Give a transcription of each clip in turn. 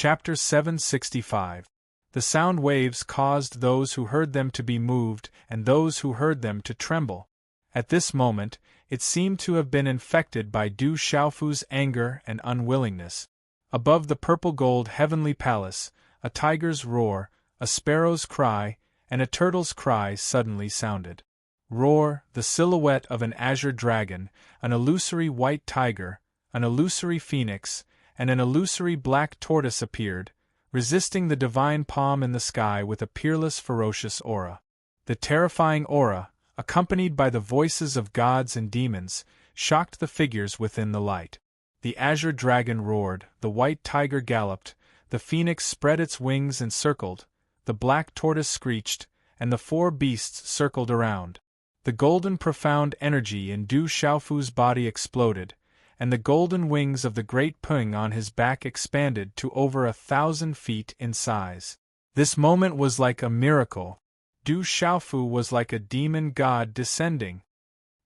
Chapter 765. The sound waves caused those who heard them to be moved and those who heard them to tremble. At this moment, it seemed to have been infected by Du Xiaofu's anger and unwillingness. Above the purple-gold heavenly palace, a tiger's roar, a sparrow's cry, and a turtle's cry suddenly sounded. Roar, the silhouette of an azure dragon, an illusory white tiger, an illusory phoenix, and an illusory black tortoise appeared, resisting the divine palm in the sky with a peerless ferocious aura. The terrifying aura, accompanied by the voices of gods and demons, shocked the figures within the light. The azure dragon roared, the white tiger galloped, the phoenix spread its wings and circled, the black tortoise screeched, and the four beasts circled around. The golden profound energy in Du Xiaofu's body exploded, and the golden wings of the great Peng on his back expanded to over 1,000 feet in size. This moment was like a miracle. Du Xiaofu was like a demon god descending.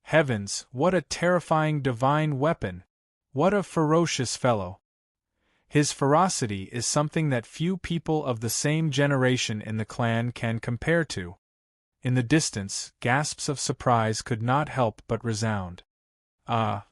Heavens, what a terrifying divine weapon! What a ferocious fellow! His ferocity is something that few people of the same generation in the clan can compare to. In the distance, gasps of surprise could not help but resound. Ah!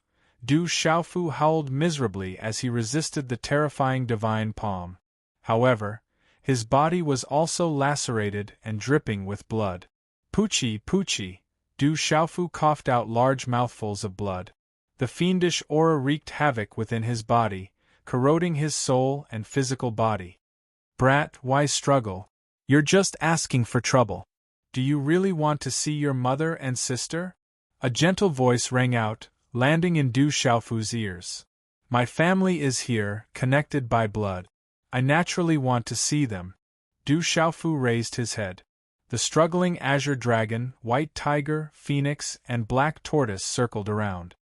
Du Xiaofu howled miserably as he resisted the terrifying divine palm. However, his body was also lacerated and dripping with blood. Poochie, poochie! Du Xiaofu coughed out large mouthfuls of blood. The fiendish aura wreaked havoc within his body, corroding his soul and physical body. Brat, why struggle? You're just asking for trouble. Do you really want to see your mother and sister? A gentle voice rang out, landing in Du Xiaofu's ears. My family is here, connected by blood. I naturally want to see them. Du Xiaofu raised his head. The struggling azure dragon, white tiger, phoenix, and black tortoise circled around.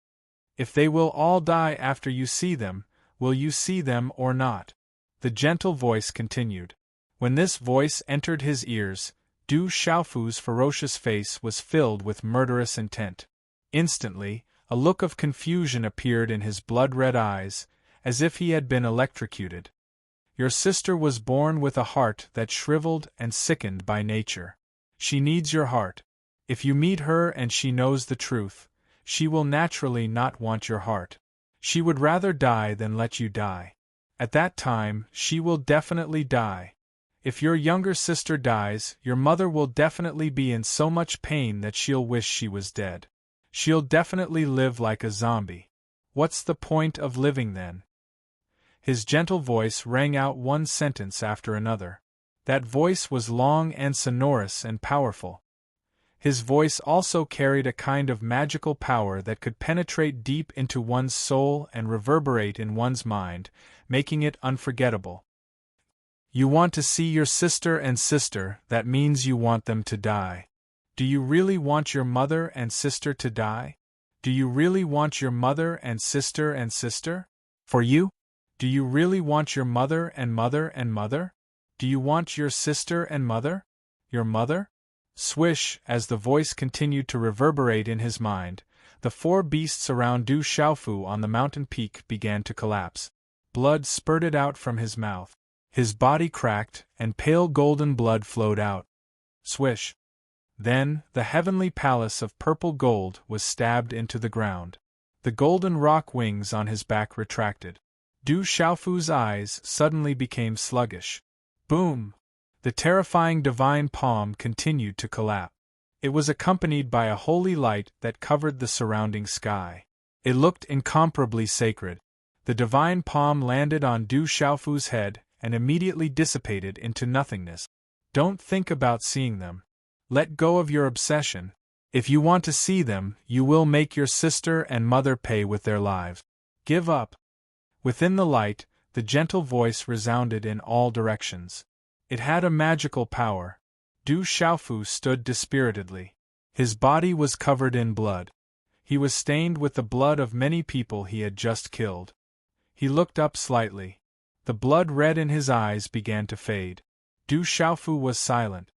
If they will all die after you see them, will you see them or not? The gentle voice continued. When this voice entered his ears, Du Xiaofu's ferocious face was filled with murderous intent. Instantly, a look of confusion appeared in his blood-red eyes, as if he had been electrocuted. Your sister was born with a heart that shriveled and sickened by nature. She needs your heart. If you meet her and she knows the truth, she will naturally not want your heart. She would rather die than let you die. At that time, she will definitely die. If your younger sister dies, your mother will definitely be in so much pain that she'll wish she was dead. She'll definitely live like a zombie. What's the point of living then? His gentle voice rang out one sentence after another. That voice was long and sonorous and powerful. His voice also carried a kind of magical power that could penetrate deep into one's soul and reverberate in one's mind, making it unforgettable. You want to see your sister and sister, that means you want them to die. Do you really want your mother and sister to die? Do you really want your mother and sister and sister? For you? Do you really want your mother and mother and mother? Do you want your sister and mother? Your mother? Swish, as the voice continued to reverberate in his mind, the four beasts around Du Xiaofu on the mountain peak began to collapse. Blood spurted out from his mouth. His body cracked, and pale golden blood flowed out. Swish. Then, the heavenly palace of purple gold was stabbed into the ground. The golden rock wings on his back retracted. Du Xiaofu's eyes suddenly became sluggish. Boom! The terrifying divine palm continued to collapse. It was accompanied by a holy light that covered the surrounding sky. It looked incomparably sacred. The divine palm landed on Du Xiaofu's head and immediately dissipated into nothingness. Don't think about seeing them. Let go of your obsession. If you want to see them, you will make your sister and mother pay with their lives. Give up. Within the light, the gentle voice resounded in all directions. It had a magical power. Du Xiaofu stood dispiritedly. His body was covered in blood. He was stained with the blood of many people he had just killed. He looked up slightly. The blood red in his eyes began to fade. Du Xiaofu was silent.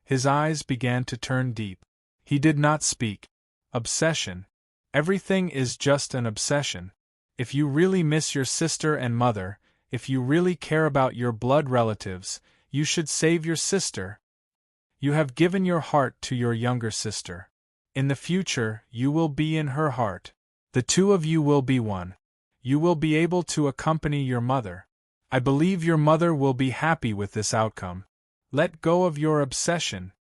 His eyes began to turn deep. He did not speak. Obsession. Everything is just an obsession. If you really miss your sister and mother, If you really care about your blood relatives, you should save your sister. You have given your heart to your younger sister. In the future, you will be in her heart. The two of you will be one. You will be able to accompany your mother. I believe your mother will be happy with this outcome. Let go of your obsession.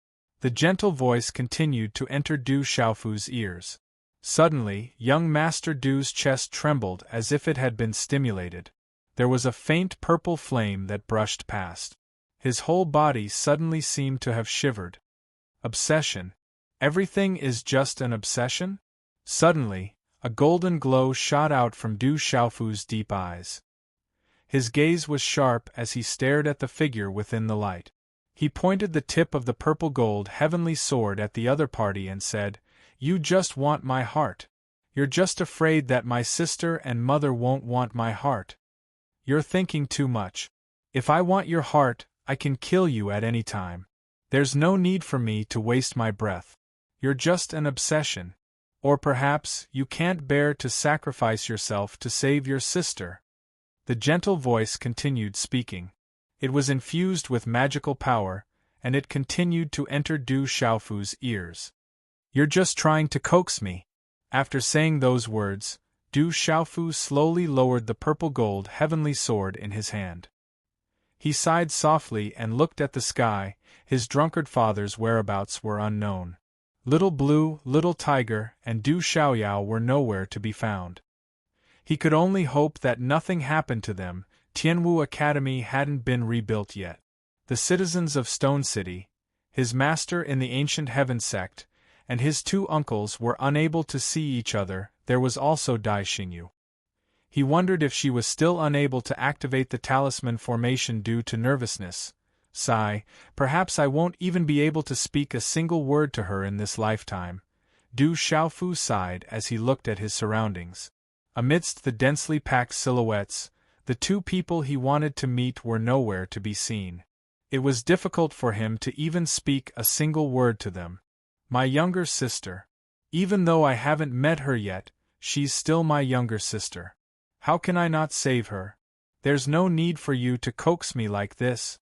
The gentle voice continued to enter Du Xiaofu's ears. Suddenly, young Master Du's chest trembled as if it had been stimulated. There was a faint purple flame that brushed past. His whole body suddenly seemed to have shivered. Obsession. Everything is just an obsession? Suddenly, a golden glow shot out from Du Xiaofu's deep eyes. His gaze was sharp as he stared at the figure within the light. He pointed the tip of the purple gold heavenly sword at the other party and said, "You just want my heart. You're just afraid that my sister and mother won't want my heart. You're thinking too much. If I want your heart, I can kill you at any time. There's no need for me to waste my breath. You're just an obsession. Or perhaps you can't bear to sacrifice yourself to save your sister." The gentle voice continued speaking. It was infused with magical power, and it continued to enter Du Xiaofu's ears. "You're just trying to coax me." After saying those words, Du Xiaofu slowly lowered the purple gold heavenly sword in his hand. He sighed softly and looked at the sky. His drunkard father's whereabouts were unknown. Little Blue, Little Tiger, and Du Xiaoyao were nowhere to be found. He could only hope that nothing happened to them. Tianwu Academy hadn't been rebuilt yet. The citizens of Stone City, his master in the Ancient Heaven sect, and his two uncles were unable to see each other. There was also Dai Xingyu. He wondered if she was still unable to activate the talisman formation due to nervousness. Sigh, perhaps I won't even be able to speak a single word to her in this lifetime. Du Xiaofu sighed as he looked at his surroundings. Amidst the densely packed silhouettes, the two people he wanted to meet were nowhere to be seen. It was difficult for him to even speak a single word to them. My younger sister. Even though I haven't met her yet, she's still my younger sister. How can I not save her? There's no need for you to coax me like this.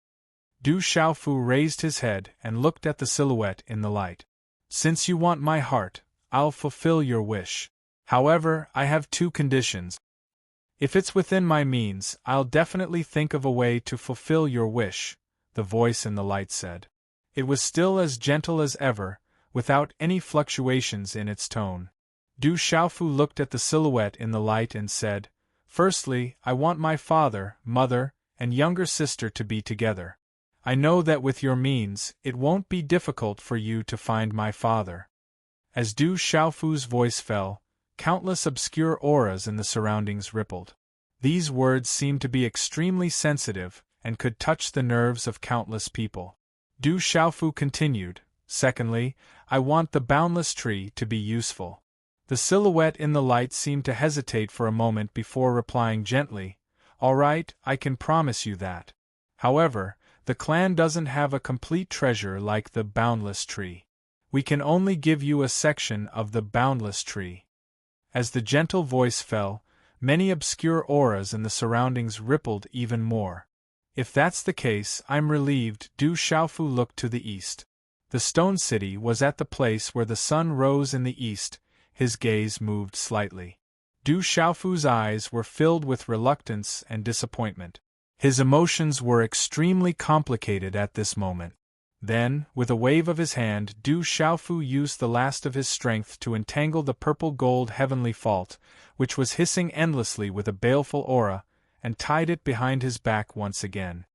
Du Xiaofu raised his head and looked at the silhouette in the light. Since you want my heart, I'll fulfill your wish. However, I have two conditions. If it's within my means, I'll definitely think of a way to fulfill your wish, the voice in the light said. It was still as gentle as ever, without any fluctuations in its tone. Du Xiaofu looked at the silhouette in the light and said, "Firstly, I want my father, mother, and younger sister to be together. I know that with your means, it won't be difficult for you to find my father." As Du Xiaofu's voice fell, countless obscure auras in the surroundings rippled. These words seemed to be extremely sensitive and could touch the nerves of countless people. Du Xiaofu continued, "Secondly, I want the boundless tree to be useful." The silhouette in the light seemed to hesitate for a moment before replying gently, "All right, I can promise you that. However, the clan doesn't have a complete treasure like the boundless tree. We can only give you a section of the boundless tree." As the gentle voice fell, many obscure auras in the surroundings rippled even more. "If that's the case, I'm relieved." Du Xiaofu looked to the east. The stone city was at the place where the sun rose in the east. His gaze moved slightly. Du Xiaofu's eyes were filled with reluctance and disappointment. His emotions were extremely complicated at this moment. Then, with a wave of his hand, Du Xiaofu used the last of his strength to entangle the purple gold heavenly fault, which was hissing endlessly with a baleful aura, and tied it behind his back once again.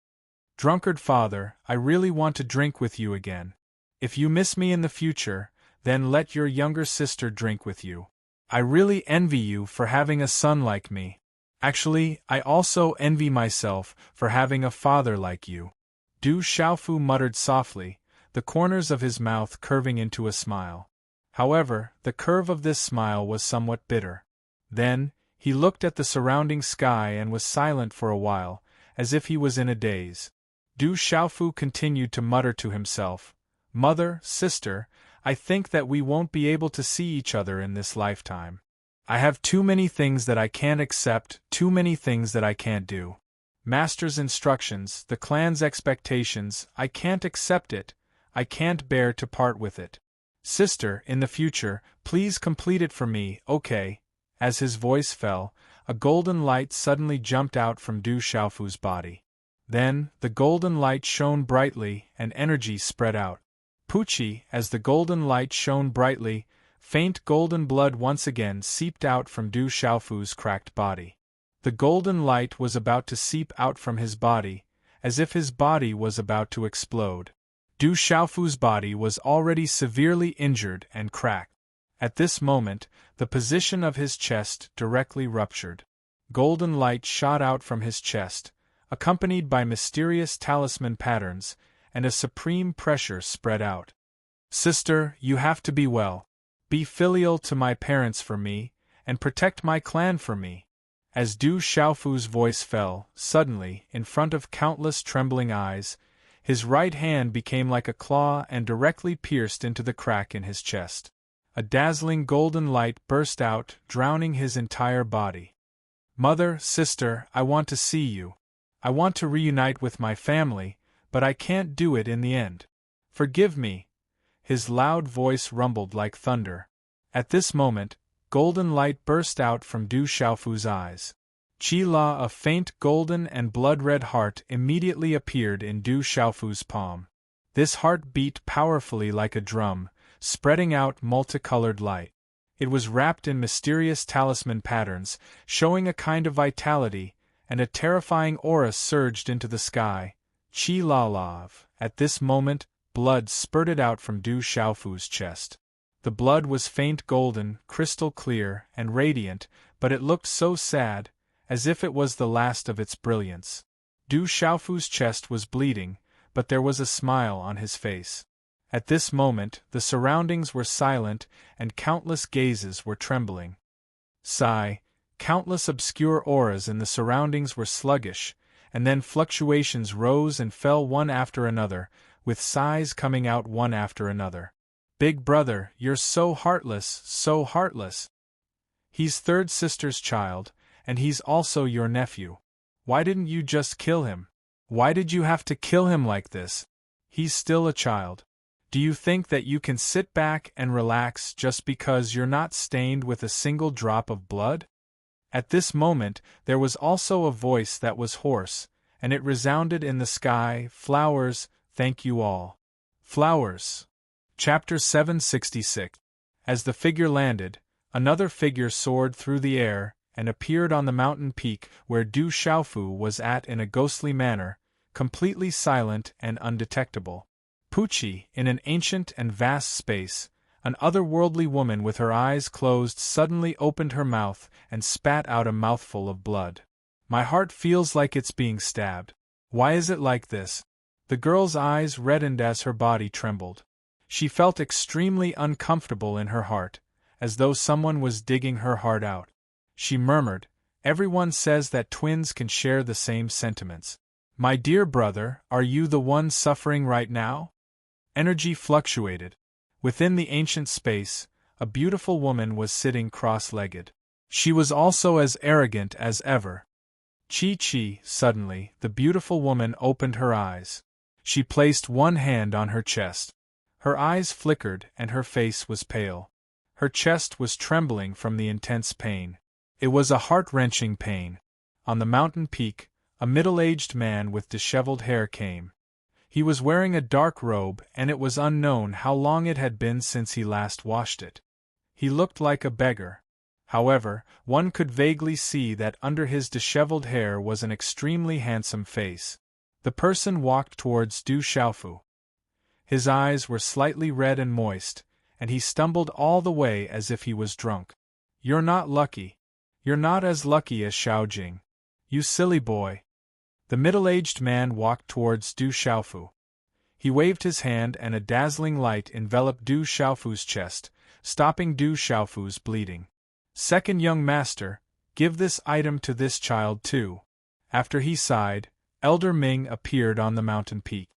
"Drunkard father, I really want to drink with you again. If you miss me in the future, then let your younger sister drink with you. I really envy you for having a son like me. Actually, I also envy myself for having a father like you." Du Xiaofu muttered softly, the corners of his mouth curving into a smile. However, the curve of this smile was somewhat bitter. Then, he looked at the surrounding sky and was silent for a while, as if he was in a daze. Du Xiaofu continued to mutter to himself, "Mother, sister, I think that we won't be able to see each other in this lifetime. I have too many things that I can't accept, too many things that I can't do. Master's instructions, the clan's expectations, I can't accept it, I can't bear to part with it. Sister, in the future, please complete it for me, okay? As his voice fell, a golden light suddenly jumped out from Du Xiaofu's body. Then, the golden light shone brightly, and energy spread out. Pucci, as the golden light shone brightly, faint golden blood once again seeped out from Du Xiaofu's cracked body. The golden light was about to seep out from his body, as if his body was about to explode. Du Xiaofu's body was already severely injured and cracked. At this moment, the position of his chest directly ruptured. Golden light shot out from his chest, accompanied by mysterious talisman patterns, and a supreme pressure spread out. Sister, you have to be well. Be filial to my parents for me, and protect my clan for me. As Du Xiaofu's voice fell, suddenly, in front of countless trembling eyes, his right hand became like a claw and directly pierced into the crack in his chest. A dazzling golden light burst out, drowning his entire body. Mother, sister, I want to see you. I want to reunite with my family, but I can't do it in the end. Forgive me. His loud voice rumbled like thunder. At this moment, golden light burst out from Du Xiaofu's eyes. Qi La, a faint golden and blood-red heart, immediately appeared in Du Xiaofu's palm. This heart beat powerfully like a drum, spreading out multicolored light. It was wrapped in mysterious talisman patterns, showing a kind of vitality, and a terrifying aura surged into the sky. Qi La Lave. At this moment, blood spurted out from Du Xiaofu's chest. The blood was faint golden, crystal clear, and radiant, but it looked so sad, as if it was the last of its brilliance. Du Xiaofu's chest was bleeding, but there was a smile on his face. At this moment, the surroundings were silent, and countless gazes were trembling. Sigh, countless obscure auras in the surroundings were sluggish, and then fluctuations rose and fell one after another, with sighs coming out one after another. Big brother, you're so heartless, so heartless. He's third sister's child, and he's also your nephew. Why didn't you just kill him? Why did you have to kill him like this? He's still a child. Do you think that you can sit back and relax just because you're not stained with a single drop of blood? At this moment, there was also a voice that was hoarse, and it resounded in the sky, "Flowers, thank you all. Flowers." Chapter 766. As the figure landed, another figure soared through the air, and appeared on the mountain peak where Du Xiaofu was at in a ghostly manner, completely silent and undetectable. Pucci, in an ancient and vast space, an otherworldly woman with her eyes closed suddenly opened her mouth and spat out a mouthful of blood. My heart feels like it's being stabbed. Why is it like this? The girl's eyes reddened as her body trembled. She felt extremely uncomfortable in her heart, as though someone was digging her heart out. She murmured, "Everyone says that twins can share the same sentiments. My dear brother, are you the one suffering right now?" Energy fluctuated. Within the ancient space, a beautiful woman was sitting cross-legged. She was also as arrogant as ever. Chi, suddenly, the beautiful woman opened her eyes. She placed one hand on her chest. Her eyes flickered and her face was pale. Her chest was trembling from the intense pain. It was a heart-wrenching pain. On the mountain peak, a middle-aged man with disheveled hair came. He was wearing a dark robe, and it was unknown how long it had been since he last washed it. He looked like a beggar. However, one could vaguely see that under his disheveled hair was an extremely handsome face. The person walked towards Du Xiaofu. His eyes were slightly red and moist, and he stumbled all the way as if he was drunk. "You're not lucky. You're not as lucky as Xiaojing. You silly boy." The middle-aged man walked towards Du Xiaofu. He waved his hand and a dazzling light enveloped Du Xiaofu's chest, stopping Du Xiaofu's bleeding. "Second young master, give this item to this child too." After he sighed, Elder Ming appeared on the mountain peak.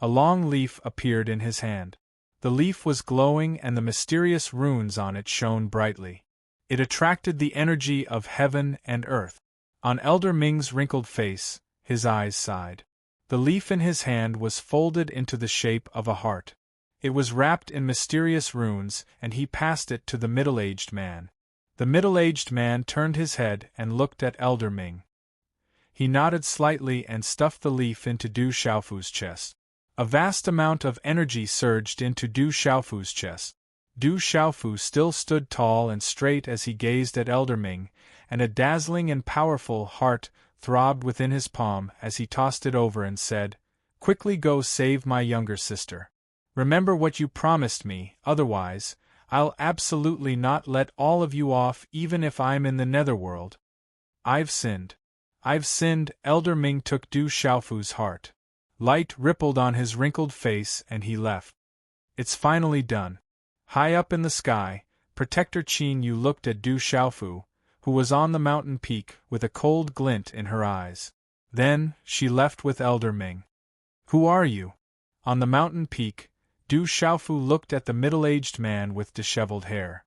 A long leaf appeared in his hand. The leaf was glowing and the mysterious runes on it shone brightly. It attracted the energy of heaven and earth. On Elder Ming's wrinkled face, his eyes sighed. The leaf in his hand was folded into the shape of a heart. It was wrapped in mysterious runes, and he passed it to the middle-aged man. The middle-aged man turned his head and looked at Elder Ming. He nodded slightly and stuffed the leaf into Du Xiaofu's chest. A vast amount of energy surged into Du Xiaofu's chest. Du Xiaofu still stood tall and straight as he gazed at Elder Ming, and a dazzling and powerful heart throbbed within his palm as he tossed it over and said, "Quickly go save my younger sister. Remember what you promised me, otherwise, I'll absolutely not let all of you off even if I'm in the netherworld. I've sinned. I've sinned." Elder Ming took Du Xiaofu's heart. Light rippled on his wrinkled face and he left. "It's finally done." High up in the sky, Protector Qin Yu looked at Du Xiaofu, who was on the mountain peak with a cold glint in her eyes. Then, she left with Elder Ming. "Who are you?" On the mountain peak, Du Xiaofu looked at the middle-aged man with disheveled hair.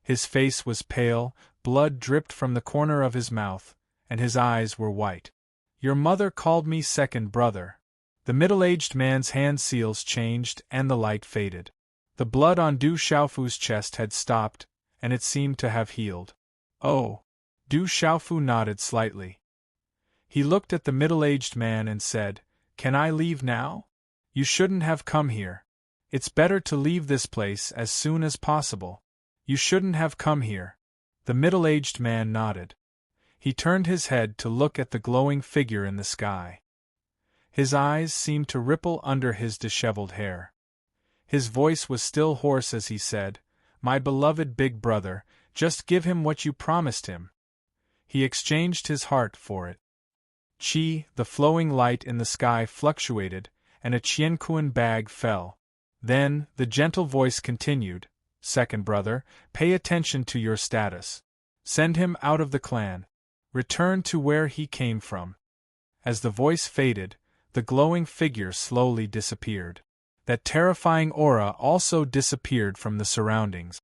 His face was pale, blood dripped from the corner of his mouth, and his eyes were white. "Your mother called me second brother." The middle-aged man's hand seals changed and the light faded. The blood on Du Xiaofu's chest had stopped, and it seemed to have healed. "Oh." Du Xiaofu nodded slightly. He looked at the middle-aged man and said, "Can I leave now? You shouldn't have come here. It's better to leave this place as soon as possible. You shouldn't have come here." The middle-aged man nodded. He turned his head to look at the glowing figure in the sky. His eyes seemed to ripple under his disheveled hair. His voice was still hoarse as he said, "My beloved big brother, just give him what you promised him." He exchanged his heart for it. Qi, the flowing light in the sky fluctuated, and a qianquan bag fell. Then, the gentle voice continued, "Second brother, pay attention to your status. Send him out of the clan. Return to where he came from." As the voice faded, the glowing figure slowly disappeared. That terrifying aura also disappeared from the surroundings.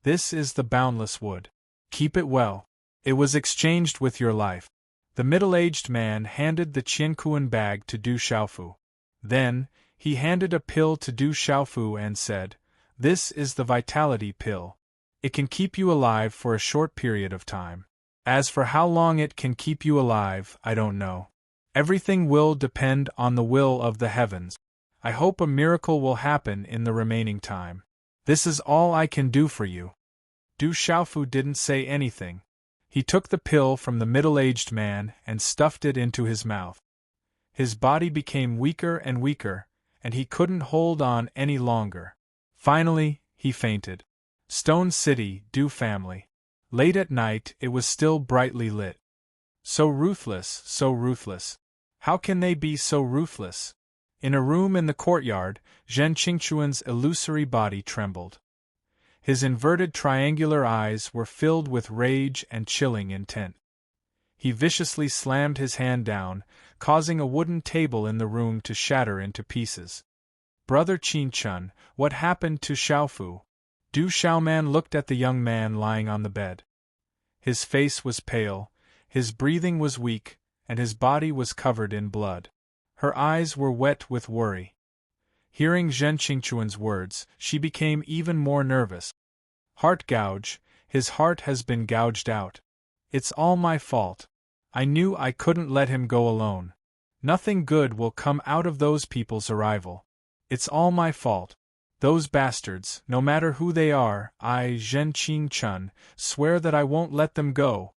"This is the boundless wood. Keep it well. It was exchanged with your life." The middle-aged man handed the qianquan bag to Du Xiaofu. Then, he handed a pill to Du Xiaofu and said, "This is the vitality pill. It can keep you alive for a short period of time. As for how long it can keep you alive, I don't know. Everything will depend on the will of the heavens. I hope a miracle will happen in the remaining time. This is all I can do for you." Du Xiaofu didn't say anything. He took the pill from the middle-aged man and stuffed it into his mouth. His body became weaker and weaker, and he couldn't hold on any longer. Finally, he fainted. Stone City, Du family. Late at night, it was still brightly lit. So ruthless, so ruthless. How can they be so ruthless? In a room in the courtyard, Zhen Qingchuan's illusory body trembled. His inverted triangular eyes were filled with rage and chilling intent. He viciously slammed his hand down, causing a wooden table in the room to shatter into pieces. "Brother Qin-chun, what happened to Xiaofu?" Du Xiaoman looked at the young man lying on the bed. His face was pale, his breathing was weak, and his body was covered in blood. Her eyes were wet with worry. Hearing Zhen Qingchuan's words, she became even more nervous. "Heart gouge, his heart has been gouged out. It's all my fault. I knew I couldn't let him go alone. Nothing good will come out of those people's arrival. It's all my fault. Those bastards, no matter who they are, I, Zhen Qingchun, swear that I won't let them go."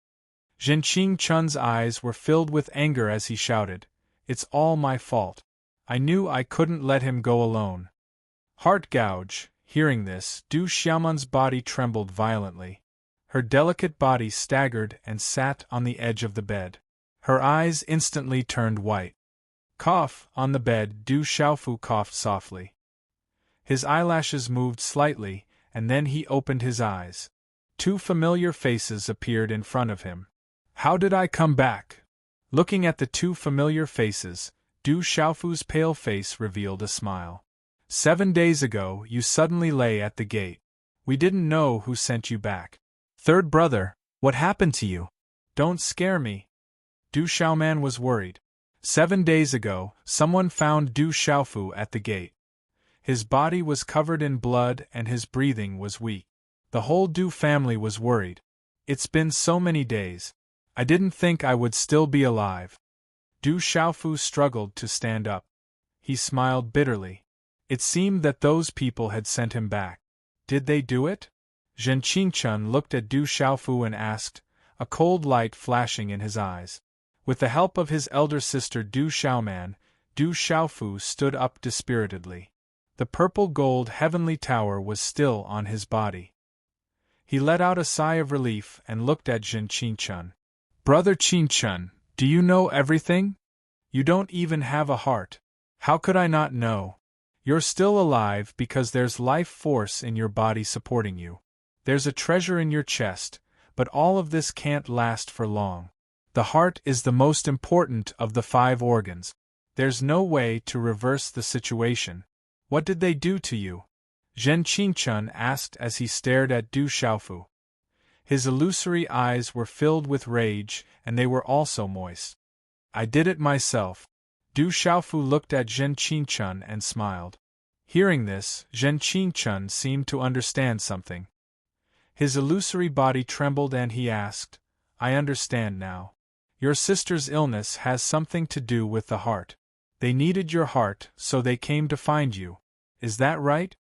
Zhen Qingchun's eyes were filled with anger as he shouted, "It's all my fault. I knew I couldn't let him go alone." Heart gouge. Hearing this, Du Xiaoman's body trembled violently. Her delicate body staggered and sat on the edge of the bed. Her eyes instantly turned white. Cough. On the bed, Du Xiaofu coughed softly. His eyelashes moved slightly, and then he opened his eyes. Two familiar faces appeared in front of him. "How did I come back?" Looking at the two familiar faces, Du Xiaofu's pale face revealed a smile. "7 days ago, you suddenly lay at the gate. We didn't know who sent you back. Third brother, what happened to you? Don't scare me." Du Xiaoman was worried. 7 days ago, someone found Du Xiaofu at the gate. His body was covered in blood and his breathing was weak. The whole Du family was worried. It's been so many days. I didn't think I would still be alive. Du Xiaofu struggled to stand up. He smiled bitterly. It seemed that those people had sent him back. Did they do it? Zhen Qingchun looked at Du Xiaofu and asked, a cold light flashing in his eyes. With the help of his elder sister Du Xiaoman, Du Xiaofu stood up dispiritedly. The purple gold heavenly tower was still on his body. He let out a sigh of relief and looked at Zhen Qingchun. Brother Qingchun, do you know everything? You don't even have a heart. How could I not know? You're still alive because there's life force in your body supporting you. There's a treasure in your chest, but all of this can't last for long. The heart is the most important of the 5 organs. There's no way to reverse the situation. What did they do to you? Zhen Qingchun asked as he stared at Du Xiaofu. His illusory eyes were filled with rage, and they were also moist. I did it myself. Du Xiaofu looked at Zhen Qingchun and smiled. Hearing this, Zhen Qingchun seemed to understand something. His illusory body trembled and he asked, I understand now. Your sister's illness has something to do with the heart. They needed your heart, so they came to find you. Is that right?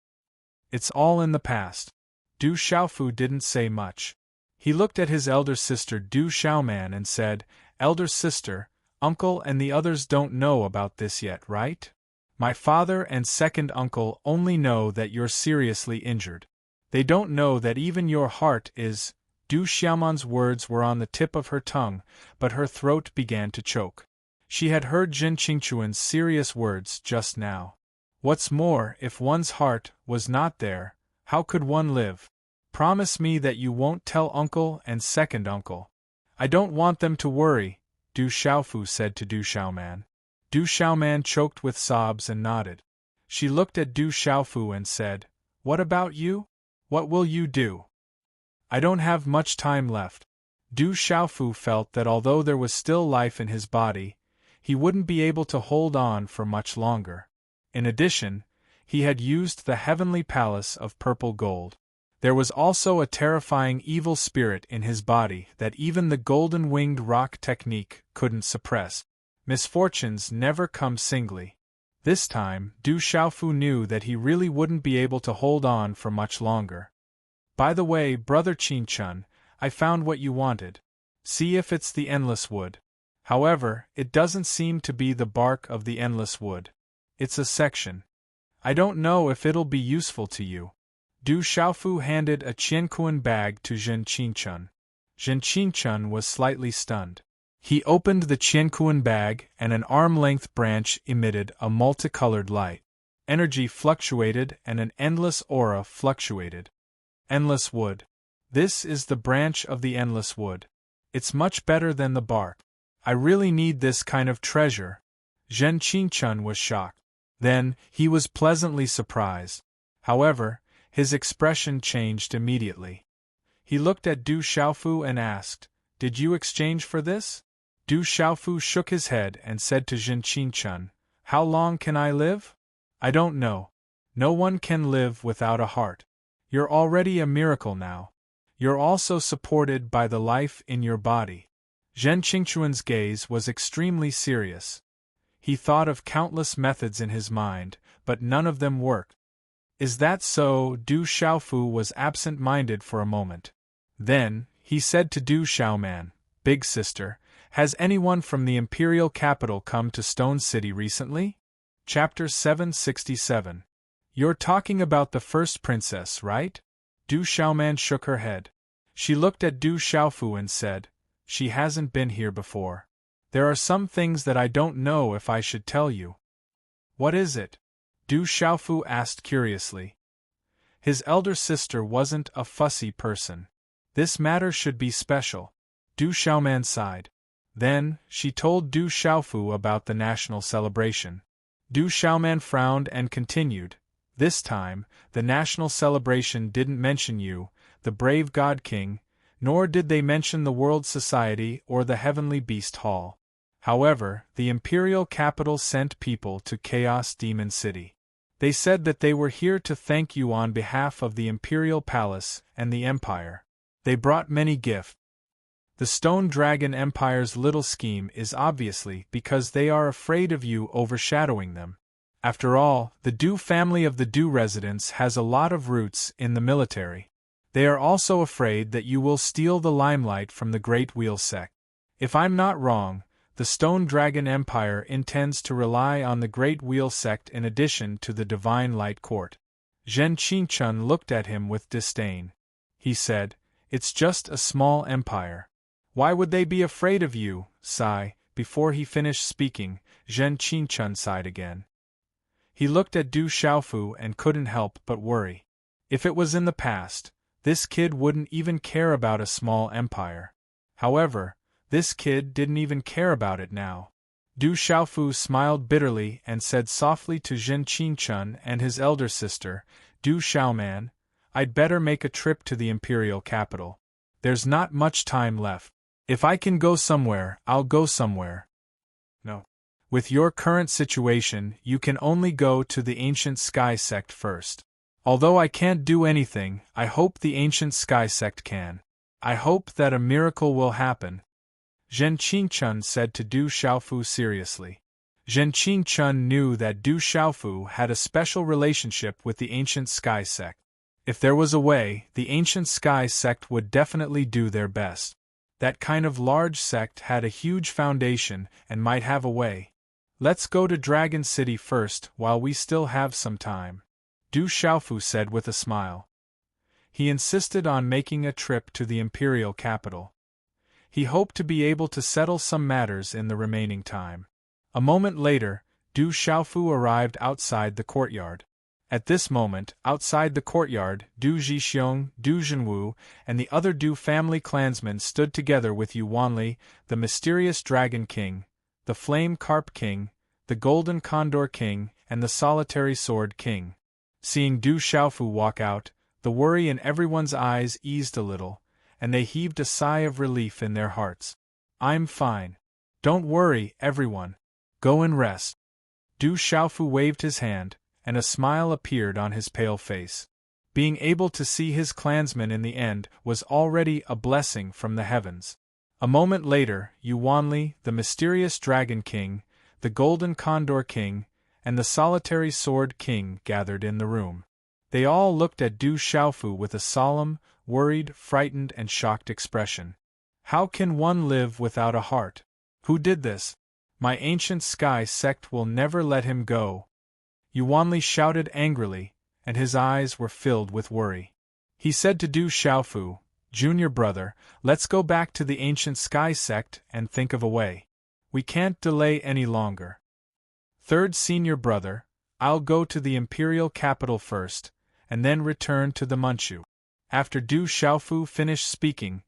It's all in the past. Du Xiaofu didn't say much. He looked at his elder sister Du Xiaoman and said, Elder sister, uncle and the others don't know about this yet, right? My father and second uncle only know that you're seriously injured. They don't know that even your heart is. Du Xiaoman's words were on the tip of her tongue, but her throat began to choke. She had heard Zhen Qingchun's serious words just now. What's more, if one's heart was not there, how could one live? Promise me that you won't tell uncle and second uncle. I don't want them to worry, Du Xiaofu said to Du Xiaoman. Du Xiaoman choked with sobs and nodded. She looked at Du Xiaofu and said, What about you? What will you do? I don't have much time left. Du Xiaofu felt that although there was still life in his body, he wouldn't be able to hold on for much longer. In addition, he had used the heavenly palace of purple gold. There was also a terrifying evil spirit in his body that even the golden-winged rock technique couldn't suppress. Misfortunes never come singly. This time, Du Xiaofu knew that he really wouldn't be able to hold on for much longer. By the way, Brother Qingchun, I found what you wanted. See if it's the endless wood. However, it doesn't seem to be the bark of the endless wood. It's a section. I don't know if it'll be useful to you. Du Xiaofu handed a qianquan bag to Zhen Qingchun. Zhen Qingchun was slightly stunned. He opened the qianquan bag and an arm-length branch emitted a multicolored light. Energy fluctuated and an endless aura fluctuated. Endless wood. This is the branch of the endless wood. It's much better than the bark. I really need this kind of treasure. Zhen Qingchun was shocked. Then, he was pleasantly surprised. However, his expression changed immediately. He looked at Du Xiaofu and asked, Did you exchange for this? Du Xiaofu shook his head and said to Zhen Qingchun, How long can I live? I don't know. No one can live without a heart. You're already a miracle now. You're also supported by the life in your body. Zhen Qingchun's gaze was extremely serious. He thought of countless methods in his mind, but none of them worked. Is that so? Du Xiaofu was absent-minded for a moment. Then, he said to Du Xiaoman, Big sister, has anyone from the imperial capital come to Stone City recently? Chapter 767. You're talking about the first princess, right? Du Xiaoman shook her head. She looked at Du Xiaofu and said, She hasn't been here before. There are some things that I don't know if I should tell you. What is it? Du Xiaofu asked curiously. His elder sister wasn't a fussy person. This matter should be special. Du Xiaoman sighed. Then, she told Du Xiaofu about the national celebration. Du Xiaoman frowned and continued, This time, the national celebration didn't mention you, the brave God King, nor did they mention the World Society or the Heavenly Beast Hall. However, the imperial capital sent people to Chaos Demon City. They said that they were here to thank you on behalf of the imperial palace and the empire. They brought many gifts. The Stone Dragon Empire's little scheme is obviously because they are afraid of you overshadowing them. After all, the Du family of the Du residents has a lot of roots in the military. They are also afraid that you will steal the limelight from the Great Wheel sect. If I'm not wrong, the Stone Dragon Empire intends to rely on the Great Wheel sect in addition to the Divine Light Court. Zhen Qingchun looked at him with disdain. He said, "It's just a small empire. Why would they be afraid of you, Sai?" Before he finished speaking, Zhen Qingchun sighed again. He looked at Du Xiaofu and couldn't help but worry. If it was in the past, this kid wouldn't even care about a small empire. However, this kid didn't even care about it now. Du Xiaofu smiled bitterly and said softly to Zhen Qingchun and his elder sister, "Du Xiaoman, I'd better make a trip to the imperial capital. There's not much time left. If I can go somewhere, I'll go somewhere." "No. With your current situation, you can only go to the Ancient Sky Sect first. Although I can't do anything, I hope the Ancient Sky Sect can. I hope that a miracle will happen," Zhen Qingchun said to Du Xiaofu seriously. Zhen Qingchun knew that Du Xiaofu had a special relationship with the Ancient Sky Sect. If there was a way, the Ancient Sky Sect would definitely do their best. That kind of large sect had a huge foundation and might have a way. "Let's go to Dragon City first while we still have some time," Du Xiaofu said with a smile. He insisted on making a trip to the imperial capital. He hoped to be able to settle some matters in the remaining time. A moment later, Du Xiaofu arrived outside the courtyard. At this moment, outside the courtyard, Du Zhixiong, Du Zhenwu, and the other Du family clansmen stood together with Yu Wanli, the mysterious Dragon King, the Flame Carp King, the Golden Condor King, and the Solitary Sword King. Seeing Du Xiaofu walk out, the worry in everyone's eyes eased a little, and they heaved a sigh of relief in their hearts. "I'm fine. Don't worry, everyone. Go and rest." Du Xiaofu waved his hand, and a smile appeared on his pale face. Being able to see his clansmen in the end was already a blessing from the heavens. A moment later, Yu Wanli, the mysterious Dragon King, the Golden Condor King, and the Solitary Sword King gathered in the room. They all looked at Du Xiaofu with a solemn, worried, frightened, and shocked expression. "How can one live without a heart? Who did this? My Ancient Sky Sect will never let him go." Yu Wanli shouted angrily, and his eyes were filled with worry. He said to Du Xiaofu, "Junior brother, let's go back to the Ancient Sky Sect and think of a way. We can't delay any longer." "Third senior brother, I'll go to the imperial capital first, and then return to the Munchu." After Du Xiaofu finished speaking,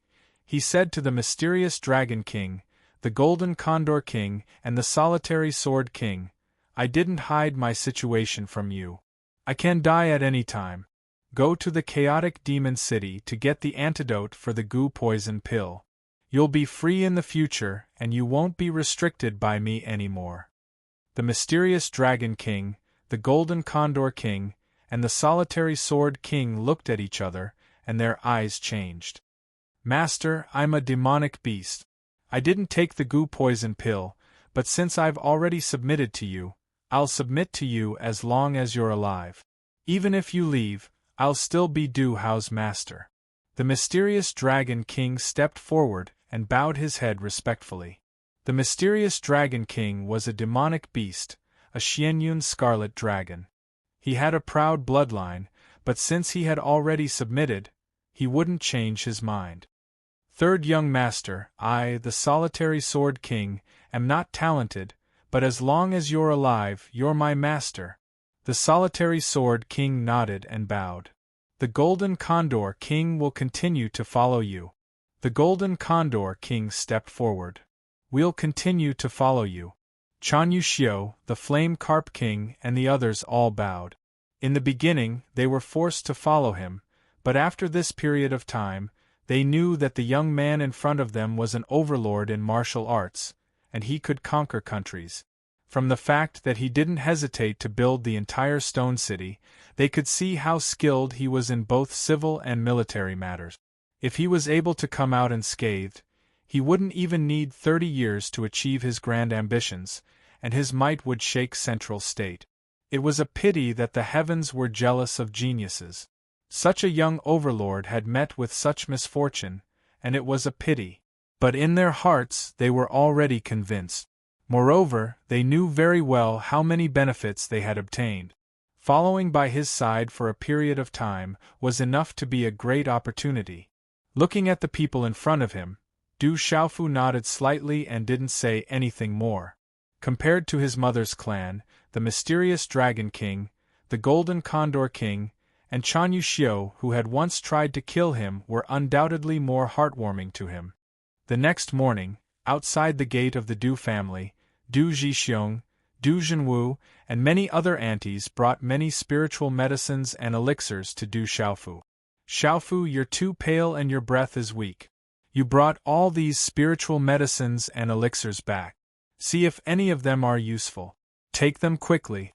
he said to the mysterious Dragon King, the Golden Condor King, and the Solitary Sword King, "I didn't hide my situation from you. I can die at any time. Go to the chaotic demon city to get the antidote for the goo poison pill. You'll be free in the future, and you won't be restricted by me anymore." The mysterious Dragon King, the Golden Condor King, and the Solitary Sword King looked at each other, and their eyes changed. "Master, I'm a demonic beast. I didn't take the goo poison pill, but since I've already submitted to you, I'll submit to you as long as you're alive. Even if you leave, I'll still be Du Hao's master." The mysterious Dragon King stepped forward and bowed his head respectfully. The mysterious Dragon King was a demonic beast, a Xianyun scarlet dragon. He had a proud bloodline, but since he had already submitted, he wouldn't change his mind. "Third young master, I, the Solitary Sword King, am not talented, but as long as you're alive, you're my master." The Solitary Sword King nodded and bowed. "The Golden Condor King will continue to follow you." The Golden Condor King stepped forward. "We'll continue to follow you." Chan Yuxiu, the Flame Carp King, and the others all bowed. In the beginning, they were forced to follow him, but after this period of time, they knew that the young man in front of them was an overlord in martial arts, and he could conquer countries. From the fact that he didn't hesitate to build the entire stone city, they could see how skilled he was in both civil and military matters. If he was able to come out unscathed, he wouldn't even need 30 years to achieve his grand ambitions, and his might would shake Central State. It was a pity that the heavens were jealous of geniuses. Such a young overlord had met with such misfortune, and it was a pity. But in their hearts they were already convinced. Moreover, they knew very well how many benefits they had obtained. Following by his side for a period of time was enough to be a great opportunity. Looking at the people in front of him, Du Xiaofu nodded slightly and didn't say anything more. Compared to his mother's clan, the mysterious Dragon King, the Golden Condor King, and Chan Yuxiu, who had once tried to kill him, were undoubtedly more heartwarming to him. The next morning, outside the gate of the Du family, Du Zhixiong, Du Zhenwu, and many other aunties brought many spiritual medicines and elixirs to Du Xiaofu. Xiaofu, you're too pale and your breath is weak. You brought all these spiritual medicines and elixirs back. See if any of them are useful. Take them quickly.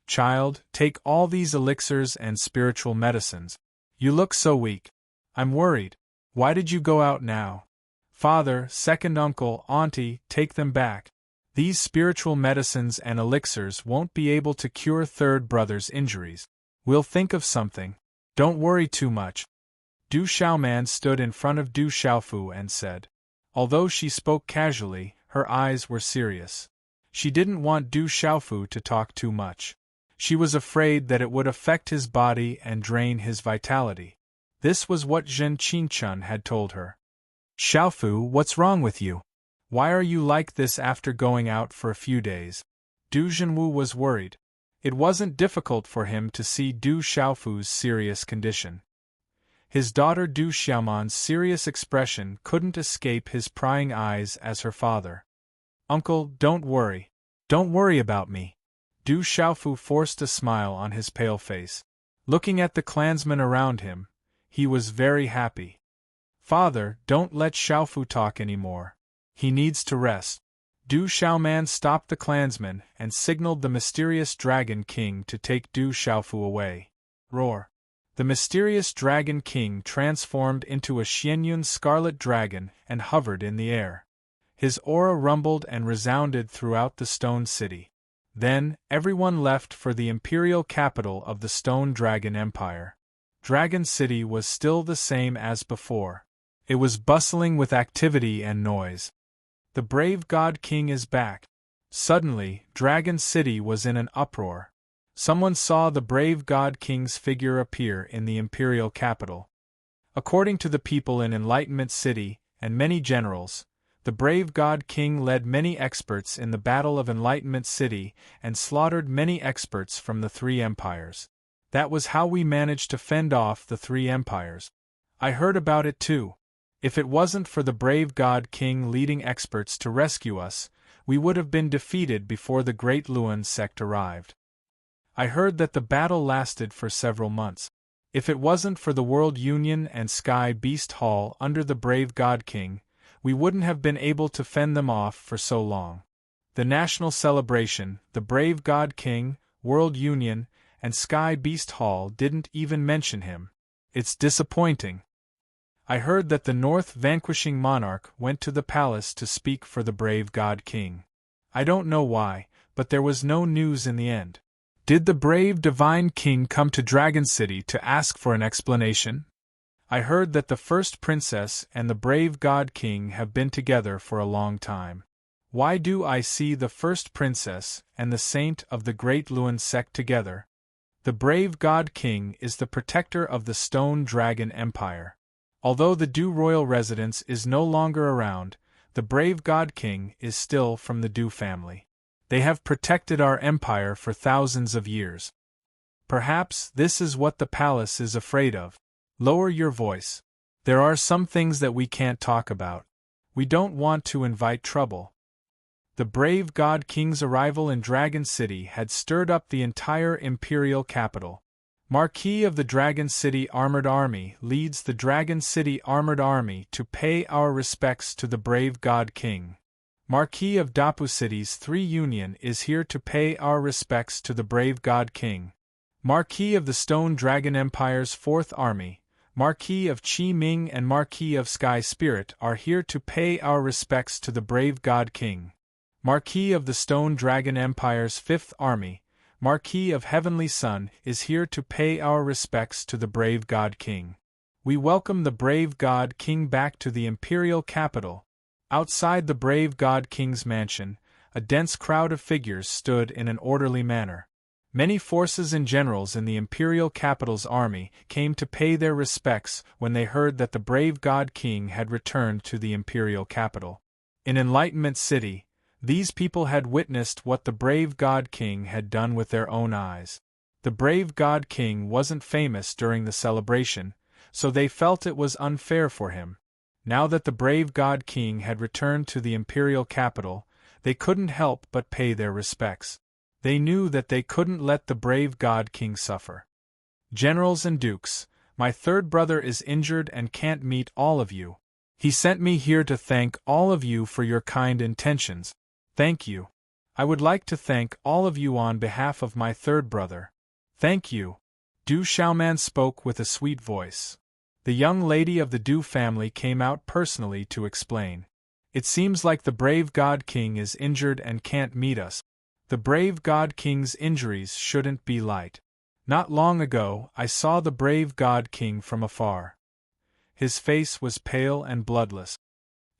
Child, take all these elixirs and spiritual medicines. You look so weak. I'm worried. Why did you go out now? Father, second uncle, auntie, take them back. These spiritual medicines and elixirs won't be able to cure third brother's injuries. We'll think of something. Don't worry too much. Du Xiaoman stood in front of Du Xiaofu and said. Although she spoke casually, her eyes were serious. She didn't want Du Xiaofu to talk too much. She was afraid that it would affect his body and drain his vitality. This was what Zhen Qingchun had told her. Xiaofu, what's wrong with you? Why are you like this after going out for a few days? Du Zhenwu was worried. It wasn't difficult for him to see Du Xiaofu's serious condition. His daughter Du Xiaoman's serious expression couldn't escape his prying eyes as her father. Uncle, don't worry. Don't worry about me. Du Xiaofu forced a smile on his pale face. Looking at the clansmen around him, he was very happy. Father, don't let Xiaofu talk anymore. He needs to rest. Du Xiaoman stopped the clansmen and signaled the mysterious Dragon King to take Du Xiaofu away. Roar. The mysterious Dragon King transformed into a Xianyun scarlet dragon and hovered in the air. His aura rumbled and resounded throughout the stone city. Then, everyone left for the imperial capital of the Stone Dragon Empire. Dragon City was still the same as before. It was bustling with activity and noise. The brave God King is back. Suddenly, Dragon City was in an uproar. Someone saw the brave God King's figure appear in the imperial capital. According to the people in Enlightenment City, and many generals, the brave God King led many experts in the Battle of Enlightenment City and slaughtered many experts from the three empires. That was how we managed to fend off the three empires. I heard about it too. If it wasn't for the brave God King leading experts to rescue us, we would have been defeated before the Great Luan sect arrived. I heard that the battle lasted for several months. If it wasn't for the World Union and Sky Beast Hall under the brave God King, we wouldn't have been able to fend them off for so long. The national celebration, the brave God King, World Union, and Sky Beast Hall didn't even mention him. It's disappointing. I heard that the North vanquishing monarch went to the palace to speak for the brave God King. I don't know why, but there was no news in the end. Did the brave divine king come to Dragon City to ask for an explanation? I heard that the first princess and the brave God King have been together for a long time. Why do I see the first princess and the saint of the Great Luan sect together? The brave God King is the protector of the Stone Dragon Empire. Although the Du royal residence is no longer around, the brave God King is still from the Du family. They have protected our empire for thousands of years. Perhaps this is what the palace is afraid of. Lower your voice. There are some things that we can't talk about. We don't want to invite trouble. The brave God King's arrival in Dragon City had stirred up the entire imperial capital. Marquis of the Dragon City Armored Army leads the Dragon City Armored Army to pay our respects to the brave God King. Marquis of Dapu City's 3 Union is here to pay our respects to the brave God King. Marquis of the Stone Dragon Empire's 4th Army, Marquis of Chi Ming and Marquis of Sky Spirit are here to pay our respects to the brave God King. Marquis of the Stone Dragon Empire's 5th Army, Marquis of Heavenly Sun is here to pay our respects to the brave God King. We welcome the brave God King back to the imperial capital. Outside the brave God King's mansion, a dense crowd of figures stood in an orderly manner. Many forces and generals in the imperial capital's army came to pay their respects when they heard that the brave God King had returned to the imperial capital. In Enlightenment City, these people had witnessed what the brave God King had done with their own eyes. The brave God King wasn't famous during the celebration, so they felt it was unfair for him. Now that the brave God King had returned to the imperial capital, they couldn't help but pay their respects. They knew that they couldn't let the brave God King suffer. Generals and dukes, my 3rd brother is injured and can't meet all of you. He sent me here to thank all of you for your kind intentions. Thank you. I would like to thank all of you on behalf of my 3rd brother. Thank you. Du Xiaoman spoke with a sweet voice. The young lady of the Du family came out personally to explain. It seems like the brave God King is injured and can't meet us. The brave God King's injuries shouldn't be light. Not long ago, I saw the brave God King from afar. His face was pale and bloodless.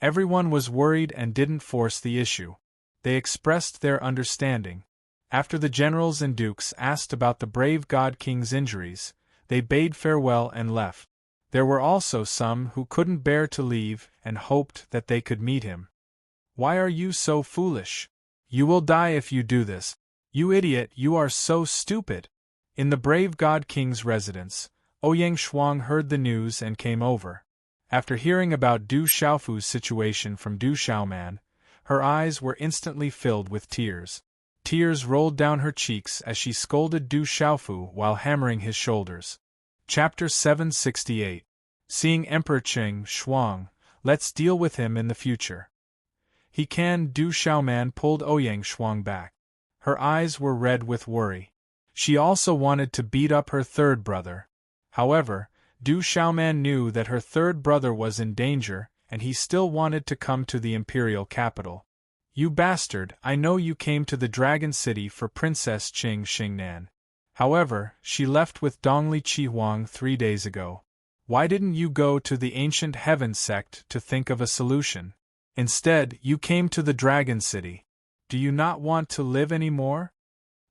Everyone was worried and didn't force the issue. They expressed their understanding. After the generals and dukes asked about the brave God King's injuries, they bade farewell and left. There were also some who couldn't bear to leave and hoped that they could meet him. Why are you so foolish? You will die if you do this. You idiot, you are so stupid. In the brave God King's residence, Ouyang Shuang heard the news and came over. After hearing about Du Xiaofu's situation from Du Xiaoman, her eyes were instantly filled with tears. Tears rolled down her cheeks as she scolded Du Xiaofu while hammering his shoulders. Chapter 768. Seeing Emperor Qing Shuang, let's deal with him in the future. He can. Du Xiaoman pulled Ouyang Shuang back. Her eyes were red with worry. She also wanted to beat up her 3rd brother. However, Du Xiaoman knew that her 3rd brother was in danger, and he still wanted to come to the imperial capital. You bastard, I know you came to the Dragon City for Princess Qing Xingnan. However, she left with Dongli Qihuang 3 days ago. Why didn't you go to the Ancient Heaven sect to think of a solution? Instead, you came to the Dragon City. Do you not want to live anymore?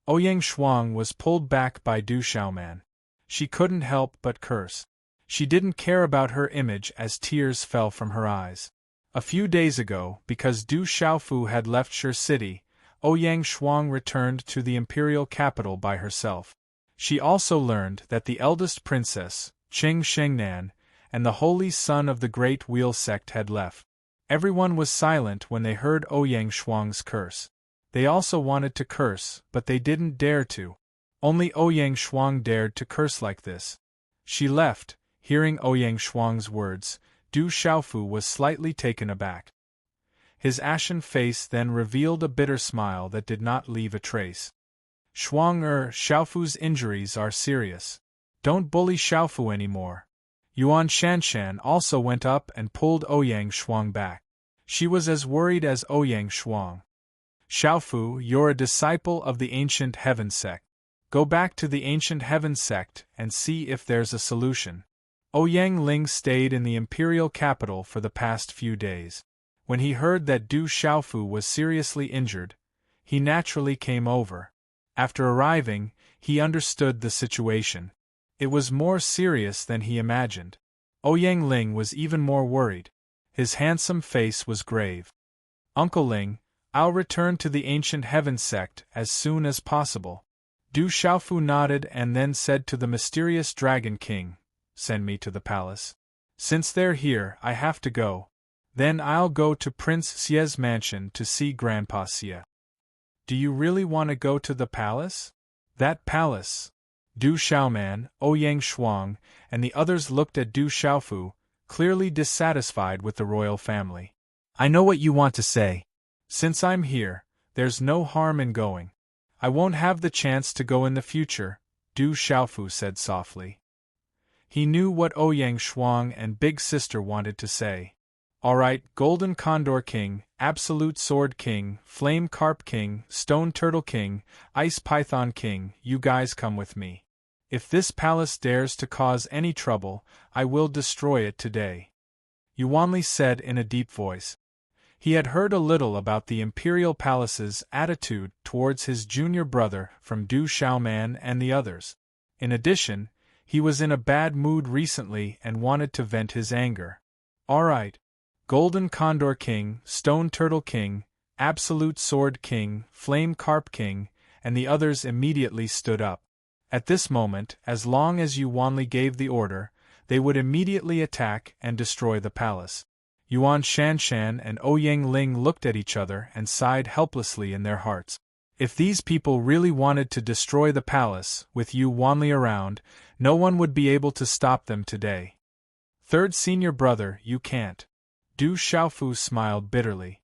Ouyang Shuang was pulled back by Du Xiaoman. She couldn't help but curse. She didn't care about her image as tears fell from her eyes. A few days ago, because Du Xiaofu had left Shi City, Ouyang Shuang returned to the imperial capital by herself. She also learned that the eldest princess, Qing Shengnan, and the holy son of the Great Wheel sect had left. Everyone was silent when they heard Ouyang Shuang's curse. They also wanted to curse, but they didn't dare to. Only Ouyang Shuang dared to curse like this. She left. Hearing Ouyang Shuang's words, Du Xiaofu was slightly taken aback. His ashen face then revealed a bitter smile that did not leave a trace. Xiaofu's injuries are serious. Don't bully Xiaofu anymore. Yuan Shanshan also went up and pulled Ouyang Shuang back. She was as worried as Ouyang Shuang. Xiaofu, you're a disciple of the Ancient Heaven sect. Go back to the Ancient Heaven sect and see if there's a solution. Ouyang Ling stayed in the imperial capital for the past few days. When he heard that Du Xiaofu was seriously injured, he naturally came over. After arriving, he understood the situation. It was more serious than he imagined. Ouyang Ling was even more worried. His handsome face was grave. Uncle Ling, I'll return to the Ancient Heaven sect as soon as possible. Du Xiaofu nodded and then said to the mysterious Dragon King, send me to the palace. Since they're here, I have to go. Then I'll go to Prince Xie's mansion to see Grandpa Xie. Do you really want to go to the palace? That palace? Du Xiaoman, Ouyang Shuang, and the others looked at Du Xiaofu, clearly dissatisfied with the royal family. I know what you want to say. Since I'm here, there's no harm in going. I won't have the chance to go in the future, Du Xiaofu said softly. He knew what Ouyang Shuang and Big Sister wanted to say. All right, Golden Condor King, Absolute Sword King, Flame Carp King, Stone Turtle King, Ice Python King, you guys come with me. If this palace dares to cause any trouble, I will destroy it today. Yuanli said in a deep voice. He had heard a little about the imperial palace's attitude towards his junior brother from Du Xiaoman and the others. In addition, he was in a bad mood recently and wanted to vent his anger. All right. Golden Condor King, Stone Turtle King, Absolute Sword King, Flame Carp King, and the others immediately stood up. At this moment, as long as Yuanli gave the order, they would immediately attack and destroy the palace. Yuan Shanshan and Ouyang Ling looked at each other and sighed helplessly in their hearts. If these people really wanted to destroy the palace, with Yuanli around, no one would be able to stop them today. Third senior brother, you can't. Du Xiaofu smiled bitterly.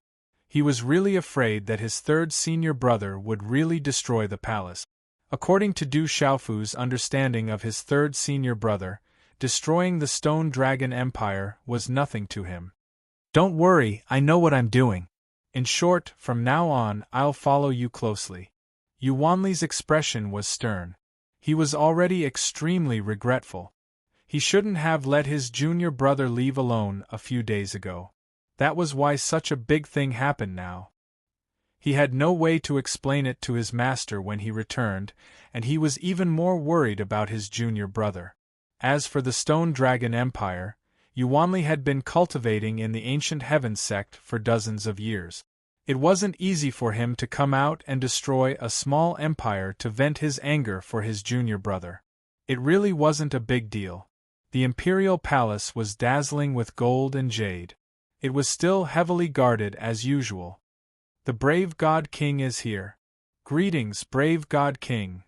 He was really afraid that his third senior brother would really destroy the palace. According to Du Xiaofu's understanding of his third senior brother, destroying the Stone Dragon Empire was nothing to him. Don't worry, I know what I'm doing. In short, from now on, I'll follow you closely. Yuanli's expression was stern. He was already extremely regretful. He shouldn't have let his junior brother leave alone a few days ago. That was why such a big thing happened now. He had no way to explain it to his master when he returned, and he was even more worried about his junior brother. As for the Stone Dragon Empire, Yuanli had been cultivating in the Ancient Heaven sect for dozens of years. It wasn't easy for him to come out and destroy a small empire to vent his anger for his junior brother. It really wasn't a big deal. The imperial palace was dazzling with gold and jade. It was still heavily guarded as usual. The brave God King is here. Greetings, brave God King.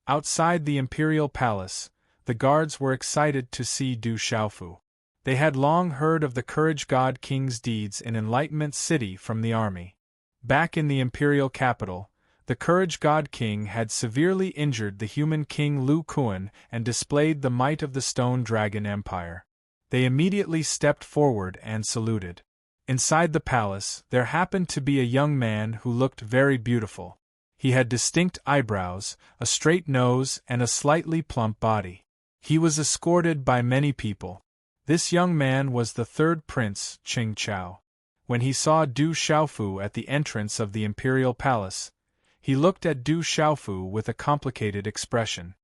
Outside the imperial palace, the guards were excited to see Du Xiaofu. They had long heard of the Courage God King's deeds in Enlightenment City from the army. Back in the imperial capital, the Courage God King had severely injured the human king Lu Kuan and displayed the might of the Stone Dragon Empire. They immediately stepped forward and saluted. Inside the palace, there happened to be a young man who looked very beautiful. He had distinct eyebrows, a straight nose, and a slightly plump body. He was escorted by many people. This young man was the third prince, Qing Chao. When he saw Du Xiaofu at the entrance of the imperial palace, he looked at Du Xiaofu with a complicated expression.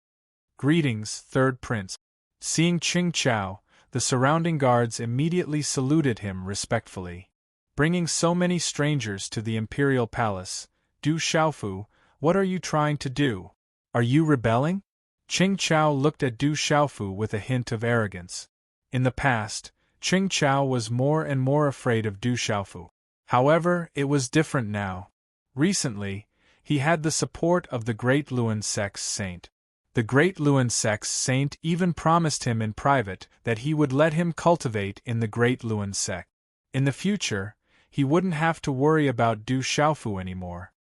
Greetings, third prince. Seeing Qing Chao, the surrounding guards immediately saluted him respectfully. Bringing so many strangers to the imperial palace, Du Xiaofu, what are you trying to do? Are you rebelling? Qing Chao looked at Du Xiaofu with a hint of arrogance. In the past, Qing Chao was more and more afraid of Du Xiaofu. However, it was different now. Recently, he had the support of the Great Luan Sect's saint. The Great Luan Sect's saint even promised him in private that he would let him cultivate in the Great Luan Sect. In the future, he wouldn't have to worry about Du Xiaofu anymore.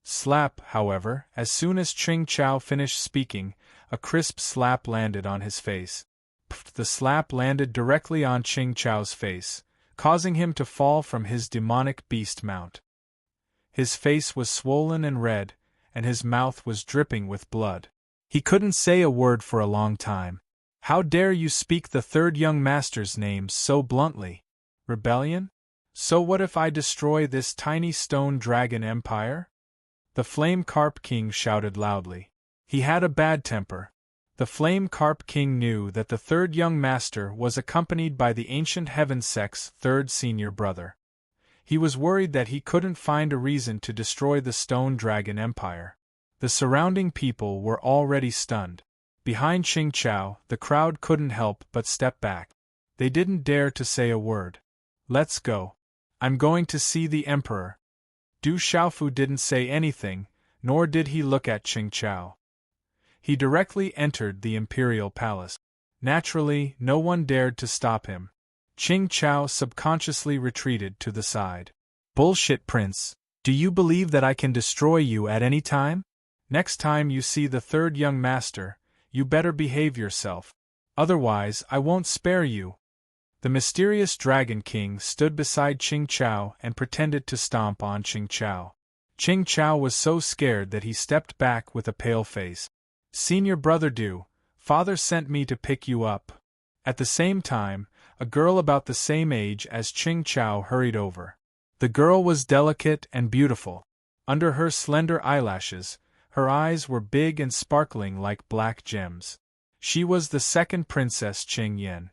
Slap, however, as soon as Qing Chao finished speaking, a crisp slap landed on his face. The slap landed directly on Qing Chao's face, causing him to fall from his demonic beast mount. His face was swollen and red, and his mouth was dripping with blood. He couldn't say a word for a long time. How dare you speak the third young master's name so bluntly? Rebellion? So what if I destroy this tiny stone dragon empire? The Flame Carp King shouted loudly. He had a bad temper. The Flame Carp King knew that the third young master was accompanied by the Ancient Heaven Sect's third senior brother. He was worried that he couldn't find a reason to destroy the Stone Dragon Empire. The surrounding people were already stunned. Behind Qing Chao, the crowd couldn't help but step back. They didn't dare to say a word. Let's go. I'm going to see the Emperor. Du Xiaofu didn't say anything, nor did he look at Qing Chao. He directly entered the imperial palace. Naturally, no one dared to stop him. Qing Chao subconsciously retreated to the side. Bullshit, Prince. Do you believe that I can destroy you at any time? Next time you see the third young master, you better behave yourself. Otherwise, I won't spare you. The mysterious Dragon King stood beside Qing Chao and pretended to stomp on Qing Chao. Qing Chao was so scared that he stepped back with a pale face. Senior brother Du, father sent me to pick you up. At the same time, a girl about the same age as Qing Chao hurried over. The girl was delicate and beautiful. Under her slender eyelashes, her eyes were big and sparkling like black gems. She was the second Princess Qing Yen.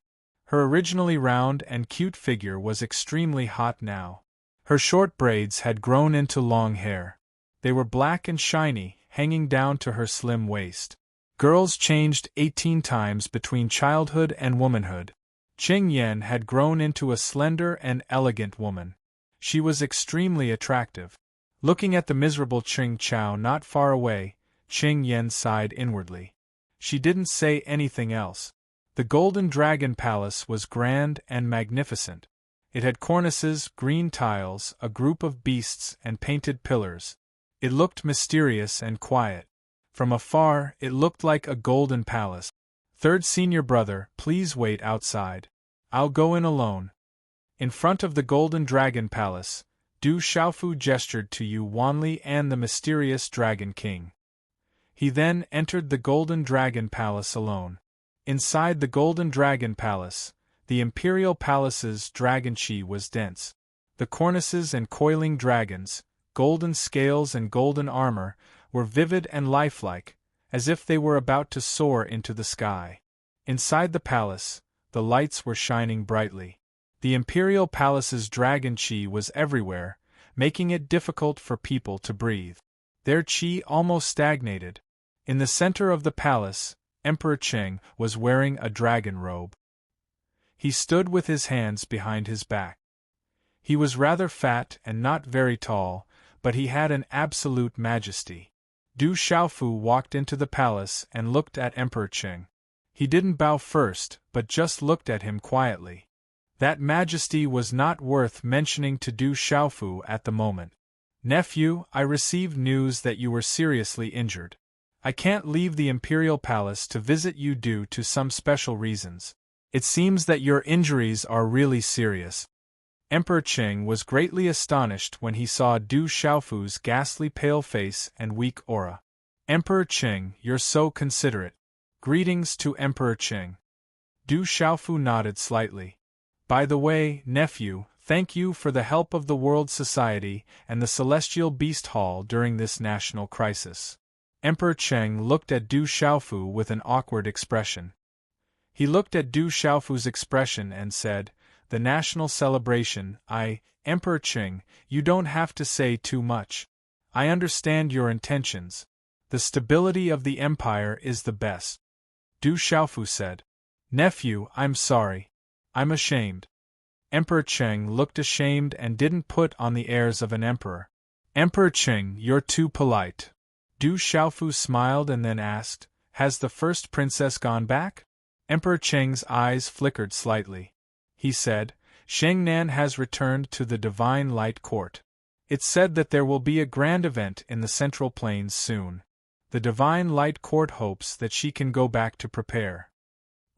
Her originally round and cute figure was extremely hot now. Her short braids had grown into long hair. They were black and shiny, hanging down to her slim waist. Girls changed 18 times between childhood and womanhood. Qing Yen had grown into a slender and elegant woman. She was extremely attractive. Looking at the miserable Qing Chao not far away, Qing Yen sighed inwardly. She didn't say anything else. The Golden Dragon Palace was grand and magnificent. It had cornices, green tiles, a group of beasts, and painted pillars. It looked mysterious and quiet. From afar, it looked like a golden palace. Third senior brother, please wait outside. I'll go in alone. In front of the Golden Dragon Palace, Du Xiaofu gestured to Yu Wanli and the mysterious Dragon King. He then entered the Golden Dragon Palace alone. Inside the Golden Dragon Palace, the Imperial Palace's dragon chi was dense. The cornices and coiling dragons, golden scales and golden armor, were vivid and lifelike, as if they were about to soar into the sky. Inside the palace, the lights were shining brightly. The Imperial Palace's dragon chi was everywhere, making it difficult for people to breathe. Their chi almost stagnated. In the center of the palace, Emperor Qing was wearing a dragon robe. He stood with his hands behind his back. He was rather fat and not very tall, but he had an absolute majesty. Du Xiaofu walked into the palace and looked at Emperor Qing. He didn't bow first, but just looked at him quietly. That majesty was not worth mentioning to Du Xiaofu at the moment. Nephew, I received news that you were seriously injured. I can't leave the Imperial Palace to visit you due to some special reasons. It seems that your injuries are really serious. Emperor Qing was greatly astonished when he saw Du Xiaofu's ghastly pale face and weak aura. Emperor Qing, you're so considerate. Greetings to Emperor Qing. Du Xiaofu nodded slightly. By the way, nephew, thank you for the help of the World Society and the Celestial Beast Hall during this national crisis. Emperor Qing looked at Du Xiaofu with an awkward expression. He looked at Du Xiaofu's expression and said, the national celebration, Emperor Qing, you don't have to say too much. I understand your intentions. The stability of the empire is the best. Du Xiaofu said. Nephew, I'm sorry. I'm ashamed. Emperor Qing looked ashamed and didn't put on the airs of an emperor. Emperor Qing, you're too polite. Du Xiaofu smiled and then asked, has the first princess gone back? Emperor Qing's eyes flickered slightly. He said, Shengnan has returned to the Divine Light Court. It's said that there will be a grand event in the Central Plains soon. The Divine Light Court hopes that she can go back to prepare.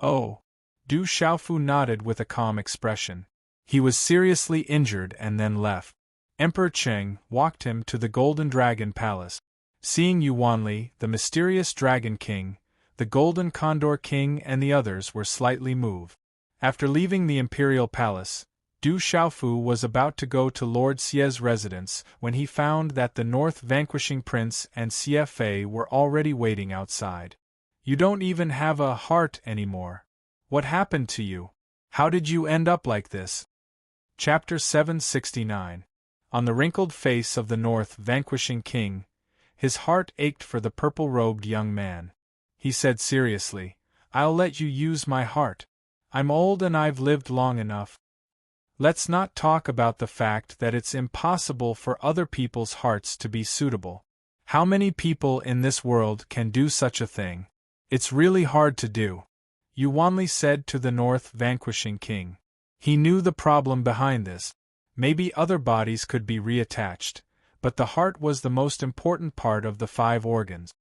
Oh. Du Xiaofu nodded with a calm expression. He was seriously injured and then left. Emperor Qing walked him to the Golden Dragon Palace. Seeing Yu Wanli, the mysterious Dragon King, the Golden Condor King and the others were slightly moved. After leaving the Imperial Palace, Du Xiaofu was about to go to Lord Xie's residence when he found that the North Vanquishing Prince and Xie Fei were already waiting outside. You don't even have a heart anymore. What happened to you? How did you end up like this? Chapter 769. On the wrinkled face of the North Vanquishing King, his heart ached for the purple-robed young man. He said seriously, I'll let you use my heart. I'm old and I've lived long enough. Let's not talk about the fact that it's impossible for other people's hearts to be suitable. How many people in this world can do such a thing? It's really hard to do. Yu Wanli said to the North Vanquishing King. He knew the problem behind this. Maybe other bodies could be reattached, but the heart was the most important part of the 5 organs.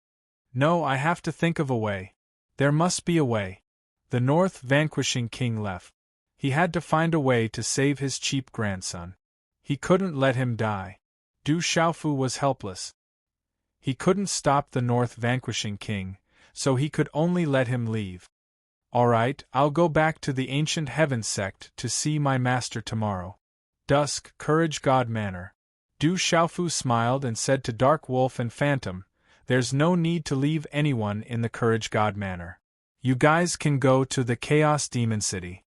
No, I have to think of a way. There must be a way. The North vanquishing king left. He had to find a way to save his cheap grandson. He couldn't let him die. Du Xiaofu was helpless. He couldn't stop the North vanquishing king, so he could only let him leave. All right, I'll go back to the ancient heaven sect to see my master tomorrow. Dusk, Courage God Manor. Du Xiaofu smiled and said to Dark Wolf and Phantom, "There's no need to leave anyone in the Courage God Manor. You guys can go to the Chaos Demon City."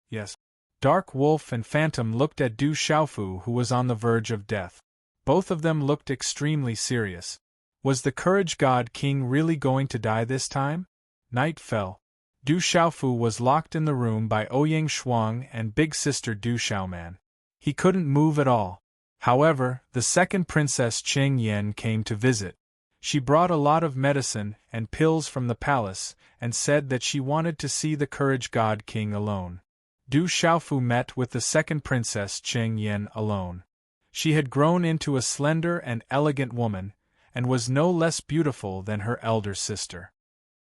Yes. Dark Wolf and Phantom looked at Du Xiaofu, who was on the verge of death. Both of them looked extremely serious. Was the Courage God King really going to die this time? Night fell. Du Xiaofu was locked in the room by Ouyang Shuang and Big Sister Du Xiaoman. He couldn't move at all. However, the second Princess Qing Yan came to visit. She brought a lot of medicine and pills from the palace, and said that she wanted to see the Courage God King alone. Du Xiaofu met with the second Princess Qing Yan alone. She had grown into a slender and elegant woman, and was no less beautiful than her elder sister.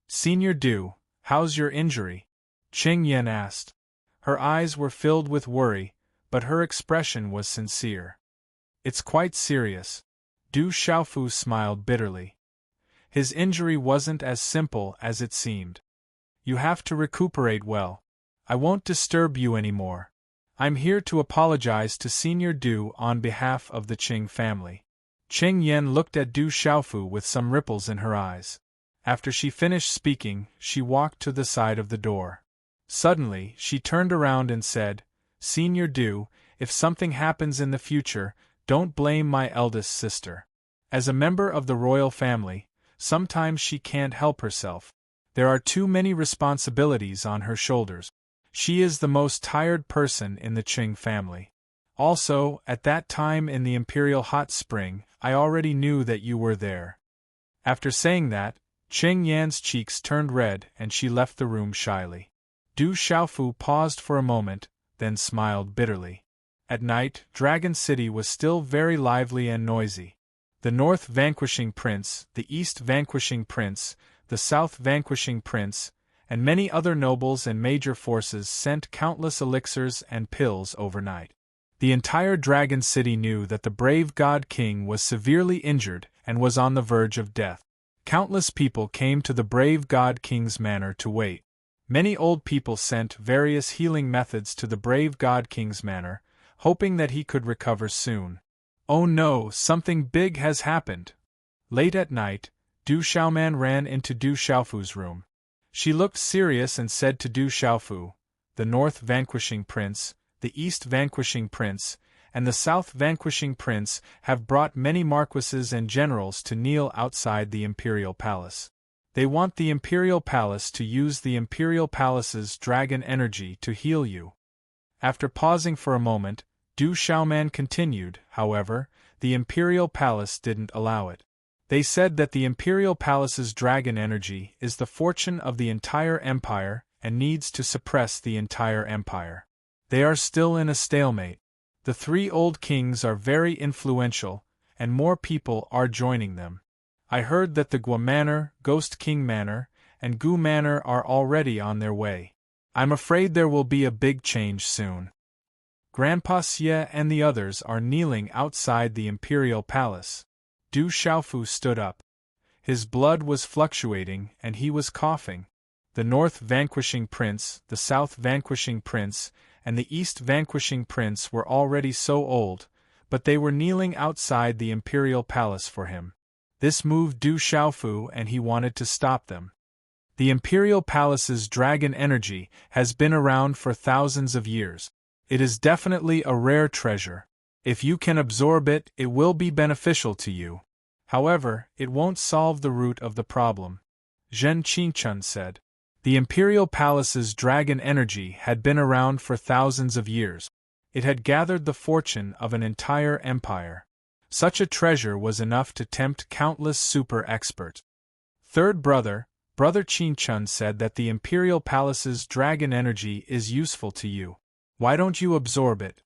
"Senior Du, how's your injury?" Qing Yan asked. Her eyes were filled with worry, but her expression was sincere. "It's quite serious." Du Xiaofu smiled bitterly. His injury wasn't as simple as it seemed. "You have to recuperate well. I won't disturb you anymore. I'm here to apologize to Senior Du on behalf of the Qing family." Qing Yan looked at Du Xiaofu with some ripples in her eyes. After she finished speaking, she walked to the side of the door. Suddenly, she turned around and said, "Senior Du, if something happens in the future, don't blame my eldest sister. As a member of the royal family, sometimes she can't help herself. There are too many responsibilities on her shoulders. She is the most tired person in the Qing family. Also, at that time in the Imperial Hot Spring, I already knew that you were there." After saying that, Qing Yan's cheeks turned red and she left the room shyly. Du Xiaofu paused for a moment, then smiled bitterly. At night, Dragon City was still very lively and noisy. The North vanquishing prince, the East vanquishing prince, the South vanquishing prince, and many other nobles and major forces sent countless elixirs and pills overnight. The entire Dragon City knew that the brave God King was severely injured and was on the verge of death. Countless people came to the brave God King's manor to wait. Many old people sent various healing methods to the brave God King's manor, hoping that he could recover soon. "Oh no, something big has happened." Late at night, Du Xiaoman ran into Du Xiaofu's room. She looked serious and said to Du Xiaofu, "The North vanquishing prince, the East vanquishing prince, and the South vanquishing prince have brought many marquises and generals to kneel outside the imperial palace. They want the imperial palace to use the imperial palace's dragon energy to heal you." After pausing for a moment, Du Xiaoman continued, "However, the imperial palace didn't allow it. They said that the imperial palace's dragon energy is the fortune of the entire empire and needs to suppress the entire empire. They are still in a stalemate. The 3 old kings are very influential, and more people are joining them. I heard that the Gua Manor, Ghost King Manor, and Gu Manor are already on their way. I'm afraid there will be a big change soon. Grandpa Xie and the others are kneeling outside the imperial palace." Du Xiaofu stood up. His blood was fluctuating and he was coughing. The North vanquishing prince, the South vanquishing prince, and the East vanquishing prince were already so old, but they were kneeling outside the imperial palace for him. This moved Du Xiaofu and he wanted to stop them. The imperial palace's dragon energy has been around for thousands of years. It is definitely a rare treasure. If you can absorb it, it will be beneficial to you. However, it won't solve the root of the problem. Zhen Qingchun said. The imperial palace's dragon energy had been around for thousands of years. It had gathered the fortune of an entire empire. Such a treasure was enough to tempt countless super experts. Third brother, Brother Qingchun said that the imperial palace's dragon energy is useful to you. Why don't you absorb it?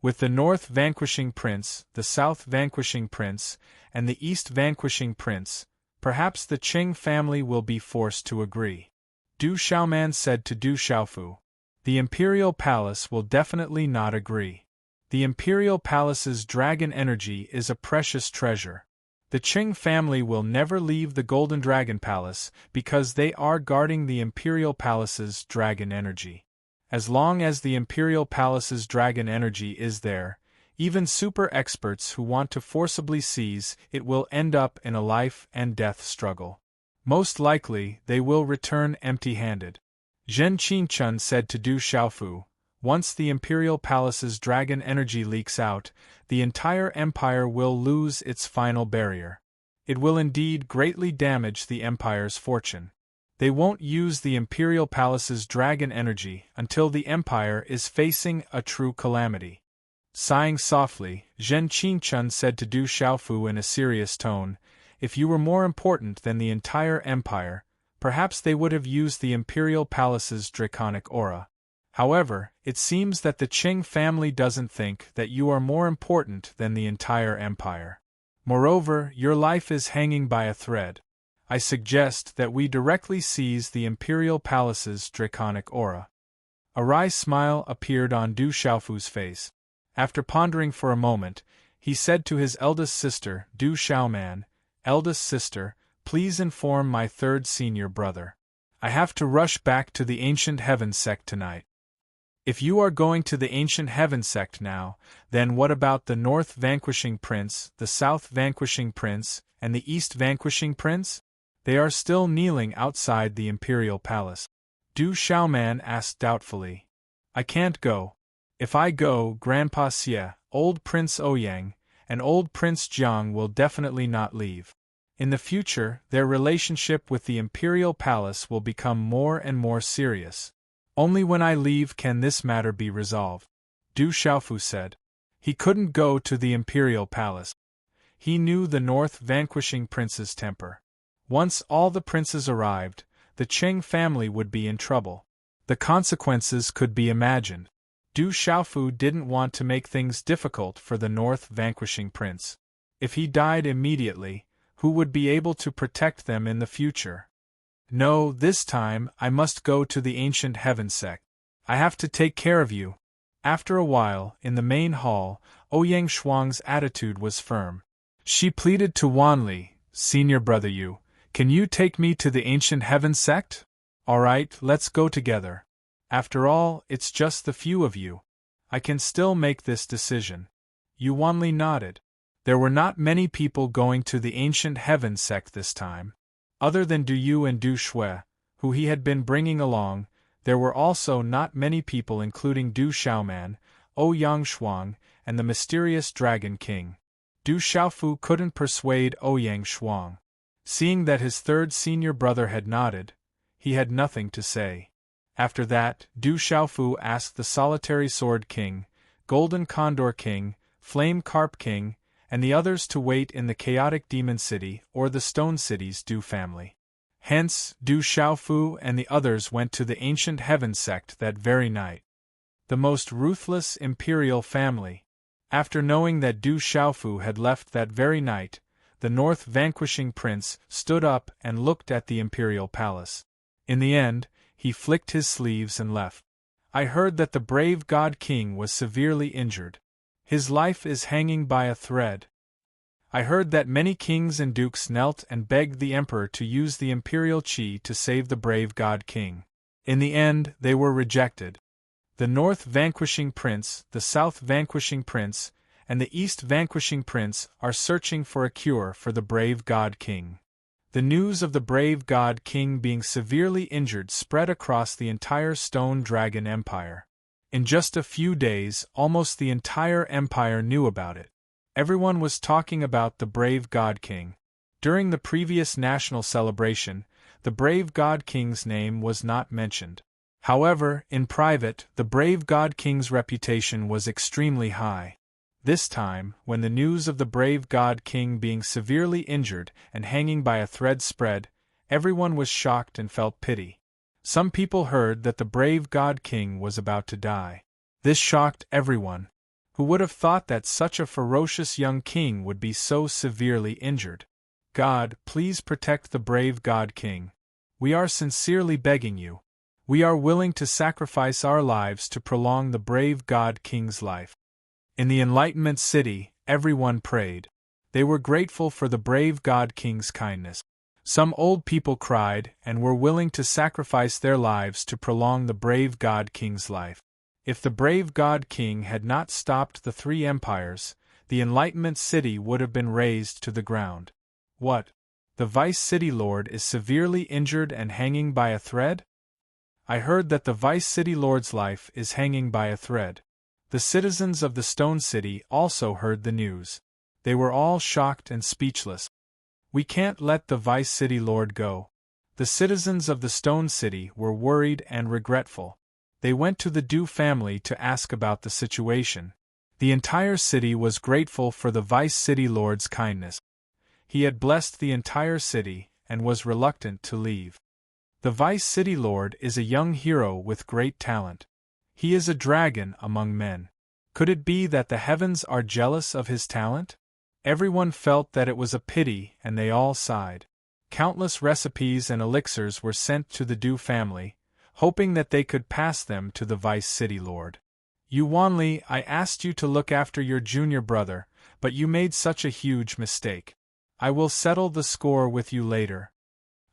With the North vanquishing prince, the South vanquishing prince, and the East vanquishing prince, perhaps the Qing family will be forced to agree. Du Xiaoman said to Du Xiaofu. The Imperial Palace will definitely not agree. The Imperial Palace's dragon energy is a precious treasure. The Qing family will never leave the Golden Dragon Palace because they are guarding the Imperial Palace's dragon energy. As long as the Imperial Palace's dragon energy is there, even super experts who want to forcibly seize it will end up in a life and death struggle. Most likely, they will return empty-handed. Zhen Qingchun said to Du Xiaofu, once the Imperial Palace's dragon energy leaks out, the entire empire will lose its final barrier. It will indeed greatly damage the empire's fortune. They won't use the Imperial Palace's dragon energy until the empire is facing a true calamity. Sighing softly, Zhen Qingchun said to Du Xiaofu in a serious tone, if you were more important than the entire empire, perhaps they would have used the Imperial Palace's draconic aura. However, it seems that the Qing family doesn't think that you are more important than the entire empire. Moreover, your life is hanging by a thread. I suggest that we directly seize the Imperial Palace's draconic aura. A wry smile appeared on Du Xiaofu's face. After pondering for a moment, he said to his eldest sister, Du Xiaoman, eldest sister, please inform my third senior brother. I have to rush back to the Ancient Heaven sect tonight. If you are going to the Ancient Heaven sect now, then what about the North vanquishing prince, the South vanquishing prince, and the East vanquishing prince? They are still kneeling outside the Imperial Palace. Du Xiaoman asked doubtfully. I can't go. If I go, Grandpa Xie, old Prince Ouyang, and old Prince Jiang will definitely not leave. In the future, their relationship with the Imperial Palace will become more and more serious. Only when I leave can this matter be resolved, Du Xiaofu said. He couldn't go to the Imperial Palace. He knew the North vanquishing prince's temper. Once all the princes arrived, the Qing family would be in trouble. The consequences could be imagined. Du Xiaofu didn't want to make things difficult for the North vanquishing prince. If he died immediately, who would be able to protect them in the future? No, this time I must go to the Ancient Heaven sect. I have to take care of you. After a while, in the main hall, Ouyang Shuang's attitude was firm. She pleaded to Wanli, senior brother Yu, can you take me to the Ancient Heaven sect? Alright, let's go together. After all, it's just the few of you. I can still make this decision. Yu Wanli nodded. There were not many people going to the Ancient Heaven sect this time. Other than Du Yu and Du Shui, who he had been bringing along, there were also not many people including Du Xiaoman, Ouyang Shuang, and the mysterious Dragon King. Du Xiaofu couldn't persuade Ouyang Shuang. Seeing that his third senior brother had nodded, he had nothing to say. After that, Du Xiaofu asked the Solitary Sword King, Golden Condor King, Flame Carp King, and the others to wait in the Chaotic Demon City or the Stone City's Du family. Hence, Du Xiaofu and the others went to the Ancient Heaven sect that very night. The most ruthless imperial family. After knowing that Du Xiaofu had left that very night, the North vanquishing prince stood up and looked at the imperial palace. In the end, he flicked his sleeves and left. I heard that the brave God King was severely injured. His life is hanging by a thread. I heard that many kings and dukes knelt and begged the emperor to use the imperial qi to save the brave God King. In the end, they were rejected. The North vanquishing prince, the South vanquishing prince, and the East vanquishing prince are searching for a cure for the brave God King. The news of the brave God King being severely injured spread across the entire Stone Dragon Empire. In just a few days, almost the entire empire knew about it. Everyone was talking about the brave God King. During the previous national celebration, the brave God King's name was not mentioned. However, in private, the brave God King's reputation was extremely high. This time, when the news of the brave God King being severely injured and hanging by a thread spread, everyone was shocked and felt pity. Some people heard that the brave God King was about to die. This shocked everyone. Who would have thought that such a ferocious young king would be so severely injured? God, please protect the brave God King. We are sincerely begging you. We are willing to sacrifice our lives to prolong the brave God King's life. In the Enlightenment City, everyone prayed. They were grateful for the brave God King's kindness. Some old people cried and were willing to sacrifice their lives to prolong the brave God King's life. If the brave God King had not stopped the three empires, the Enlightenment City would have been razed to the ground. What? The Vice City Lord is severely injured and hanging by a thread? I heard that the Vice City Lord's life is hanging by a thread. The citizens of the Stone City also heard the news. They were all shocked and speechless. We can't let the Vice City Lord go. The citizens of the Stone City were worried and regretful. They went to the Du family to ask about the situation. The entire city was grateful for the Vice City Lord's kindness. He had blessed the entire city and was reluctant to leave. The Vice City Lord is a young hero with great talent. He is a dragon among men. Could it be that the heavens are jealous of his talent? Everyone felt that it was a pity and they all sighed. Countless recipes and elixirs were sent to the Du family, hoping that they could pass them to the Vice City Lord. Wanli, I asked you to look after your junior brother, but you made such a huge mistake. I will settle the score with you later.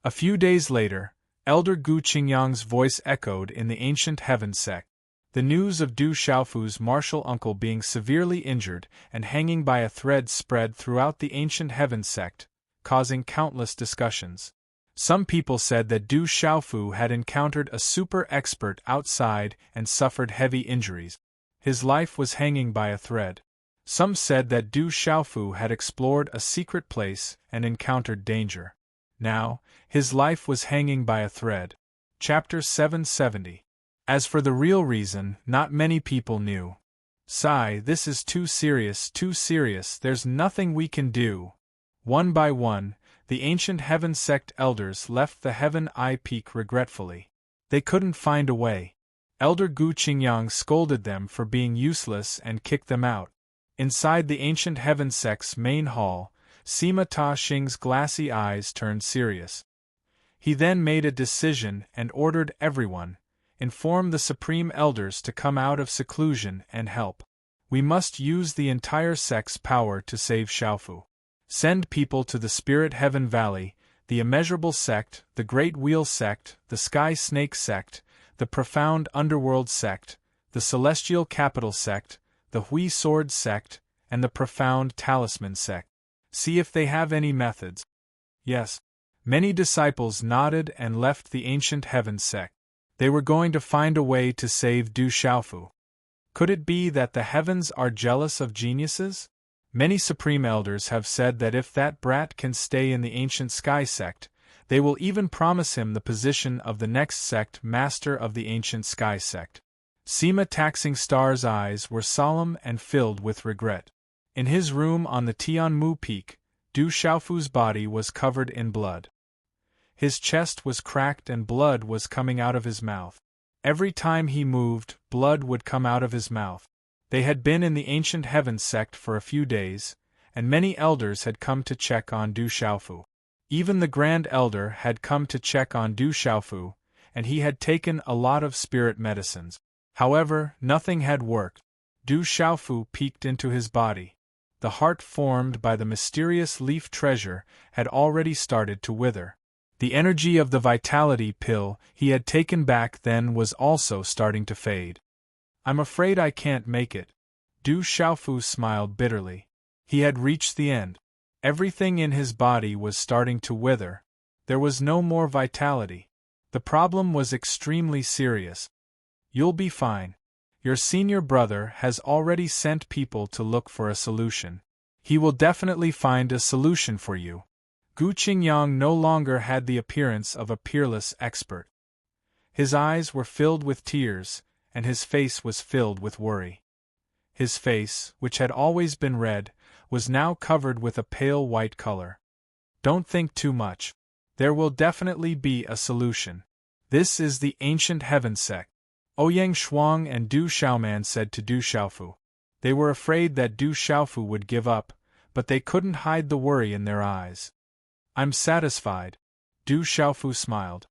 A few days later, Elder Gu Qingyang's voice echoed in the ancient heaven sect. The news of Du Xiaofu's martial uncle being severely injured and hanging by a thread spread throughout the ancient heaven sect, causing countless discussions. Some people said that Du Xiaofu had encountered a super expert outside and suffered heavy injuries. His life was hanging by a thread. Some said that Du Xiaofu had explored a secret place and encountered danger. Now, his life was hanging by a thread. Chapter 770. As for the real reason, not many people knew. Sigh, this is too serious, there's nothing we can do. One by one, the ancient heaven sect elders left the heaven eye peak regretfully. They couldn't find a way. Elder Gu Qingyang scolded them for being useless and kicked them out. Inside the ancient heaven sect's main hall, Sima Ta Xing's glassy eyes turned serious. He then made a decision and ordered everyone, inform the supreme elders to come out of seclusion and help. We must use the entire sect's power to save Xiaofu. Send people to the Spirit Heaven Valley, the Immeasurable Sect, the Great Wheel Sect, the Sky Snake Sect, the Profound Underworld Sect, the Celestial Capital Sect, the Hui Sword Sect, and the Profound Talisman Sect. See if they have any methods. Yes. Many disciples nodded and left the ancient heaven sect. They were going to find a way to save Du Xiaofu. Could it be that the heavens are jealous of geniuses? Many supreme elders have said that if that brat can stay in the ancient sky sect, they will even promise him the position of the next sect master of the ancient sky sect. Sima Taxing Star's eyes were solemn and filled with regret. In his room on the Tianmu Peak, Du Xiaofu's body was covered in blood. His chest was cracked and blood was coming out of his mouth. Every time he moved, blood would come out of his mouth. They had been in the ancient heaven sect for a few days, and many elders had come to check on Du Xiaofu. Even the Grand Elder had come to check on Du Xiaofu, and he had taken a lot of spirit medicines. However, nothing had worked. Du Xiaofu peeked into his body. The heart formed by the mysterious leaf treasure had already started to wither. The energy of the vitality pill he had taken back then was also starting to fade. I'm afraid I can't make it. Du Xiaofu smiled bitterly. He had reached the end. Everything in his body was starting to wither. There was no more vitality. The problem was extremely serious. You'll be fine. Your senior brother has already sent people to look for a solution. He will definitely find a solution for you. Gu Qingyang no longer had the appearance of a peerless expert. His eyes were filled with tears, and his face was filled with worry. His face, which had always been red, was now covered with a pale white color. Don't think too much. There will definitely be a solution. This is the ancient heaven sect. Ouyang Shuang and Du Xiaoman said to Du Xiaofu. They were afraid that Du Xiaofu would give up, but they couldn't hide the worry in their eyes. I'm satisfied. Du Xiaofu smiled.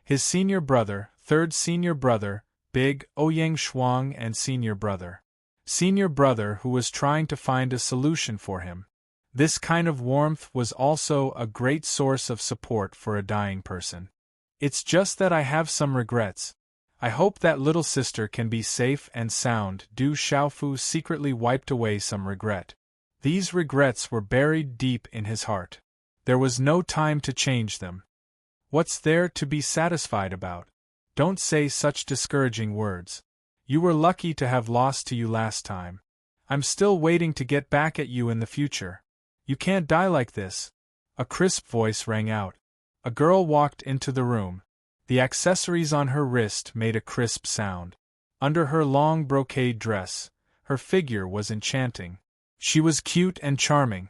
His senior brother, third senior brother, Big Ouyang Shuang, and senior brother, who was trying to find a solution for him. This kind of warmth was also a great source of support for a dying person. It's just that I have some regrets. I hope that little sister can be safe and sound. Du Xiaofu secretly wiped away some regret. These regrets were buried deep in his heart. There was no time to change them. What's there to be satisfied about? Don't say such discouraging words. You were lucky to have lost to you last time. I'm still waiting to get back at you in the future. You can't die like this. A crisp voice rang out. A girl walked into the room. The accessories on her wrist made a crisp sound. Under her long brocade dress, her figure was enchanting. She was cute and charming.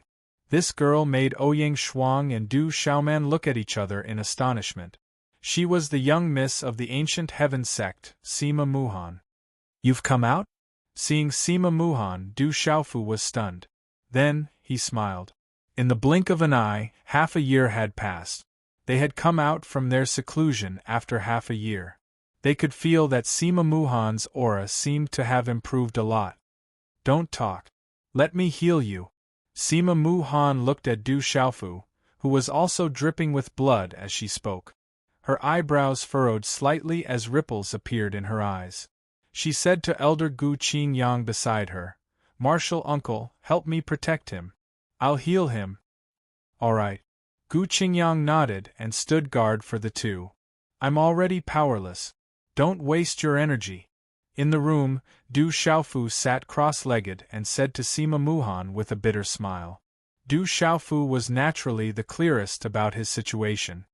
This girl made Ouyang Shuang and Du Xiaoman look at each other in astonishment. She was the young miss of the ancient heaven sect, Sima Muhan. You've come out? Seeing Sima Muhan, Du Xiaofu was stunned. Then, he smiled. In the blink of an eye, half a year had passed. They had come out from their seclusion after half a year. They could feel that Sima Muhan's aura seemed to have improved a lot. Don't talk. Let me heal you. Sima Muhan looked at Du Xiaofu, who was also dripping with blood as she spoke. Her eyebrows furrowed slightly as ripples appeared in her eyes. She said to Elder Gu Qingyang beside her, "Martial uncle, help me protect him. I'll heal him." All right. Gu Qingyang nodded and stood guard for the two. I'm already powerless. Don't waste your energy. In the room, Du Xiaofu sat cross-legged and said to Sima Muhan with a bitter smile. Du Xiaofu was naturally the clearest about his situation.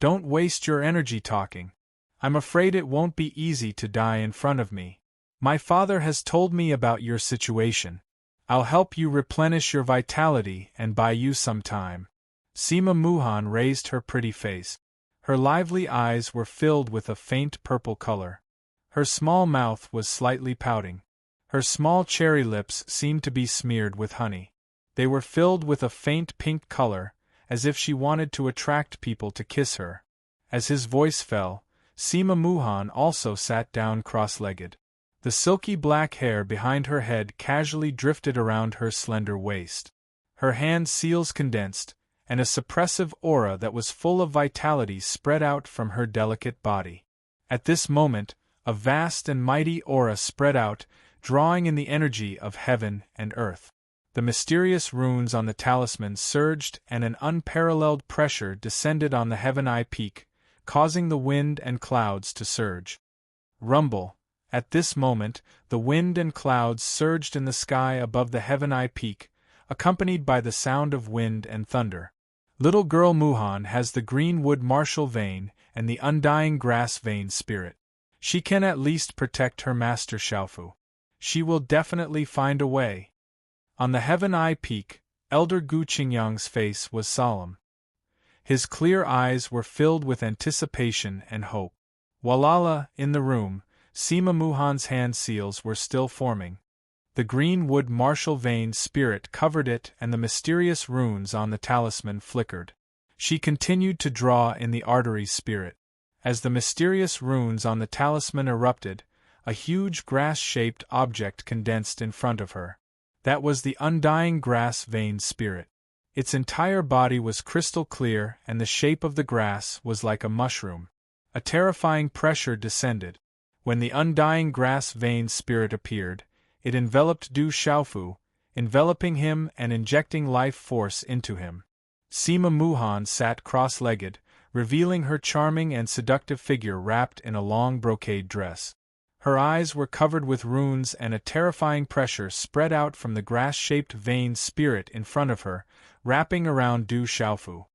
Don't waste your energy talking. I'm afraid it won't be easy to die in front of me. My father has told me about your situation. I'll help you replenish your vitality and buy you some time. Sima Muhan raised her pretty face. Her lively eyes were filled with a faint purple color. Her small mouth was slightly pouting. Her small cherry lips seemed to be smeared with honey. They were filled with a faint pink color, as if she wanted to attract people to kiss her. As his voice fell, Sima Muhan also sat down cross-legged. The silky black hair behind her head casually drifted around her slender waist. Her hand seals condensed, and a suppressive aura that was full of vitality spread out from her delicate body. At this moment, a vast and mighty aura spread out, drawing in the energy of heaven and earth. The mysterious runes on the talisman surged and an unparalleled pressure descended on the Heaven Eye Peak, causing the wind and clouds to surge. Rumble. At this moment, the wind and clouds surged in the sky above the Heaven Eye Peak, accompanied by the sound of wind and thunder. Little girl Muhan has the greenwood martial vein and the undying grass vein spirit. She can at least protect her master Xiaofu. She will definitely find a way. On the Heaven Eye Peak, Elder Gu Qingyang's face was solemn. His clear eyes were filled with anticipation and hope. Walala, in the room, Sima Muhan's hand seals were still forming. The greenwood martial vein spirit covered it and the mysterious runes on the talisman flickered. She continued to draw in the artery spirit. As the mysterious runes on the talisman erupted, a huge grass-shaped object condensed in front of her. That was the undying grass vein spirit. Its entire body was crystal clear and the shape of the grass was like a mushroom. A terrifying pressure descended. When the undying grass vein spirit appeared, it enveloped Du Xiaofu, enveloping him and injecting life force into him. Sima Muhan sat cross-legged, revealing her charming and seductive figure wrapped in a long brocade dress. Her eyes were covered with runes and a terrifying pressure spread out from the grass-shaped vein spirit in front of her, wrapping around Du Xiaofu.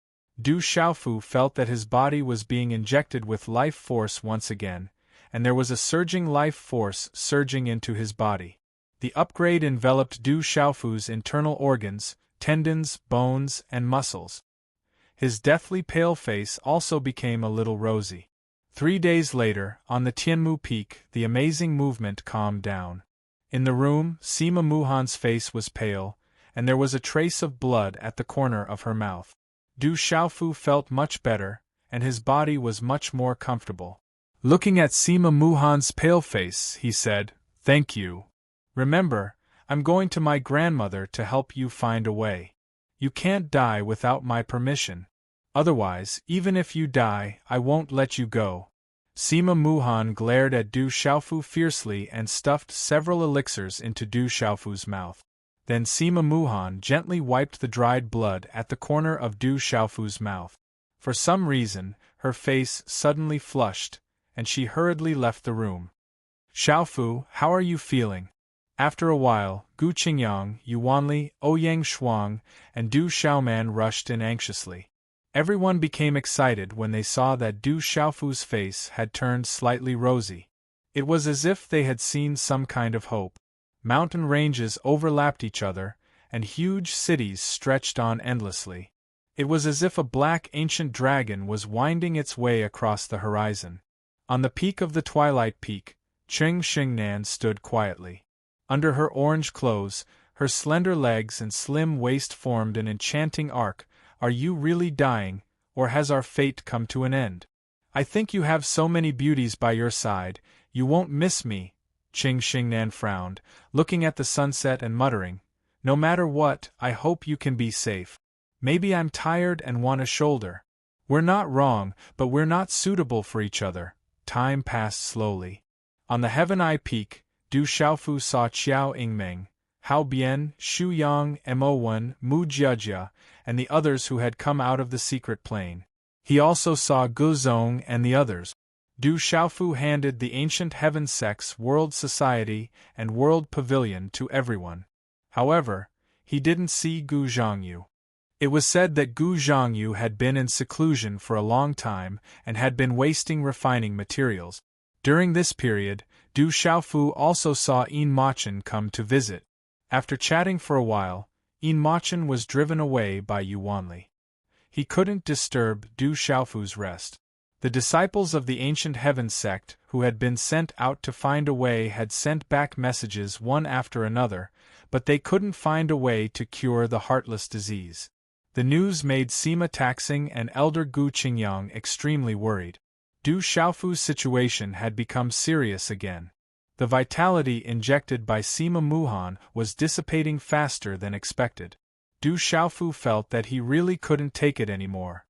Du Xiaofu felt that his body was being injected with life force once again, and there was a surging life force surging into his body. The upgrade enveloped Du Xiaofu's internal organs, tendons, bones, and muscles. His deathly pale face also became a little rosy. 3 days later, on the Tianmu Peak, the amazing movement calmed down. In the room, Sima Muhan's face was pale, and there was a trace of blood at the corner of her mouth. Du Xiaofu felt much better, and his body was much more comfortable. Looking at Sima Muhan's pale face, he said, "Thank you. Remember, I'm going to my grandmother to help you find a way. You can't die without my permission. Otherwise, even if you die, I won't let you go." Sima Muhan glared at Du Xiaofu fiercely and stuffed several elixirs into Du Xiaofu's mouth. Then Sima Muhan gently wiped the dried blood at the corner of Du Xiaofu's mouth. For some reason, her face suddenly flushed, and she hurriedly left the room. "Xiaofu, how are you feeling?" After a while, Gu Qingyang, Yuanli, Ouyang Shuang, and Du Xiaoman rushed in anxiously. Everyone became excited when they saw that Du Xiaofu's face had turned slightly rosy. It was as if they had seen some kind of hope. Mountain ranges overlapped each other, and huge cities stretched on endlessly. It was as if a black ancient dragon was winding its way across the horizon. On the peak of the Twilight Peak, Cheng Xingnan stood quietly. Under her orange clothes, her slender legs and slim waist formed an enchanting arc. "Are you really dying, or has our fate come to an end? I think you have so many beauties by your side, you won't miss me." Cheng Xingnan frowned, looking at the sunset and muttering, "No matter what, I hope you can be safe. Maybe I'm tired and want a shoulder. We're not wrong, but we're not suitable for each other." Time passed slowly. On the Heaven Eye Peak, Du Xiaofu saw Qiao Yingmeng, Hao Bian, Xu Yang, Mo Wen, Mu Jiajia, and the others who had come out of the secret plane. He also saw Gu Zong and the others. Du Xiaofu handed the ancient Heaven Sect's World Society and World Pavilion to everyone. However, he didn't see Gu Zhangyu. It was said that Gu Zhangyu had been in seclusion for a long time and had been wasting refining materials. During this period, Du Xiaofu also saw Yin Machen come to visit. After chatting for a while, Yin Machen was driven away by Yuanli. He couldn't disturb Du Xiaofu's rest. The disciples of the ancient Heaven Sect, who had been sent out to find a way, had sent back messages one after another, but they couldn't find a way to cure the heartless disease. The news made Sima Taxing and Elder Gu Qingyang extremely worried. Du Xiaofu's situation had become serious again. The vitality injected by Sima Muhan was dissipating faster than expected. Du Xiaofu felt that he really couldn't take it anymore.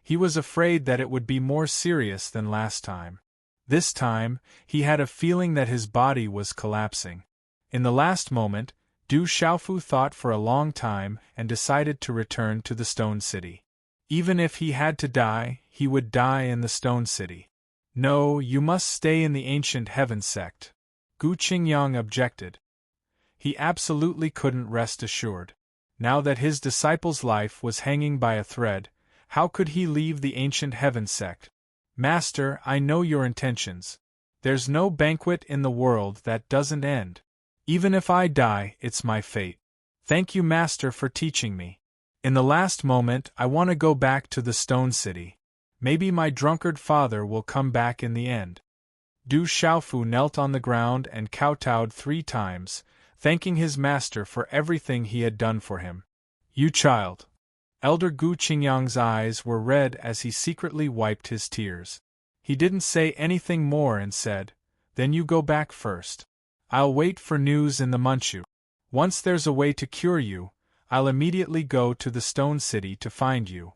He was afraid that it would be more serious than last time. This time, he had a feeling that his body was collapsing. In the last moment, Du Xiaofu thought for a long time and decided to return to the Stone City. Even if he had to die, he would die in the Stone City. "No, you must stay in the ancient Heaven Sect," Gu Qingyang objected. He absolutely couldn't rest assured. Now that his disciple's life was hanging by a thread, how could he leave the ancient Heaven Sect? "Master, I know your intentions. There's no banquet in the world that doesn't end. Even if I die, it's my fate. Thank you, Master, for teaching me. In the last moment, I want to go back to the Stone City. Maybe my drunkard father will come back in the end." Du Xiaofu knelt on the ground and kowtowed 3 times, thanking his master for everything he had done for him. "You child." Elder Gu Qingyang's eyes were red as he secretly wiped his tears. He didn't say anything more and said, "Then you go back first. I'll wait for news in the Manchu. Once there's a way to cure you, I'll immediately go to the Stone City to find you."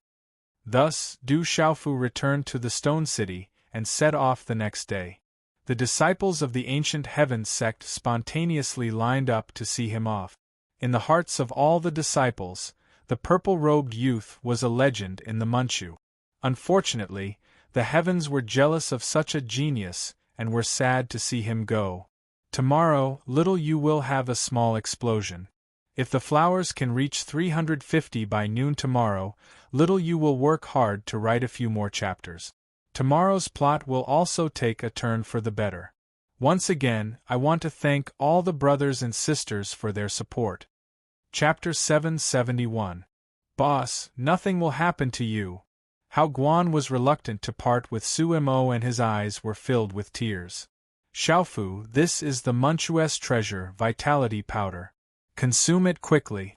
Thus, Du Xiaofu returned to the Stone City and set off the next day. The disciples of the ancient Heaven Sect spontaneously lined up to see him off. In the hearts of all the disciples, the purple-robed youth was a legend in the Manchu. Unfortunately, the heavens were jealous of such a genius and were sad to see him go. Tomorrow, little you will have a small explosion. If the flowers can reach 350 by noon tomorrow, little you will work hard to write a few more chapters. Tomorrow's plot will also take a turn for the better. Once again, I want to thank all the brothers and sisters for their support. Chapter 771. Boss, nothing will happen to you. Hao Guan was reluctant to part with Su Mo and his eyes were filled with tears. Xiaofu, this is the monstrous treasure, vitality powder. Consume it quickly.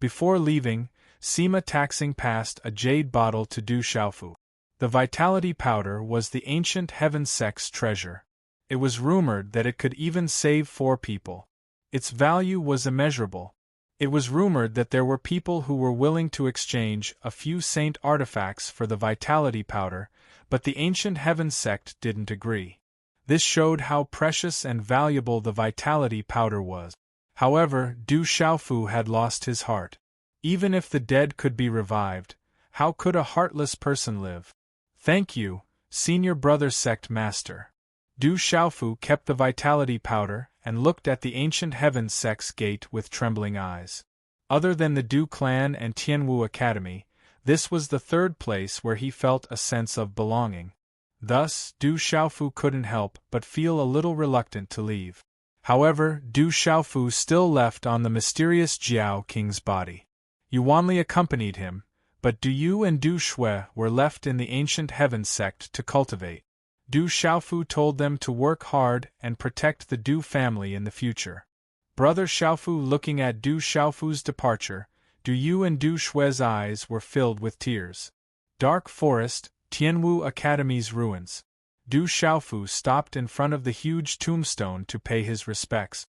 Before leaving, Sima taxing passed a jade bottle to Du Xiaofu. The vitality powder was the ancient heaven sect's treasure. It was rumored that it could even save 4 people. Its value was immeasurable. It was rumored that there were people who were willing to exchange a few saint artifacts for the vitality powder, but the ancient heaven sect didn't agree. This showed how precious and valuable the vitality powder was. However, Du Xiaofu had lost his heart. Even if the dead could be revived, how could a heartless person live? Thank you, senior brother sect master. Du Xiaofu kept the vitality powder and looked at the ancient heaven sect's gate with trembling eyes. Other than the Du clan and Tianwu Academy, this was the 3rd place where he felt a sense of belonging. Thus, Du Xiaofu couldn't help but feel a little reluctant to leave. However, Du Xiaofu still left on the mysterious Jiao King's body. Yuanli accompanied him, but Du Yu and Du Shui were left in the ancient heaven sect to cultivate. Du Xiaofu told them to work hard and protect the Du family in the future. Brother Xiaofu looking at Du Xiaofu's departure, Du Yu and Du Shui's eyes were filled with tears. Dark Forest, Tianwu Academy's ruins. Du Xiaofu stopped in front of the huge tombstone to pay his respects.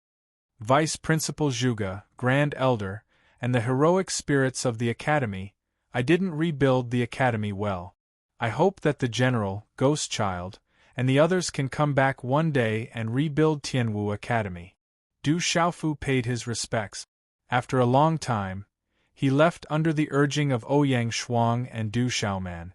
Vice Principal Zhuge, Grand Elder, and the heroic spirits of the Academy, I didn't rebuild the Academy well. I hope that the General, Ghost Child, and the others can come back one day and rebuild Tianwu Academy. Du Xiaofu paid his respects. After a long time, he left under the urging of Ouyang Shuang and Du Xiaoman.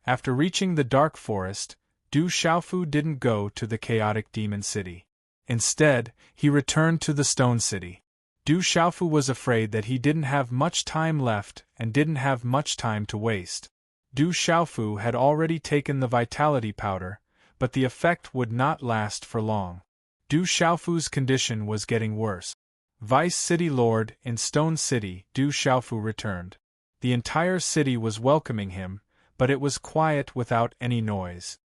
After reaching the Dark Forest, Du Xiaofu didn't go to the chaotic demon city. Instead, he returned to the Stone City. Du Xiaofu was afraid that he didn't have much time left and didn't have much time to waste. Du Xiaofu had already taken the vitality powder, but the effect would not last for long. Du Xiaofu's condition was getting worse. Vice City Lord in Stone City, Du Xiaofu returned. The entire city was welcoming him, but it was quiet without any noise.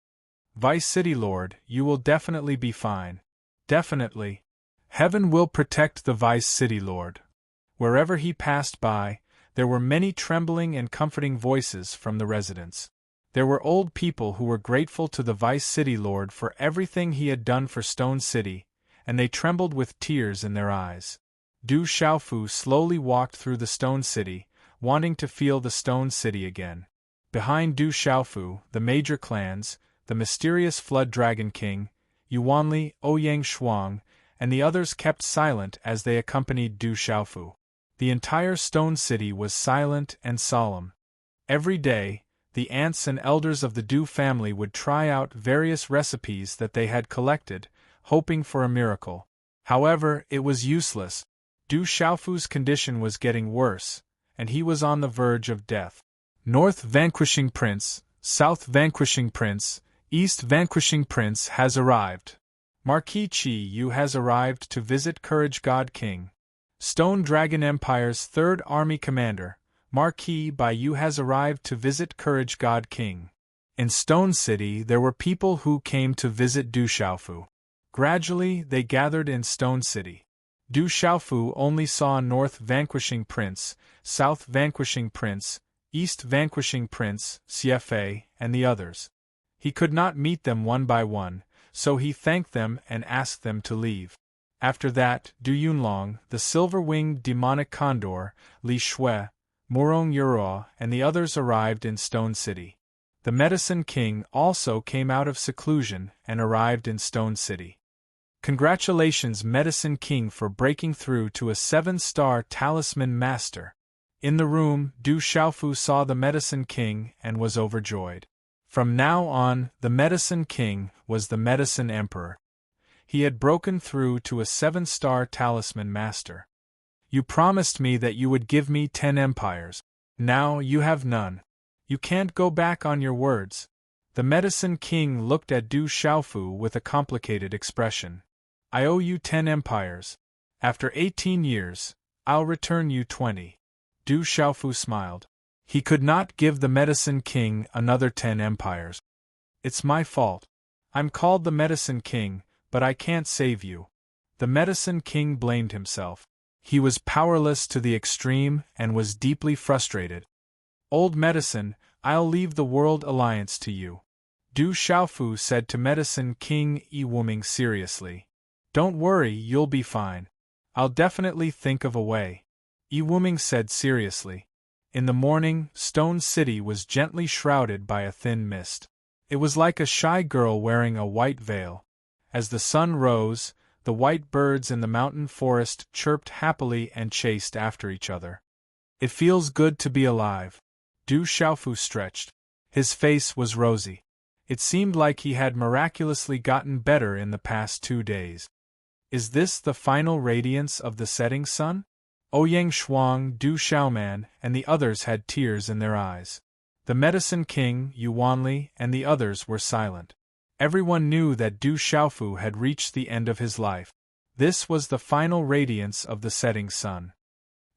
Vice City Lord, you will definitely be fine. Definitely. Heaven will protect the Vice City Lord. Wherever he passed by, there were many trembling and comforting voices from the residents. There were old people who were grateful to the Vice City Lord for everything he had done for Stone City, and they trembled with tears in their eyes. Du Xiaofu slowly walked through the Stone City, wanting to feel the Stone City again. Behind Du Xiaofu, the major clans, the mysterious Flood Dragon King, Yuanli, Ouyang Shuang, and the others kept silent as they accompanied Du Xiaofu. The entire Stone City was silent and solemn. Every day, the aunts and elders of the Du family would try out various recipes that they had collected, hoping for a miracle. However, it was useless. Du Xiaofu's condition was getting worse, and he was on the verge of death. North Vanquishing Prince, South Vanquishing Prince, East Vanquishing Prince has arrived. Marquis Qi Yu has arrived to visit Courage God King. Stone Dragon Empire's 3rd Army Commander, Marquis Bai Yu has arrived to visit Courage God King. In Stone City there were people who came to visit Du Xiaofu. Gradually they gathered in Stone City. Du Xiaofu only saw North Vanquishing Prince, South Vanquishing Prince, East Vanquishing Prince, CFA, and the others. He could not meet them one by one, so he thanked them and asked them to leave. After that, Du Yunlong, the silver-winged demonic condor, Li Shui, Murong Yuro, and the others arrived in Stone City. The Medicine King also came out of seclusion and arrived in Stone City. Congratulations, Medicine King, for breaking through to a 7-star Talisman Master. In the room, Du Xiaofu saw the Medicine King and was overjoyed. From now on, the Medicine King was the Medicine Emperor. He had broken through to a 7-star Talisman Master. You promised me that you would give me 10 empires. Now you have none. You can't go back on your words. The Medicine King looked at Du Xiaofu with a complicated expression. I owe you 10 empires. After 18 years, I'll return you 20. Du Xiaofu smiled. He could not give the Medicine King another 10 empires. It's my fault. I'm called the Medicine King, but I can't save you." The Medicine King blamed himself. He was powerless to the extreme and was deeply frustrated. "Old Medicine, I'll leave the World Alliance to you," Du Xiaofu said to Medicine King Yi Wuming seriously. "Don't worry, you'll be fine. I'll definitely think of a way," Yi Wuming said seriously. In the morning, Stone City was gently shrouded by a thin mist. It was like a shy girl wearing a white veil. As the sun rose, the white birds in the mountain forest chirped happily and chased after each other. "It feels good to be alive." Du Xiaofu stretched. His face was rosy. It seemed like he had miraculously gotten better in the past 2 days. Is this the final radiance of the setting sun? Ouyang Shuang, Du Xiaoman, and the others had tears in their eyes. The Medicine King, Yuanli, and the others were silent. Everyone knew that Du Xiaofu had reached the end of his life. This was the final radiance of the setting sun.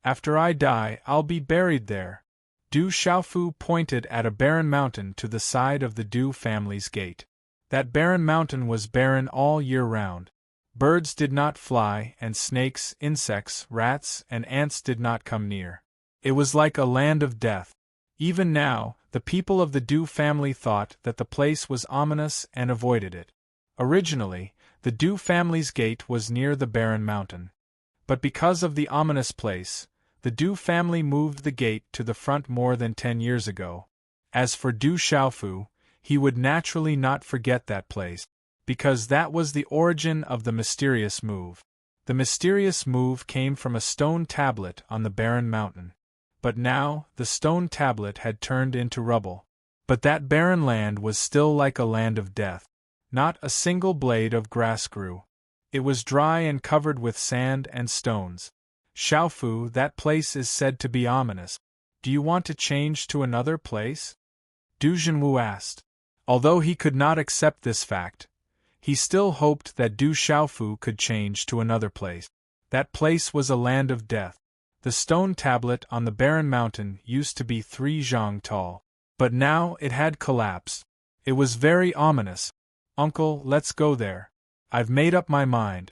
"After I die, I'll be buried there." Du Xiaofu pointed at a barren mountain to the side of the Du family's gate. That barren mountain was barren all year round. Birds did not fly, and snakes, insects, rats, and ants did not come near. It was like a land of death. Even now, the people of the Du family thought that the place was ominous and avoided it. Originally, the Du family's gate was near the barren mountain. But because of the ominous place, the Du family moved the gate to the front more than 10 years ago. As for Du Xiaofu, he would naturally not forget that place, because that was the origin of the mysterious move. The mysterious move came from a stone tablet on the barren mountain. But now, the stone tablet had turned into rubble. But that barren land was still like a land of death. Not a single blade of grass grew. It was dry and covered with sand and stones. "Xiaofu, that place is said to be ominous. Do you want to change to another place?" Du Zhenwu asked. Although he could not accept this fact, he still hoped that Du Xiaofu could change to another place. That place was a land of death. The stone tablet on the barren mountain used to be 3 zhang tall. But now it had collapsed. It was very ominous. "Uncle, let's go there. I've made up my mind."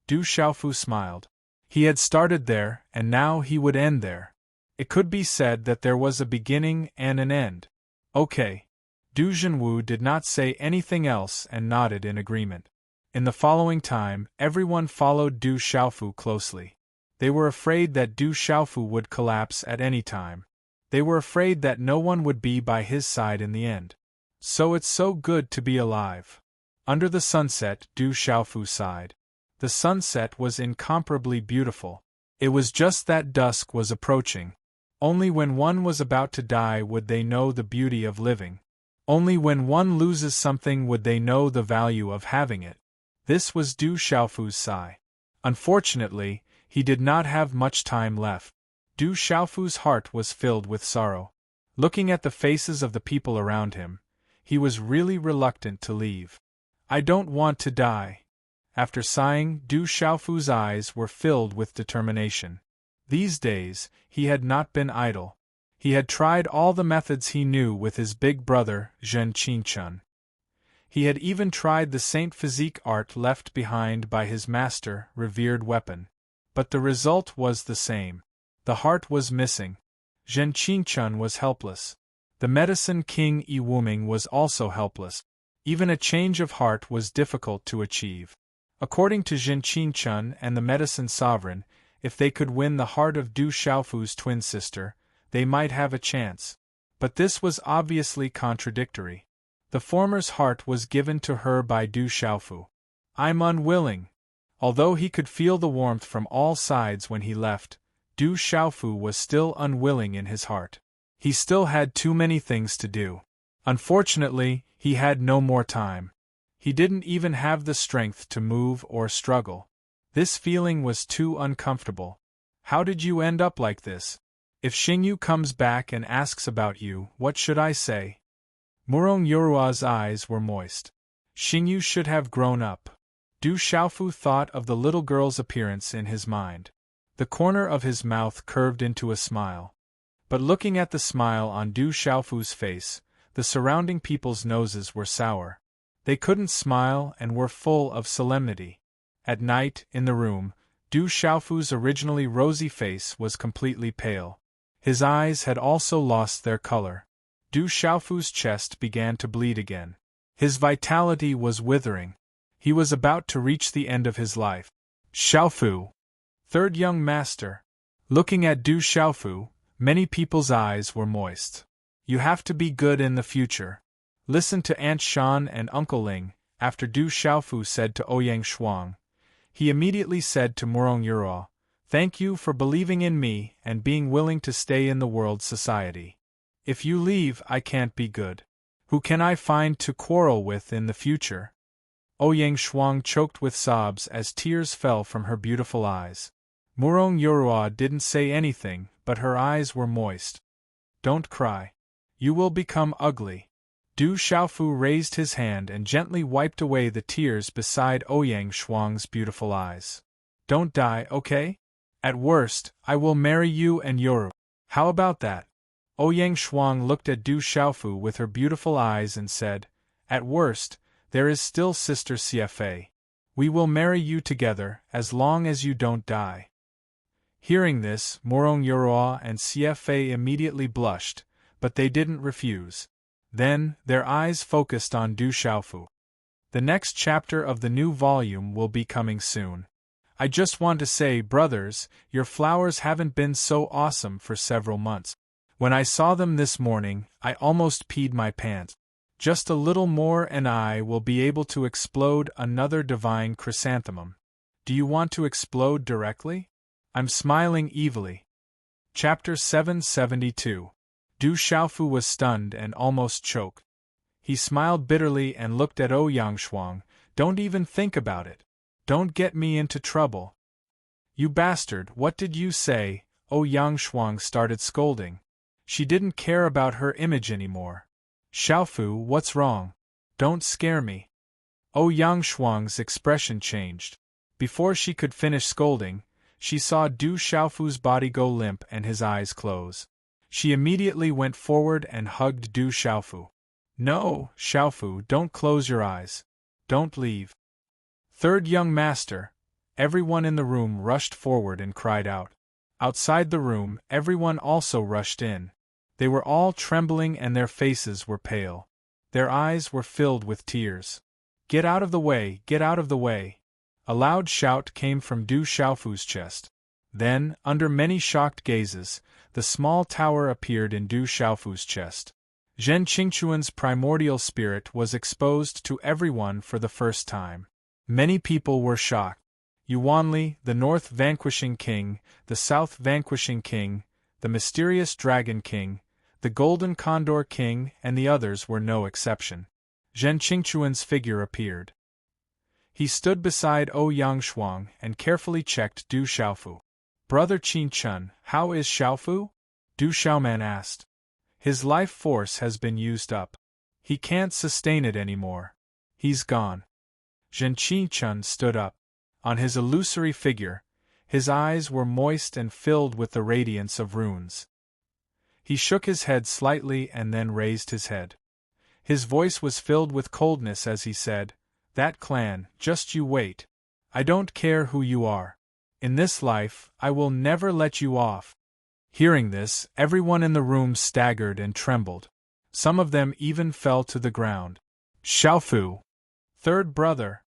Du Xiaofu smiled. He had started there, and now he would end there. It could be said that there was a beginning and an end. "Okay." Du Zhenwu did not say anything else and nodded in agreement. In the following time, everyone followed Du Xiaofu closely. They were afraid that Du Xiaofu would collapse at any time. They were afraid that no one would be by his side in the end. "So it's so good to be alive." Under the sunset, Du Xiaofu sighed. The sunset was incomparably beautiful. It was just that dusk was approaching. Only when one was about to die would they know the beauty of living. Only when one loses something would they know the value of having it. This was Du Xiaofu's sigh. Unfortunately, he did not have much time left. Du Xiaofu's heart was filled with sorrow. Looking at the faces of the people around him, he was really reluctant to leave. "I don't want to die." After sighing, Du Xiaofu's eyes were filled with determination. These days, he had not been idle. He had tried all the methods he knew with his big brother, Zhen Qingchun. He had even tried the Saint Physique art left behind by his master, revered weapon. But the result was the same. The heart was missing. Zhen Qingchun was helpless. The Medicine King Yi Wuming was also helpless. Even a change of heart was difficult to achieve. According to Zhen Qingchun and the Medicine Sovereign, if they could win the heart of Du Xiaofu's twin sister, they might have a chance. But this was obviously contradictory. The former's heart was given to her by Du Xiaofu. "I'm unwilling." Although he could feel the warmth from all sides when he left, Du Xiaofu was still unwilling in his heart. He still had too many things to do. Unfortunately, he had no more time. He didn't even have the strength to move or struggle. This feeling was too uncomfortable. "How did you end up like this? If Xingyu comes back and asks about you, what should I say?" Murong Yorua's eyes were moist. Xingyu should have grown up. Du Xiaofu thought of the little girl's appearance in his mind. The corner of his mouth curved into a smile. But looking at the smile on Du Xiaofu's face, the surrounding people's noses were sour. They couldn't smile and were full of solemnity. At night, in the room, Du Xiaofu's originally rosy face was completely pale. His eyes had also lost their color. Du Xiaofu's chest began to bleed again. His vitality was withering. He was about to reach the end of his life. Xiaofu! Third young master. Looking at Du Xiaofu, many people's eyes were moist. You have to be good in the future. Listen to Aunt Shan and Uncle Ling. After Du Xiaofu said to Ouyang Shuang, he immediately said to Murong Yuro, "Thank you for believing in me and being willing to stay in the world society. If you leave, I can't be good. Who can I find to quarrel with in the future?" Ouyang Shuang choked with sobs as tears fell from her beautiful eyes. Murong Yuro didn't say anything, but her eyes were moist. "Don't cry. You will become ugly." Du Xiaofu raised his hand and gently wiped away the tears beside Ouyang Shuang's beautiful eyes. "Don't die, okay? At worst, I will marry you and Yoru. How about that?" Ouyang Shuang looked at Du Xiaofu with her beautiful eyes and said, "At worst, there is still Sister CFA. We will marry you together, as long as you don't die." Hearing this, Murong Yoro and CFA immediately blushed, but they didn't refuse. Then, their eyes focused on Du Xiaofu. The next chapter of the new volume will be coming soon. I just want to say, brothers, your flowers haven't been so awesome for several months. When I saw them this morning, I almost peed my pants. Just a little more and I will be able to explode another divine chrysanthemum. Do you want to explode directly? I'm smiling evilly. Chapter 772. Du Xiaofu was stunned and almost choked. He smiled bitterly and looked at Ouyang Shuang. "Don't even think about it. Don't get me into trouble." "You bastard, what did you say?" Ouyang Shuang started scolding. She didn't care about her image anymore. "Xiaofu, what's wrong? Don't scare me." Ouyang Shuang's expression changed. Before she could finish scolding, she saw Du Xiaofu's body go limp and his eyes close. She immediately went forward and hugged Du Xiaofu. "No, Xiaofu, don't close your eyes. Don't leave." Third young master. Everyone in the room rushed forward and cried out. Outside the room, everyone also rushed in. They were all trembling and their faces were pale. Their eyes were filled with tears. "Get out of the way, get out of the way!" A loud shout came from Du Xiaofu's chest. Then, under many shocked gazes, the small tower appeared in Du Xiaofu's chest. Zhen Qingchuan's primordial spirit was exposed to everyone for the first time. Many people were shocked. Yuanli, the North Vanquishing King, the South Vanquishing King, the Mysterious Dragon King, the Golden Condor King, and the others were no exception. Zhen Qingchuan's figure appeared. He stood beside Ouyang Shuang and carefully checked Du Xiaofu. "Brother Qin Chun, how is Xiaofu?" Du Xiaoman asked. "His life force has been used up. He can't sustain it anymore. He's gone." Zhen Qinchun stood up. On his illusory figure, his eyes were moist and filled with the radiance of runes. He shook his head slightly and then raised his head. His voice was filled with coldness as he said, "That clan, just you wait. I don't care who you are. In this life, I will never let you off." Hearing this, everyone in the room staggered and trembled. Some of them even fell to the ground. Xiaofu, third brother,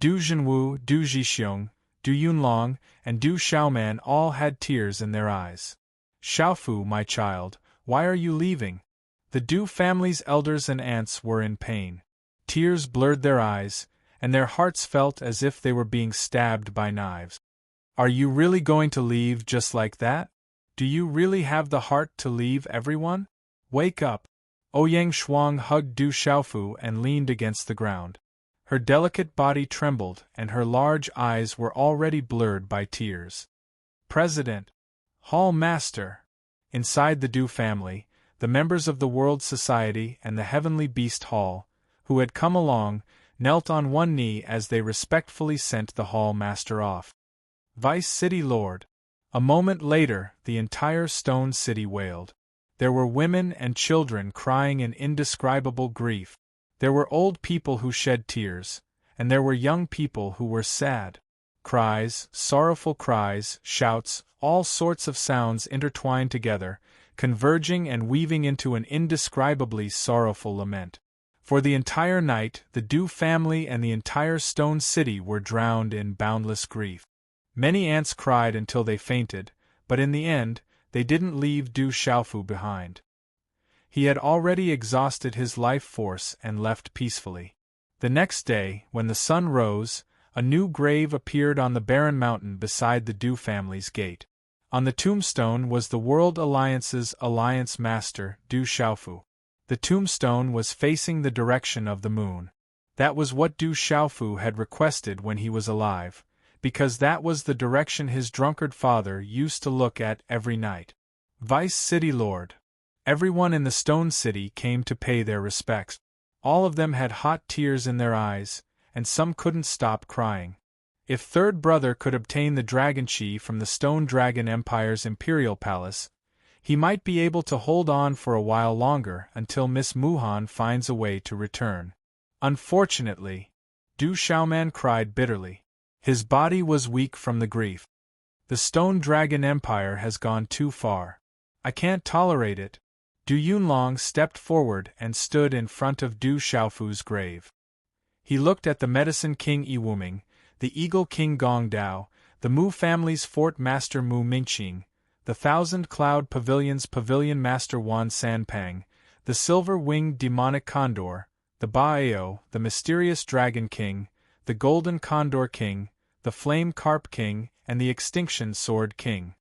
Du Zhenwu, Du Zhixiong, Du Yunlong, and Du Xiaoman all had tears in their eyes. "Xiaofu, my child, why are you leaving?" The Du family's elders and aunts were in pain. Tears blurred their eyes, and their hearts felt as if they were being stabbed by knives. "Are you really going to leave just like that? Do you really have the heart to leave everyone? Wake up!" Ouyang Shuang hugged Du Xiaofu and leaned against the ground. Her delicate body trembled and her large eyes were already blurred by tears. "President! Hall Master!" Inside the Du family, the members of the World Society and the Heavenly Beast Hall, who had come along, knelt on one knee as they respectfully sent the Hall Master off. "Vice City Lord!" A moment later, the entire stone city wailed. There were women and children crying in indescribable grief. There were old people who shed tears, and there were young people who were sad. Cries, sorrowful cries, shouts, all sorts of sounds intertwined together, converging and weaving into an indescribably sorrowful lament. For the entire night, the Du family and the entire stone city were drowned in boundless grief. Many ants cried until they fainted, but in the end, they didn't leave Du Xiaofu behind. He had already exhausted his life force and left peacefully. The next day, when the sun rose, a new grave appeared on the barren mountain beside the Du family's gate. On the tombstone was the World Alliance's Alliance Master, Du Xiaofu. The tombstone was facing the direction of the moon. That was what Du Xiaofu had requested when he was alive, because that was the direction his drunkard father used to look at every night. Vice City Lord. Everyone in the Stone City came to pay their respects. All of them had hot tears in their eyes, and some couldn't stop crying. If Third Brother could obtain the Dragon Chi from the Stone Dragon Empire's Imperial Palace, he might be able to hold on for a while longer until Miss Muhan finds a way to return. Unfortunately, Du Xiaoman cried bitterly. His body was weak from the grief. The Stone Dragon Empire has gone too far. I can't tolerate it. Du Yunlong stepped forward and stood in front of Du Xiaofu's grave. He looked at the Medicine King Yi Wuming, the Eagle King Gong Dao, the Mu family's Fort Master Mu Mingqing, the Thousand Cloud Pavilion's Pavilion Master Wan Sanpang, the Silver-Winged Demonic Condor, the Baeo, the Mysterious Dragon King, the Golden Condor King, the Flame Carp King, and the Extinction Sword King.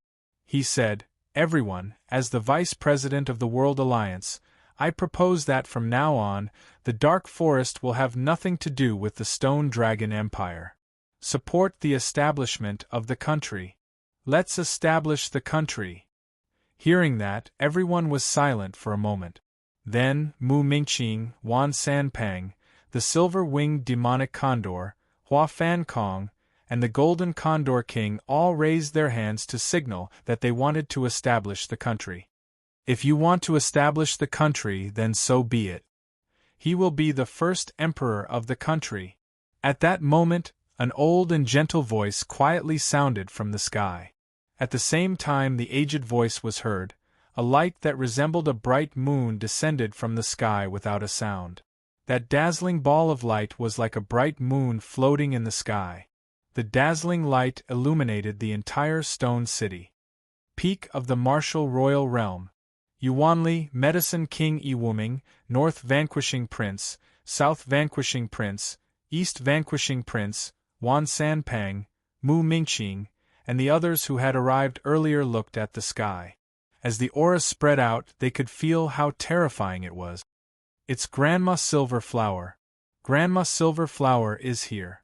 He said, "Everyone, as the Vice President of the World Alliance, I propose that from now on, the Dark Forest will have nothing to do with the Stone Dragon Empire. Support the establishment of the country. Let's establish the country." Hearing that, everyone was silent for a moment. Then, Mu Mingqing, Wan Sanpang, the Silver-Winged Demonic Condor, Hua Fan Kong, and the Golden Condor King all raised their hands to signal that they wanted to establish the country. "If you want to establish the country, then so be it. He will be the first emperor of the country." At that moment, an old and gentle voice quietly sounded from the sky. At the same time the aged voice was heard, a light that resembled a bright moon descended from the sky without a sound. That dazzling ball of light was like a bright moon floating in the sky. The dazzling light illuminated the entire Stone City. Peak of the Martial Royal Realm. Yuanli, Medicine King Yi Wuming, North Vanquishing Prince, South Vanquishing Prince, East Vanquishing Prince, Wan Sanpang, Mu Mingqing, and the others who had arrived earlier looked at the sky. As the aura spread out, they could feel how terrifying it was. "It's Grandma Silver Flower. Grandma Silver Flower is here."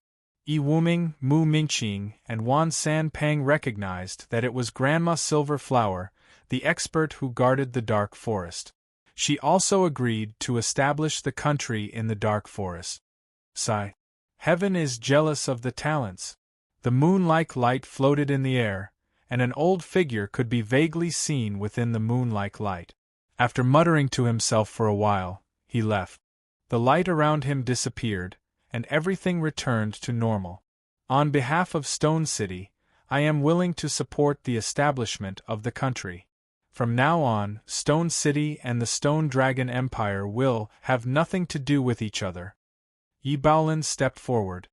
Yi Wuming, Mu Mingqing, and Wan Sanpang recognized that it was Grandma Silver Flower, the expert who guarded the Dark Forest. She also agreed to establish the country in the Dark Forest. Sigh. Heaven is jealous of the talents. The moon-like light floated in the air, and an old figure could be vaguely seen within the moon-like light. After muttering to himself for a while, he left. The light around him disappeared, and everything returned to normal. On behalf of Stone City, I am willing to support the establishment of the country. From now on, Stone City and the Stone Dragon Empire will have nothing to do with each other. Yi Baolin stepped forward.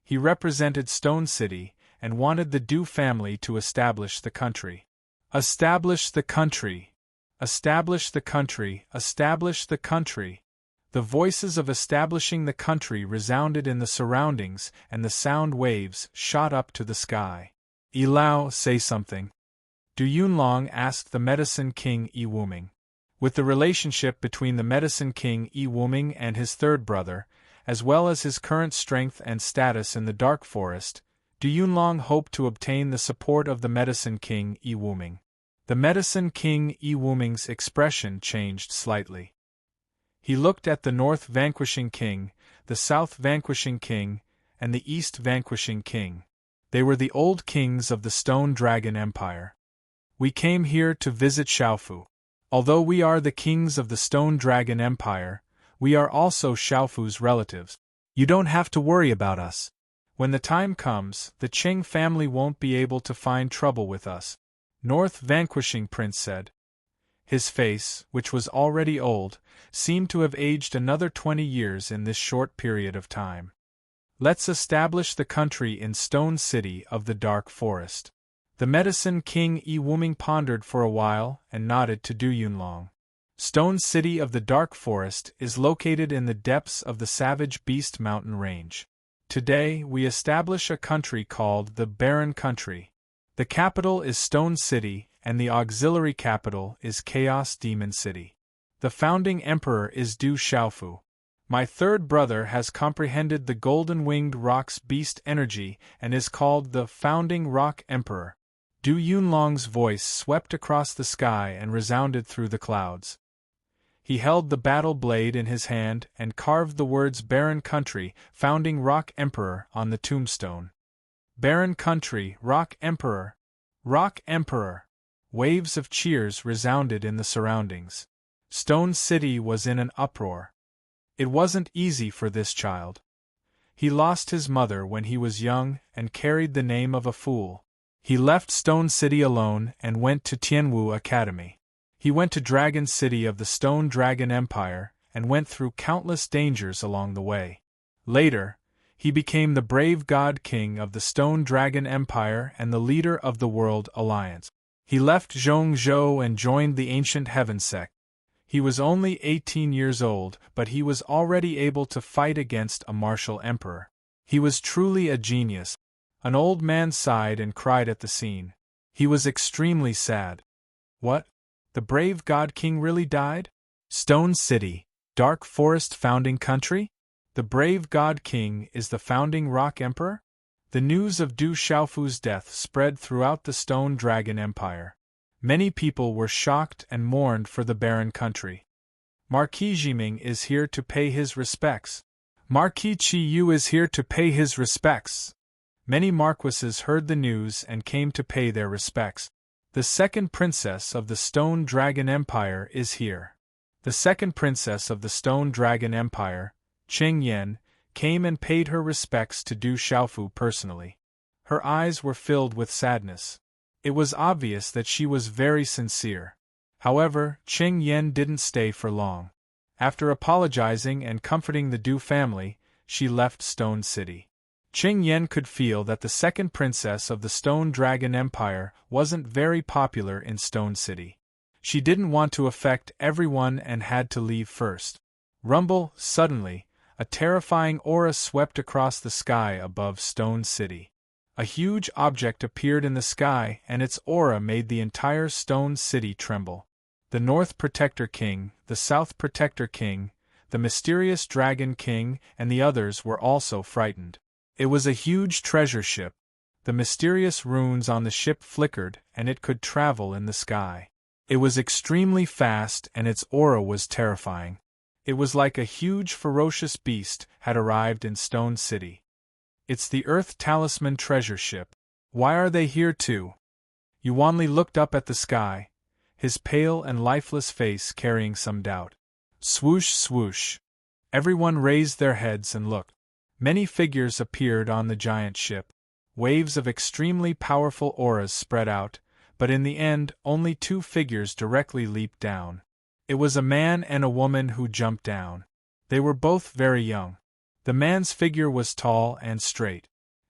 He represented Stone City and wanted the Du family to establish the country. Establish the country! Establish the country! Establish the country! The voices of establishing the country resounded in the surroundings, and the sound waves shot up to the sky. "Yi Lao, say something." Du Yunlong asked the Medicine King Yi Wuming. With the relationship between the Medicine King Yi Wuming and his third brother, as well as his current strength and status in the Dark Forest, Du Yunlong hoped to obtain the support of the Medicine King Yi Wuming. The Medicine King Yi Wuming's expression changed slightly. He looked at the North Vanquishing King, the South Vanquishing King, and the East Vanquishing King. They were the old kings of the Stone Dragon Empire. "We came here to visit Xiaofu. Although we are the kings of the Stone Dragon Empire, We are also Xiaofu's relatives. You don't have to worry about us. When the time comes, the Qing family won't be able to find trouble with us," North Vanquishing Prince said. His face, which was already old, seemed to have aged another 20 years in this short period of time. "Let's establish the country in Stone City of the Dark Forest." The Medicine King Yi Wuming pondered for a while and nodded to Du Yunlong. Stone City of the Dark Forest is located in the depths of the Savage Beast Mountain Range. Today we establish a country called the Barren Country. The capital is Stone City, and the auxiliary capital is Chaos Demon City. The founding emperor is Du Xiaofu. My third brother has comprehended the golden-winged rock's beast energy and is called the founding rock emperor. Du Yunlong's voice swept across the sky and resounded through the clouds. He held the battle blade in his hand and carved the words Barren Country, Founding Rock Emperor on the tombstone. Barren Country, Rock Emperor. Rock Emperor. Waves of cheers resounded in the surroundings. Stone City was in an uproar. It wasn't easy for this child. He lost his mother when he was young and carried the name of a fool. He left Stone City alone and went to Tianwu Academy. He went to Dragon City of the Stone Dragon Empire and went through countless dangers along the way. Later, he became the brave God King of the Stone Dragon Empire and the leader of the World Alliance. He left Zhongzhou and joined the Ancient Heaven sect. He was only 18 years old, but he was already able to fight against a martial emperor. He was truly a genius. An old man sighed and cried at the scene. He was extremely sad. What? The brave God King really died? Stone City, Dark Forest Founding Country? The brave God King is the founding Rock Emperor? The news of Du Xiaofu's death spread throughout the Stone Dragon Empire. Many people were shocked and mourned for the barren country. Marquis Jiming is here to pay his respects. Marquis Qi Yu is here to pay his respects. Many marquises heard the news and came to pay their respects. The second princess of the Stone Dragon Empire is here. The second princess of the Stone Dragon Empire, Qing Yan, came and paid her respects to Du Xiaofu personally. Her eyes were filled with sadness. It was obvious that she was very sincere. However, Qing Yan didn't stay for long. After apologizing and comforting the Du family, she left Stone City. Qing Yan could feel that the second princess of the Stone Dragon Empire wasn't very popular in Stone City. She didn't want to affect everyone and had to leave first. Rumble, suddenly, a terrifying aura swept across the sky above Stone City. A huge object appeared in the sky and its aura made the entire Stone City tremble. The North Protector King, the South Protector King, the mysterious Dragon King, and the others were also frightened. It was a huge treasure ship. The mysterious runes on the ship flickered and it could travel in the sky. It was extremely fast and its aura was terrifying. It was like a huge ferocious beast had arrived in Stone City. It's the Earth Talisman treasure ship. Why are they here too? Yuanli looked up at the sky, his pale and lifeless face carrying some doubt. Swoosh swoosh. Everyone raised their heads and looked. Many figures appeared on the giant ship. Waves of extremely powerful auras spread out, but in the end only two figures directly leaped down. It was a man and a woman who jumped down. They were both very young. The man's figure was tall and straight.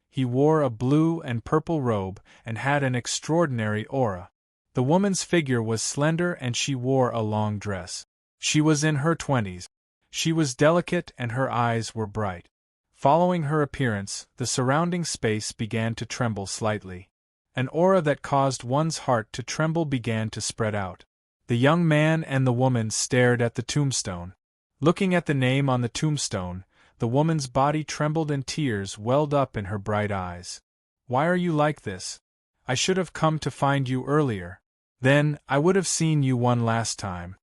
He wore a blue and purple robe and had an extraordinary aura. The woman's figure was slender and she wore a long dress. She was in her 20s. She was delicate and her eyes were bright. Following her appearance, the surrounding space began to tremble slightly. An aura that caused one's heart to tremble began to spread out. The young man and the woman stared at the tombstone. Looking at the name on the tombstone, the woman's body trembled and tears welled up in her bright eyes. Why are you like this? I should have come to find you earlier. Then, I would have seen you one last time.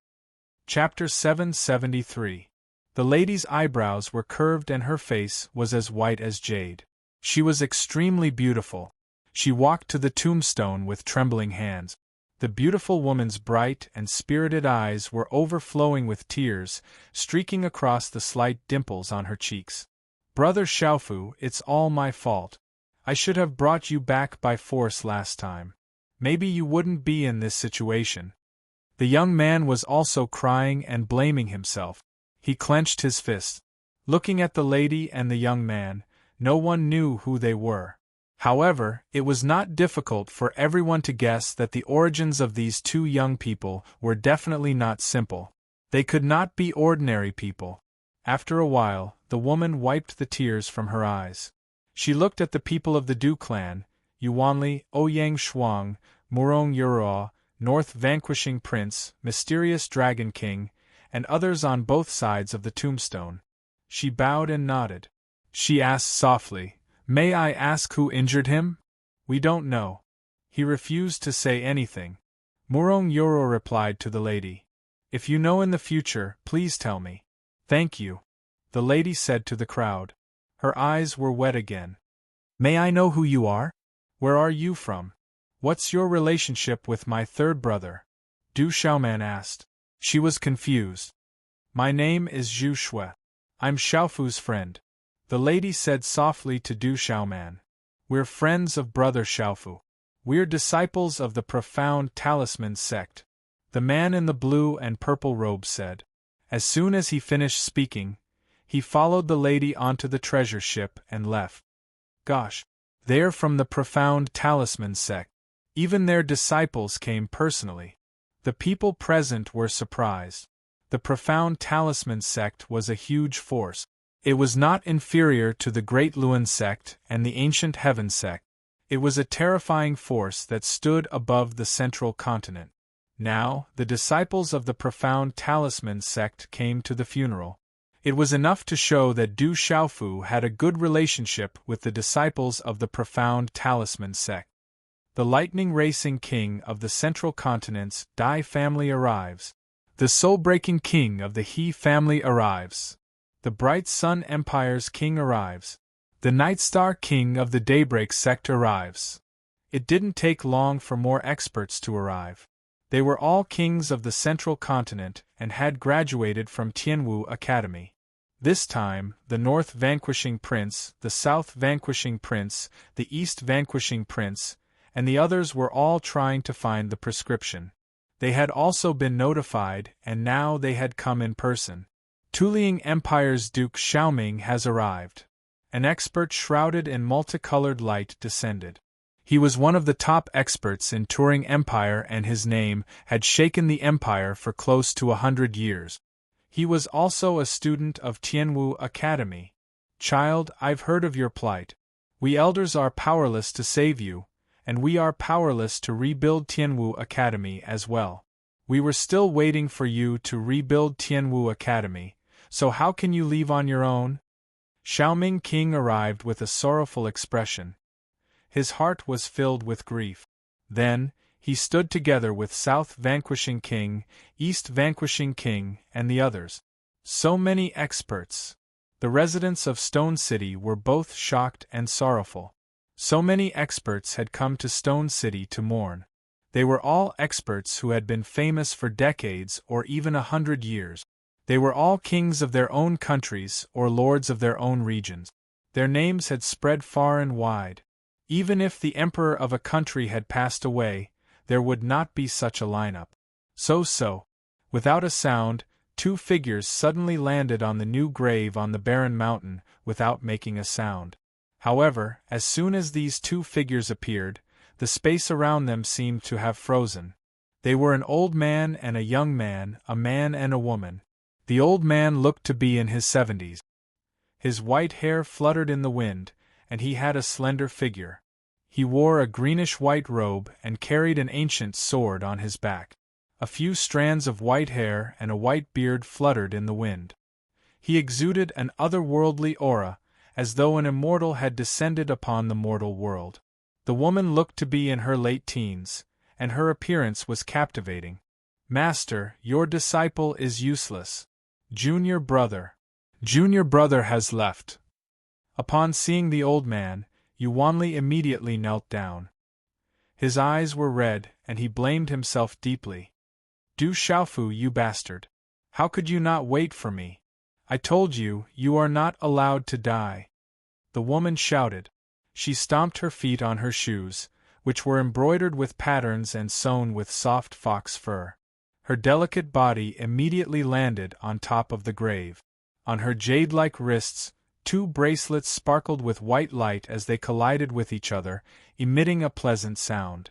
Chapter 773. The lady's eyebrows were curved and her face was as white as jade. She was extremely beautiful. She walked to the tombstone with trembling hands. The beautiful woman's bright and spirited eyes were overflowing with tears, streaking across the slight dimples on her cheeks. "Brother Xiaofu, it's all my fault. I should have brought you back by force last time. Maybe you wouldn't be in this situation." The young man was also crying and blaming himself. He clenched his fist. Looking at the lady and the young man, no one knew who they were. However, it was not difficult for everyone to guess that the origins of these two young people were definitely not simple. They could not be ordinary people. After a while, the woman wiped the tears from her eyes. She looked at the people of the Du clan, Yuanli, Ouyang Shuang, Murong Yuro, North Vanquishing Prince, Mysterious Dragon King, and others on both sides of the tombstone. She bowed and nodded. She asked softly, "May I ask who injured him?" "We don't know." He refused to say anything. Murong Yoro replied to the lady, "If you know in the future, please tell me." "Thank you," the lady said to the crowd. Her eyes were wet again. "May I know who you are? Where are you from? What's your relationship with my third brother?" Du Xiaoman asked. She was confused. "My name is Zhu Shui. I'm Xiaofu's friend," the lady said softly to Du Xiaoman. "We're friends of brother Xiaofu. We're disciples of the profound talisman sect," the man in the blue and purple robe said. As soon as he finished speaking, he followed the lady onto the treasure ship and left. "Gosh, they're from the profound talisman sect. Even their disciples came personally." The people present were surprised. The profound talisman sect was a huge force. It was not inferior to the Great Luan sect and the Ancient Heaven sect. It was a terrifying force that stood above the central continent. Now, the disciples of the profound talisman sect came to the funeral. It was enough to show that Du Xiaofu had a good relationship with the disciples of the profound talisman sect. The lightning-racing king of the central continent's Dai family arrives. The soul-breaking king of the He family arrives. The bright sun empire's king arrives. The night star king of the daybreak sect arrives. It didn't take long for more experts to arrive. They were all kings of the central continent and had graduated from Tianwu Academy. This time, the North Vanquishing Prince, the South Vanquishing Prince, the East Vanquishing Prince, and the others were all trying to find the prescription. They had also been notified, and now they had come in person. Tuliang Empire's Duke Xiaoming has arrived. An expert shrouded in multicolored light descended. He was one of the top experts in Turing Empire, and his name had shaken the empire for close to 100 years. He was also a student of Tianwu Academy. "Child, I've heard of your plight. We elders are powerless to save you, and we are powerless to rebuild Tianwu Academy as well. We were still waiting for you to rebuild Tianwu Academy, so how can you leave on your own?" Xiaoming King arrived with a sorrowful expression. His heart was filled with grief. Then, he stood together with South Vanquishing King, East Vanquishing King, and the others. So many experts. The residents of Stone City were both shocked and sorrowful. So many experts had come to Stone City to mourn. They were all experts who had been famous for decades or even 100 years. They were all kings of their own countries or lords of their own regions. Their names had spread far and wide. Even if the emperor of a country had passed away, there would not be such a lineup. So, without a sound, two figures suddenly landed on the new grave on the barren mountain, without making a sound. However, as soon as these two figures appeared, the space around them seemed to have frozen. They were an old man and a young man, a man and a woman. The old man looked to be in his 70s. His white hair fluttered in the wind, and he had a slender figure. He wore a greenish-white robe and carried an ancient sword on his back. A few strands of white hair and a white beard fluttered in the wind. He exuded an otherworldly aura, as though an immortal had descended upon the mortal world. The woman looked to be in her late teens, and her appearance was captivating. "Master, your disciple is useless. Junior brother has left." Upon seeing the old man, Yuanli immediately knelt down. His eyes were red, and he blamed himself deeply. Du Xiaofu, you bastard! How could you not wait for me? I told you, you are not allowed to die. The woman shouted. She stomped her feet on her shoes, which were embroidered with patterns and sewn with soft fox fur. Her delicate body immediately landed on top of the grave. On her jade-like wrists, 2 bracelets sparkled with white light as they collided with each other, emitting a pleasant sound.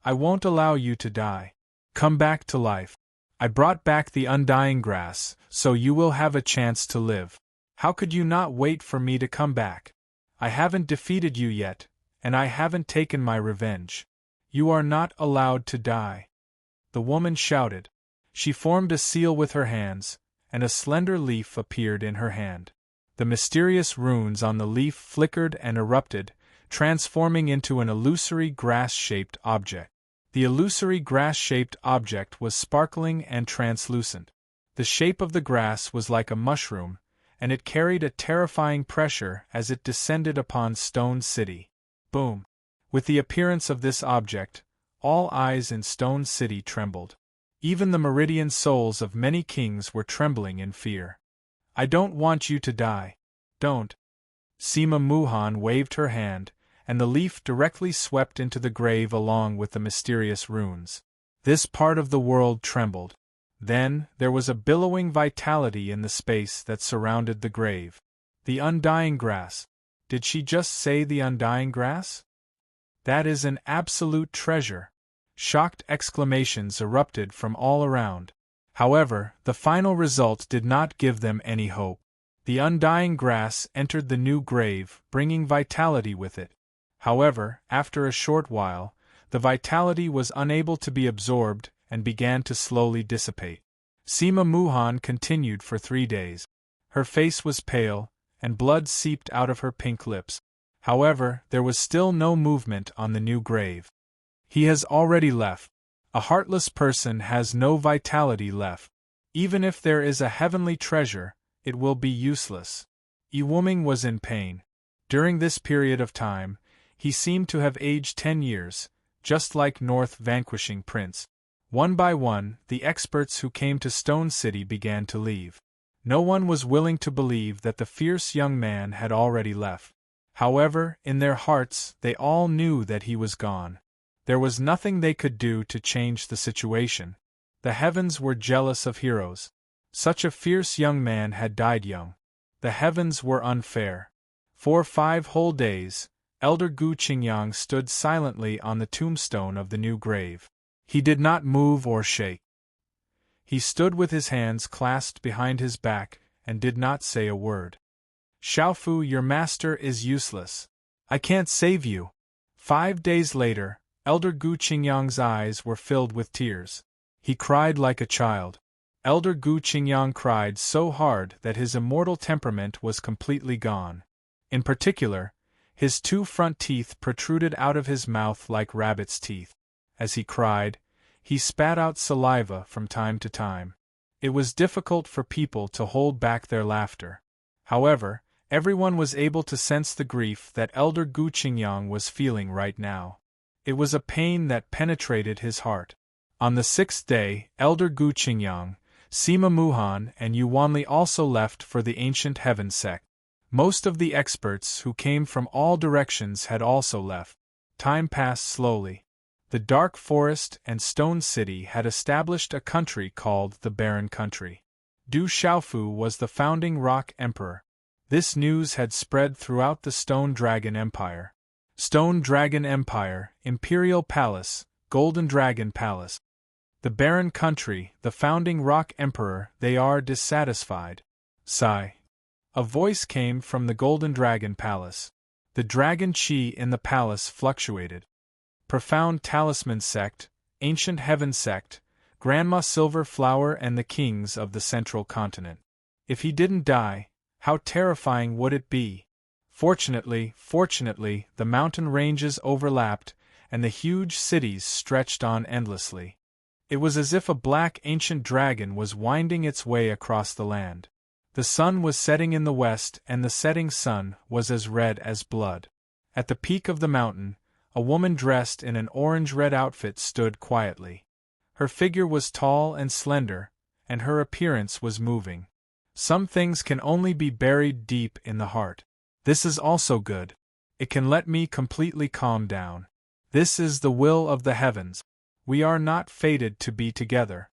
I won't allow you to die. Come back to life. I brought back the undying grass, so you will have a chance to live. How could you not wait for me to come back? I haven't defeated you yet, and I haven't taken my revenge. You are not allowed to die. The woman shouted. She formed a seal with her hands, and a slender leaf appeared in her hand. The mysterious runes on the leaf flickered and erupted, transforming into an illusory grass-shaped object. The illusory grass-shaped object was sparkling and translucent. The shape of the grass was like a mushroom, and it carried a terrifying pressure as it descended upon Stone City. Boom! With the appearance of this object, all eyes in Stone City trembled. Even the meridian souls of many kings were trembling in fear. I don't want you to die. Don't. Sima Muhan waved her hand, and the leaf directly swept into the grave along with the mysterious runes. This part of the world trembled. Then, there was a billowing vitality in the space that surrounded the grave. The undying grass. Did she just say the undying grass? That is an absolute treasure. Shocked exclamations erupted from all around. However, the final result did not give them any hope. The undying grass entered the new grave, bringing vitality with it. However, after a short while, the vitality was unable to be absorbed and began to slowly dissipate. Sima Muhan continued for 3 days. Her face was pale, and blood seeped out of her pink lips. However, there was still no movement on the new grave. He has already left. A heartless person has no vitality left. Even if there is a heavenly treasure, it will be useless. Iwuming was in pain. During this period of time, he seemed to have aged 10 years, just like North vanquishing Prince. One by one, the experts who came to Stone City began to leave. No one was willing to believe that the fierce young man had already left. However, in their hearts, they all knew that he was gone. There was nothing they could do to change the situation. The heavens were jealous of heroes. Such a fierce young man had died young. The heavens were unfair. For 5 whole days, Elder Gu Qingyang stood silently on the tombstone of the new grave. He did not move or shake. He stood with his hands clasped behind his back and did not say a word. Xiaofu, your master is useless. I can't save you. 5 days later, Elder Gu Qingyang's eyes were filled with tears. He cried like a child. Elder Gu Qingyang cried so hard that his immortal temperament was completely gone. In particular, his 2 front teeth protruded out of his mouth like rabbit's teeth. As he cried, he spat out saliva from time to time. It was difficult for people to hold back their laughter. However, everyone was able to sense the grief that Elder Gu Qingyang was feeling right now. It was a pain that penetrated his heart. On the 6th day, Elder Gu Qingyang, Sima Muhan and Yuanli also left for the ancient heaven sect. Most of the experts who came from all directions had also left. Time passed slowly. The Dark Forest and Stone City had established a country called the Barren Country. Du Xiaofu was the founding Rock Emperor. This news had spread throughout the Stone Dragon Empire. Stone Dragon Empire, Imperial Palace, Golden Dragon Palace. The Barren Country, the founding Rock Emperor, they are dissatisfied. Sigh. A voice came from the Golden Dragon Palace. The dragon chi in the palace fluctuated. Profound Talisman Sect, Ancient Heaven Sect, Grandma Silver Flower and the kings of the Central Continent. If he didn't die, how terrifying would it be? Fortunately, the mountain ranges overlapped, and the huge cities stretched on endlessly. It was as if a black ancient dragon was winding its way across the land. The sun was setting in the west, and the setting sun was as red as blood. At the peak of the mountain, A woman dressed in an orange-red outfit stood quietly. Her figure was tall and slender, and her appearance was moving. Some things can only be buried deep in the heart. This is also good. It can let me completely calm down. This is the will of the heavens. We are not fated to be together.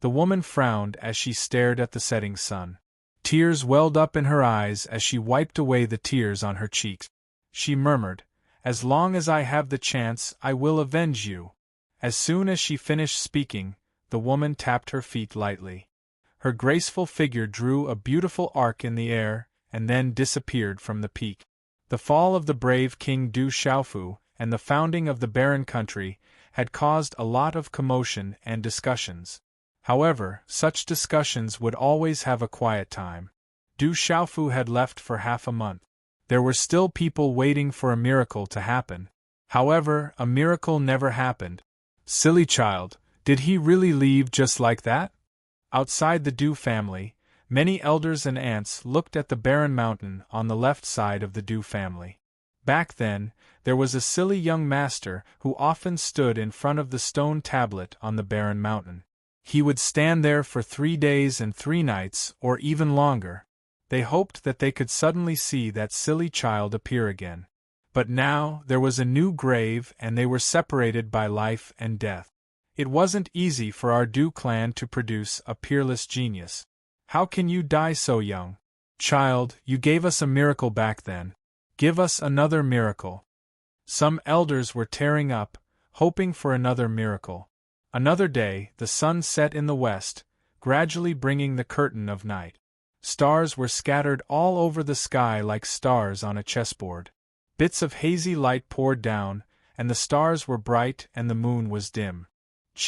The woman frowned as she stared at the setting sun. Tears welled up in her eyes as she wiped away the tears on her cheeks. She murmured, "As long as I have the chance, I will avenge you." As soon as she finished speaking, the woman tapped her feet lightly. Her graceful figure drew a beautiful arc in the air, and then disappeared from the peak. The fall of the brave King Du Xiaofu and the founding of the barren country had caused a lot of commotion and discussions. However, such discussions would always have a quiet time. Du Xiaofu had left for half a month. There were still people waiting for a miracle to happen. However, a miracle never happened. Silly child, did he really leave just like that? Outside the Du family, many elders and aunts looked at the barren mountain on the left side of the Du family. Back then, there was a silly young master who often stood in front of the stone tablet on the barren mountain. He would stand there for 3 days and 3 nights, or even longer. They hoped that they could suddenly see that silly child appear again. But now, there was a new grave and they were separated by life and death. It wasn't easy for our Du clan to produce a peerless genius. How can you die so young? Child, you gave us a miracle back then. Give us another miracle. Some elders were tearing up, hoping for another miracle. Another day, the sun set in the west, gradually bringing the curtain of night. Stars were scattered all over the sky like stars on a chessboard. Bits of hazy light poured down, and the stars were bright and the moon was dim.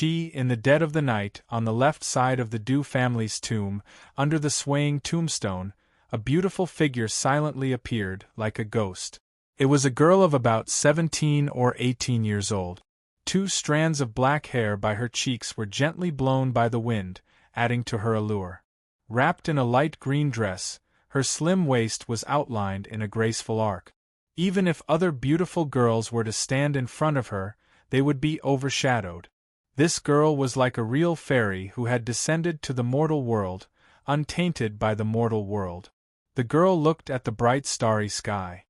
In the dead of the night, on the left side of the Du family's tomb, under the swaying tombstone, a beautiful figure silently appeared, like a ghost. It was a girl of about 17 or 18 years old. 2 strands of black hair by her cheeks were gently blown by the wind, adding to her allure. Wrapped in a light green dress, her slim waist was outlined in a graceful arc. Even if other beautiful girls were to stand in front of her, they would be overshadowed. This girl was like a real fairy who had descended to the mortal world, untainted by the mortal world. The girl looked at the bright starry sky.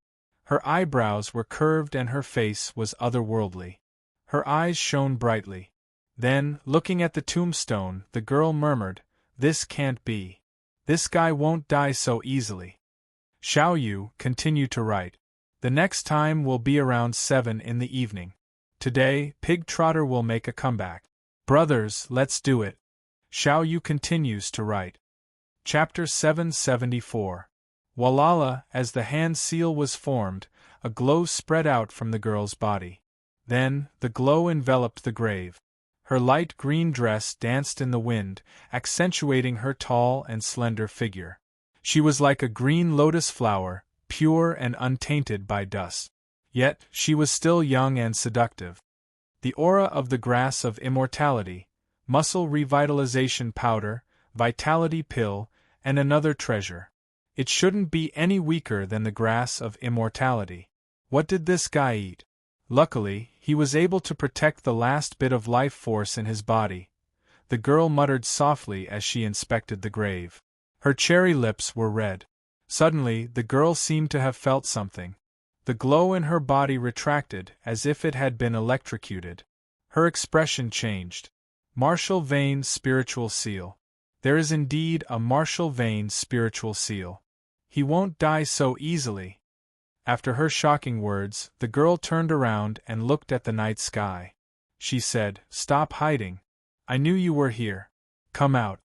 Her eyebrows were curved and her face was otherworldly. Her eyes shone brightly. Then, looking at the tombstone, the girl murmured, "This can't be. This guy won't die so easily." Xiao Yu, continue to write. The next time will be around 7 in the evening. Today, Pig Trotter will make a comeback. Brothers, let's do it. Xiao Yu continues to write. Chapter 774. Walala, as the hand seal was formed, a glow spread out from the girl's body. Then, the glow enveloped the grave. Her light green dress danced in the wind, accentuating her tall and slender figure. She was like a green lotus flower, pure and untainted by dust. Yet, she was still young and seductive. The aura of the grass of immortality, muscle revitalization powder, vitality pill, and another treasure. It shouldn't be any weaker than the grass of immortality. What did this guy eat? Luckily, he was able to protect the last bit of life force in his body. The girl muttered softly as she inspected the grave. Her cherry lips were red. Suddenly, the girl seemed to have felt something. The glow in her body retracted, as if it had been electrocuted. Her expression changed. Martial Vane's spiritual seal. There is indeed a Martial Vane's spiritual seal. He won't die so easily. After her shocking words, the girl turned around and looked at the night sky. She said, "Stop hiding. I knew you were here. Come out."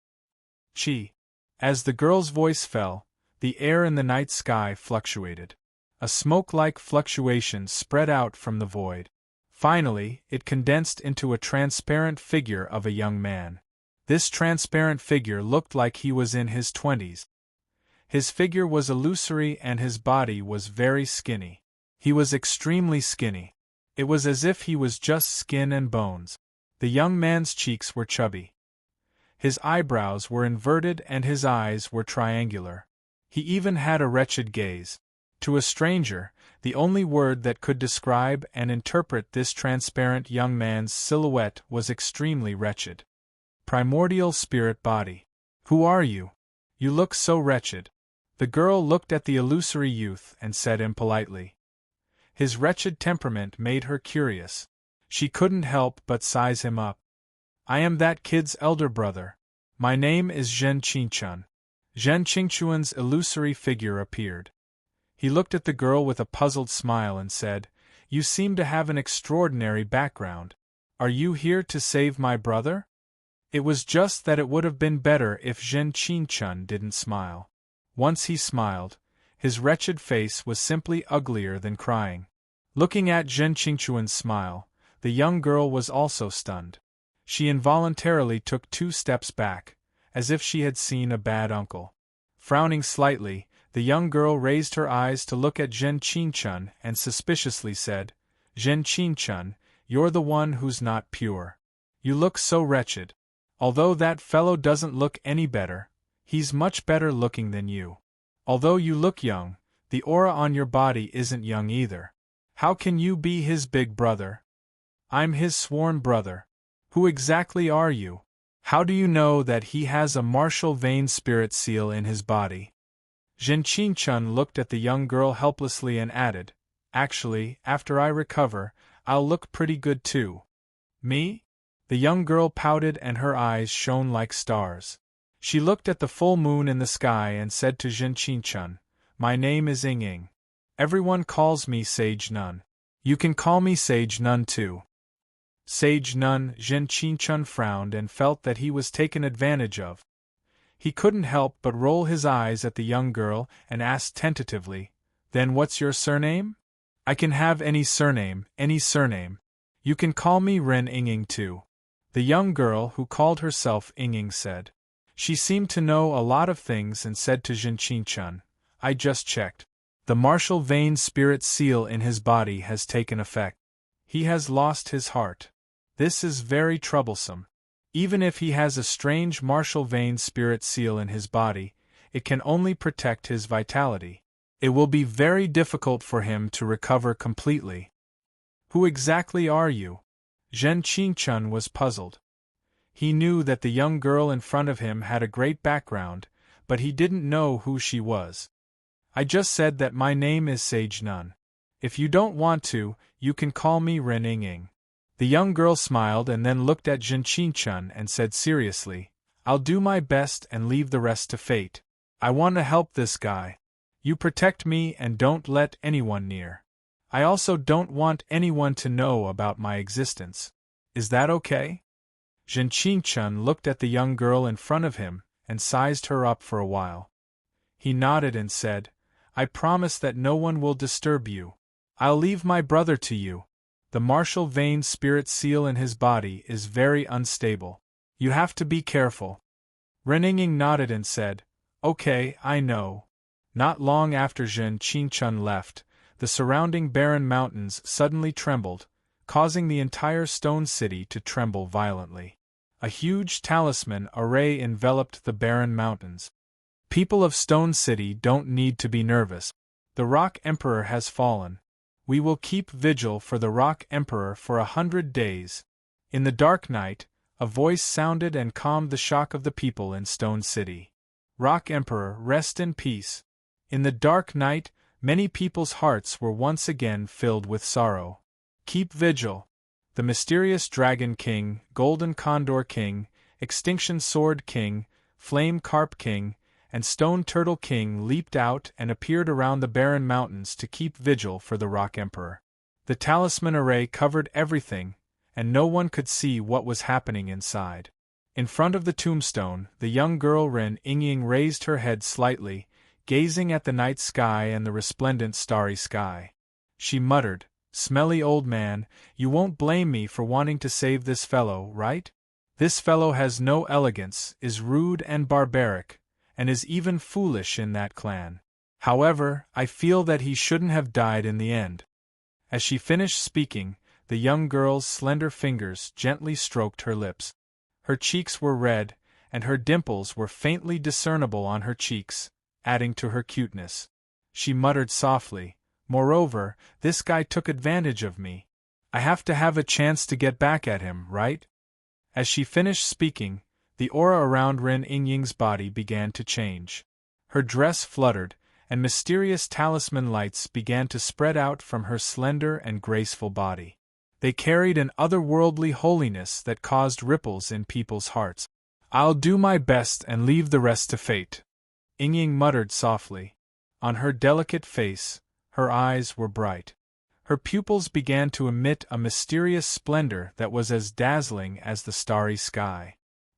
As the girl's voice fell, the air in the night sky fluctuated. A smoke-like fluctuation spread out from the void. Finally, it condensed into a transparent figure of a young man. This transparent figure looked like he was in his 20s. His figure was illusory and his body was very skinny. He was extremely skinny. It was as if he was just skin and bones. The young man's cheeks were chubby. His eyebrows were inverted and his eyes were triangular. He even had a wretched gaze. To a stranger, the only word that could describe and interpret this transparent young man's silhouette was extremely wretched. Primordial spirit body. Who are you? You look so wretched. The girl looked at the illusory youth and said impolitely. His wretched temperament made her curious. She couldn't help but size him up. I am that kid's elder brother. My name is Zhen Qingchun. Zhen Qingchun's illusory figure appeared. He looked at the girl with a puzzled smile and said, You seem to have an extraordinary background. Are you here to save my brother? It was just that it would have been better if Zhen Qingchun didn't smile. Once he smiled, his wretched face was simply uglier than crying. Looking at Zhen Qingchun's smile, the young girl was also stunned. She involuntarily took 2 steps back, as if she had seen a bad uncle. Frowning slightly, the young girl raised her eyes to look at Zhen Qingchun and suspiciously said, Zhen Qingchun, you're the one who's not pure. You look so wretched. Although that fellow doesn't look any better, he's much better looking than you. Although you look young, the aura on your body isn't young either. How can you be his big brother? I'm his sworn brother. Who exactly are you? How do you know that he has a martial vein spirit seal in his body? Zhen Qingchun looked at the young girl helplessly and added, Actually, after I recover, I'll look pretty good too. Me? The young girl pouted and her eyes shone like stars. She looked at the full moon in the sky and said to Zhen Qingchun, My name is Ying. Everyone calls me Sage Nun. You can call me Sage Nun too. Sage Nun. Zhen Qingchun frowned and felt that he was taken advantage of. He couldn't help but roll his eyes at the young girl and asked tentatively, Then what's your surname? I can have any surname, any surname. You can call me Ren Ying too. The young girl, who called herself Ying, said. She seemed to know a lot of things and said to Zhen Qingchun, I just checked. The martial vein spirit seal in his body has taken effect. He has lost his heart. This is very troublesome. Even if he has a strange martial vein spirit seal in his body, it can only protect his vitality. It will be very difficult for him to recover completely. Who exactly are you? Zhen Qingchun was puzzled. He knew that the young girl in front of him had a great background, but he didn't know who she was. I just said that my name is Sage Nun. If you don't want to, you can call me Ren Ying. The young girl smiled and then looked at Zhen Qingchun and said seriously, I'll do my best and leave the rest to fate. I want to help this guy. You protect me and don't let anyone near. I also don't want anyone to know about my existence. Is that okay? Zhen Qingchun looked at the young girl in front of him and sized her up for a while. He nodded and said, I promise that no one will disturb you. I'll leave my brother to you. The martial vein spirit seal in his body is very unstable. You have to be careful. Ren Ying nodded and said, Okay, I know. Not long after Zhen Qingchun left, the surrounding barren mountains suddenly trembled, causing the entire stone city to tremble violently. A huge talisman array enveloped the barren mountains. People of Stone City don't need to be nervous. The Rock Emperor has fallen. We will keep vigil for the Rock Emperor for 100 days. In the dark night, a voice sounded and calmed the shock of the people in Stone City. Rock Emperor, rest in peace. In the dark night, many people's hearts were once again filled with sorrow. Keep vigil. The mysterious Dragon King, Golden Condor King, Extinction Sword King, Flame Carp King, and Stone Turtle King leaped out and appeared around the barren mountains to keep vigil for the Rock Emperor. The talisman array covered everything, and no one could see what was happening inside. In front of the tombstone, the young girl Ren Ying raised her head slightly, gazing at the night sky and the resplendent starry sky. She muttered, Smelly old man, you won't blame me for wanting to save this fellow, right? This fellow has no elegance, is rude and barbaric, and is even foolish in that clan. However, I feel that he shouldn't have died in the end. As she finished speaking, the young girl's slender fingers gently stroked her lips. Her cheeks were red, and her dimples were faintly discernible on her cheeks, adding to her cuteness. she muttered softly. Moreover, this guy took advantage of me. I have to have a chance to get back at him, right? As she finished speaking, the aura around Ren Yingying's body began to change. Her dress fluttered, and mysterious talisman lights began to spread out from her slender and graceful body. They carried an otherworldly holiness that caused ripples in people's hearts. I'll do my best and leave the rest to fate, Yingying muttered softly. On her delicate face, her eyes were bright. Her pupils began to emit a mysterious splendor that was as dazzling as the starry sky.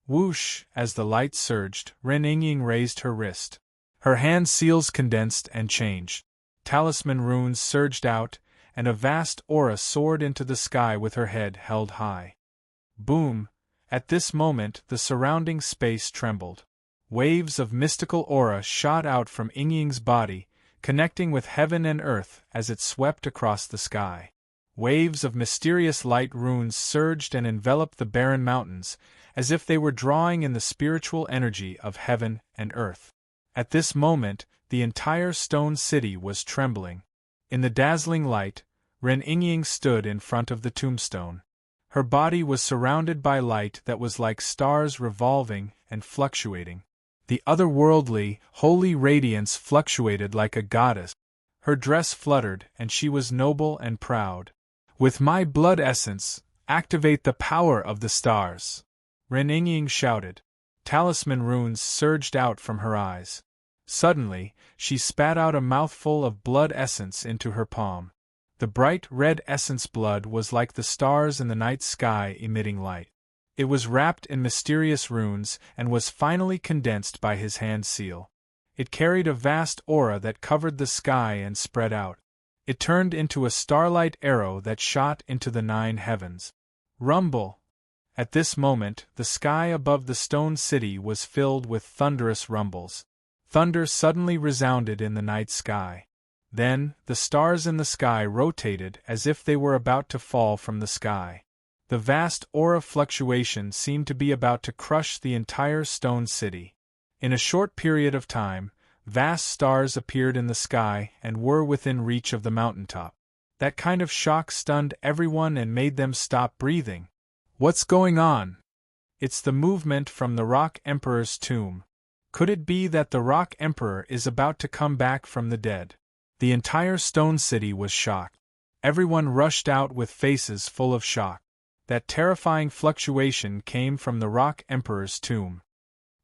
Whoosh! As the light surged, Ren Yingying raised her wrist. Her hand seals condensed and changed. Talisman runes surged out, and a vast aura soared into the sky with her head held high. Boom! At this moment the surrounding space trembled. Waves of mystical aura shot out from Yingying's body, connecting with heaven and earth as it swept across the sky. Waves of mysterious light runes surged and enveloped the barren mountains, as if they were drawing in the spiritual energy of heaven and earth. At this moment, the entire stone city was trembling. In the dazzling light, Ren Yingying stood in front of the tombstone. Her body was surrounded by light that was like stars revolving and fluctuating. The otherworldly, holy radiance fluctuated like a goddess. Her dress fluttered, and she was noble and proud. With my blood essence, activate the power of the stars, Ren Yingying shouted. Talisman runes surged out from her eyes. Suddenly, she spat out a mouthful of blood essence into her palm. The bright red essence blood was like the stars in the night sky emitting light. It was wrapped in mysterious runes and was finally condensed by his hand seal. It carried a vast aura that covered the sky and spread out. It turned into a starlight arrow that shot into the 9 heavens. Rumble! At this moment, the sky above the stone city was filled with thunderous rumbles. Thunder suddenly resounded in the night sky. Then, the stars in the sky rotated as if they were about to fall from the sky. The vast aura fluctuation seemed to be about to crush the entire stone city. In a short period of time, vast stars appeared in the sky and were within reach of the mountaintop. That kind of shock stunned everyone and made them stop breathing. What's going on? It's the movement from the Rock Emperor's tomb. Could it be that the Rock Emperor is about to come back from the dead? The entire stone city was shocked. Everyone rushed out with faces full of shock. That terrifying fluctuation came from the Rock Emperor's tomb.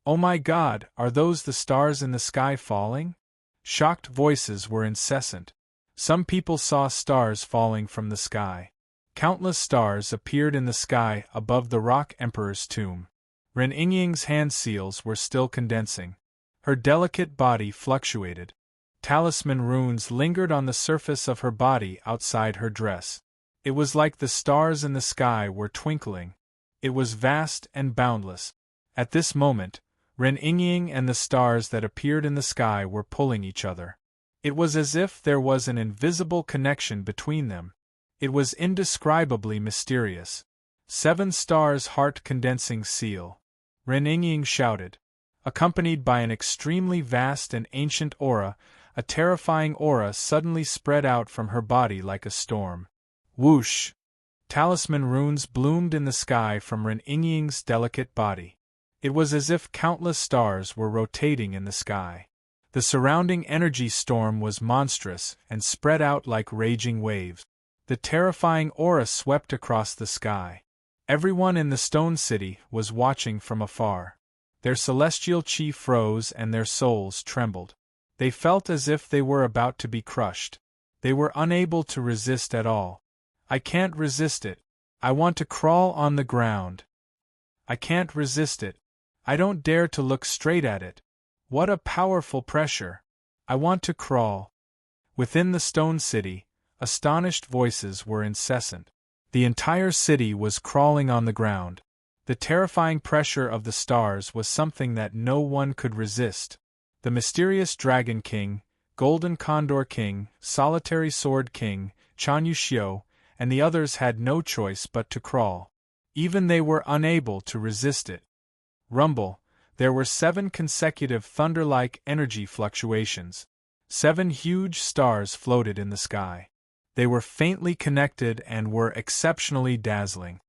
Oh my God, are those the stars in the sky falling? Shocked voices were incessant. Some people saw stars falling from the sky. Countless stars appeared in the sky above the Rock Emperor's tomb. Ren Yingying's hand seals were still condensing. Her delicate body fluctuated. Talisman runes lingered on the surface of her body outside her dress. It was like the stars in the sky were twinkling. It was vast and boundless. At this moment, Ren Yingying and the stars that appeared in the sky were pulling each other. It was as if there was an invisible connection between them. It was indescribably mysterious. 7 stars heart-condensing seal, Ren Yingying shouted. Accompanied by an extremely vast and ancient aura, a terrifying aura suddenly spread out from her body like a storm. Whoosh! Talisman runes bloomed in the sky from Ren Yingying's delicate body. It was as if countless stars were rotating in the sky. The surrounding energy storm was monstrous and spread out like raging waves. The terrifying aura swept across the sky. Everyone in the stone city was watching from afar. Their celestial chi froze and their souls trembled. They felt as if they were about to be crushed. They were unable to resist at all. I can't resist it. I want to crawl on the ground. I can't resist it. I don't dare to look straight at it. What a powerful pressure. I want to crawl. Within the stone city, astonished voices were incessant. The entire city was crawling on the ground. The terrifying pressure of the stars was something that no one could resist. The mysterious Dragon King, Golden Condor King, Solitary Sword King, Chan Yuxiu, and the others had no choice but to crawl. Even they were unable to resist it. Rumble! There were 7 consecutive thunder-like energy fluctuations. 7 huge stars floated in the sky. They were faintly connected and were exceptionally dazzling.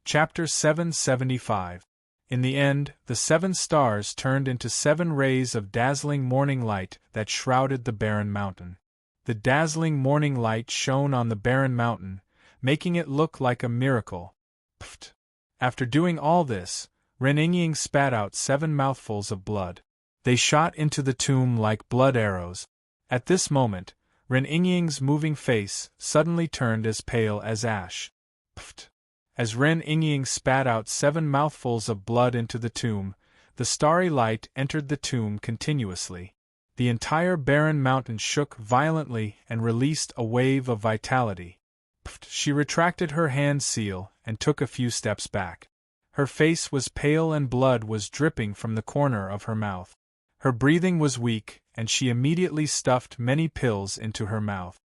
Chapter 775. In the end, the 7 stars turned into 7 rays of dazzling morning light that shrouded the barren mountain. The dazzling morning light shone on the barren mountain, making it look like a miracle. Pft! After doing all this, Ren-Ying spat out 7 mouthfuls of blood. They shot into the tomb like blood arrows. At this moment, Ren-Ying's moving face suddenly turned as pale as ash. Pft! As Ren-Ying spat out 7 mouthfuls of blood into the tomb, the starry light entered the tomb continuously. The entire barren mountain shook violently and released a wave of vitality. Pft! She retracted her hand seal and took a few steps back. Her face was pale and blood was dripping from the corner of her mouth. Her breathing was weak, and she immediately stuffed many pills into her mouth.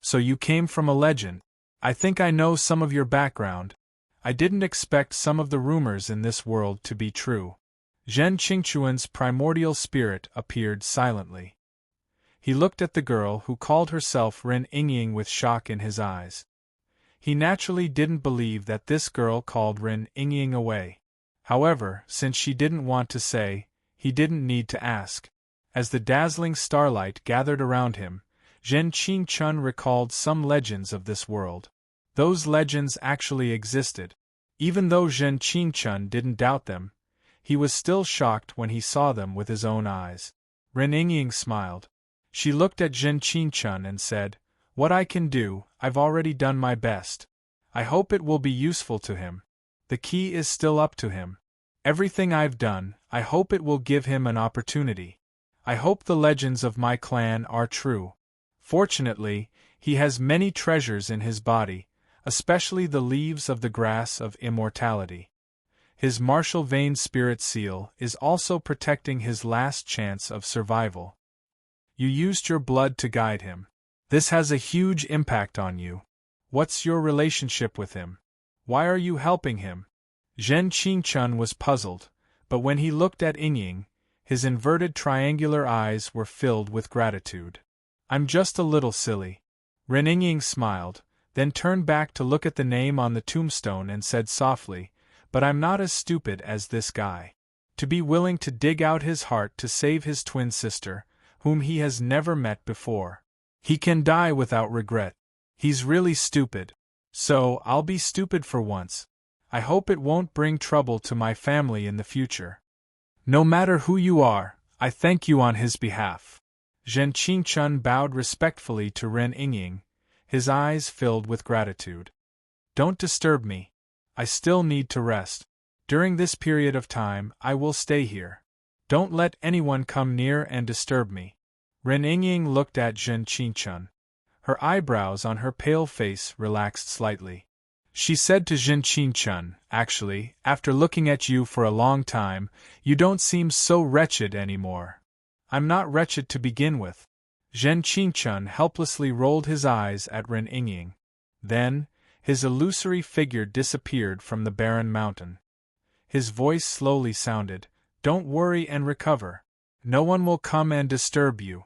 So you came from a legend. I think I know some of your background. I didn't expect some of the rumors in this world to be true. Zhen Qingchuan's primordial spirit appeared silently. He looked at the girl who called herself Ren-Ying with shock in his eyes. He naturally didn't believe that this girl called Ren-Ying away. However, since she didn't want to say, he didn't need to ask. As the dazzling starlight gathered around him, Zhen Qingchun recalled some legends of this world. Those legends actually existed. Even though Zhen Qingchun didn't doubt them, he was still shocked when he saw them with his own eyes. Ren-Ying smiled. She looked at Zhen Qingchun and said, "What I can do, I've already done my best. I hope it will be useful to him. The key is still up to him. Everything I've done, I hope it will give him an opportunity. I hope the legends of my clan are true. Fortunately, he has many treasures in his body, especially the leaves of the grass of immortality. His martial vein spirit seal is also protecting his last chance of survival. You used your blood to guide him. This has a huge impact on you. What's your relationship with him? Why are you helping him?" Zhen Qingchun was puzzled, but when he looked at Ying, his inverted triangular eyes were filled with gratitude. "I'm just a little silly." Ren-Ying smiled, then turned back to look at the name on the tombstone and said softly, "But I'm not as stupid as this guy. To be willing to dig out his heart to save his twin sister, whom he has never met before. He can die without regret. He's really stupid. So, I'll be stupid for once. I hope it won't bring trouble to my family in the future. No matter who you are, I thank you on his behalf." Zhen Qingchun bowed respectfully to Ren-Ying, his eyes filled with gratitude. "Don't disturb me. I still need to rest. During this period of time, I will stay here. Don't let anyone come near and disturb me." Ren-Ying looked at Zhen Qingchun. Her eyebrows on her pale face relaxed slightly. She said to Zhen Qingchun, "Actually, after looking at you for a long time, you don't seem so wretched anymore." "I'm not wretched to begin with." Zhen Qingchun helplessly rolled his eyes at Ren-Ying. Then, his illusory figure disappeared from the barren mountain. His voice slowly sounded, "Don't worry and recover. No one will come and disturb you."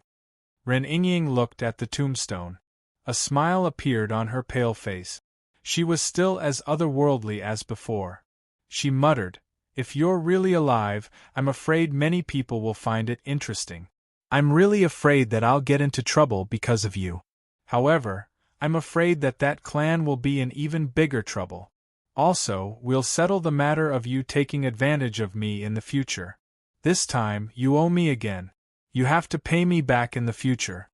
Ren-Ying looked at the tombstone. A smile appeared on her pale face. She was still as otherworldly as before. She muttered, "If you're really alive, I'm afraid many people will find it interesting. I'm really afraid that I'll get into trouble because of you. However, I'm afraid that that clan will be in even bigger trouble. Also, we'll settle the matter of you taking advantage of me in the future. This time, you owe me again. You have to pay me back in the future."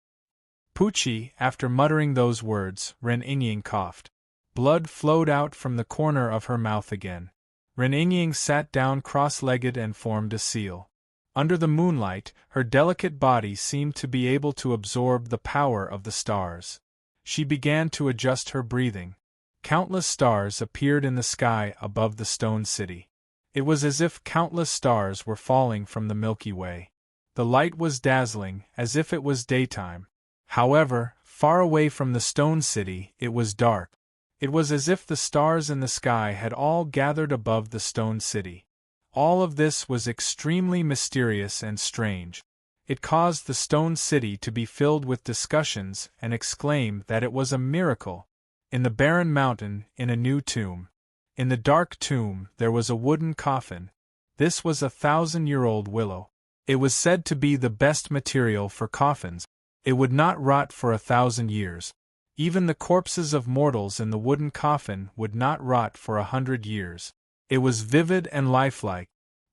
Pucci, after muttering those words, Ren-Ying coughed. Blood flowed out from the corner of her mouth again. Ren-Ying sat down cross-legged and formed a seal. Under the moonlight, her delicate body seemed to be able to absorb the power of the stars. She began to adjust her breathing. Countless stars appeared in the sky above the stone city. It was as if countless stars were falling from the Milky Way. The light was dazzling, as if it was daytime. However, far away from the stone city, it was dark. It was as if the stars in the sky had all gathered above the stone city. All of this was extremely mysterious and strange. It caused the stone city to be filled with discussions and exclaim that it was a miracle. In the barren mountain, in a new tomb. In the dark tomb, there was a wooden coffin. This was a 1,000-year-old willow. It was said to be the best material for coffins. It would not rot for 1,000 years. Even the corpses of mortals in the wooden coffin would not rot for 100 years. It was vivid and lifelike.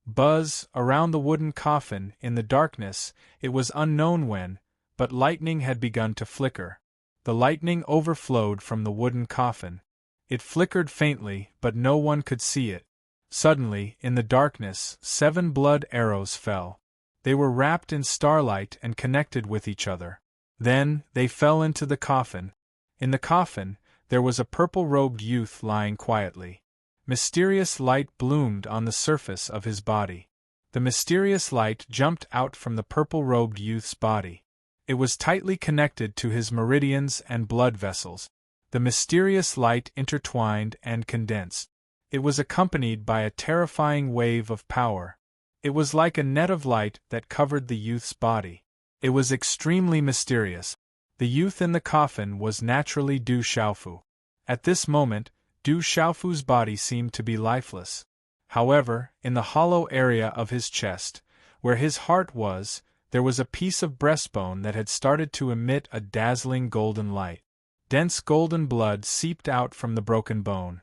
Buzz, around the wooden coffin, in the darkness, it was unknown when, but lightning had begun to flicker. The lightning overflowed from the wooden coffin. It flickered faintly, but no one could see it. Suddenly, in the darkness, 7 blood arrows fell. They were wrapped in starlight and connected with each other. Then, they fell into the coffin. In the coffin, there was a purple-robed youth lying quietly. Mysterious light bloomed on the surface of his body. The mysterious light jumped out from the purple-robed youth's body. It was tightly connected to his meridians and blood vessels. The mysterious light intertwined and condensed. It was accompanied by a terrifying wave of power. It was like a net of light that covered the youth's body. It was extremely mysterious. The youth in the coffin was naturally Du Xiaofu. At this moment, Du Xiaofu's body seemed to be lifeless. However, in the hollow area of his chest, where his heart was, there was a piece of breastbone that had started to emit a dazzling golden light. Dense golden blood seeped out from the broken bone.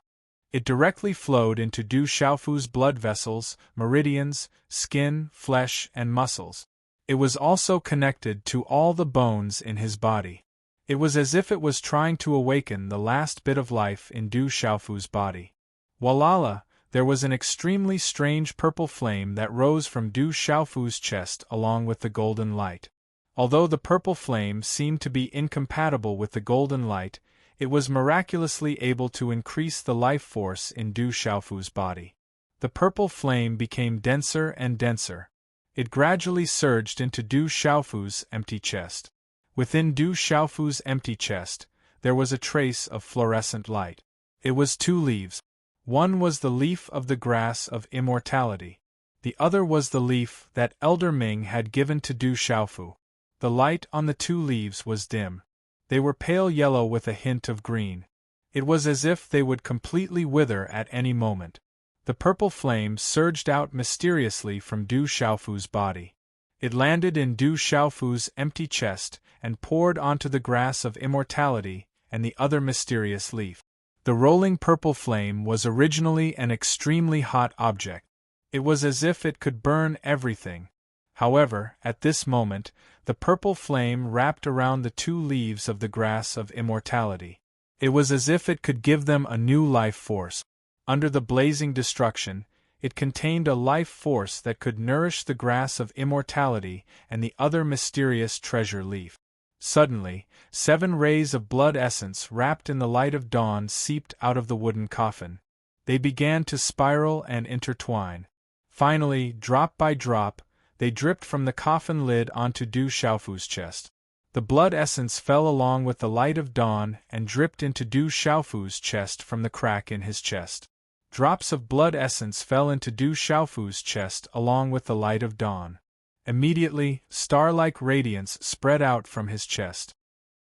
It directly flowed into Du Xiaofu's blood vessels, meridians, skin, flesh, and muscles. It was also connected to all the bones in his body. It was as if it was trying to awaken the last bit of life in Du Xiaofu's body. Walala, there was an extremely strange purple flame that rose from Du Xiaofu's chest along with the golden light. Although the purple flame seemed to be incompatible with the golden light, it was miraculously able to increase the life force in Du Xiaofu's body. The purple flame became denser and denser. It gradually surged into Du Xiaofu's empty chest. Within Du Xiaofu's empty chest, there was a trace of fluorescent light. It was 2 leaves. One was the leaf of the grass of immortality. The other was the leaf that Elder Ming had given to Du Xiaofu. The light on the 2 leaves was dim. They were pale yellow with a hint of green. It was as if they would completely wither at any moment. The purple flame surged out mysteriously from Du Xiaofu's body. It landed in Du Xiaofu's empty chest and poured onto the grass of immortality and the other mysterious leaf. The rolling purple flame was originally an extremely hot object. It was as if it could burn everything. However, at this moment, the purple flame wrapped around the 2 leaves of the grass of immortality. It was as if it could give them a new life force. Under the blazing destruction, it contained a life force that could nourish the grass of immortality and the other mysterious treasure leaf. Suddenly, 7 rays of blood essence wrapped in the light of dawn seeped out of the wooden coffin. They began to spiral and intertwine. Finally, drop by drop, they dripped from the coffin lid onto Du Xiaofu's chest. The blood essence fell along with the light of dawn and dripped into Du Xiaofu's chest from the crack in his chest. Drops of blood essence fell into Du Xiaofu's chest along with the light of dawn. Immediately, star-like radiance spread out from his chest.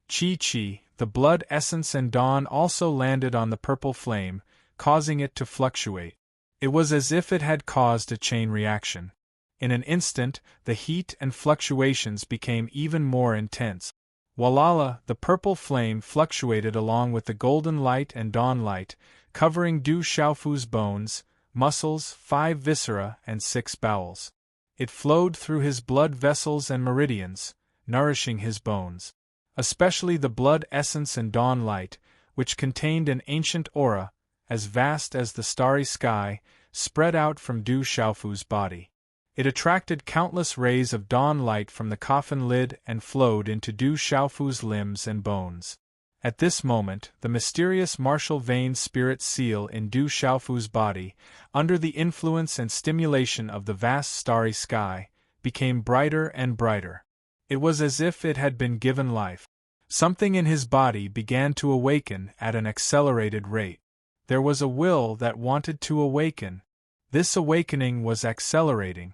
Chi-Chi, the blood essence and dawn also landed on the purple flame, causing it to fluctuate. It was as if it had caused a chain reaction. In an instant, the heat and fluctuations became even more intense. Walala, the purple flame fluctuated along with the golden light and dawn light, covering Du Xiaofu's bones, muscles, 5 viscera and 6 bowels. It flowed through his blood vessels and meridians, nourishing his bones. Especially the blood essence and dawn light, which contained an ancient aura, as vast as the starry sky, spread out from Du Xiaofu's body. It attracted countless rays of dawn light from the coffin lid and flowed into Du Xiaofu's limbs and bones. At this moment, the mysterious martial vein spirit seal in Du Xiaofu's body, under the influence and stimulation of the vast starry sky, became brighter and brighter. It was as if it had been given life. Something in his body began to awaken at an accelerated rate. There was a will that wanted to awaken. This awakening was accelerating.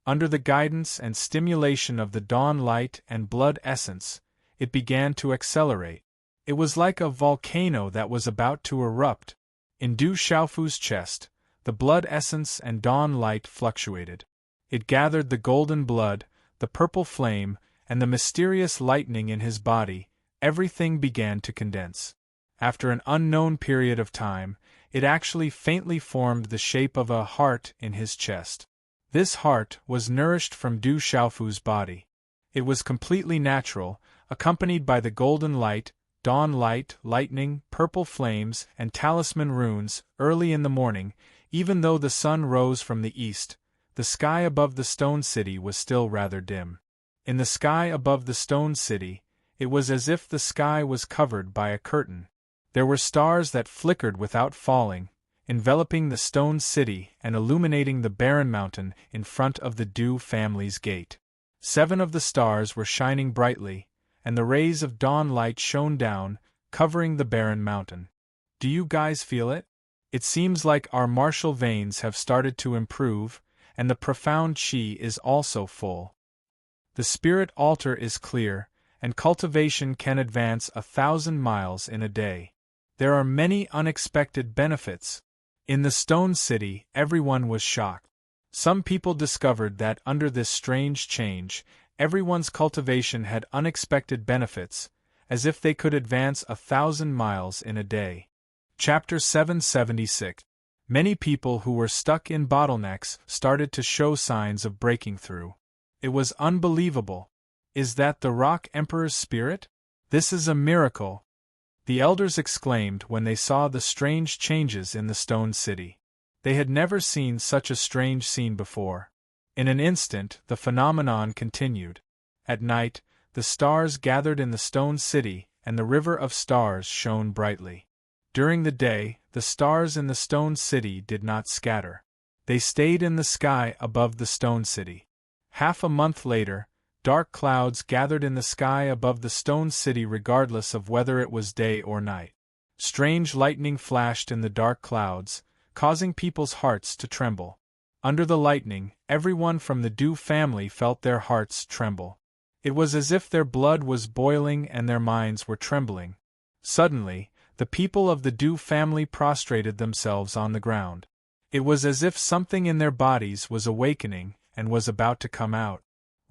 Under the guidance and stimulation of the dawn light and blood essence, it began to accelerate. It was like a volcano that was about to erupt. In Du Xiaofu's chest, the blood essence and dawn light fluctuated. It gathered the golden blood, the purple flame, and the mysterious lightning in his body. Everything began to condense. After an unknown period of time, it actually faintly formed the shape of a heart in his chest. This heart was nourished from Du Xiaofu's body. It was completely natural, accompanied by the golden light, dawn light, lightning, purple flames, and talisman runes. Early in the morning, even though the sun rose from the east, the sky above the stone city was still rather dim. In the sky above the stone city, it was as if the sky was covered by a curtain. There were stars that flickered without falling, enveloping the stone city and illuminating the barren mountain in front of the Du family's gate. 7 of the stars were shining brightly, and the rays of dawn light shone down, covering the barren mountain. Do you guys feel it? It seems like our martial veins have started to improve, and the profound qi is also full. The spirit altar is clear, and cultivation can advance 1,000 miles in a day. There are many unexpected benefits. In the stone city, everyone was shocked. Some people discovered that under this strange change, everyone's cultivation had unexpected benefits, as if they could advance 1,000 miles in a day. Chapter 776. Many people who were stuck in bottlenecks started to show signs of breaking through. It was unbelievable. Is that the Rock Emperor's spirit? This is a miracle, the elders exclaimed when they saw the strange changes in the stone city. They had never seen such a strange scene before. In an instant, the phenomenon continued. At night, the stars gathered in the stone city, and the river of stars shone brightly. During the day, the stars in the stone city did not scatter. They stayed in the sky above the stone city. Half a month later, dark clouds gathered in the sky above the stone city regardless of whether it was day or night. Strange lightning flashed in the dark clouds, causing people's hearts to tremble. Under the lightning, everyone from the Du family felt their hearts tremble. It was as if their blood was boiling and their minds were trembling. Suddenly, the people of the Du family prostrated themselves on the ground. It was as if something in their bodies was awakening and was about to come out.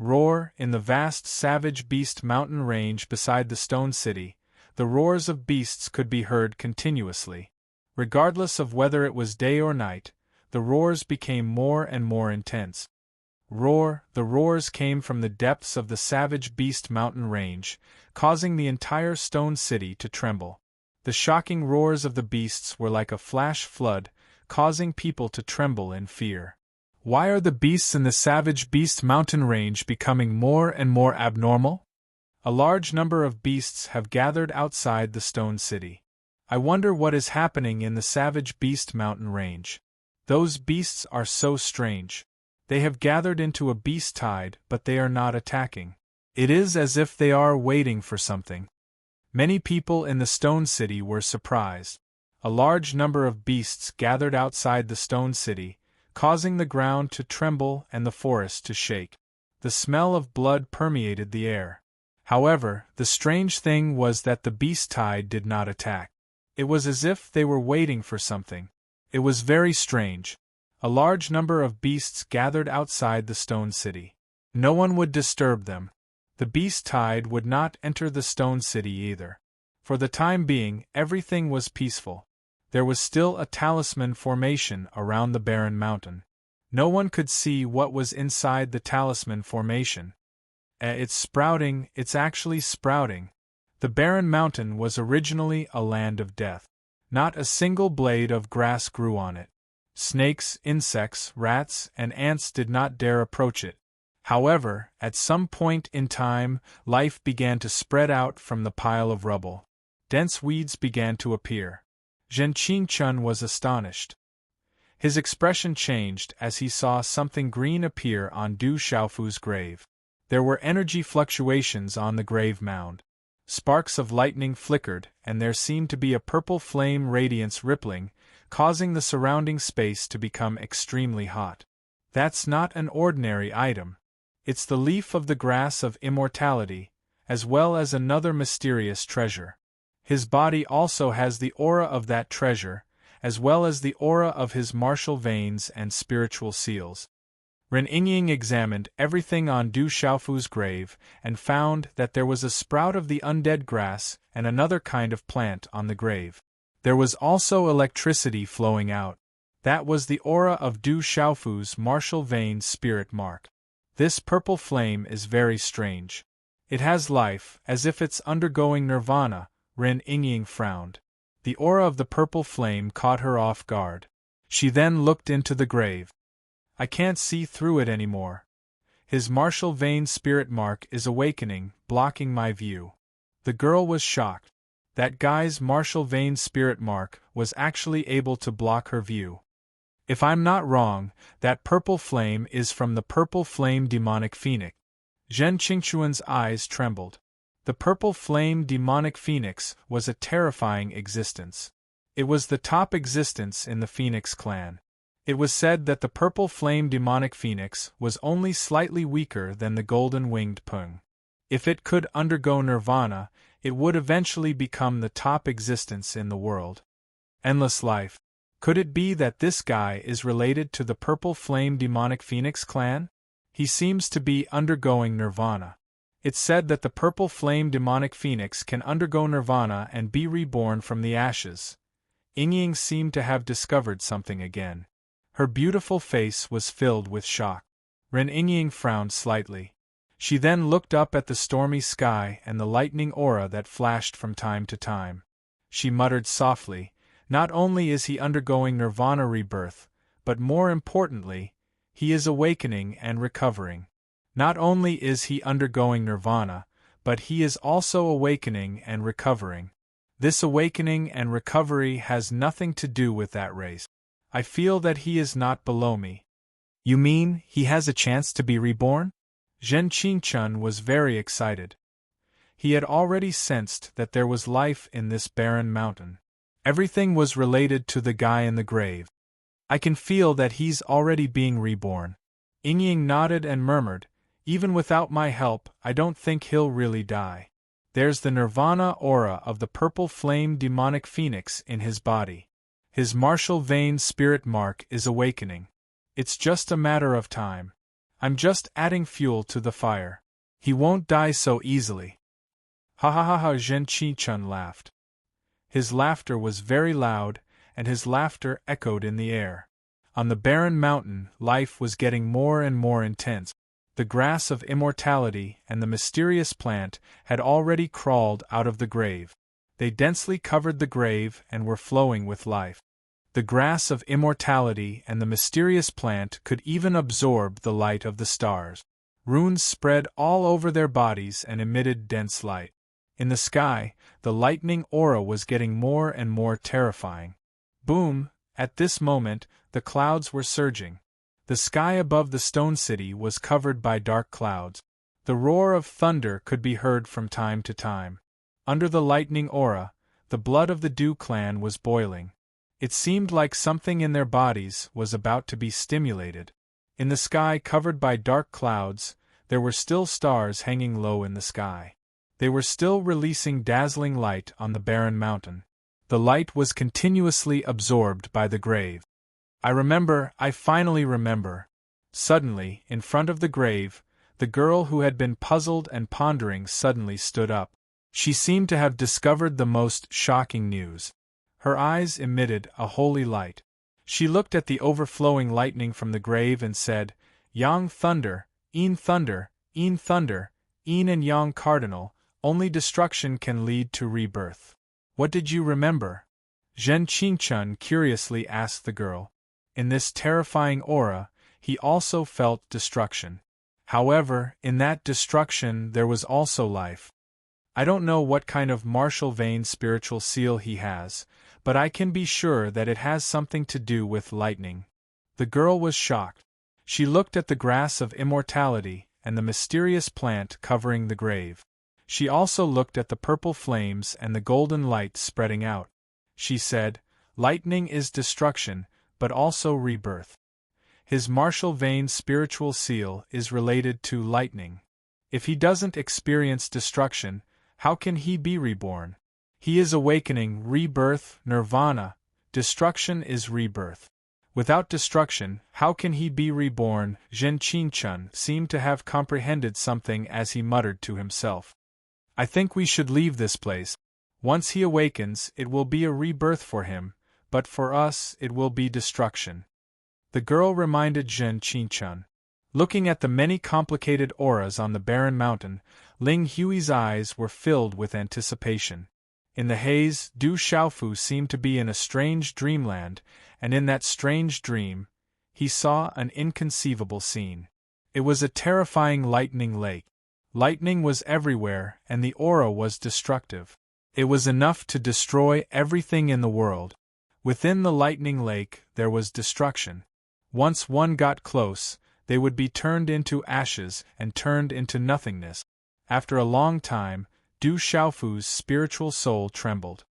Roar. In the vast savage beast mountain range beside the stone city, the roars of beasts could be heard continuously. Regardless of whether it was day or night, the roars became more and more intense. Roar. The roars came from the depths of the savage beast mountain range, causing the entire stone city to tremble. The shocking roars of the beasts were like a flash flood, causing people to tremble in fear. Why are the beasts in the savage beast mountain range becoming more and more abnormal? A large number of beasts have gathered outside the stone city. I wonder what is happening in the savage beast mountain range. Those beasts are so strange. They have gathered into a beast tide, but they are not attacking. It is as if they are waiting for something. Many people in the stone city were surprised. A large number of beasts gathered outside the stone city, causing the ground to tremble and the forest to shake. The smell of blood permeated the air. However, the strange thing was that the beast tide did not attack. It was as if they were waiting for something. It was very strange. A large number of beasts gathered outside the stone city. No one would disturb them. The beast tide would not enter the stone city either. For the time being, everything was peaceful. There was still a talisman formation around the barren mountain. No one could see what was inside the talisman formation. It's sprouting, it's actually sprouting. The barren mountain was originally a land of death. Not a single blade of grass grew on it. Snakes, insects, rats, and ants did not dare approach it. However, at some point in time, life began to spread out from the pile of rubble. Dense weeds began to appear. Zhen Qingchun was astonished. His expression changed as he saw something green appear on Du Xiaofu's grave. There were energy fluctuations on the grave mound. Sparks of lightning flickered, and there seemed to be a purple flame radiance rippling, causing the surrounding space to become extremely hot. That's not an ordinary item. It's the leaf of the grass of immortality, as well as another mysterious treasure. His body also has the aura of that treasure, as well as the aura of his martial veins and spiritual seals. Ren Yingying examined everything on Du Xiaofu's grave and found that there was a sprout of the undead grass and another kind of plant on the grave. There was also electricity flowing out. That was the aura of Du Xiaofu's martial vein spirit mark. This purple flame is very strange. It has life, as if it's undergoing nirvana. Ren Yingying frowned. The aura of the purple flame caught her off guard. She then looked into the grave. I can't see through it anymore. His martial vein spirit mark is awakening, blocking my view. The girl was shocked. That guy's martial vein spirit mark was actually able to block her view. If I'm not wrong, that purple flame is from the purple flame demonic phoenix. Zhen Qingchuan's eyes trembled. The purple flame demonic phoenix was a terrifying existence. It was the top existence in the Phoenix clan. It was said that the purple flame demonic phoenix was only slightly weaker than the golden-winged pung. If it could undergo nirvana, it would eventually become the top existence in the world. Endless life. Could it be that this guy is related to the purple flame demonic phoenix clan? He seems to be undergoing nirvana. It's said that the purple flame demonic phoenix can undergo nirvana and be reborn from the ashes. Yingying seemed to have discovered something again. Her beautiful face was filled with shock. Ren Yingying frowned slightly. She then looked up at the stormy sky and the lightning aura that flashed from time to time. She muttered softly, "Not only is he undergoing nirvana rebirth, but more importantly, he is awakening and recovering. Not only is he undergoing nirvana, but he is also awakening and recovering. This awakening and recovery has nothing to do with that race. I feel that he is not below me." "You mean he has a chance to be reborn?" Zhen Qingchun was very excited. He had already sensed that there was life in this barren mountain. Everything was related to the guy in the grave. "I can feel that he's already being reborn." Yingying nodded and murmured, "Even without my help, I don't think he'll really die. There's the nirvana aura of the purple flame demonic phoenix in his body. His martial vein spirit mark is awakening. It's just a matter of time. I'm just adding fuel to the fire. He won't die so easily." "Ha ha ha ha!" Zhen Qingchun laughed. His laughter was very loud, and his laughter echoed in the air. On the barren mountain, life was getting more and more intense. The grass of immortality and the mysterious plant had already crawled out of the grave. They densely covered the grave and were flowing with life. The grass of immortality and the mysterious plant could even absorb the light of the stars. Runes spread all over their bodies and emitted dense light. In the sky, the lightning aura was getting more and more terrifying. Boom! At this moment, the clouds were surging. The sky above the stone city was covered by dark clouds. The roar of thunder could be heard from time to time. Under the lightning aura, the blood of the Du clan was boiling. It seemed like something in their bodies was about to be stimulated. In the sky covered by dark clouds, there were still stars hanging low in the sky. They were still releasing dazzling light on the barren mountain. The light was continuously absorbed by the grave. I finally remember. Suddenly, in front of the grave, the girl who had been puzzled and pondering suddenly stood up. She seemed to have discovered the most shocking news. Her eyes emitted a holy light. She looked at the overflowing lightning from the grave and said, "Yang thunder, Een thunder, Een thunder, Een and Yang cardinal, only destruction can lead to rebirth." "What did you remember?" Zhen Qingchun curiously asked the girl. In this terrifying aura, he also felt destruction. However, in that destruction there was also life. "I don't know what kind of martial vein spiritual seal he has, but I can be sure that it has something to do with lightning." The girl was shocked. She looked at the grass of immortality and the mysterious plant covering the grave. She also looked at the purple flames and the golden light spreading out. She said, "Lightning is destruction, but also rebirth. His martial vein spiritual seal is related to lightning. If he doesn't experience destruction, how can he be reborn? He is awakening, rebirth, nirvana. Destruction is rebirth. Without destruction, how can he be reborn? Zhen Qingchun seemed to have comprehended something as he muttered to himself. I think we should leave this place. Once he awakens, it will be a rebirth for him, but for us, it will be destruction. The girl reminded Zhen Qingchun. Looking at the many complicated auras on the barren mountain, Ling Hui's eyes were filled with anticipation. In the haze, Du Xiaofu seemed to be in a strange dreamland, and in that strange dream, he saw an inconceivable scene. It was a terrifying lightning lake. Lightning was everywhere, and the aura was destructive. It was enough to destroy everything in the world. Within the lightning lake, there was destruction. Once one got close, they would be turned into ashes and turned into nothingness. After a long time, Du Xiaofu's spiritual soul trembled.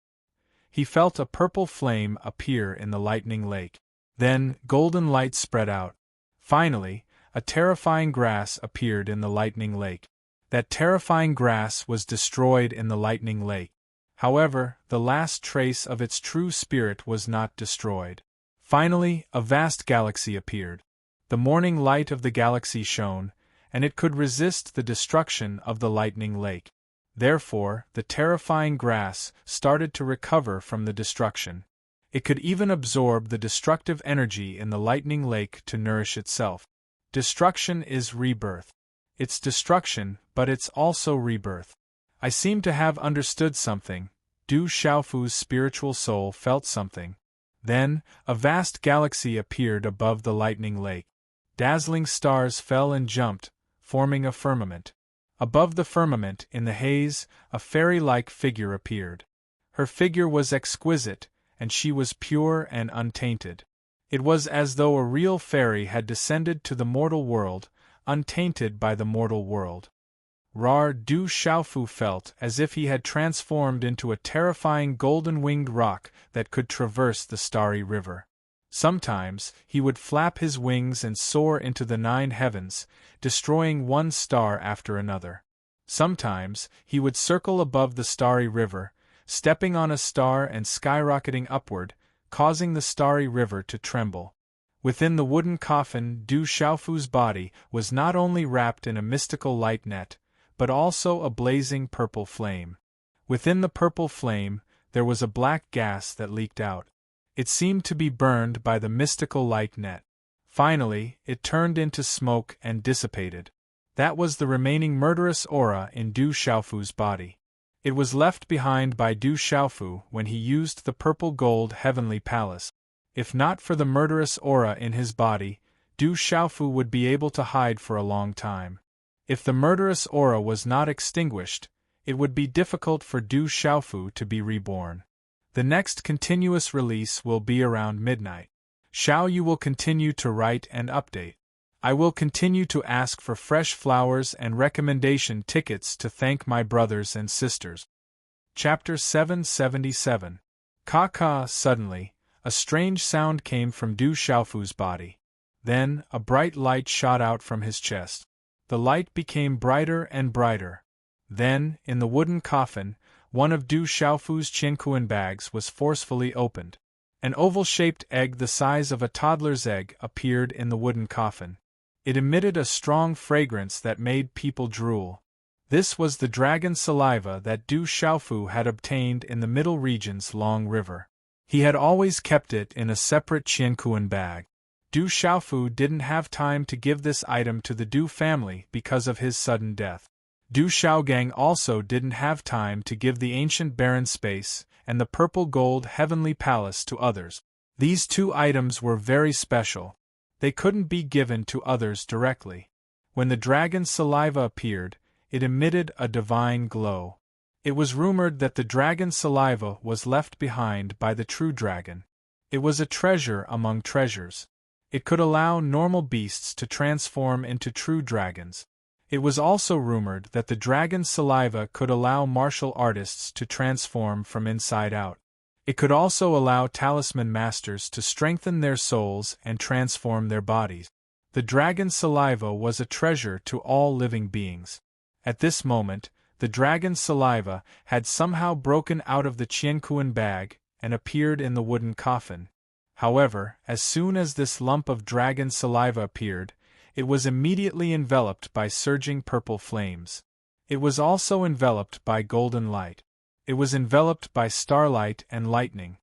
He felt a purple flame appear in the lightning lake. Then, golden light spread out. Finally, a terrifying grass appeared in the lightning lake. That terrifying grass was destroyed in the lightning lake. However, the last trace of its true spirit was not destroyed. Finally, a vast galaxy appeared. The morning light of the galaxy shone, and it could resist the destruction of the lightning lake. Therefore, the terrifying grass started to recover from the destruction. It could even absorb the destructive energy in the lightning lake to nourish itself. Destruction is rebirth. It's destruction, but it's also rebirth. I seem to have understood something. Du Xiaofu's spiritual soul felt something. Then, a vast galaxy appeared above the lightning lake. Dazzling stars fell and jumped, forming a firmament. Above the firmament, in the haze, a fairy-like figure appeared. Her figure was exquisite, and she was pure and untainted. It was as though a real fairy had descended to the mortal world, untainted by the mortal world. Du Xiaofu felt as if he had transformed into a terrifying golden-winged rock that could traverse the starry river. Sometimes, he would flap his wings and soar into the 9 heavens, destroying one star after another. Sometimes, he would circle above the starry river, stepping on a star and skyrocketing upward, causing the starry river to tremble. Within the wooden coffin, Du Xiaofu's body was not only wrapped in a mystical light net, but also a blazing purple flame. Within the purple flame, there was a black gas that leaked out. It seemed to be burned by the mystical light net. Finally, it turned into smoke and dissipated. That was the remaining murderous aura in Du Xiaofu's body. It was left behind by Du Xiaofu when he used the purple-gold heavenly palace. If not for the murderous aura in his body, Du Xiaofu would be able to hide for a long time. If the murderous aura was not extinguished, it would be difficult for Du Xiaofu to be reborn. The next continuous release will be around midnight. Xiao Yu will continue to write and update. I will continue to ask for fresh flowers and recommendation tickets to thank my brothers and sisters. Chapter 777. Suddenly, a strange sound came from Du Xiaofu's body. Then, a bright light shot out from his chest. The light became brighter and brighter. Then, in the wooden coffin, one of Du Xiaofu's Qinkuan bags was forcefully opened. An oval-shaped egg the size of a toddler's egg appeared in the wooden coffin. It emitted a strong fragrance that made people drool. This was the dragon saliva that Du Xiaofu had obtained in the Middle Region's Long River. He had always kept it in a separate Qinkuan bag. Du Xiaofu didn't have time to give this item to the Du family because of his sudden death. Du Xiaogang also didn't have time to give the ancient barren space and the purple-gold heavenly palace to others. These 2 items were very special. They couldn't be given to others directly. When the dragon's saliva appeared, it emitted a divine glow. It was rumored that the dragon's saliva was left behind by the true dragon. It was a treasure among treasures. It could allow normal beasts to transform into true dragons. It was also rumored that the dragon's saliva could allow martial artists to transform from inside out. It could also allow talisman masters to strengthen their souls and transform their bodies. The dragon's saliva was a treasure to all living beings. At this moment, the dragon's saliva had somehow broken out of the Qianquan bag and appeared in the wooden coffin. However, as soon as this lump of dragon saliva appeared, it was immediately enveloped by surging purple flames. It was also enveloped by golden light. It was enveloped by starlight and lightning.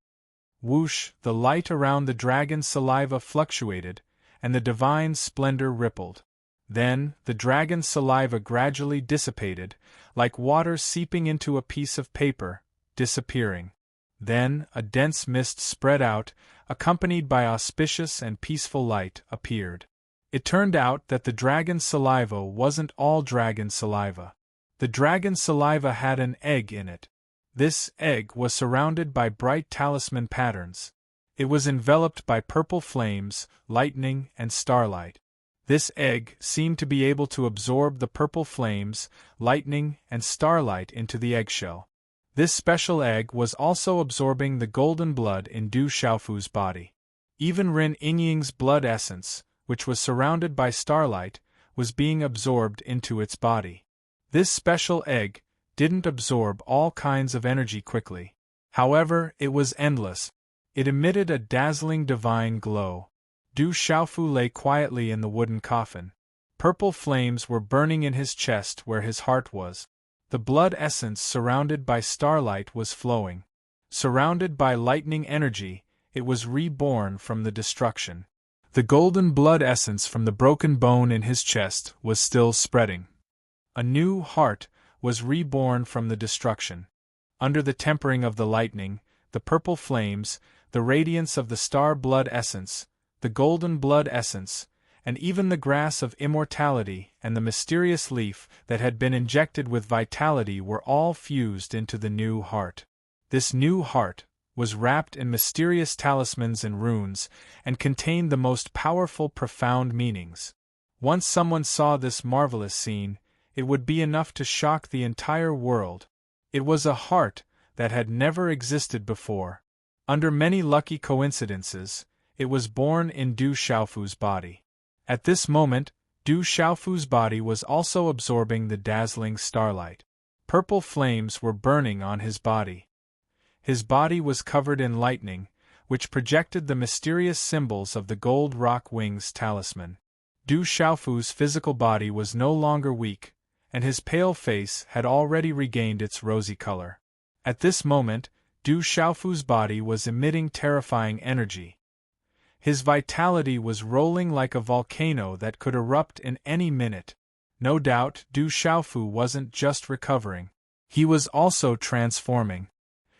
Whoosh, the light around the dragon's saliva fluctuated, and the divine splendor rippled. Then, the dragon's saliva gradually dissipated, like water seeping into a piece of paper, disappearing. Then, a dense mist spread out, accompanied by auspicious and peaceful light, appeared. It turned out that the dragon's saliva wasn't all dragon saliva. The dragon's saliva had an egg in it. This egg was surrounded by bright talisman patterns. It was enveloped by purple flames, lightning, and starlight. This egg seemed to be able to absorb the purple flames, lightning, and starlight into the eggshell. This special egg was also absorbing the golden blood in Du Xiaofu's body. Even Ren Yingying's blood essence, which was surrounded by starlight, was being absorbed into its body. This special egg didn't absorb all kinds of energy quickly. However, it was endless. It emitted a dazzling divine glow. Du Xiaofu lay quietly in the wooden coffin. Purple flames were burning in his chest where his heart was. The blood essence surrounded by starlight was flowing. Surrounded by lightning energy, it was reborn from the destruction. The golden blood essence from the broken bone in his chest was still spreading. A new heart was reborn from the destruction. Under the tempering of the lightning, the purple flames, the radiance of the star blood essence, the golden blood essence, and even the grass of immortality and the mysterious leaf that had been injected with vitality were all fused into the new heart. This new heart was wrapped in mysterious talismans and runes, and contained the most powerful, profound meanings. Once someone saw this marvelous scene, it would be enough to shock the entire world. It was a heart that had never existed before. Under many lucky coincidences, it was born in Du Xiaofu's body. At this moment, Du Xiaofu's body was also absorbing the dazzling starlight. Purple flames were burning on his body. His body was covered in lightning, which projected the mysterious symbols of the gold rock wings talisman. Du Xiaofu's physical body was no longer weak, and his pale face had already regained its rosy color. At this moment, Du Xiaofu's body was emitting terrifying energy. His vitality was rolling like a volcano that could erupt in any minute. No doubt, Du Xiaofu wasn't just recovering. He was also transforming.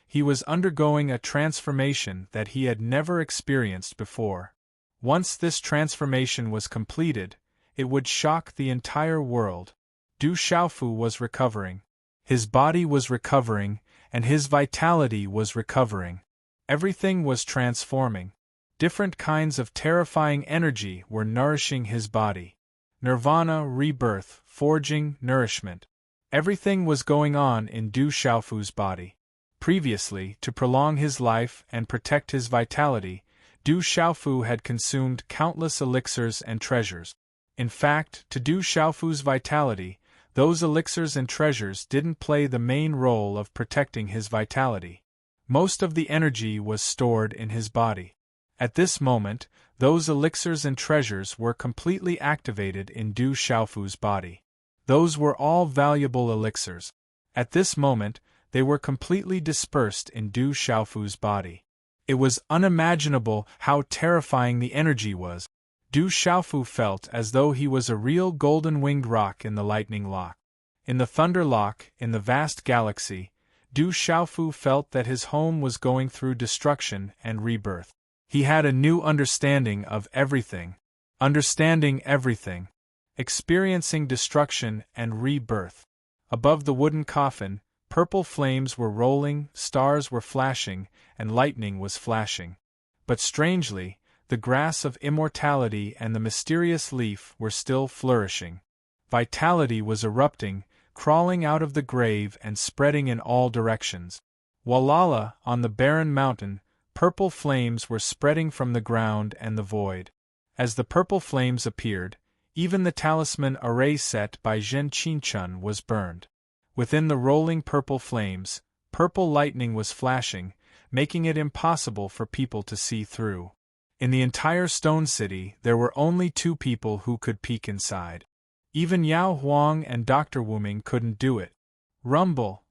He was undergoing a transformation that he had never experienced before. Once this transformation was completed, it would shock the entire world. Du Xiaofu was recovering. His body was recovering, and his vitality was recovering. Everything was transforming. Different kinds of terrifying energy were nourishing his body. Nirvana, rebirth, forging, nourishment. Everything was going on in Du Xiaofu's body. Previously, to prolong his life and protect his vitality, Du Xiaofu had consumed countless elixirs and treasures. In fact, to Du Xiaofu's vitality, those elixirs and treasures didn't play the main role of protecting his vitality. Most of the energy was stored in his body. At this moment, those elixirs and treasures were completely activated in Du Xiaofu's body. Those were all valuable elixirs. At this moment, they were completely dispersed in Du Xiaofu's body. It was unimaginable how terrifying the energy was. Du Xiaofu felt as though he was a real golden-winged rock in the lightning lock. In the thunder lock, in the vast galaxy, Du Xiaofu felt that his home was going through destruction and rebirth. He had a new understanding of everything. Understanding everything. Experiencing destruction and rebirth. Above the wooden coffin, purple flames were rolling, stars were flashing, and lightning was flashing. But strangely, the grass of immortality and the mysterious leaf were still flourishing. Vitality was erupting, crawling out of the grave and spreading in all directions. Walala, on the barren mountain, purple flames were spreading from the ground and the void. As the purple flames appeared, even the talisman array set by Zhen Qinchun was burned. Within the rolling purple flames, purple lightning was flashing, making it impossible for people to see through. In the entire stone city, there were only 2 people who could peek inside. Even Yao Huang and Dr. Wuming couldn't do it. Rumble!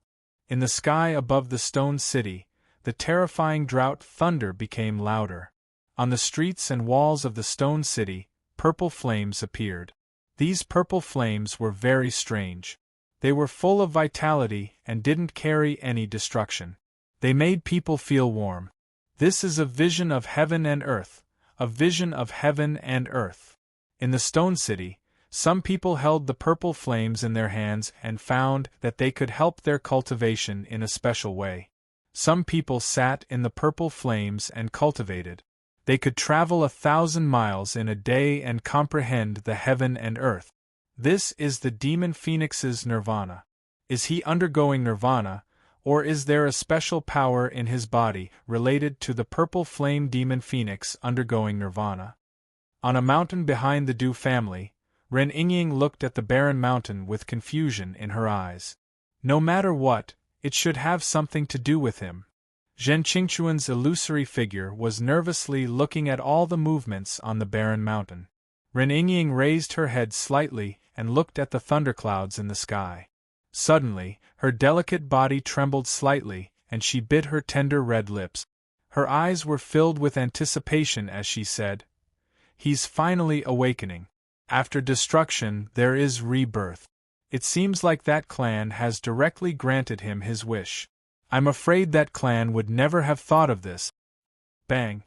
In the sky above the stone city, the terrifying drought thunder became louder. On the streets and walls of the stone city, purple flames appeared. These purple flames were very strange. They were full of vitality and didn't carry any destruction. They made people feel warm. This is a vision of heaven and earth, a vision of heaven and earth. In the stone city, some people held the purple flames in their hands and found that they could help their cultivation in a special way. Some people sat in the purple flames and cultivated. They could travel 1,000 miles in a day and comprehend the heaven and earth. This is the demon phoenix's nirvana. Is he undergoing nirvana, or is there a special power in his body related to the purple flame demon phoenix undergoing nirvana? On a mountain behind the Du family, Ren Yingying looked at the barren mountain with confusion in her eyes. No matter what, it should have something to do with him. Zhen Qingchuan's illusory figure was nervously looking at all the movements on the barren mountain. Ren Yingying raised her head slightly and looked at the thunderclouds in the sky. Suddenly, her delicate body trembled slightly, and she bit her tender red lips. Her eyes were filled with anticipation as she said, "He's finally awakening. After destruction, there is rebirth. It seems like that clan has directly granted him his wish. I'm afraid that clan would never have thought of this." Bang!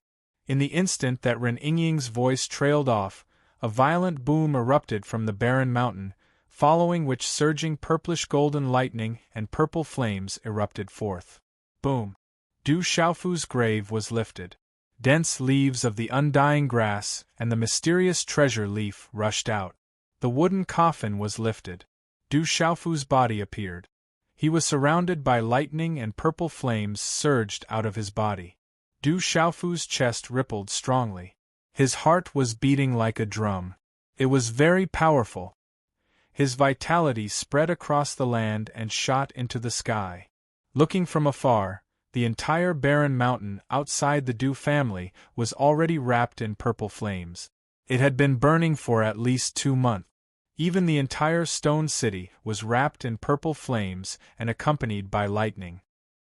In the instant that Ren Yingying's voice trailed off, a violent boom erupted from the barren mountain, following which surging purplish-golden lightning and purple flames erupted forth. Boom! Du Xiaofu's grave was lifted. Dense leaves of the undying grass and the mysterious treasure leaf rushed out. The wooden coffin was lifted. Du Xiaofu's body appeared. He was surrounded by lightning and purple flames surged out of his body. Du Xiaofu's chest rippled strongly. His heart was beating like a drum. It was very powerful. His vitality spread across the land and shot into the sky. Looking from afar, the entire barren mountain outside the Du family was already wrapped in purple flames. It had been burning for at least 2 months. Even the entire stone city was wrapped in purple flames and accompanied by lightning.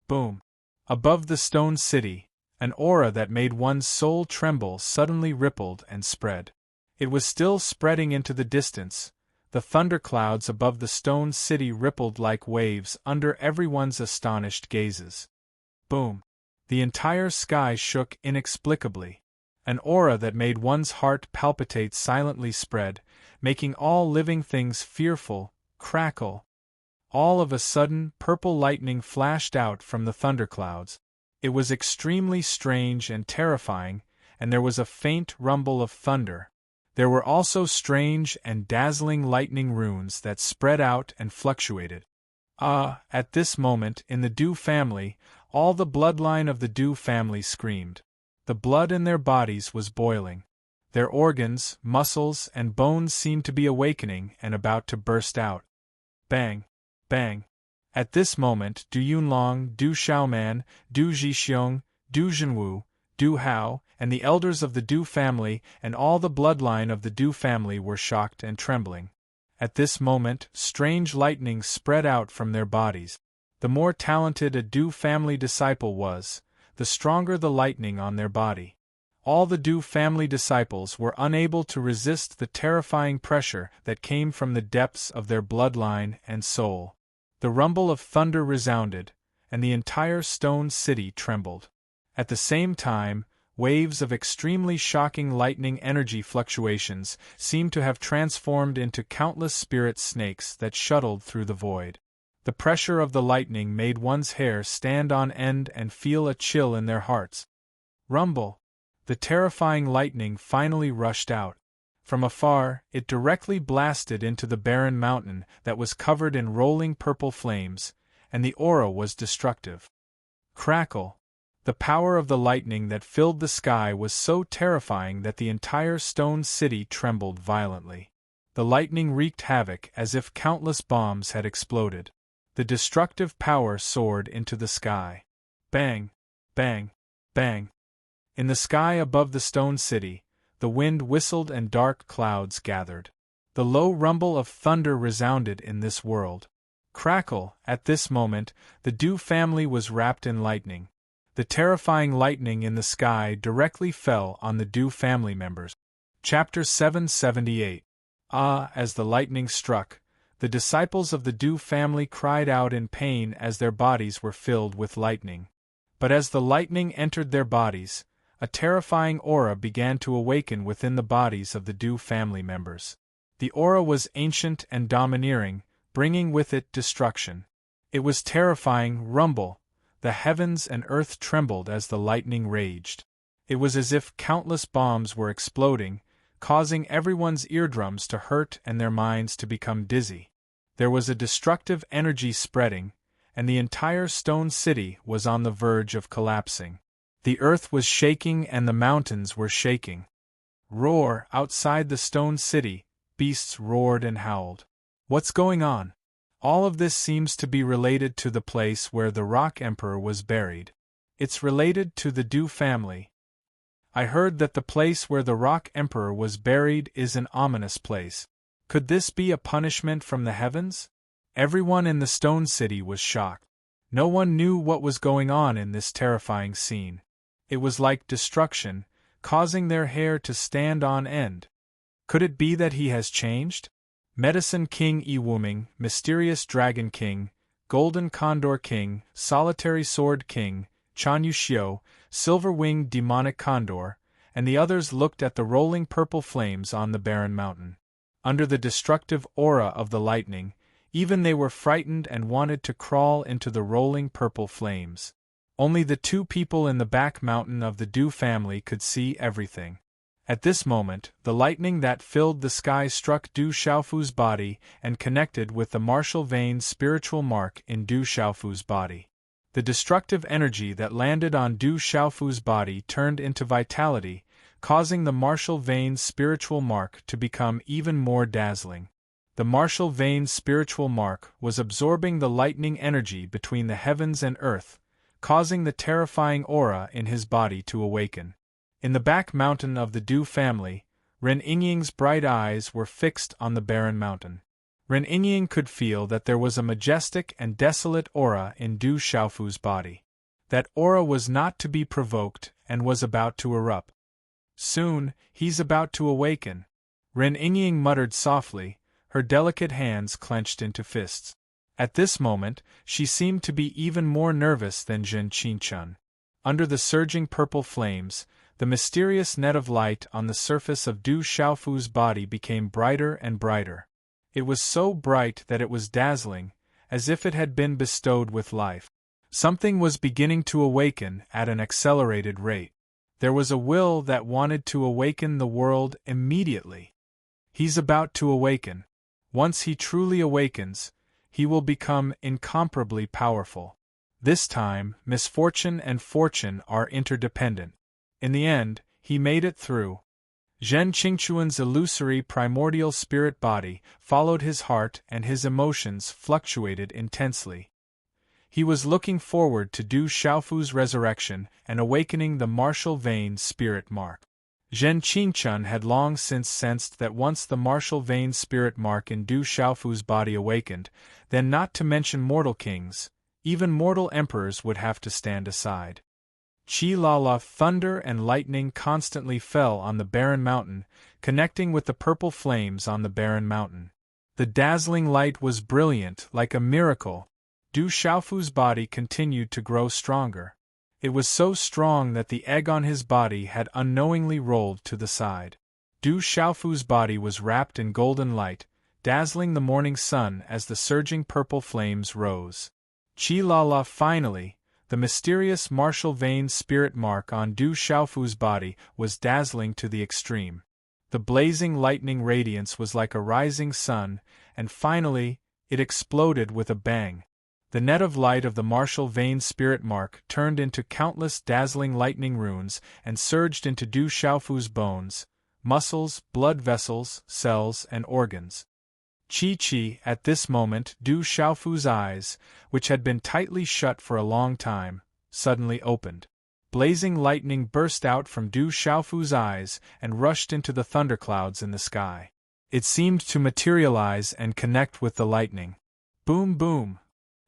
Boom! Above the stone city, an aura that made one's soul tremble suddenly rippled and spread. It was still spreading into the distance. The thunderclouds above the stone city rippled like waves under everyone's astonished gazes. Boom! The entire sky shook inexplicably. An aura that made one's heart palpitate silently spread, making all living things fearful, crackle. All of a sudden, purple lightning flashed out from the thunderclouds. It was extremely strange and terrifying, and there was a faint rumble of thunder. There were also strange and dazzling lightning runes that spread out and fluctuated. At this moment, in the Du family, all the bloodline of the Du family screamed. The blood in their bodies was boiling. Their organs, muscles, and bones seemed to be awakening and about to burst out. Bang! Bang! At this moment, Du Yunlong, Du Xiaoman, Du Zhixiong, Du Zhenwu, Du Hao, and the elders of the Du family and all the bloodline of the Du family were shocked and trembling. At this moment, strange lightning spread out from their bodies. The more talented a Du family disciple was, the stronger the lightning on their body. All the Du family disciples were unable to resist the terrifying pressure that came from the depths of their bloodline and soul. The rumble of thunder resounded, and the entire stone city trembled. At the same time, waves of extremely shocking lightning energy fluctuations seemed to have transformed into countless spirit snakes that shuttled through the void. The pressure of the lightning made one's hair stand on end and feel a chill in their hearts. Rumble! The terrifying lightning finally rushed out. From afar, it directly blasted into the barren mountain that was covered in rolling purple flames, and the aura was destructive. Crackle. The power of the lightning that filled the sky was so terrifying that the entire stone city trembled violently. The lightning wreaked havoc as if countless bombs had exploded. The destructive power soared into the sky. Bang! Bang! Bang! In the sky above the stone city, the wind whistled and dark clouds gathered. The low rumble of thunder resounded in this world. Crackle! At this moment, the Dew family was wrapped in lightning. The terrifying lightning in the sky directly fell on the Dew family members. Chapter 778. Ah! As the lightning struck, the disciples of the Dew family cried out in pain as their bodies were filled with lightning. But as the lightning entered their bodies, a terrifying aura began to awaken within the bodies of the Dew family members. The aura was ancient and domineering, bringing with it destruction. It was terrifying. Rumble! The heavens and earth trembled as the lightning raged. It was as if countless bombs were exploding, causing everyone's eardrums to hurt and their minds to become dizzy. There was a destructive energy spreading, and the entire stone city was on the verge of collapsing. The earth was shaking and the mountains were shaking. Roar! Outside the stone city, beasts roared and howled. What's going on? All of this seems to be related to the place where the Rock Emperor was buried. It's related to the Dew family. I heard that the place where the Rock Emperor was buried is an ominous place. Could this be a punishment from the heavens? Everyone in the stone city was shocked. No one knew what was going on in this terrifying scene. It was like destruction, causing their hair to stand on end. Could it be that he has changed? Medicine King Ewuming, Mysterious Dragon King, Golden Condor King, Solitary Sword King, Chanyu Xiu, Silver-Winged Demonic Condor, and the others looked at the rolling purple flames on the barren mountain. Under the destructive aura of the lightning, even they were frightened and wanted to crawl into the rolling purple flames. Only the two people in the back mountain of the Dew family could see everything. At this moment, the lightning that filled the sky struck Du Xiaofu's body and connected with the martial vein spiritual mark in Du Xiaofu's body. The destructive energy that landed on Du Xiaofu's body turned into vitality, causing the martial vein spiritual mark to become even more dazzling. The martial vein spiritual mark was absorbing the lightning energy between the heavens and earth, causing the terrifying aura in his body to awaken. In the back mountain of the Dew family, Ren Yingying's bright eyes were fixed on the barren mountain. Ren Yingying could feel that there was a majestic and desolate aura in Du Xiaofu's body. That aura was not to be provoked and was about to erupt. Soon, he's about to awaken. Ren Yingying muttered softly, her delicate hands clenched into fists. At this moment, she seemed to be even more nervous than Zhen Qingchun. Under the surging purple flames, the mysterious net of light on the surface of Du Xiaofu's body became brighter and brighter. It was so bright that it was dazzling, as if it had been bestowed with life. Something was beginning to awaken at an accelerated rate. There was a will that wanted to awaken the world immediately. He's about to awaken. Once he truly awakens, he will become incomparably powerful. This time, misfortune and fortune are interdependent. In the end, he made it through. Zhen Qingchuan's illusory primordial spirit body followed his heart and his emotions fluctuated intensely. He was looking forward to Du Xiaofu's resurrection and awakening the martial vein spirit mark. Zhen Qingchun had long since sensed that once the martial vein spirit mark in Du Xiaofu's body awakened, then not to mention mortal kings, even mortal emperors would have to stand aside. Qi-la-la, thunder and lightning constantly fell on the barren mountain, connecting with the purple flames on the barren mountain. The dazzling light was brilliant, like a miracle. Du Xiaofu's body continued to grow stronger. It was so strong that the egg on his body had unknowingly rolled to the side. Du Xiaofu's body was wrapped in golden light, dazzling the morning sun as the surging purple flames rose. Qi-la-la, finally, the mysterious martial vein spirit mark on Du Xiaofu's body was dazzling to the extreme. The blazing lightning radiance was like a rising sun, and finally, it exploded with a bang. The net of light of the martial vein spirit mark turned into countless dazzling lightning runes and surged into Du Xiaofu's bones, muscles, blood vessels, cells, and organs. Chi. At this moment, Du Xiaofu's eyes, which had been tightly shut for a long time, suddenly opened. Blazing lightning burst out from Du Xiaofu's eyes and rushed into the thunderclouds in the sky. It seemed to materialize and connect with the lightning. Boom, boom!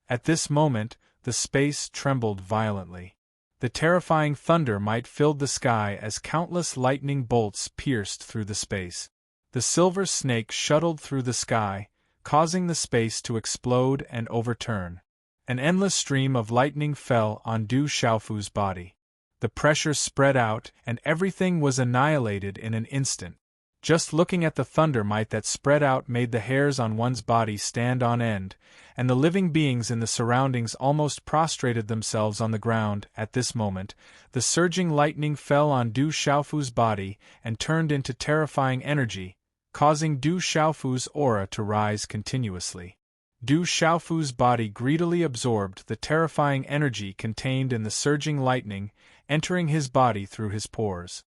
At this moment, the space trembled violently. The terrifying thunder might filled the sky as countless lightning bolts pierced through the space. The silver snake shuttled through the sky, causing the space to explode and overturn. An endless stream of lightning fell on Du Xiaofu's body. The pressure spread out, and everything was annihilated in an instant. Just looking at the thunder might that spread out made the hairs on one's body stand on end, and the living beings in the surroundings almost prostrated themselves on the ground. At this moment, the surging lightning fell on Du Xiaofu's body and turned into terrifying energy, causing Du Xiaofu's aura to rise continuously. Du Xiaofu's body greedily absorbed the terrifying energy contained in the surging lightning, entering his body through his pores.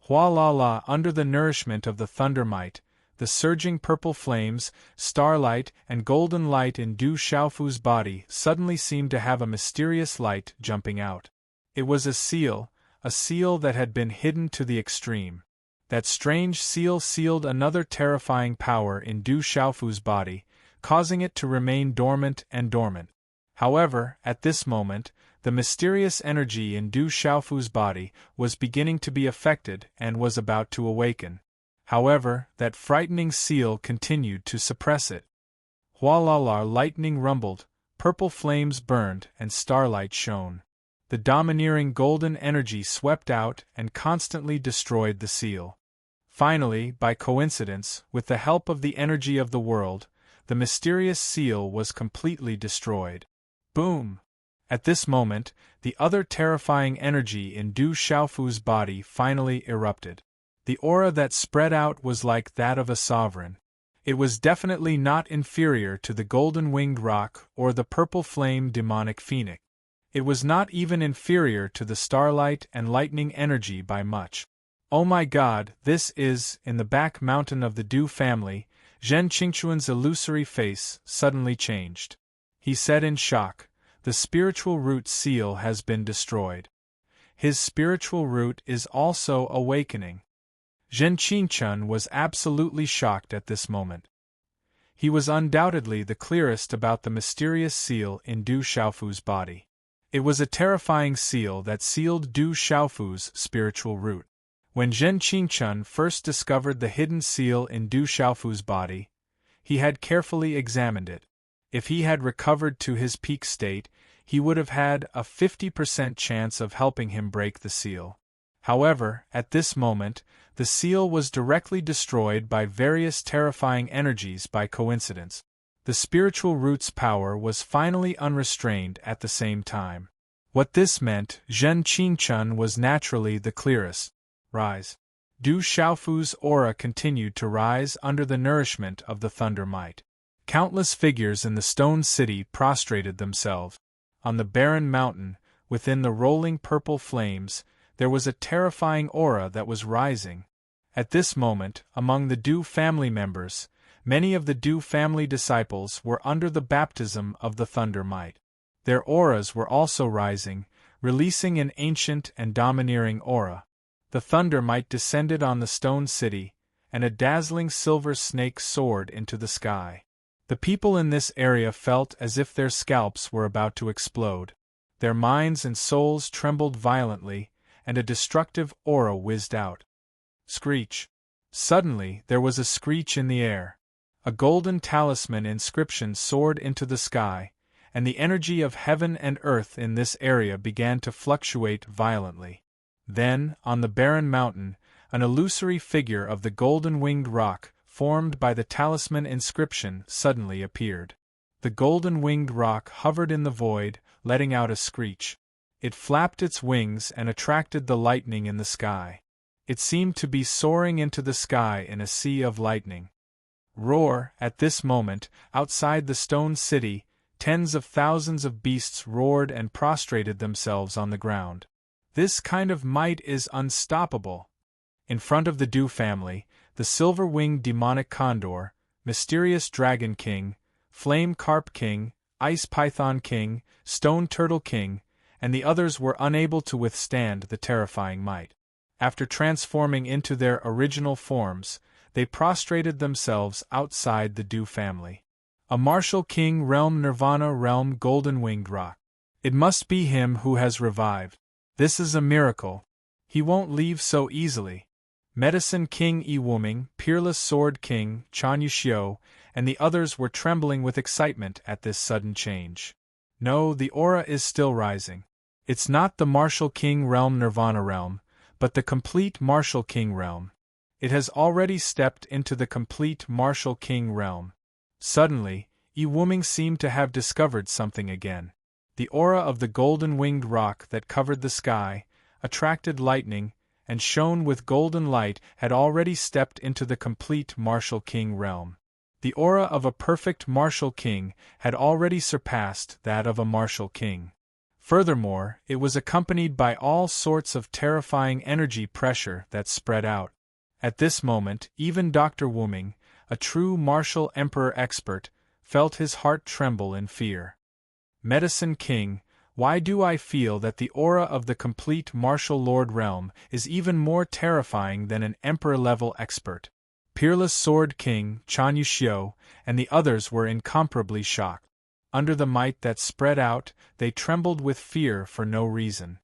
Hua-la-la, under the nourishment of the thunder might, the surging purple flames, starlight, and golden light in Du Xiaofu's body suddenly seemed to have a mysterious light jumping out. It was a seal that had been hidden to the extreme. That strange seal sealed another terrifying power in Du Xiaofu's body, causing it to remain dormant and dormant. However, at this moment, the mysterious energy in Du Xiaofu's body was beginning to be affected and was about to awaken. However, that frightening seal continued to suppress it. Hua-la-la, lightning rumbled, purple flames burned, and starlight shone. The domineering golden energy swept out and constantly destroyed the seal. Finally, by coincidence, with the help of the energy of the world, the mysterious seal was completely destroyed. Boom! At this moment, the other terrifying energy in Du Xiaofu's body finally erupted. The aura that spread out was like that of a sovereign. It was definitely not inferior to the golden-winged roc or the purple-flame demonic phoenix. It was not even inferior to the starlight and lightning energy by much. Oh my God, this is, in the back mountain of the Du family, Zhen Qingquan's illusory face suddenly changed. He said in shock, "The spiritual root seal has been destroyed. His spiritual root is also awakening." Zhen Qingquan was absolutely shocked at this moment. He was undoubtedly the clearest about the mysterious seal in Du Xiaofu's body. It was a terrifying seal that sealed Du Xiaofu's spiritual root. When Zhen Qingquan first discovered the hidden seal in Du Xiaofu's body, he had carefully examined it. If he had recovered to his peak state, he would have had a 50% chance of helping him break the seal. However, at this moment, the seal was directly destroyed by various terrifying energies by coincidence. The spiritual root's power was finally unrestrained at the same time. What this meant, Zhen Qingquan was naturally the clearest. Rise. Du Xiaofu's aura continued to rise under the nourishment of the thunder might. Countless figures in the stone city prostrated themselves. On the barren mountain, within the rolling purple flames, there was a terrifying aura that was rising. At this moment, among the Du family members, many of the Du family disciples were under the baptism of the thunder might. Their auras were also rising, releasing an ancient and domineering aura. The thunder might descended on the stone city, and a dazzling silver snake soared into the sky. The people in this area felt as if their scalps were about to explode. Their minds and souls trembled violently, and a destructive aura whizzed out. Screech! Suddenly, there was a screech in the air. A golden talisman inscription soared into the sky, and the energy of heaven and earth in this area began to fluctuate violently. Then, on the barren mountain, an illusory figure of the golden-winged roc, formed by the talisman inscription, suddenly appeared. The golden-winged roc hovered in the void, letting out a screech. It flapped its wings and attracted the lightning in the sky. It seemed to be soaring into the sky in a sea of lightning. Roar! At this moment, outside the stone city, tens of thousands of beasts roared and prostrated themselves on the ground. This kind of might is unstoppable. In front of the Dew family, the silver-winged demonic condor, mysterious dragon king, flame carp king, ice python king, stone turtle king, and the others were unable to withstand the terrifying might. After transforming into their original forms, they prostrated themselves outside the Dew family. A martial king realm Nirvana realm golden-winged rock. It must be him who has revived. This is a miracle. He won't leave so easily. Medicine King Wuming, Peerless Sword King, Chan Yuxiu, and the others were trembling with excitement at this sudden change. No, the aura is still rising. It's not the Martial King realm Nirvana realm, but the complete Martial King realm. It has already stepped into the complete Martial King realm. Suddenly, Wuming seemed to have discovered something again. The aura of the golden-winged rock that covered the sky, attracted lightning, and shone with golden light had already stepped into the complete Martial King realm. The aura of a perfect Martial King had already surpassed that of a Martial King. Furthermore, it was accompanied by all sorts of terrifying energy pressure that spread out. At this moment, even Dr. Wuming, a true martial emperor expert, felt his heart tremble in fear. Medicine King, why do I feel that the aura of the complete martial lord realm is even more terrifying than an emperor-level expert? Peerless Sword King, Chan Yuxiu, and the others were incomparably shocked. Under the might that spread out, they trembled with fear for no reason.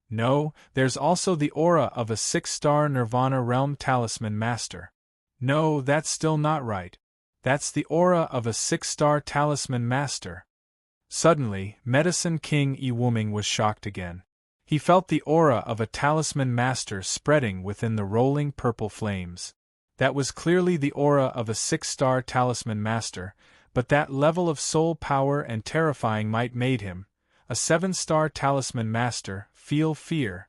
No, there's also the aura of a 6-star Nirvana realm talisman master. No, that's still not right. That's the aura of a 6-star talisman master. Suddenly, Medicine King Wuming was shocked again. He felt the aura of a talisman master spreading within the rolling purple flames. That was clearly the aura of a 6-star talisman master, but that level of soul power and terrifying might made him, a 7-star talisman master, feel fear.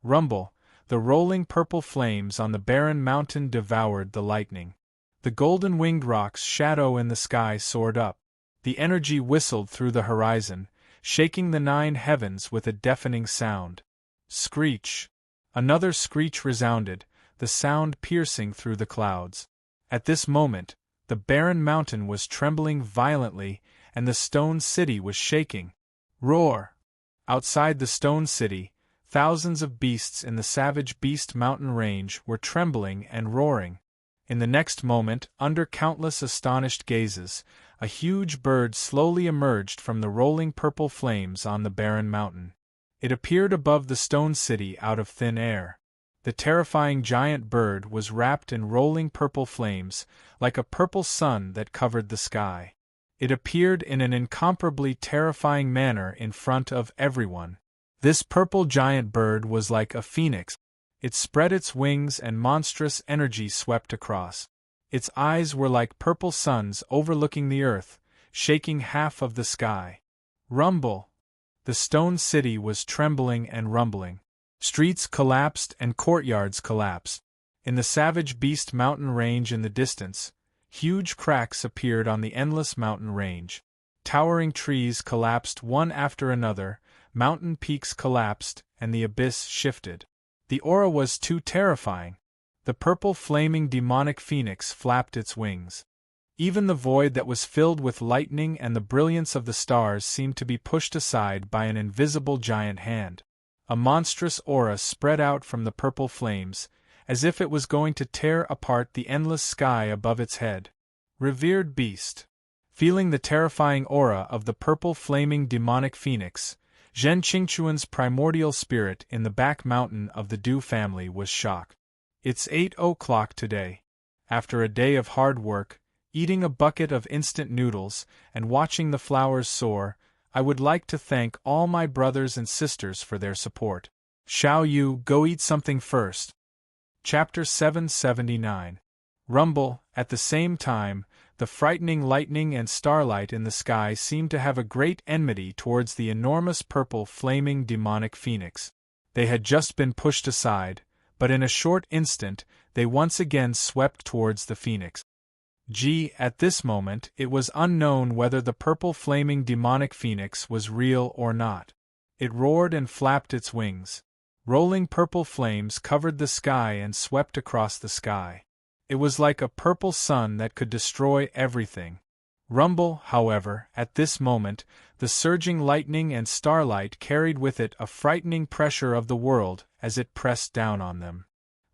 Rumble, the rolling purple flames on the barren mountain devoured the lightning. The golden-winged rock's shadow in the sky soared up. The energy whistled through the horizon, shaking the 9 heavens with a deafening sound. Screech! Another screech resounded, the sound piercing through the clouds. At this moment, the barren mountain was trembling violently, and the stone city was shaking. Roar! Outside the stone city, thousands of beasts in the savage beast mountain range were trembling and roaring. In the next moment, under countless astonished gazes, a huge bird slowly emerged from the rolling purple flames on the barren mountain. It appeared above the stone city out of thin air. The terrifying giant bird was wrapped in rolling purple flames, like a purple sun that covered the sky. It appeared in an incomparably terrifying manner in front of everyone. This purple giant bird was like a phoenix. It spread its wings and monstrous energy swept across. Its eyes were like purple suns overlooking the earth, shaking half of the sky. Rumble! The stone city was trembling and rumbling. Streets collapsed and courtyards collapsed. In the savage beast mountain range in the distance, huge cracks appeared on the endless mountain range. Towering trees collapsed one after another, mountain peaks collapsed, and the abyss shifted. The aura was too terrifying. The purple flaming demonic phoenix flapped its wings. Even the void that was filled with lightning and the brilliance of the stars seemed to be pushed aside by an invisible giant hand. A monstrous aura spread out from the purple flames, as if it was going to tear apart the endless sky above its head. Revered beast! Feeling the terrifying aura of the purple flaming demonic phoenix, Zhen Qingchuan's primordial spirit in the back mountain of the Dew family was shocked. It's 8 o'clock today. After a day of hard work, eating a bucket of instant noodles, and watching the flowers soar, I would like to thank all my brothers and sisters for their support. Xiao Yu, go eat something first. Chapter 779. Rumble. At the same time, the frightening lightning and starlight in the sky seemed to have a great enmity towards the enormous purple flaming demonic phoenix. They had just been pushed aside, but in a short instant, they once again swept towards the phoenix. At this moment, it was unknown whether the purple flaming demonic phoenix was real or not. It roared and flapped its wings. Rolling purple flames covered the sky and swept across the sky. It was like a purple sun that could destroy everything. Rumble, however, at this moment, the surging lightning and starlight carried with it a frightening pressure of the world as it pressed down on them.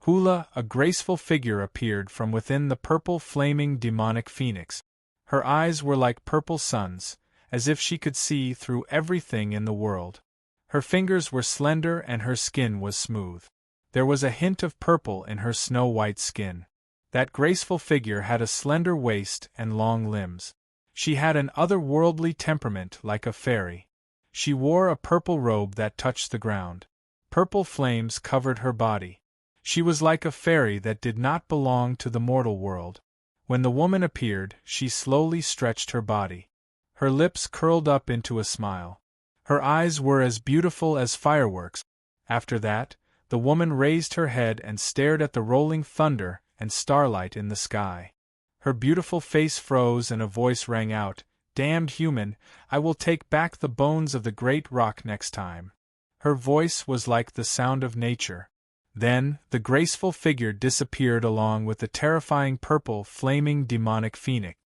Hula, a graceful figure, appeared from within the purple flaming demonic phoenix. Her eyes were like purple suns, as if she could see through everything in the world. Her fingers were slender and her skin was smooth. There was a hint of purple in her snow-white skin. That graceful figure had a slender waist and long limbs. She had an otherworldly temperament like a fairy. She wore a purple robe that touched the ground. Purple flames covered her body. She was like a fairy that did not belong to the mortal world. When the woman appeared, she slowly stretched her body. Her lips curled up into a smile. Her eyes were as beautiful as fireworks. After that, the woman raised her head and stared at the rolling thunder and starlight in the sky. Her beautiful face froze and a voice rang out, "Damned human, I will take back the bones of the great rock next time." Her voice was like the sound of nature. Then, the graceful figure disappeared along with the terrifying purple, flaming demonic phoenix.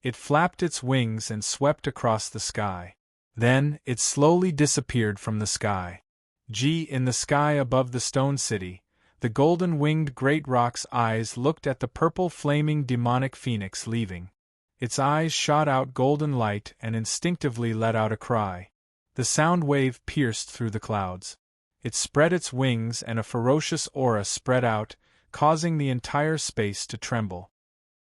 It flapped its wings and swept across the sky. Then, it slowly disappeared from the sky. In the sky above the stone city, the golden-winged great rock's eyes looked at the purple flaming demonic phoenix leaving. Its eyes shot out golden light and instinctively let out a cry. The sound wave pierced through the clouds. It spread its wings and a ferocious aura spread out, causing the entire space to tremble.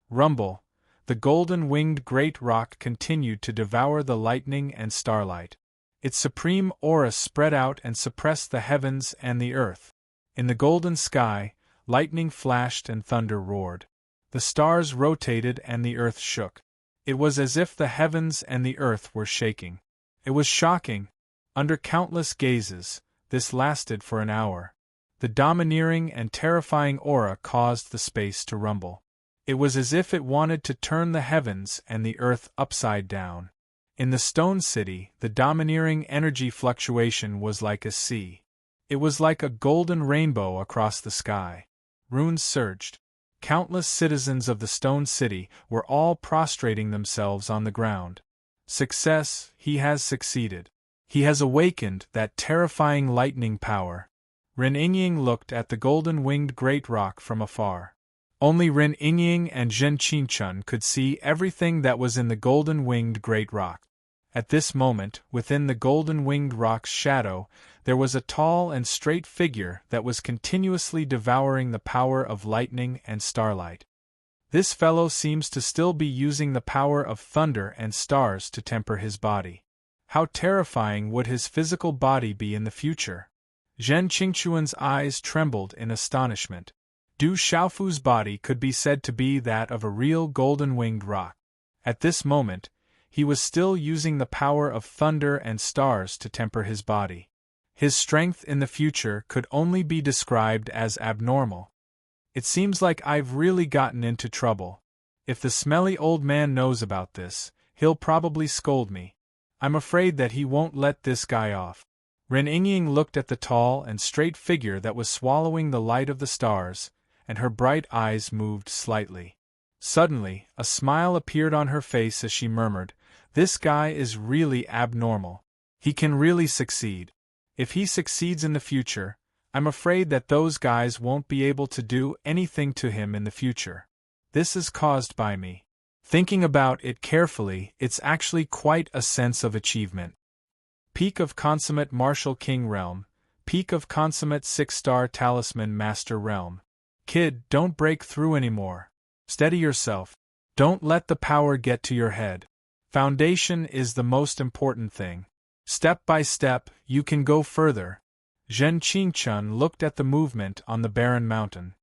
Rumble. The golden-winged great rock continued to devour the lightning and starlight. Its supreme aura spread out and suppressed the heavens and the earth. In the golden sky, lightning flashed and thunder roared. The stars rotated and the earth shook. It was as if the heavens and the earth were shaking. It was shocking. Under countless gazes, this lasted for an hour. The domineering and terrifying aura caused the space to rumble. It was as if it wanted to turn the heavens and the earth upside down. In the stone city, the domineering energy fluctuation was like a sea. It was like a golden rainbow across the sky. Runes surged. Countless citizens of the stone city were all prostrating themselves on the ground. Success, he has succeeded. He has awakened that terrifying lightning power. Ren Yingying looked at the golden-winged great rock from afar. Only Ren Yingying and Zhen Qingchun could see everything that was in the golden-winged great rock. At this moment, within the golden-winged rock's shadow, there was a tall and straight figure that was continuously devouring the power of lightning and starlight. This fellow seems to still be using the power of thunder and stars to temper his body. How terrifying would his physical body be in the future? Zhen Qingchuan's eyes trembled in astonishment. Du Xiaofu's body could be said to be that of a real golden-winged rock. At this moment, he was still using the power of thunder and stars to temper his body. His strength in the future could only be described as abnormal. It seems like I've really gotten into trouble. If the smelly old man knows about this, he'll probably scold me. I'm afraid that he won't let this guy off. Ren Yingying looked at the tall and straight figure that was swallowing the light of the stars, and her bright eyes moved slightly. Suddenly, a smile appeared on her face as she murmured, "This guy is really abnormal. He can really succeed. If he succeeds in the future, I'm afraid that those guys won't be able to do anything to him in the future. This is caused by me." Thinking about it carefully, it's actually quite a sense of achievement. Peak of Consummate Martial King Realm, Peak of Consummate 6-Star Talisman Master Realm. Kid, don't break through anymore. Steady yourself. Don't let the power get to your head. Foundation is the most important thing. Step by step, you can go further. Zhen Qingchun looked at the movement on the barren mountain.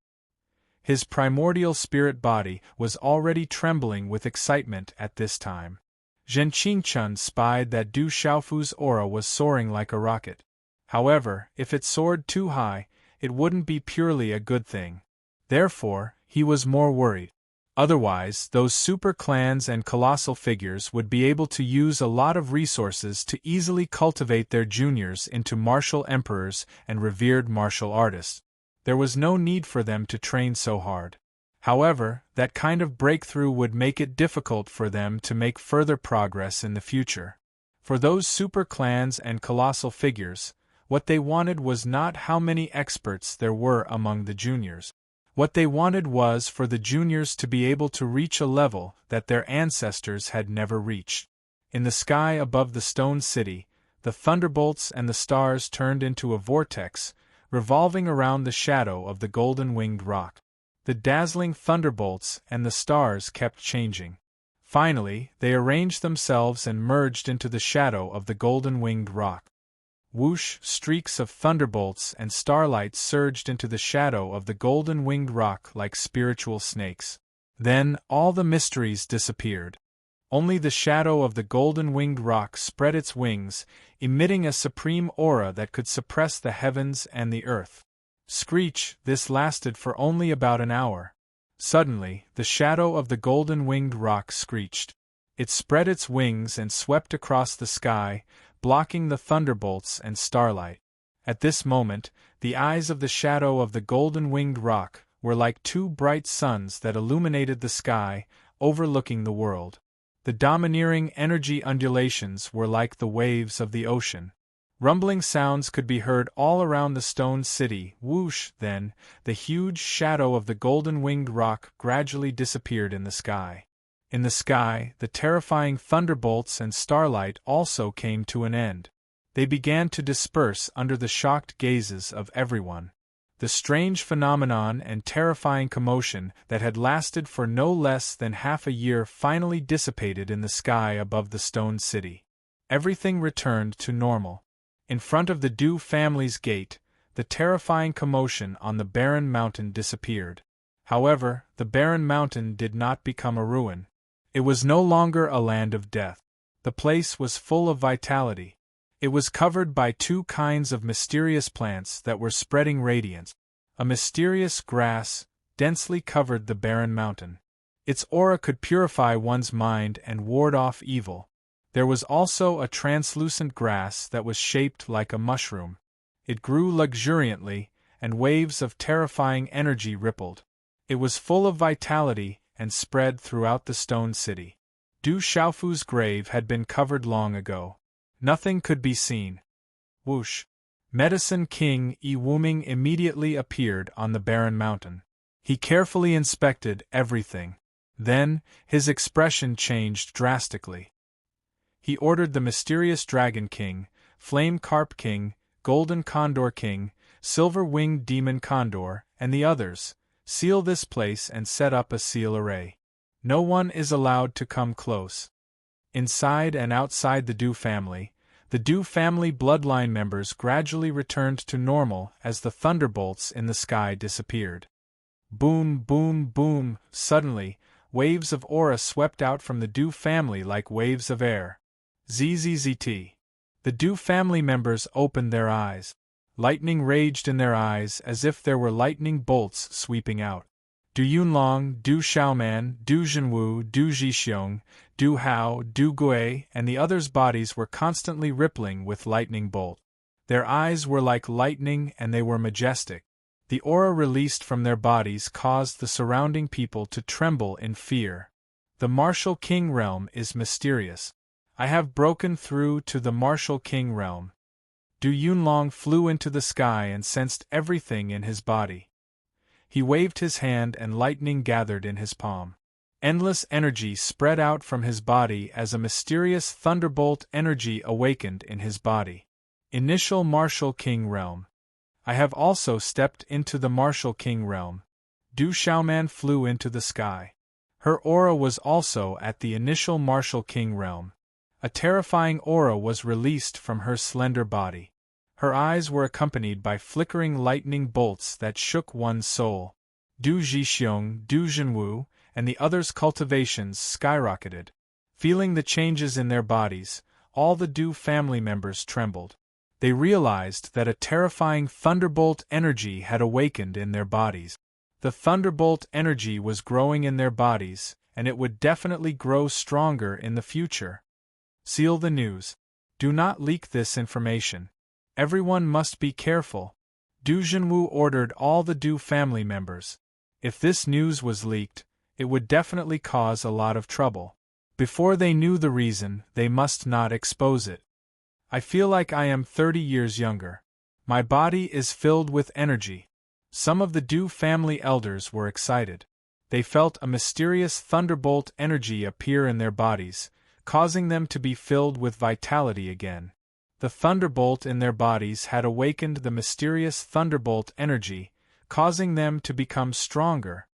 His primordial spirit body was already trembling with excitement at this time. Zhen Qingchun spied that Du Xiaofu's aura was soaring like a rocket. However, if it soared too high, it wouldn't be purely a good thing. Therefore, he was more worried. Otherwise, those super clans and colossal figures would be able to use a lot of resources to easily cultivate their juniors into martial emperors and revered martial artists. There was no need for them to train so hard. However, that kind of breakthrough would make it difficult for them to make further progress in the future. For those super clans and colossal figures, what they wanted was not how many experts there were among the juniors. What they wanted was for the juniors to be able to reach a level that their ancestors had never reached. In the sky above the stone city, the thunderbolts and the stars turned into a vortex, revolving around the shadow of the golden-winged rock. The dazzling thunderbolts and the stars kept changing. Finally, they arranged themselves and merged into the shadow of the golden-winged rock. Whoosh! Streaks of thunderbolts and starlight surged into the shadow of the golden-winged rock like spiritual snakes. Then, all the mysteries disappeared. Only the shadow of the golden-winged rock spread its wings, emitting a supreme aura that could suppress the heavens and the earth. Screech! This lasted for only about an hour. Suddenly, the shadow of the golden-winged rock screeched. It spread its wings and swept across the sky, blocking the thunderbolts and starlight. At this moment, the eyes of the shadow of the golden-winged rock were like two bright suns that illuminated the sky, overlooking the world. The domineering energy undulations were like the waves of the ocean. Rumbling sounds could be heard all around the stone city. Whoosh! Then, the huge shadow of the golden-winged rock gradually disappeared in the sky. In the sky, the terrifying thunderbolts and starlight also came to an end. They began to disperse under the shocked gazes of everyone. The strange phenomenon and terrifying commotion that had lasted for no less than half a year finally dissipated in the sky above the stone city. Everything returned to normal. In front of the Dew family's gate, the terrifying commotion on the barren mountain disappeared. However, the barren mountain did not become a ruin. It was no longer a land of death. The place was full of vitality. It was covered by two kinds of mysterious plants that were spreading radiance. A mysterious grass densely covered the barren mountain. Its aura could purify one's mind and ward off evil. There was also a translucent grass that was shaped like a mushroom. It grew luxuriantly, and waves of terrifying energy rippled. It was full of vitality and spread throughout the stone city. Du Xiaofu's grave had been covered long ago. Nothing could be seen. Whoosh! Medicine King Yi Wuming immediately appeared on the barren mountain. He carefully inspected everything. Then, his expression changed drastically. He ordered the mysterious Dragon King, Flame Carp King, Golden Condor King, Silver-Winged Demon Condor, and the others, seal this place and set up a seal array. No one is allowed to come close. Inside and outside the Dew family bloodline members gradually returned to normal as the thunderbolts in the sky disappeared. Boom, boom, boom! Suddenly, waves of aura swept out from the Dew family like waves of air. Zzzt. The Dew family members opened their eyes. Lightning raged in their eyes as if there were lightning bolts sweeping out. Du Yunlong, Du Xiaoman, Du Zhenwu, Du Zhixiong, Du Hao, Du Gui, and the others' bodies were constantly rippling with lightning bolt. Their eyes were like lightning and they were majestic. The aura released from their bodies caused the surrounding people to tremble in fear. The Martial King realm is mysterious. I have broken through to the Martial King realm. Du Yunlong flew into the sky and sensed everything in his body. He waved his hand and lightning gathered in his palm. Endless energy spread out from his body as a mysterious thunderbolt energy awakened in his body. Initial Martial King realm. I have also stepped into the Martial King realm. Du Xiaoman flew into the sky. Her aura was also at the initial Martial King realm. A terrifying aura was released from her slender body. Her eyes were accompanied by flickering lightning bolts that shook one's soul. Du Zhixiong, Du Zhenwu, and the others' cultivations skyrocketed. Feeling the changes in their bodies, all the Du family members trembled. They realized that a terrifying thunderbolt energy had awakened in their bodies. The thunderbolt energy was growing in their bodies, and it would definitely grow stronger in the future. Seal the news. Do not leak this information. Everyone must be careful. Du Junwu ordered all the Du family members. If this news was leaked, it would definitely cause a lot of trouble. Before they knew the reason, they must not expose it. I feel like I am 30 years younger. My body is filled with energy. Some of the Du family elders were excited. They felt a mysterious thunderbolt energy appear in their bodies, causing them to be filled with vitality again. The thunderbolt in their bodies had awakened the mysterious thunderbolt energy, causing them to become stronger.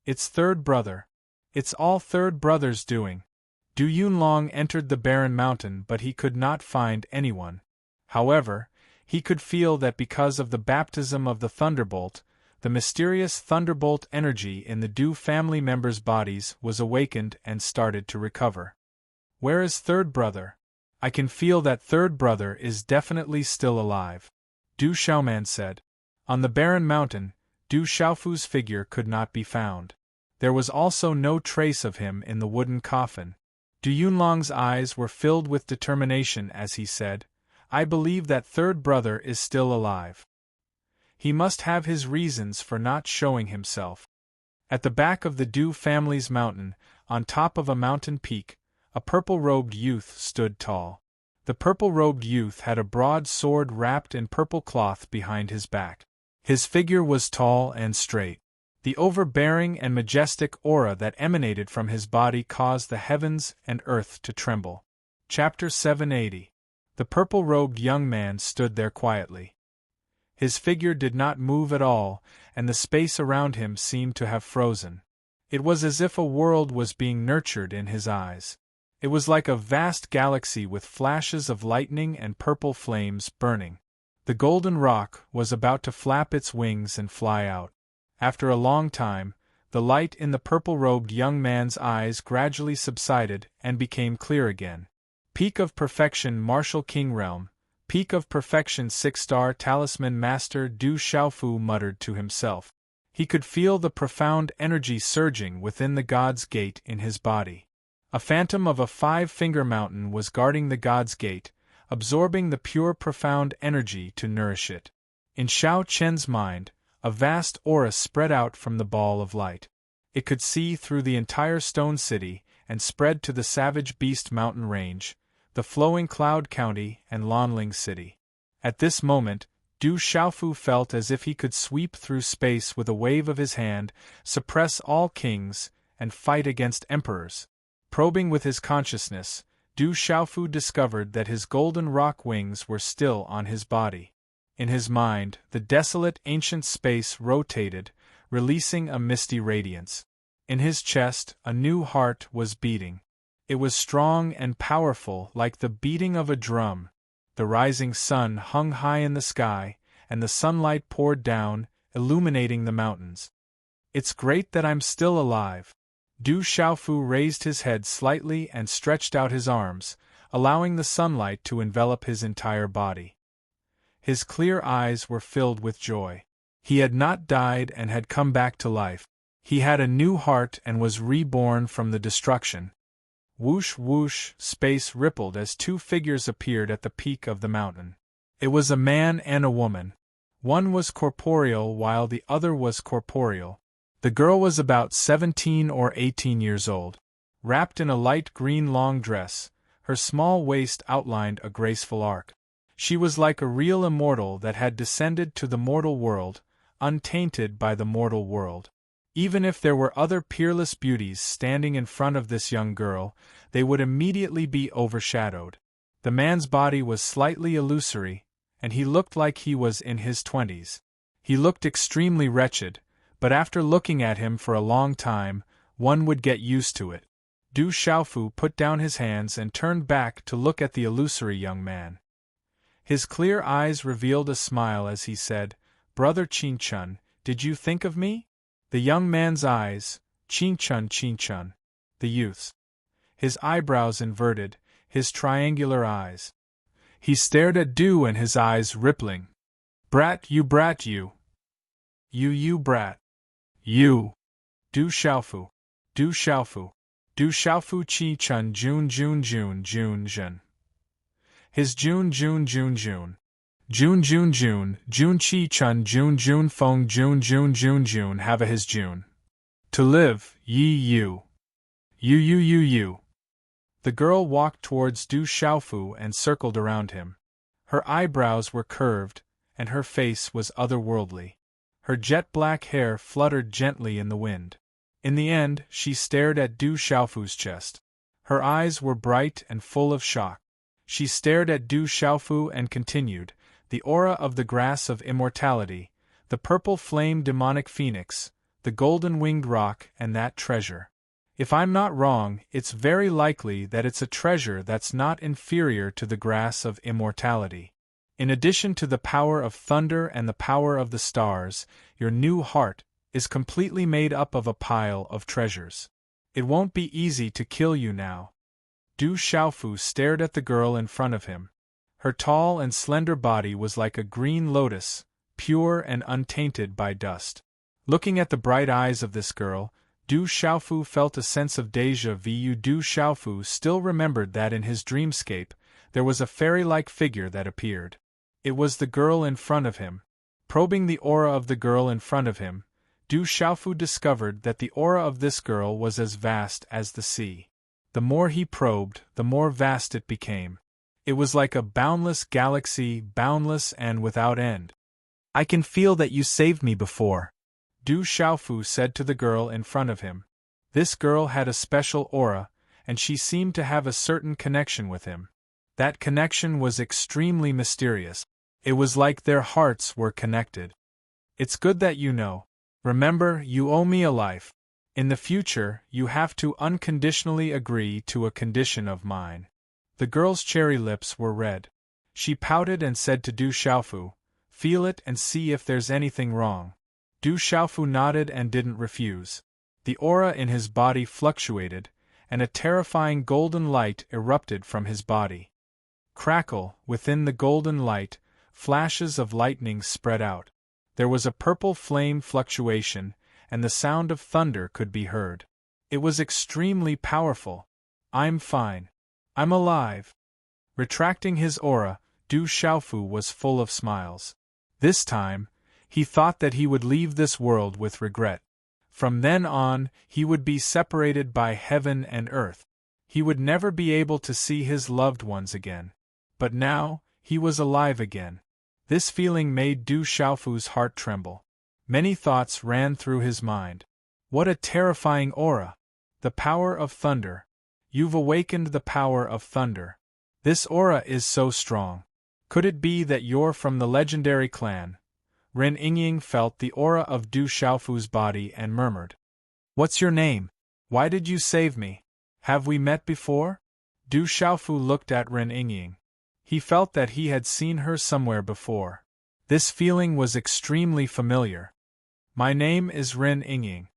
It's third brother. It's all third brother's doing. Du Yunlong entered the barren mountain, but he could not find anyone. However, he could feel that because of the baptism of the thunderbolt, the mysterious thunderbolt energy in the Du family members' bodies was awakened and started to recover. Where is third brother? I can feel that third brother is definitely still alive, Du Xiaoman said. On the barren mountain, Du Xiaofu's figure could not be found. There was also no trace of him in the wooden coffin. Du Yunlong's eyes were filled with determination as he said, I believe that third brother is still alive. He must have his reasons for not showing himself. At the back of the Du family's mountain, on top of a mountain peak, a purple-robed youth stood tall. The purple-robed youth had a broad sword wrapped in purple cloth behind his back. His figure was tall and straight. The overbearing and majestic aura that emanated from his body caused the heavens and earth to tremble. Chapter 780. The purple-robed young man stood there quietly. His figure did not move at all, and the space around him seemed to have frozen. It was as if a world was being nurtured in his eyes. It was like a vast galaxy with flashes of lightning and purple flames burning. The golden rock was about to flap its wings and fly out. After a long time, the light in the purple-robed young man's eyes gradually subsided and became clear again. Peak of Perfection Martial King Realm, Peak of Perfection 6-star Talisman Master Du Xiaofu muttered to himself. He could feel the profound energy surging within the God's Gate in his body. A phantom of a 5-finger mountain was guarding the God's Gate, absorbing the pure profound energy to nourish it. In Xiao Chen's mind, a vast aura spread out from the ball of light. It could see through the entire stone city and spread to the Savage Beast mountain range, the Flowing Cloud County and Lanling City. At this moment, Du Xiaofu felt as if he could sweep through space with a wave of his hand, suppress all kings, and fight against emperors. Probing with his consciousness, Du Xiaofu discovered that his golden rock wings were still on his body. In his mind, the desolate ancient space rotated, releasing a misty radiance. In his chest, a new heart was beating. It was strong and powerful like the beating of a drum. The rising sun hung high in the sky, and the sunlight poured down, illuminating the mountains. It's great that I'm still alive. Du Xiaofu raised his head slightly and stretched out his arms, allowing the sunlight to envelop his entire body. His clear eyes were filled with joy. He had not died and had come back to life. He had a new heart and was reborn from the destruction. Whoosh whoosh, space rippled as two figures appeared at the peak of the mountain. It was a man and a woman. One was corporeal while the other was corporeal. The girl was about 17 or 18 years old. Wrapped in a light green long dress, her small waist outlined a graceful arc. She was like a real immortal that had descended to the mortal world, untainted by the mortal world. Even if there were other peerless beauties standing in front of this young girl, they would immediately be overshadowed. The man's body was slightly illusory, and he looked like he was in his 20s. He looked extremely wretched, but after looking at him for a long time, one would get used to it. Du Xiaofu put down his hands and turned back to look at the illusory young man. His clear eyes revealed a smile as he said, "Brother Qingchun, did you think of me?" The young man's eyes, Qingchun, the youth's. His eyebrows inverted, his triangular eyes. He stared at Du and his eyes rippling. Brat you. You brat. You! Du Xiaofu! Du Xiaofu! Du Xiaofu Qi Chun Jun Jun Jun Jun Jun. His Jun Jun Jun Jun. Jun Jun Jun, Jun Qi Chun Jun Jun Feng Jun Jun Jun Jun have a his Jun. To live, yi you. You you you you. The girl walked towards Du Xiaofu and circled around him. Her eyebrows were curved, and her face was otherworldly. Her jet-black hair fluttered gently in the wind. In the end, she stared at Du Xiaofu's chest. Her eyes were bright and full of shock. She stared at Du Xiaofu and continued, the aura of the grass of immortality, the purple flame demonic phoenix, the golden-winged rock and that treasure. If I'm not wrong, it's very likely that it's a treasure that's not inferior to the grass of immortality. In addition to the power of thunder and the power of the stars, your new heart is completely made up of a pile of treasures. It won't be easy to kill you now. Du Xiaofu stared at the girl in front of him. Her tall and slender body was like a green lotus, pure and untainted by dust. Looking at the bright eyes of this girl, Du Xiaofu felt a sense of déjà vu. Du Xiaofu still remembered that in his dreamscape, there was a fairy-like figure that appeared. It was the girl in front of him. Probing the aura of the girl in front of him, Du Xiaofu discovered that the aura of this girl was as vast as the sea. The more he probed, the more vast it became. It was like a boundless galaxy, boundless and without end. I can feel that you saved me before, Du Xiaofu said to the girl in front of him. This girl had a special aura, and she seemed to have a certain connection with him. That connection was extremely mysterious. It was like their hearts were connected. It's good that you know. Remember, you owe me a life. In the future, you have to unconditionally agree to a condition of mine. The girl's cherry lips were red. She pouted and said to Du Xiaofu, feel it and see if there's anything wrong. Du Xiaofu nodded and didn't refuse. The aura in his body fluctuated, and a terrifying golden light erupted from his body. Crackle, within the golden light, flashes of lightning spread out. There was a purple flame fluctuation, and the sound of thunder could be heard. It was extremely powerful. I'm fine. I'm alive. Retracting his aura, Du Xiaofu was full of smiles. This time, he thought that he would leave this world with regret. From then on, he would be separated by heaven and earth. He would never be able to see his loved ones again. But now, he was alive again. This feeling made Du Xiaofu's heart tremble. Many thoughts ran through his mind. What a terrifying aura! The power of thunder. You've awakened the power of thunder. This aura is so strong. Could it be that you're from the legendary clan? Ren Yingying felt the aura of Du Xiaofu's body and murmured. What's your name? Why did you save me? Have we met before? Du Xiaofu looked at Ren Yingying. He felt that he had seen her somewhere before. This feeling was extremely familiar. My name is Ren Yingying.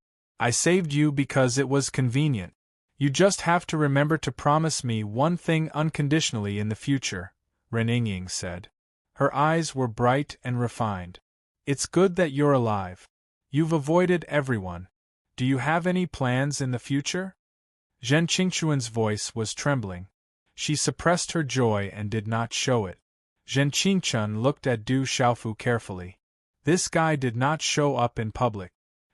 I saved you because it was convenient. You just have to remember to promise me one thing unconditionally in the future, Ren Yingying said. Her eyes were bright and refined. It's good that you're alive. You've avoided everyone. Do you have any plans in the future? Zhen Qingchuan's voice was trembling. She suppressed her joy and did not show it. Zhen Qingchun looked at Du Xiaofu carefully. This guy did not show up in public.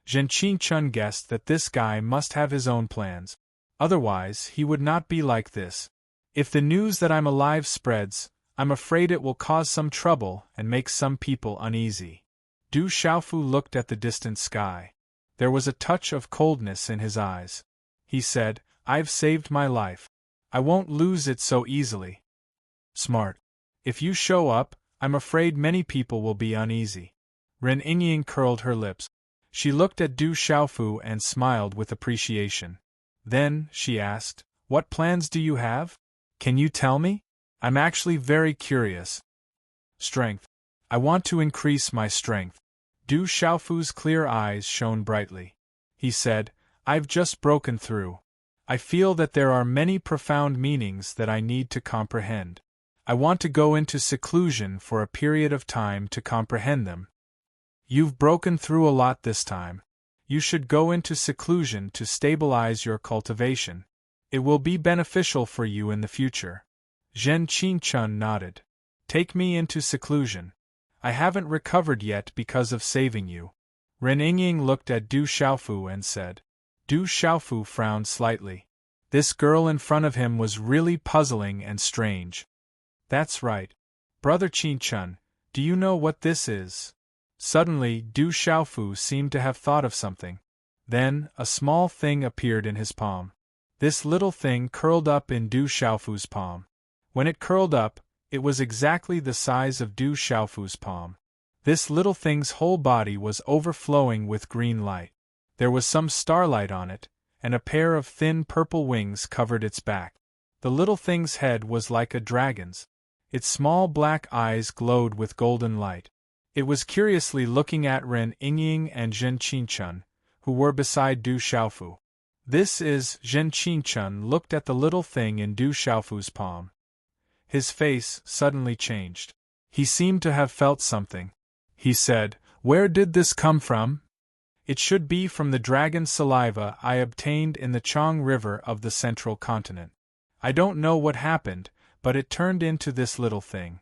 Zhen Qingchun guessed that this guy must have his own plans. Otherwise, he would not be like this. If the news that I'm alive spreads, I'm afraid it will cause some trouble and make some people uneasy. Du Xiaofu looked at the distant sky. There was a touch of coldness in his eyes. He said, I've saved my life. I won't lose it so easily. Smart. If you show up, I'm afraid many people will be uneasy. Ren Yingying curled her lips. She looked at Du Xiaofu and smiled with appreciation. Then, she asked, what plans do you have? Can you tell me? I'm actually very curious. Strength. I want to increase my strength. Du Xiaofu's clear eyes shone brightly. He said, I've just broken through. I feel that there are many profound meanings that I need to comprehend. I want to go into seclusion for a period of time to comprehend them. You've broken through a lot this time. You should go into seclusion to stabilize your cultivation. It will be beneficial for you in the future. Zhen Qingchun nodded. Take me into seclusion. I haven't recovered yet because of saving you. Ren Yingying looked at Du Xiaofu and said. Du Xiaofu frowned slightly. This girl in front of him was really puzzling and strange. That's right. Brother Qingchun, do you know what this is? Suddenly, Du Xiaofu seemed to have thought of something. Then, a small thing appeared in his palm. This little thing curled up in Du Xiaofu's palm. When it curled up, it was exactly the size of Du Xiaofu's palm. This little thing's whole body was overflowing with green light. There was some starlight on it, and a pair of thin purple wings covered its back. The little thing's head was like a dragon's. Its small black eyes glowed with golden light. It was curiously looking at Ren Yingying and Zhen Qingchun, who were beside Du Xiaofu. This is, Zhen Qingchun looked at the little thing in Du Xiaofu's palm. His face suddenly changed. He seemed to have felt something. He said, "Where did this come from?" "It should be from the dragon's saliva I obtained in the Chang River of the central continent. I don't know what happened, but it turned into this little thing."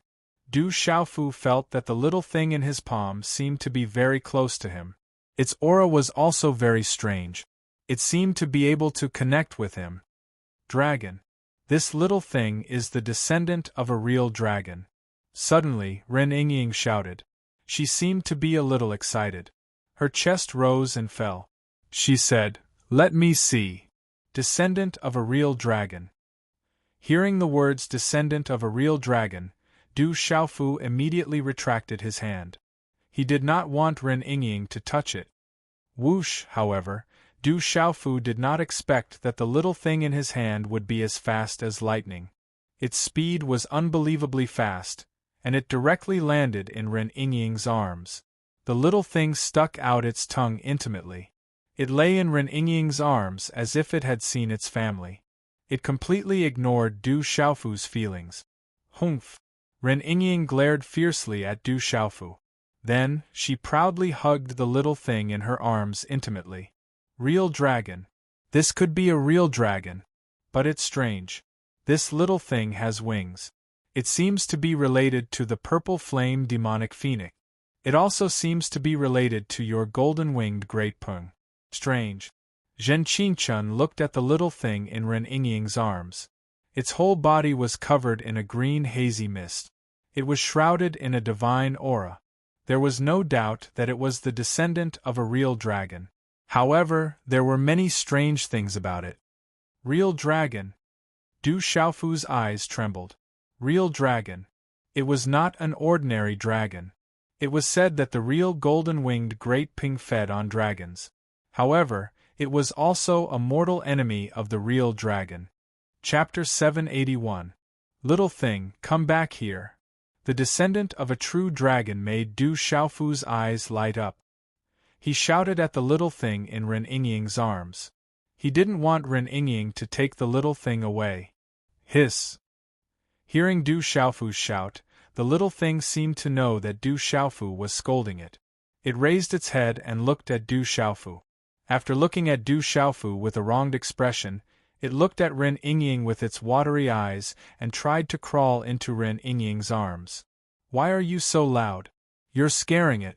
Du Xiaofu felt that the little thing in his palm seemed to be very close to him. Its aura was also very strange. It seemed to be able to connect with him. Dragon. This little thing is the descendant of a real dragon. Suddenly, Ren Yingying shouted. She seemed to be a little excited. Her chest rose and fell. She said, "Let me see. Descendant of a real dragon." Hearing the words descendant of a real dragon, Du Xiaofu immediately retracted his hand. He did not want Ren Yingying to touch it. Whoosh, however, Du Xiaofu did not expect that the little thing in his hand would be as fast as lightning. Its speed was unbelievably fast, and it directly landed in Ren Yingying's arms. The little thing stuck out its tongue intimately. It lay in Ren Yingying's arms as if it had seen its family. It completely ignored Du Xiaofu's feelings. Humph! Ren Yingying glared fiercely at Du Xiaofu. Then, she proudly hugged the little thing in her arms intimately. Real dragon. This could be a real dragon. But it's strange. This little thing has wings. It seems to be related to the purple flame demonic phoenix. It also seems to be related to your golden-winged great pung. Strange. Zhen Qingchun looked at the little thing in Ren Yingying's arms. Its whole body was covered in a green hazy mist. It was shrouded in a divine aura. There was no doubt that it was the descendant of a real dragon. However, there were many strange things about it. Real dragon. Du Xiaofu's eyes trembled. Real dragon. It was not an ordinary dragon. It was said that the real golden-winged great ping fed on dragons. However, it was also a mortal enemy of the real dragon. Chapter 781. Little thing, come back here. The descendant of a true dragon made Du Xiaofu's eyes light up. He shouted at the little thing in Ren Yingying's arms. He didn't want Ren Yingying to take the little thing away. Hiss! Hearing Du Xiaofu's shout, the little thing seemed to know that Du Xiaofu was scolding it. It raised its head and looked at Du Xiaofu. After looking at Du Xiaofu with a wronged expression, it looked at Ren Yingying with its watery eyes and tried to crawl into Ren Yingying's arms. Why are you so loud? You're scaring it.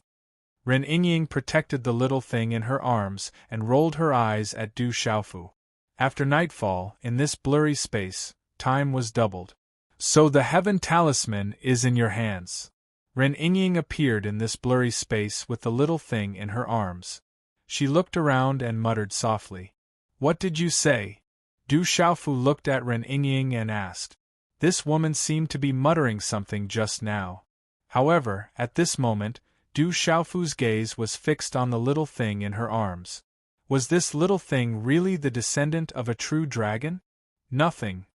Ren Yingying protected the little thing in her arms and rolled her eyes at Du Xiaofu. After nightfall, in this blurry space, time was doubled. So the heaven talisman is in your hands. Ren Yingying appeared in this blurry space with the little thing in her arms. She looked around and muttered softly. What did you say? Du Xiaofu looked at Ren Yingying and asked. This woman seemed to be muttering something just now. However, at this moment, Du Xiaofu's gaze was fixed on the little thing in her arms. Was this little thing really the descendant of a true dragon? Nothing.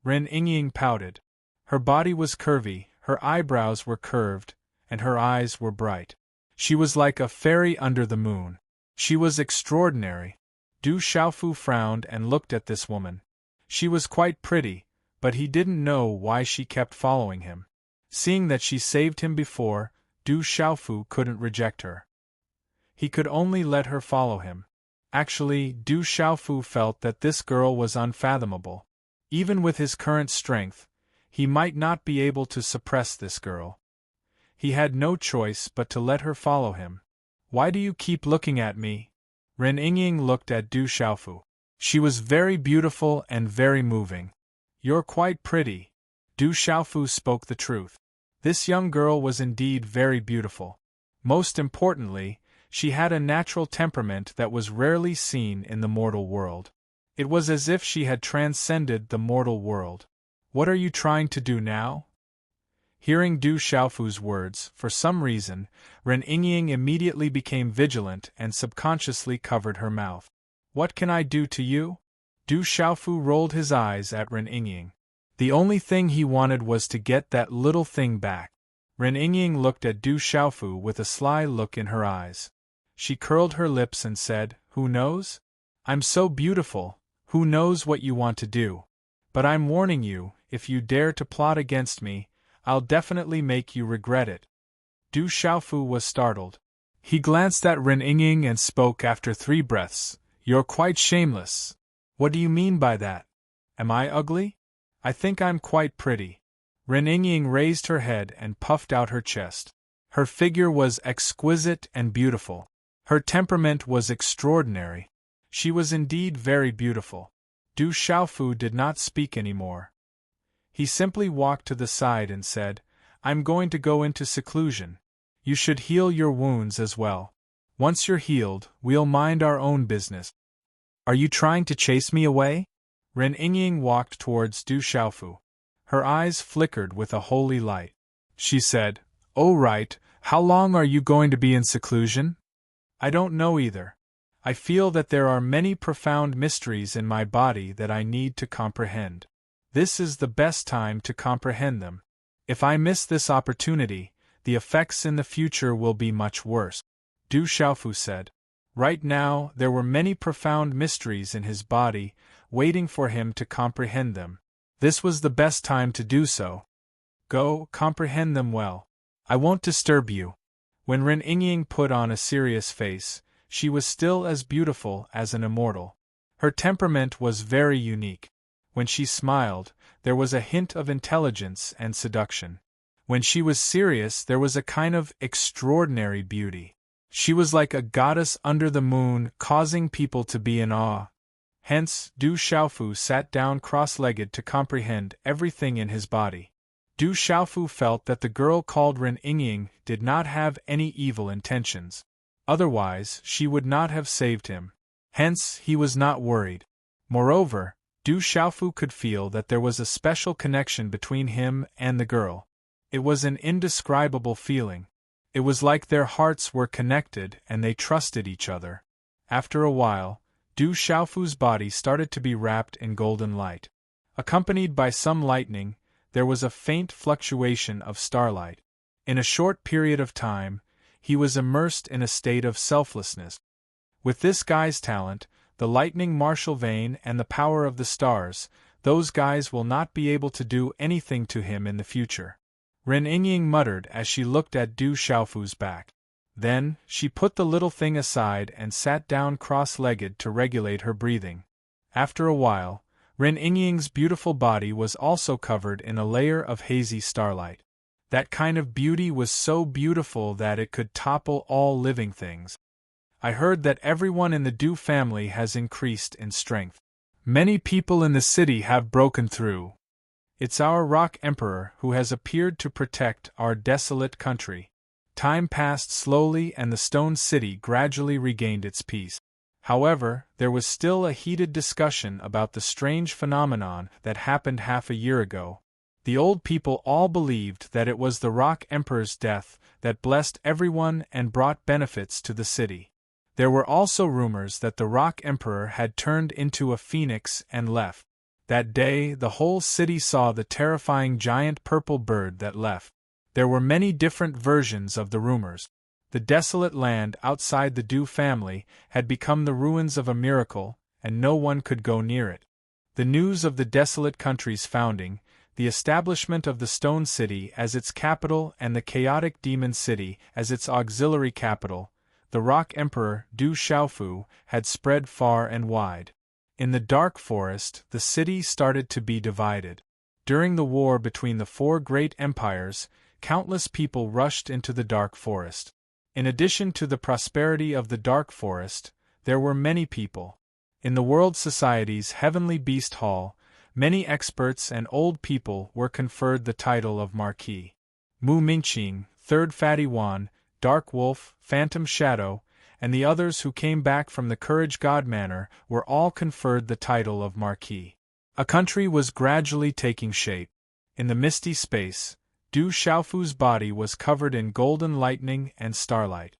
Ren Yingying pouted. Her body was curvy, her eyebrows were curved, and her eyes were bright. She was like a fairy under the moon. She was extraordinary. Du Xiaofu frowned and looked at this woman. She was quite pretty, but he didn't know why she kept following him. Seeing that she saved him before, Du Xiaofu couldn't reject her. He could only let her follow him. Actually, Du Xiaofu felt that this girl was unfathomable. Even with his current strength, he might not be able to suppress this girl. He had no choice but to let her follow him. Why do you keep looking at me? Ren Yingying looked at Du Xiaofu. She was very beautiful and very moving. You're quite pretty. Du Xiaofu spoke the truth. This young girl was indeed very beautiful. Most importantly, she had a natural temperament that was rarely seen in the mortal world. It was as if she had transcended the mortal world. What are you trying to do now? Hearing Du Xiaofu's words, for some reason, Ren Yingying immediately became vigilant and subconsciously covered her mouth. What can I do to you? Du Xiaofu rolled his eyes at Ren Yingying. The only thing he wanted was to get that little thing back. Ren Yingying looked at Du Xiaofu with a sly look in her eyes. She curled her lips and said, "Who knows? I'm so beautiful, who knows what you want to do? But I'm warning you, if you dare to plot against me, I'll definitely make you regret it." Du Xiaofu was startled. He glanced at Ren Yingying and spoke after 3 breaths, "You're quite shameless. What do you mean by that? Am I ugly? I think I'm quite pretty." Ren Yingying raised her head and puffed out her chest. Her figure was exquisite and beautiful. Her temperament was extraordinary. She was indeed very beautiful. Du Xiaofu did not speak anymore. He simply walked to the side and said, "I'm going to go into seclusion. You should heal your wounds as well. Once you're healed, we'll mind our own business." "Are you trying to chase me away?" Ren Yingying walked towards Du Xiaofu. Her eyes flickered with a holy light. She said, "Oh right, how long are you going to be in seclusion?" "I don't know either. I feel that there are many profound mysteries in my body that I need to comprehend. This is the best time to comprehend them. If I miss this opportunity, the effects in the future will be much worse," Du Xiaofu said. Right now, there were many profound mysteries in his body, waiting for him to comprehend them. This was the best time to do so. Go, comprehend them well. I won't disturb you. When Ren Yingying put on a serious face, she was still as beautiful as an immortal. Her temperament was very unique. When she smiled, there was a hint of intelligence and seduction. When she was serious, there was a kind of extraordinary beauty. She was like a goddess under the moon, causing people to be in awe. Hence, Du Xiaofu sat down cross-legged to comprehend everything in his body. Du Xiaofu felt that the girl called Ren Yingying did not have any evil intentions. Otherwise, she would not have saved him. Hence, he was not worried. Moreover, Du Xiaofu could feel that there was a special connection between him and the girl. It was an indescribable feeling. It was like their hearts were connected and they trusted each other. After a while, Du Xiaofu's body started to be wrapped in golden light. Accompanied by some lightning, there was a faint fluctuation of starlight. In a short period of time, he was immersed in a state of selflessness. With this guy's talent, the lightning martial vein and the power of the stars, those guys will not be able to do anything to him in the future. Ren Yingying muttered as she looked at Du Xiaofu's back. Then, she put the little thing aside and sat down cross-legged to regulate her breathing. After a while, Ren Yingying's beautiful body was also covered in a layer of hazy starlight. That kind of beauty was so beautiful that it could topple all living things. I heard that everyone in the Du family has increased in strength. Many people in the city have broken through. It's our Rock Emperor who has appeared to protect our desolate country. Time passed slowly and the Stone City gradually regained its peace. However, there was still a heated discussion about the strange phenomenon that happened half a year ago. The old people all believed that it was the Rock Emperor's death that blessed everyone and brought benefits to the city. There were also rumors that the Rock Emperor had turned into a phoenix and left. That day, the whole city saw the terrifying giant purple bird that left. There were many different versions of the rumors. The desolate land outside the Du family had become the ruins of a miracle, and no one could go near it. The news of the desolate country's founding, the establishment of the Stone City as its capital and the chaotic Demon City as its auxiliary capital, the Rock Emperor Du Xiaofu, had spread far and wide. In the dark forest, the city started to be divided. During the war between the four great empires, countless people rushed into the dark forest. In addition to the prosperity of the dark forest, there were many people. In the World Society's Heavenly Beast Hall, many experts and old people were conferred the title of Marquis. Mu Mingqing, Third Fatty Wan, Dark Wolf, Phantom Shadow, and the others who came back from the Courage God Manor were all conferred the title of Marquis. A country was gradually taking shape. In the misty space, Du Xiaofu's body was covered in golden lightning and starlight.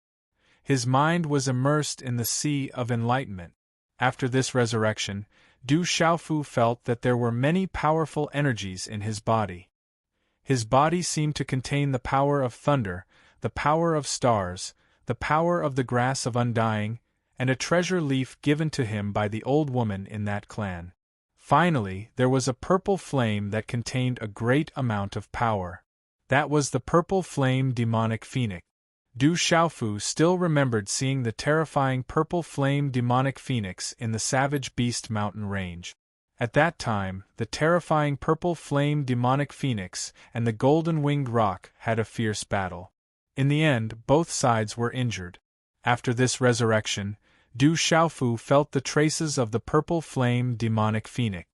His mind was immersed in the sea of enlightenment. After this resurrection, Du Xiaofu felt that there were many powerful energies in his body. His body seemed to contain the power of thunder, the power of stars, the power of the grass of undying, and a treasure leaf given to him by the old woman in that clan. Finally, there was a purple flame that contained a great amount of power. That was the purple flame demonic phoenix. Du Xiaofu still remembered seeing the terrifying purple flame demonic phoenix in the Savage Beast mountain range. At that time, the terrifying purple flame demonic phoenix and the golden-winged rock had a fierce battle. In the end, both sides were injured. After this resurrection, Du Xiaofu felt the traces of the purple flame demonic phoenix.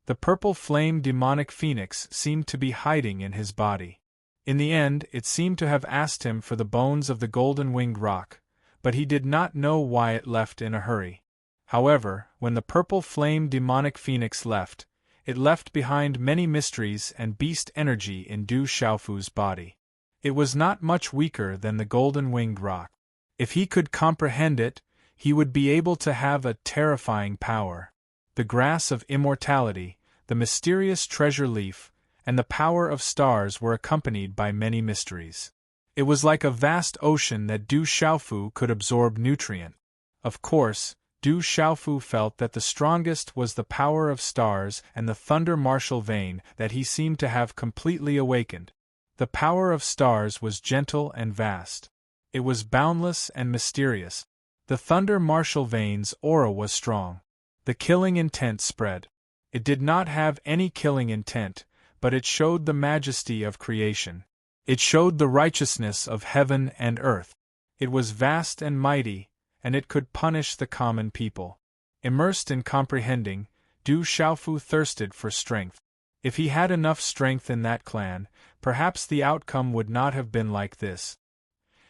The purple flame demonic phoenix seemed to be hiding in his body. In the end, it seemed to have asked him for the bones of the golden-winged rock, but he did not know why it left in a hurry. However, when the purple flame demonic phoenix left, it left behind many mysteries and beast energy in Du Xiaofu's body. It was not much weaker than the golden-winged rock. If he could comprehend it, he would be able to have a terrifying power. The grass of immortality, the mysterious treasure leaf, and the power of stars were accompanied by many mysteries. It was like a vast ocean that Du Xiaofu could absorb nutrient. Of course, Du Xiaofu felt that the strongest was the power of stars and the thunder martial vein that he seemed to have completely awakened. The power of stars was gentle and vast. It was boundless and mysterious. The thunder martial vein's aura was strong. The killing intent spread. It did not have any killing intent, but it showed the majesty of creation. It showed the righteousness of heaven and earth. It was vast and mighty, and it could punish the common people. Immersed in comprehending, Du Xiaofu thirsted for strength. If he had enough strength in that clan, perhaps the outcome would not have been like this.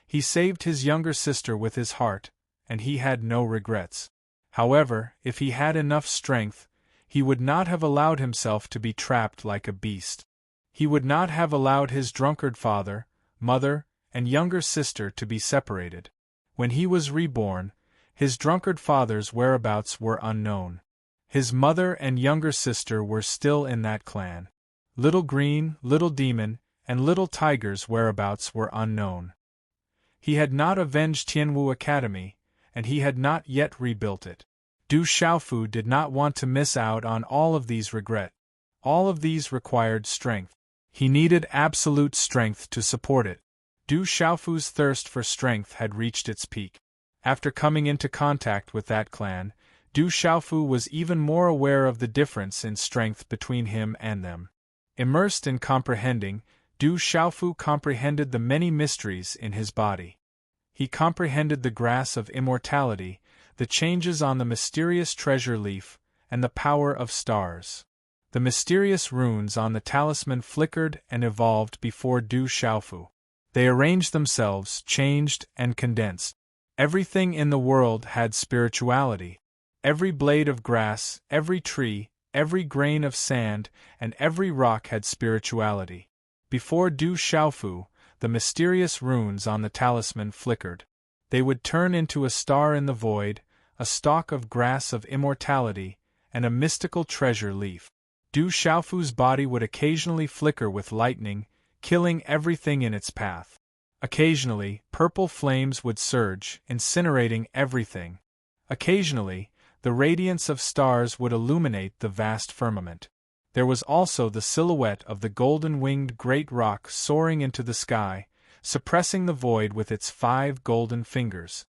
He saved his younger sister with his heart, and he had no regrets. However, if he had enough strength, he would not have allowed himself to be trapped like a beast. He would not have allowed his drunkard father, mother, and younger sister to be separated. When he was reborn, his drunkard father's whereabouts were unknown. His mother and younger sister were still in that clan. Little Green, Little Demon, and Little Tiger's whereabouts were unknown. He had not avenged Tianwu Academy, and he had not yet rebuilt it. Du Xiaofu did not want to miss out on all of these regret. All of these required strength. He needed absolute strength to support it. Du Xiaofu's thirst for strength had reached its peak. After coming into contact with that clan, Du Xiaofu was even more aware of the difference in strength between him and them. Immersed in comprehending, Du Xiaofu comprehended the many mysteries in his body. He comprehended the grass of immortality, the changes on the mysterious treasure leaf, and the power of stars. The mysterious runes on the talisman flickered and evolved before Du Xiaofu. They arranged themselves, changed, and condensed. Everything in the world had spirituality. Every blade of grass, every tree, every grain of sand, and every rock had spirituality. Before Du Xiaofu, the mysterious runes on the talisman flickered. They would turn into a star in the void, a stalk of grass of immortality, and a mystical treasure leaf. Du Xiaofu's body would occasionally flicker with lightning, killing everything in its path. Occasionally, purple flames would surge, incinerating everything. Occasionally, the radiance of stars would illuminate the vast firmament. There was also the silhouette of the golden-winged great rock soaring into the sky, suppressing the void with its 5 golden fingers.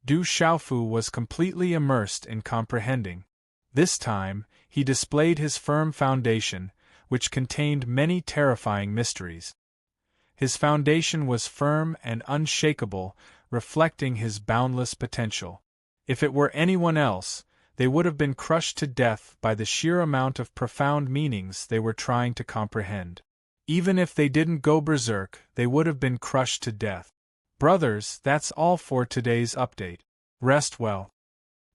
Du Xiaofu was completely immersed in comprehending. This time, he displayed his firm foundation, which contained many terrifying mysteries. His foundation was firm and unshakable, reflecting his boundless potential. If it were anyone else, they would have been crushed to death by the sheer amount of profound meanings they were trying to comprehend. Even if they didn't go berserk, they would have been crushed to death. Brothers, that's all for today's update. Rest well.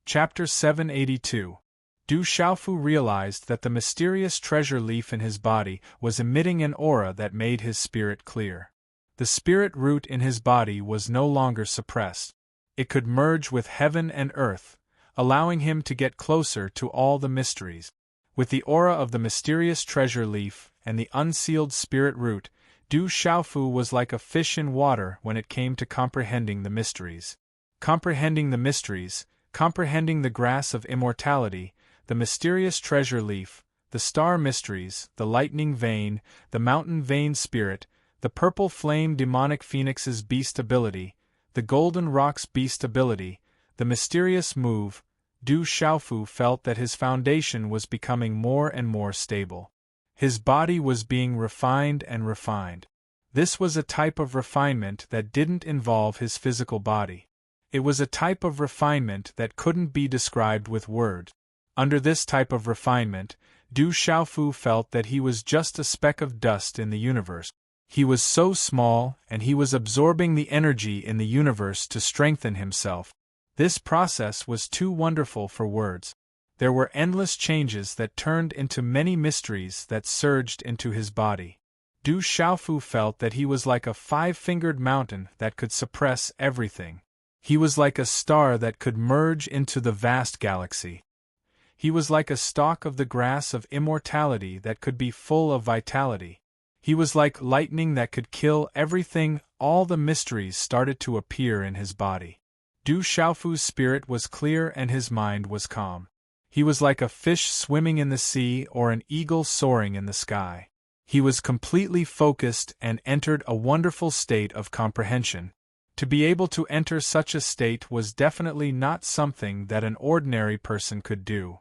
Chapter 782. Du Xiaofu realized that the mysterious treasure leaf in his body was emitting an aura that made his spirit clear. The spirit root in his body was no longer suppressed. It could merge with heaven and earth, allowing him to get closer to all the mysteries. With the aura of the mysterious treasure leaf and the unsealed spirit root, Du Xiaofu was like a fish in water when it came to comprehending the mysteries. Comprehending the mysteries, comprehending the grass of immortality, the mysterious treasure leaf, the star mysteries, the lightning vein, the mountain vein spirit, the purple flame demonic phoenix's beast ability, the golden rock's beast ability, the mysterious move. Du Xiaofu felt that his foundation was becoming more and more stable. His body was being refined and refined. This was a type of refinement that didn't involve his physical body. It was a type of refinement that couldn't be described with words. Under this type of refinement, Du Xiaofu felt that he was just a speck of dust in the universe. He was so small, and he was absorbing the energy in the universe to strengthen himself. This process was too wonderful for words. There were endless changes that turned into many mysteries that surged into his body. Du Xiaofu felt that he was like a five-fingered mountain that could suppress everything. He was like a star that could merge into the vast galaxy. He was like a stalk of the grass of immortality that could be full of vitality. He was like lightning that could kill everything. All the mysteries started to appear in his body. Du Xiaofu's spirit was clear and his mind was calm. He was like a fish swimming in the sea or an eagle soaring in the sky. He was completely focused and entered a wonderful state of comprehension. To be able to enter such a state was definitely not something that an ordinary person could do.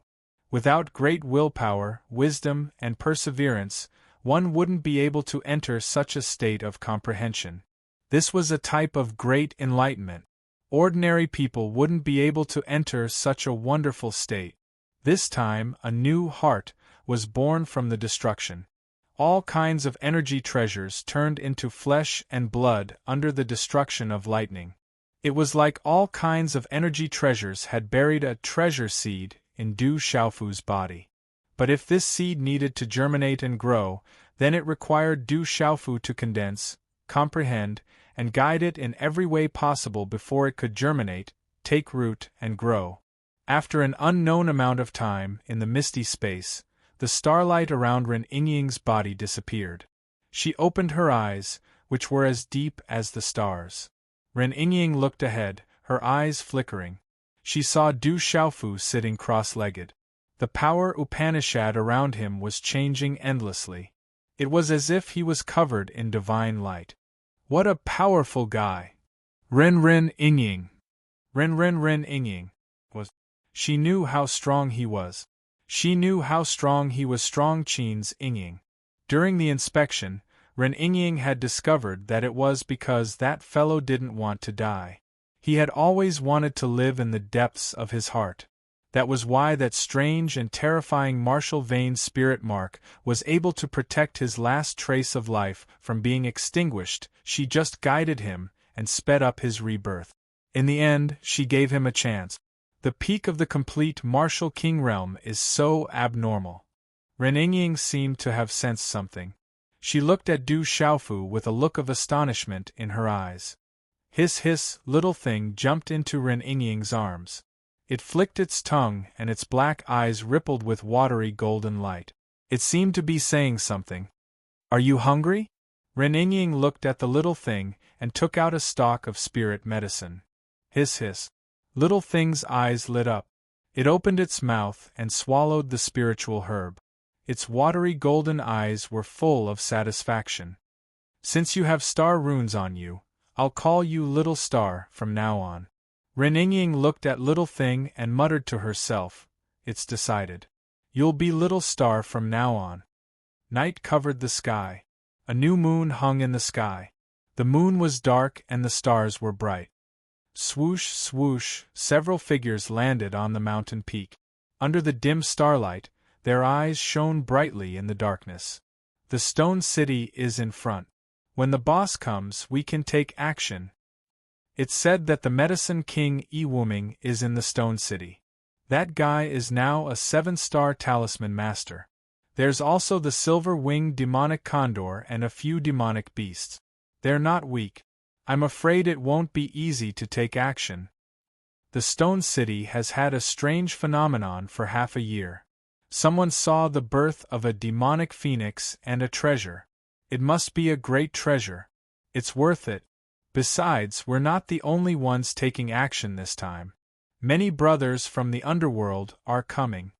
Without great willpower, wisdom, and perseverance, one wouldn't be able to enter such a state of comprehension. This was a type of great enlightenment. Ordinary people wouldn't be able to enter such a wonderful state. This time, a new heart was born from the destruction. All kinds of energy treasures turned into flesh and blood under the destruction of lightning. It was like all kinds of energy treasures had buried a treasure seed in Du Xiaofu's body. But if this seed needed to germinate and grow, then it required Du Xiaofu to condense, comprehend, and guide it in every way possible before it could germinate, take root, and grow. After an unknown amount of time, in the misty space, the starlight around Ren Yingying's body disappeared. She opened her eyes, which were as deep as the stars. Ren Yingying looked ahead, her eyes flickering. She saw Du Xiaofu sitting cross-legged. The power Upanishad around him was changing endlessly. It was as if he was covered in divine light. What a powerful guy! Ren Yingying. Ren Yingying was. She knew how strong he was. She knew how strong he was. Strong Qin's Yingying. During the inspection, Ren Yingying had discovered that it was because that fellow didn't want to die. He had always wanted to live in the depths of his heart. That was why that strange and terrifying martial vein spirit mark was able to protect his last trace of life from being extinguished. She just guided him and sped up his rebirth. In the end, she gave him a chance. The peak of the complete martial king realm is so abnormal. Ren Yingying seemed to have sensed something. She looked at Du Xiaofu with a look of astonishment in her eyes. Hiss, little thing jumped into Ren Yingying's arms. It flicked its tongue and its black eyes rippled with watery golden light. It seemed to be saying something. Are you hungry? Ren Yingying looked at the little thing and took out a stalk of spirit medicine. Hiss. Little thing's eyes lit up. It opened its mouth and swallowed the spiritual herb. Its watery golden eyes were full of satisfaction. Since you have star runes on you, I'll call you Little Star from now on. Ren Yingying looked at Little Thing and muttered to herself, "It's decided. You'll be Little Star from now on." Night covered the sky. A new moon hung in the sky. The moon was dark and the stars were bright. Swoosh, swoosh, several figures landed on the mountain peak. Under the dim starlight, their eyes shone brightly in the darkness. The stone city is in front. When the boss comes, we can take action. It's said that the Medicine King Yi Wuming is in the stone city. That guy is now a 7-star talisman master. There's also the silver-winged demonic condor and a few demonic beasts. They're not weak. I'm afraid it won't be easy to take action. The stone city has had a strange phenomenon for half a year. Someone saw the birth of a demonic phoenix and a treasure. It must be a great treasure. It's worth it. Besides, we're not the only ones taking action this time. Many brothers from the underworld are coming.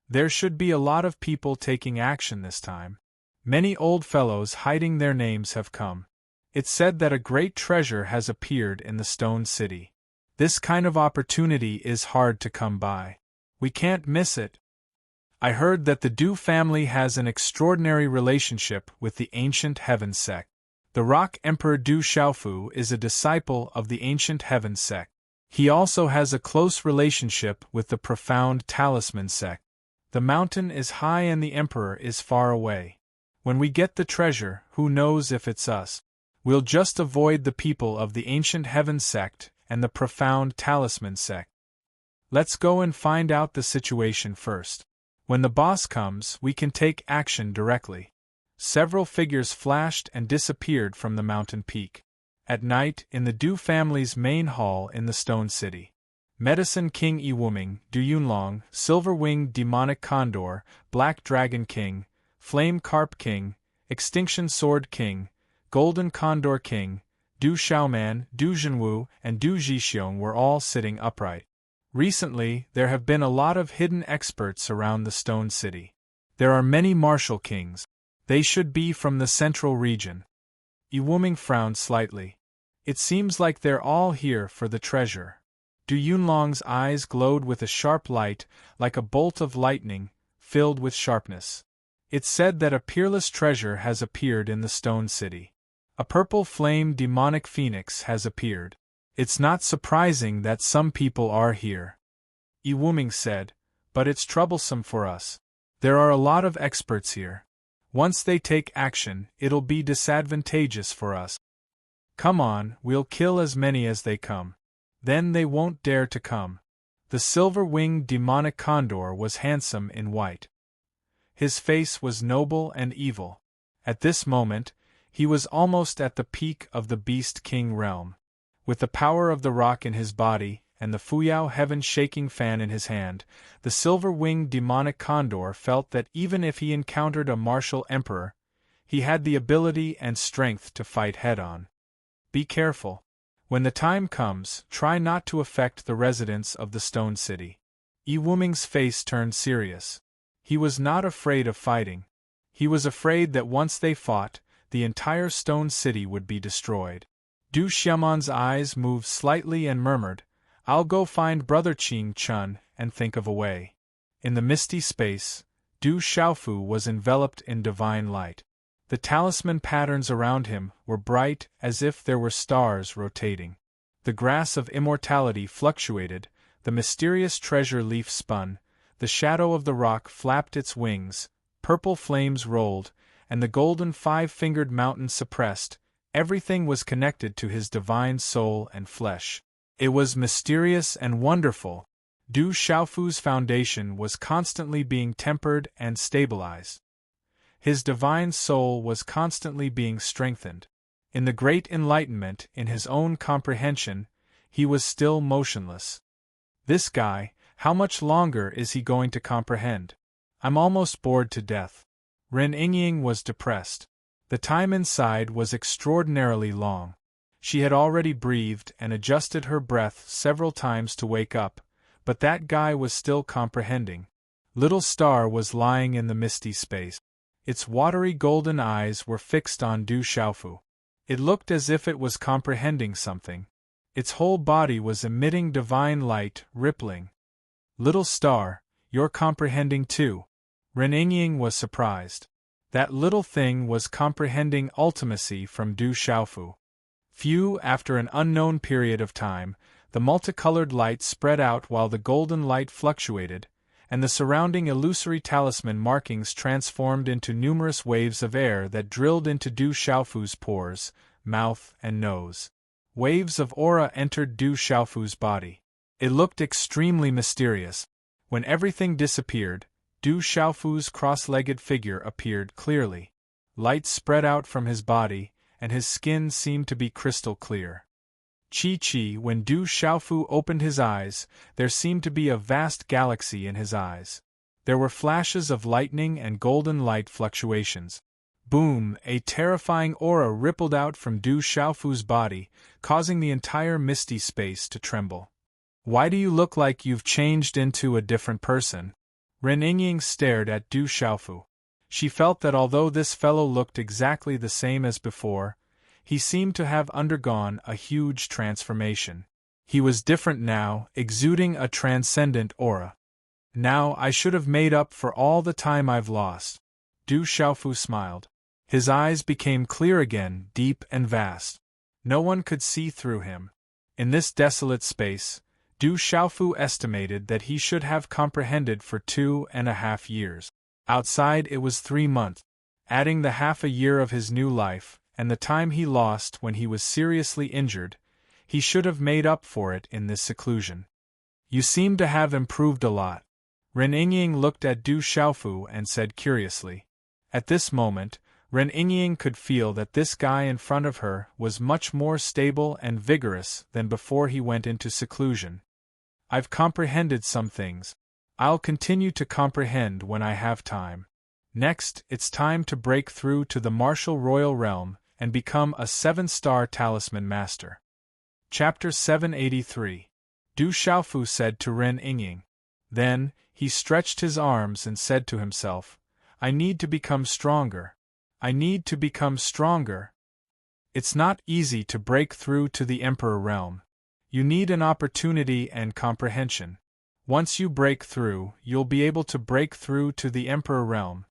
There should be a lot of people taking action this time. Many old fellows hiding their names have come. It's said that a great treasure has appeared in the stone city. This kind of opportunity is hard to come by. We can't miss it. I heard that the Du family has an extraordinary relationship with the ancient Heaven sect. The Rock Emperor Du Xiaofu is a disciple of the ancient Heaven sect. He also has a close relationship with the profound Talisman sect. The mountain is high and the Emperor is far away. When we get the treasure, who knows if it's us? We'll just avoid the people of the ancient Heaven sect and the profound Talisman sect. Let's go and find out the situation first. When the boss comes, we can take action directly. Several figures flashed and disappeared from the mountain peak. At night, in the Du family's main hall in the stone city. Medicine King Yi Wuming, Du Yunlong, Silver-Winged Demonic Condor, Black Dragon King, Flame Carp King, Extinction Sword King, Golden Condor King, Du Xiaoman, Du Zhenwu, and Du Zhixiong were all sitting upright. Recently, there have been a lot of hidden experts around the stone city. There are many martial kings. They should be from the central region. Yi Wuming frowned slightly. It seems like they're all here for the treasure. Du Yunlong's eyes glowed with a sharp light, like a bolt of lightning, filled with sharpness. It's said that a peerless treasure has appeared in the stone city. A purple flame demonic phoenix has appeared. It's not surprising that some people are here. Yi Wuming said, but it's troublesome for us. There are a lot of experts here. Once they take action, it'll be disadvantageous for us. Come on, we'll kill as many as they come. Then they won't dare to come. The silver-winged demonic condor was handsome in white. His face was noble and evil. At this moment, he was almost at the peak of the Beast King realm. With the power of the rock in his body, and the Fuyao heaven-shaking fan in his hand, the silver-winged demonic condor felt that even if he encountered a martial emperor, he had the ability and strength to fight head-on. Be careful. When the time comes, try not to affect the residents of the stone city. Yi Wuming's face turned serious. He was not afraid of fighting. He was afraid that once they fought, the entire stone city would be destroyed. Du Xiaoman's eyes moved slightly and murmured, I'll go find Brother Qing Chun and think of a way. In the misty space, Du Xiaofu was enveloped in divine light. The talisman patterns around him were bright as if there were stars rotating. The grass of immortality fluctuated, the mysterious treasure leaf spun, the shadow of the rock flapped its wings, purple flames rolled, and the golden five-fingered mountain suppressed. Everything was connected to his divine soul and flesh. It was mysterious and wonderful. Du Xiaofu's foundation was constantly being tempered and stabilized. His divine soul was constantly being strengthened. In the great enlightenment, in his own comprehension, he was still motionless. This guy, how much longer is he going to comprehend? I'm almost bored to death. Ren Yingying was depressed. The time inside was extraordinarily long. She had already breathed and adjusted her breath several times to wake up, but that guy was still comprehending. Little Star was lying in the misty space. Its watery golden eyes were fixed on Du Xiaofu. It looked as if it was comprehending something. Its whole body was emitting divine light, rippling. Little star, you're comprehending too. Ren Yingying was surprised. That little thing was comprehending ultimacy from Du Xiaofu. After an unknown period of time, the multicolored light spread out while the golden light fluctuated, and the surrounding illusory talisman markings transformed into numerous waves of air that drilled into Du Xiaofu's pores, mouth, and nose. Waves of aura entered Du Xiaofu's body. It looked extremely mysterious. When everything disappeared, Du Xiaofu's cross-legged figure appeared clearly. Light spread out from his body, and his skin seemed to be crystal clear. When Du Xiaofu opened his eyes, there seemed to be a vast galaxy in his eyes. There were flashes of lightning and golden light fluctuations. Boom! A terrifying aura rippled out from Du Xiaofu's body, causing the entire misty space to tremble. Why do you look like you've changed into a different person? Ren Yingying stared at Du Xiaofu. She felt that although this fellow looked exactly the same as before, he seemed to have undergone a huge transformation. He was different now, exuding a transcendent aura. Now I should have made up for all the time I've lost. Du Xiaofu smiled. His eyes became clear again, deep and vast. No one could see through him. In this desolate space, Du Xiaofu estimated that he should have comprehended for 2.5 years. Outside it was 3 months. Adding the half a year of his new life, and the time he lost when he was seriously injured, he should have made up for it in this seclusion. You seem to have improved a lot. Ren Yingying looked at Du Xiaofu and said curiously. At this moment, Ren Yingying could feel that this guy in front of her was much more stable and vigorous than before he went into seclusion. I've comprehended some things. I'll continue to comprehend when I have time. Next, it's time to break through to the martial royal realm and become a 7-star talisman master. Chapter 783. Du Xiaofu said to Ren Yingying. Then, he stretched his arms and said to himself, I need to become stronger. I need to become stronger. It's not easy to break through to the Emperor realm. You need an opportunity and comprehension. Once you break through, you'll be able to break through to the Emperor realm.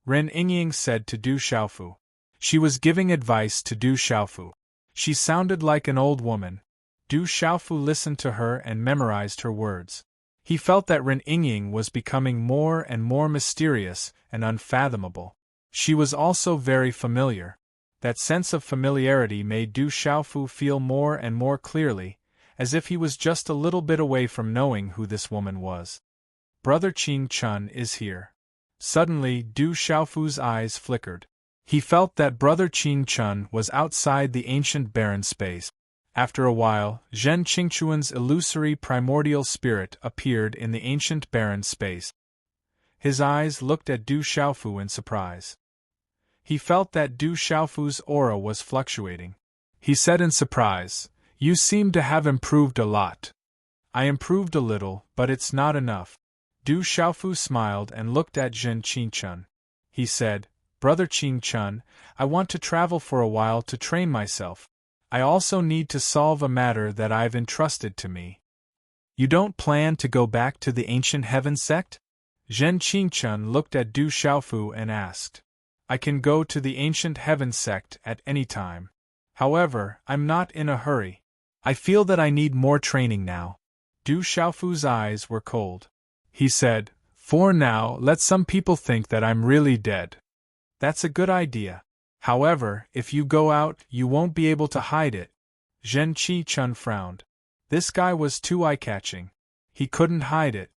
Ren Yingying said to Du Xiaofu. She was giving advice to Du Xiaofu. She sounded like an old woman. Du Xiaofu listened to her and memorized her words. He felt that Ren Yingying was becoming more and more mysterious and unfathomable. She was also very familiar. That sense of familiarity made Du Xiaofu feel more and more clearly, as if he was just a little bit away from knowing who this woman was. Brother Qing Chun is here. Suddenly, Du Xiaofu's eyes flickered. He felt that Brother Qing Chun was outside the ancient barren space. After a while, Zhen Qingchuan's illusory primordial spirit appeared in the ancient barren space. His eyes looked at Du Xiaofu in surprise. He felt that Du Xiaofu's aura was fluctuating. He said in surprise, You seem to have improved a lot. I improved a little, but it's not enough. Du Xiaofu smiled and looked at Zhen Qingchun. He said, Brother Qingchun, I want to travel for a while to train myself. I also need to solve a matter that I've entrusted to me. You don't plan to go back to the ancient heaven sect? Zhen Qingchun looked at Du Xiaofu and asked. I can go to the ancient heaven sect at any time. However, I'm not in a hurry. I feel that I need more training now. Du Xiaofu's eyes were cold. He said, For now, let some people think that I'm really dead. That's a good idea. However, if you go out, you won't be able to hide it. Zhen Qingchun frowned. This guy was too eye-catching. He couldn't hide it.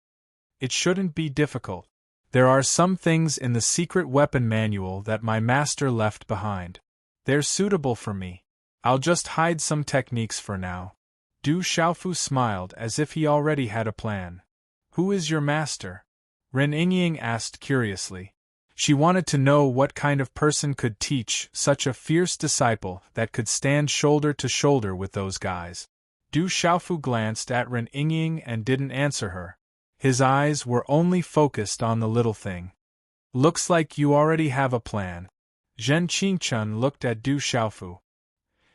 It shouldn't be difficult. There are some things in the secret weapon manual that my master left behind. They're suitable for me. I'll just hide some techniques for now. Du Xiaofu smiled as if he already had a plan. Who is your master? Ren Yingying asked curiously. She wanted to know what kind of person could teach such a fierce disciple that could stand shoulder to shoulder with those guys. Du Xiaofu glanced at Ren Yingying and didn't answer her. His eyes were only focused on the little thing. Looks like you already have a plan. Zhen Qingchun looked at Du Xiaofu.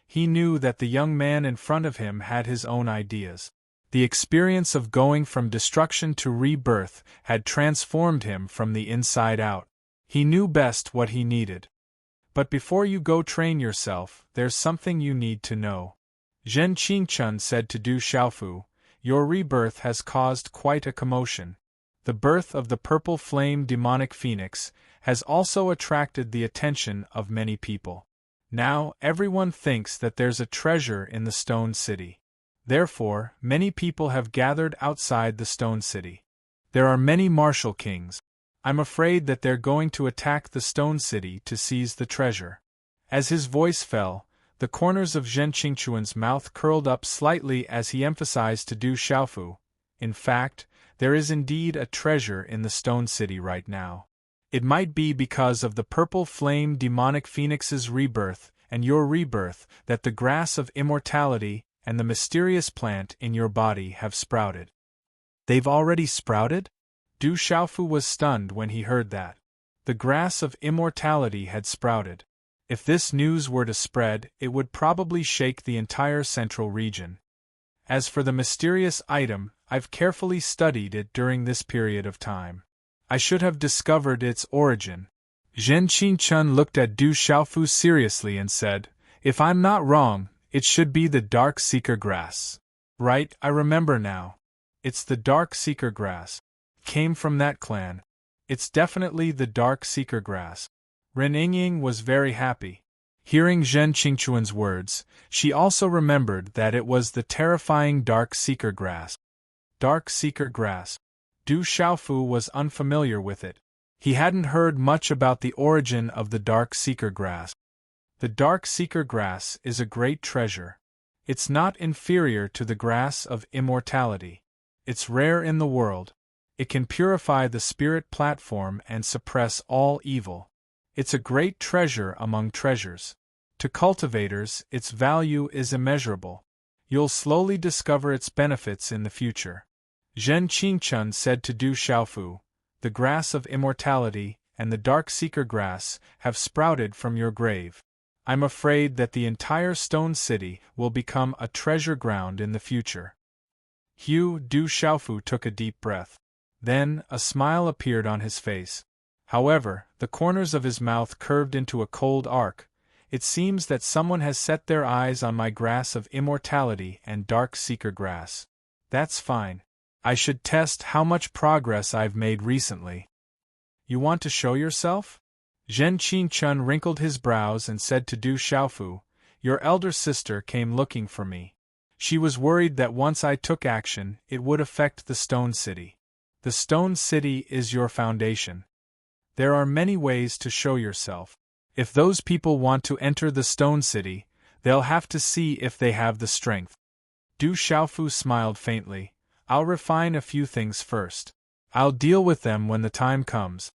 He knew that the young man in front of him had his own ideas. The experience of going from destruction to rebirth had transformed him from the inside out. He knew best what he needed. But before you go train yourself, there's something you need to know. Zhen Qingchun said to Du Xiaofu, your rebirth has caused quite a commotion. The birth of the purple flame demonic phoenix has also attracted the attention of many people. Now, everyone thinks that there's a treasure in the Stone City. Therefore, many people have gathered outside the Stone City. There are many martial kings. I'm afraid that they're going to attack the Stone City to seize the treasure. As his voice fell, the corners of Zhen Qingchuan's mouth curled up slightly as he emphasized to Du Xiaofu, in fact, there is indeed a treasure in the Stone City right now. It might be because of the purple flame demonic phoenix's rebirth and your rebirth that the grass of immortality and the mysterious plant in your body have sprouted. They've already sprouted? Du Xiaofu was stunned when he heard that. The grass of immortality had sprouted. If this news were to spread, it would probably shake the entire central region. As for the mysterious item, I've carefully studied it during this period of time. I should have discovered its origin. Zhen Qingchun looked at Du Xiaofu seriously and said, if I'm not wrong, it should be the Dark Seeker grass. Right, I remember now. It's the Dark Seeker grass. Came from that clan. It's definitely the Dark Seeker grass. Ren Yingying was very happy. Hearing Zhen Qingchuan's words, she also remembered that it was the terrifying Dark Seeker grass. Dark Seeker grass. Du Xiaofu was unfamiliar with it. He hadn't heard much about the origin of the Dark Seeker grass. The Dark Seeker grass is a great treasure. It's not inferior to the grass of immortality. It's rare in the world. It can purify the spirit platform and suppress all evil. It's a great treasure among treasures. To cultivators, its value is immeasurable. You'll slowly discover its benefits in the future. Zhen Qingchun said to Du Xiaofu, the grass of immortality and the Dark Seeker grass have sprouted from your grave. I'm afraid that the entire Stone City will become a treasure ground in the future. Du Xiaofu took a deep breath. Then, a smile appeared on his face. However, the corners of his mouth curved into a cold arc. It seems that someone has set their eyes on my grass of immortality and Dark Seeker grass. That's fine. I should test how much progress I've made recently. You want to show yourself? Zhen Qingchun wrinkled his brows and said to Du Xiaofu, your elder sister came looking for me. She was worried that once I took action, it would affect the Stone City. The Stone City is your foundation. There are many ways to show yourself. If those people want to enter the Stone City, they'll have to see if they have the strength. Du Xiaofu smiled faintly. I'll refine a few things first. I'll deal with them when the time comes.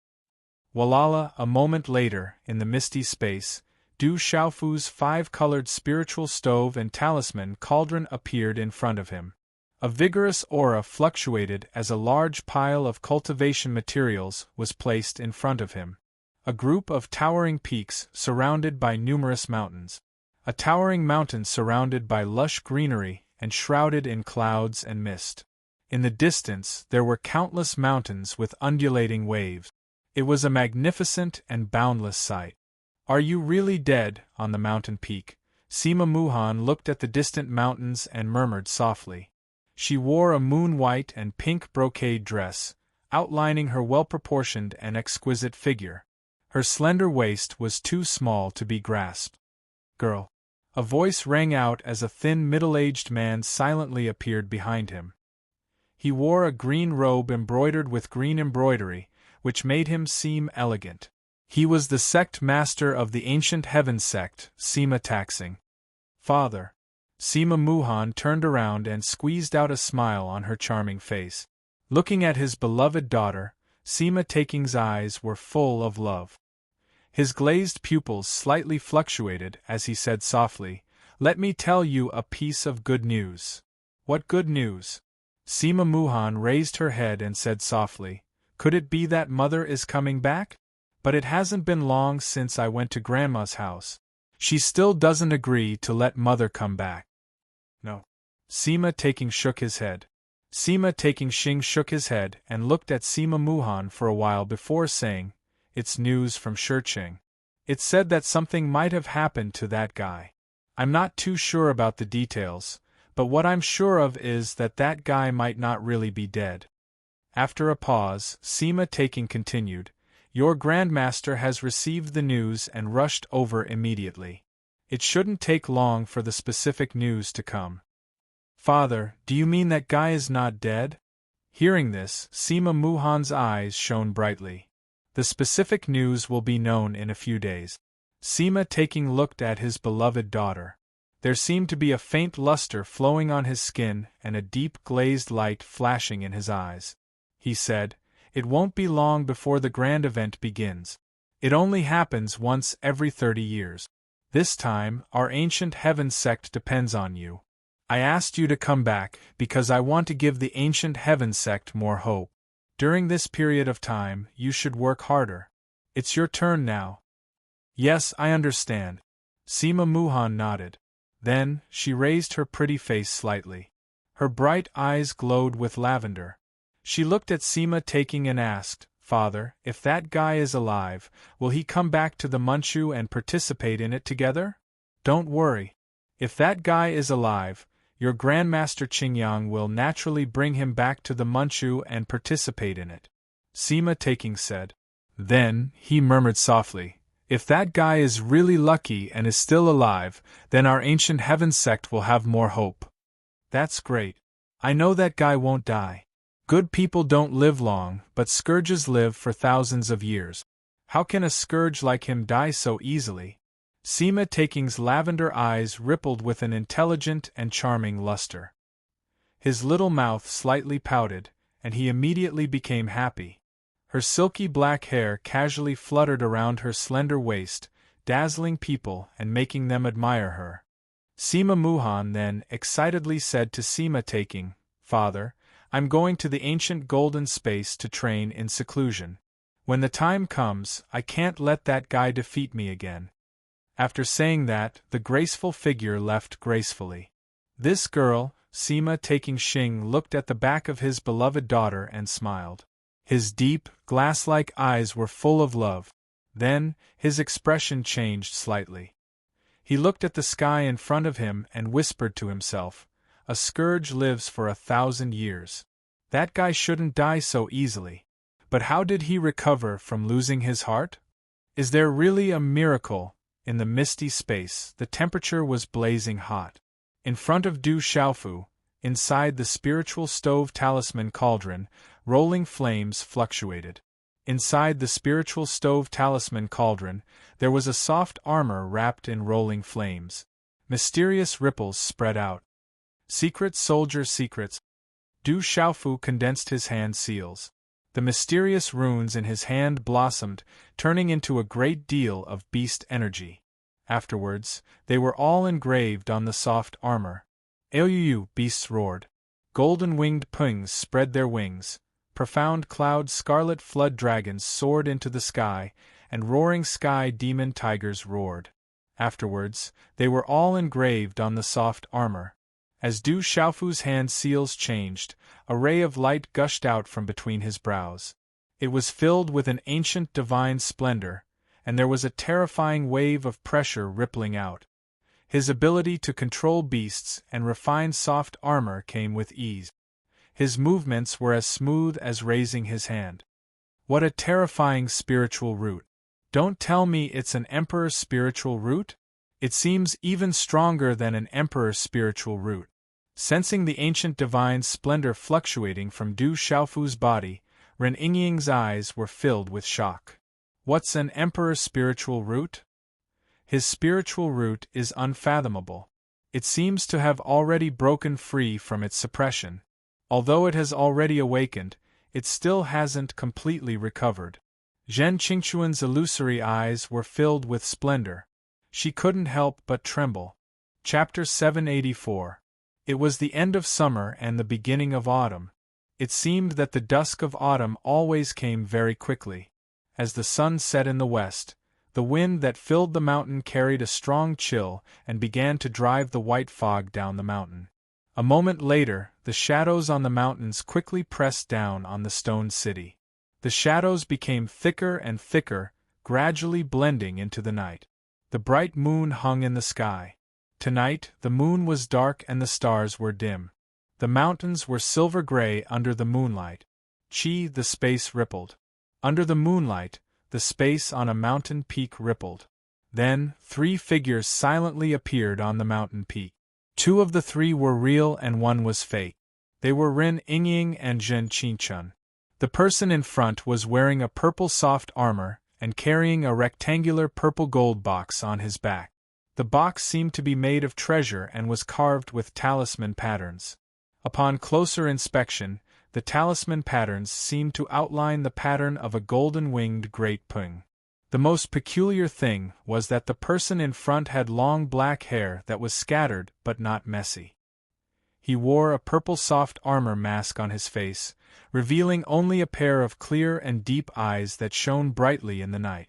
Walala, a moment later, in the misty space, Du Xiaofu's 5-colored spiritual stove and talisman cauldron appeared in front of him. A vigorous aura fluctuated as a large pile of cultivation materials was placed in front of him. A group of towering peaks surrounded by numerous mountains. A towering mountain surrounded by lush greenery and shrouded in clouds and mist. In the distance there were countless mountains with undulating waves. It was a magnificent and boundless sight. Are you really dead? On the mountain peak, Sima Muhan looked at the distant mountains and murmured softly. She wore a moon-white and pink brocade dress, outlining her well-proportioned and exquisite figure. Her slender waist was too small to be grasped. Girl. A voice rang out as a thin middle-aged man silently appeared behind him. He wore a green robe embroidered with green embroidery, which made him seem elegant. He was the sect master of the ancient heaven sect, Sima Taxing. Father. Sima Muhan turned around and squeezed out a smile on her charming face. Looking at his beloved daughter, Sima Taking's eyes were full of love. His glazed pupils slightly fluctuated as he said softly, "Let me tell you a piece of good news." "What good news?" Sima Muhan raised her head and said softly, "Could it be that Mother is coming back? But it hasn't been long since I went to Grandma's house. She still doesn't agree to let Mother come back. No. Sima Taking shook his head. Sima Taking Xing shook his head and looked at Sima Muhan for a while before saying, "It's news from Shiqing. It said that something might have happened to that guy. I'm not too sure about the details, but what I'm sure of is that that guy might not really be dead." After a pause, Sima Taking continued, "Your Grandmaster has received the news and rushed over immediately. It shouldn't take long for the specific news to come." "Father, do you mean that guy is not dead?" Hearing this, Sima Muhan's eyes shone brightly. "The specific news will be known in a few days." Sima Taking looked at his beloved daughter. There seemed to be a faint luster flowing on his skin and a deep glazed light flashing in his eyes. He said, "It won't be long before the grand event begins. It only happens once every 30 years. This time, our ancient heaven sect depends on you. I asked you to come back because I want to give the ancient heaven sect more hope. During this period of time, you should work harder. It's your turn now." "Yes, I understand." Sima Muhan nodded. Then, she raised her pretty face slightly. Her bright eyes glowed with lavender. She looked at Sima Taking and asked, "Father, if that guy is alive, will he come back to the Manchu and participate in it together?" "Don't worry. If that guy is alive, your Grandmaster Qingyang will naturally bring him back to the Manchu and participate in it," Sima Taking said. Then, he murmured softly, "If that guy is really lucky and is still alive, then our ancient heaven sect will have more hope." "That's great. I know that guy won't die. Good people don't live long, but scourges live for thousands of years. How can a scourge like him die so easily?" Sima Taking's lavender eyes rippled with an intelligent and charming luster. His little mouth slightly pouted, and he immediately became happy. Her silky black hair casually fluttered around her slender waist, dazzling people and making them admire her. Sima Muhan then excitedly said to Sima Taking, "Father, I'm going to the ancient golden space to train in seclusion. When the time comes, I can't let that guy defeat me again." After saying that, the graceful figure left gracefully. This girl, Sima Taking Xing looked at the back of his beloved daughter and smiled. His deep, glass-like eyes were full of love. Then, his expression changed slightly. He looked at the sky in front of him and whispered to himself, "A scourge lives for 1,000 years. That guy shouldn't die so easily. But how did he recover from losing his heart? Is there really a miracle?" In the misty space, the temperature was blazing hot. In front of Du Xiaofu, inside the spiritual stove talisman cauldron, rolling flames fluctuated. Inside the spiritual stove talisman cauldron, there was a soft armor wrapped in rolling flames. Mysterious ripples spread out. Secret soldier secrets. Du Xiaofu condensed his hand seals. The mysterious runes in his hand blossomed, turning into a great deal of beast energy. Afterwards, they were all engraved on the soft armor. "Ayu!" beasts roared. Golden-winged pungs spread their wings. Profound cloud scarlet flood dragons soared into the sky, and roaring sky demon tigers roared. Afterwards, they were all engraved on the soft armor. As Du Xiaofu's hand seals changed, a ray of light gushed out from between his brows. It was filled with an ancient divine splendor, and there was a terrifying wave of pressure rippling out. His ability to control beasts and refine soft armor came with ease. His movements were as smooth as raising his hand. What a terrifying spiritual root! Don't tell me it's an emperor's spiritual root? It seems even stronger than an emperor's spiritual root. Sensing the ancient divine splendor fluctuating from Du Xiaofu's body, Ren Yingying's eyes were filled with shock. What's an emperor's spiritual root? His spiritual root is unfathomable. It seems to have already broken free from its suppression. Although it has already awakened, it still hasn't completely recovered. Zhen Qingquan's illusory eyes were filled with splendor. She couldn't help but tremble. Chapter 784. It was the end of summer and the beginning of autumn. It seemed that the dusk of autumn always came very quickly. As the sun set in the west, The wind that filled the mountain carried a strong chill and began to drive the white fog down the mountain. A moment later, the shadows on the mountains quickly pressed down on the stone city. The shadows became thicker and thicker, gradually blending into the night. The bright moon hung in the sky. Tonight, the moon was dark and the stars were dim. The mountains were silver-gray under the moonlight. The space rippled. Under the moonlight, the space on a mountain peak rippled. Then, 3 figures silently appeared on the mountain peak. 2 of the 3 were real and 1 was fake. They were Ren Yingying and Zhen Qingchun. The person in front was wearing a purple soft armor and carrying a rectangular purple gold box on his back. The box seemed to be made of treasure and was carved with talisman patterns. Upon closer inspection, the talisman patterns seemed to outline the pattern of a golden-winged great pung. The most peculiar thing was that the person in front had long black hair that was scattered but not messy. He wore a purple soft armor mask on his face, revealing only a pair of clear and deep eyes that shone brightly in the night.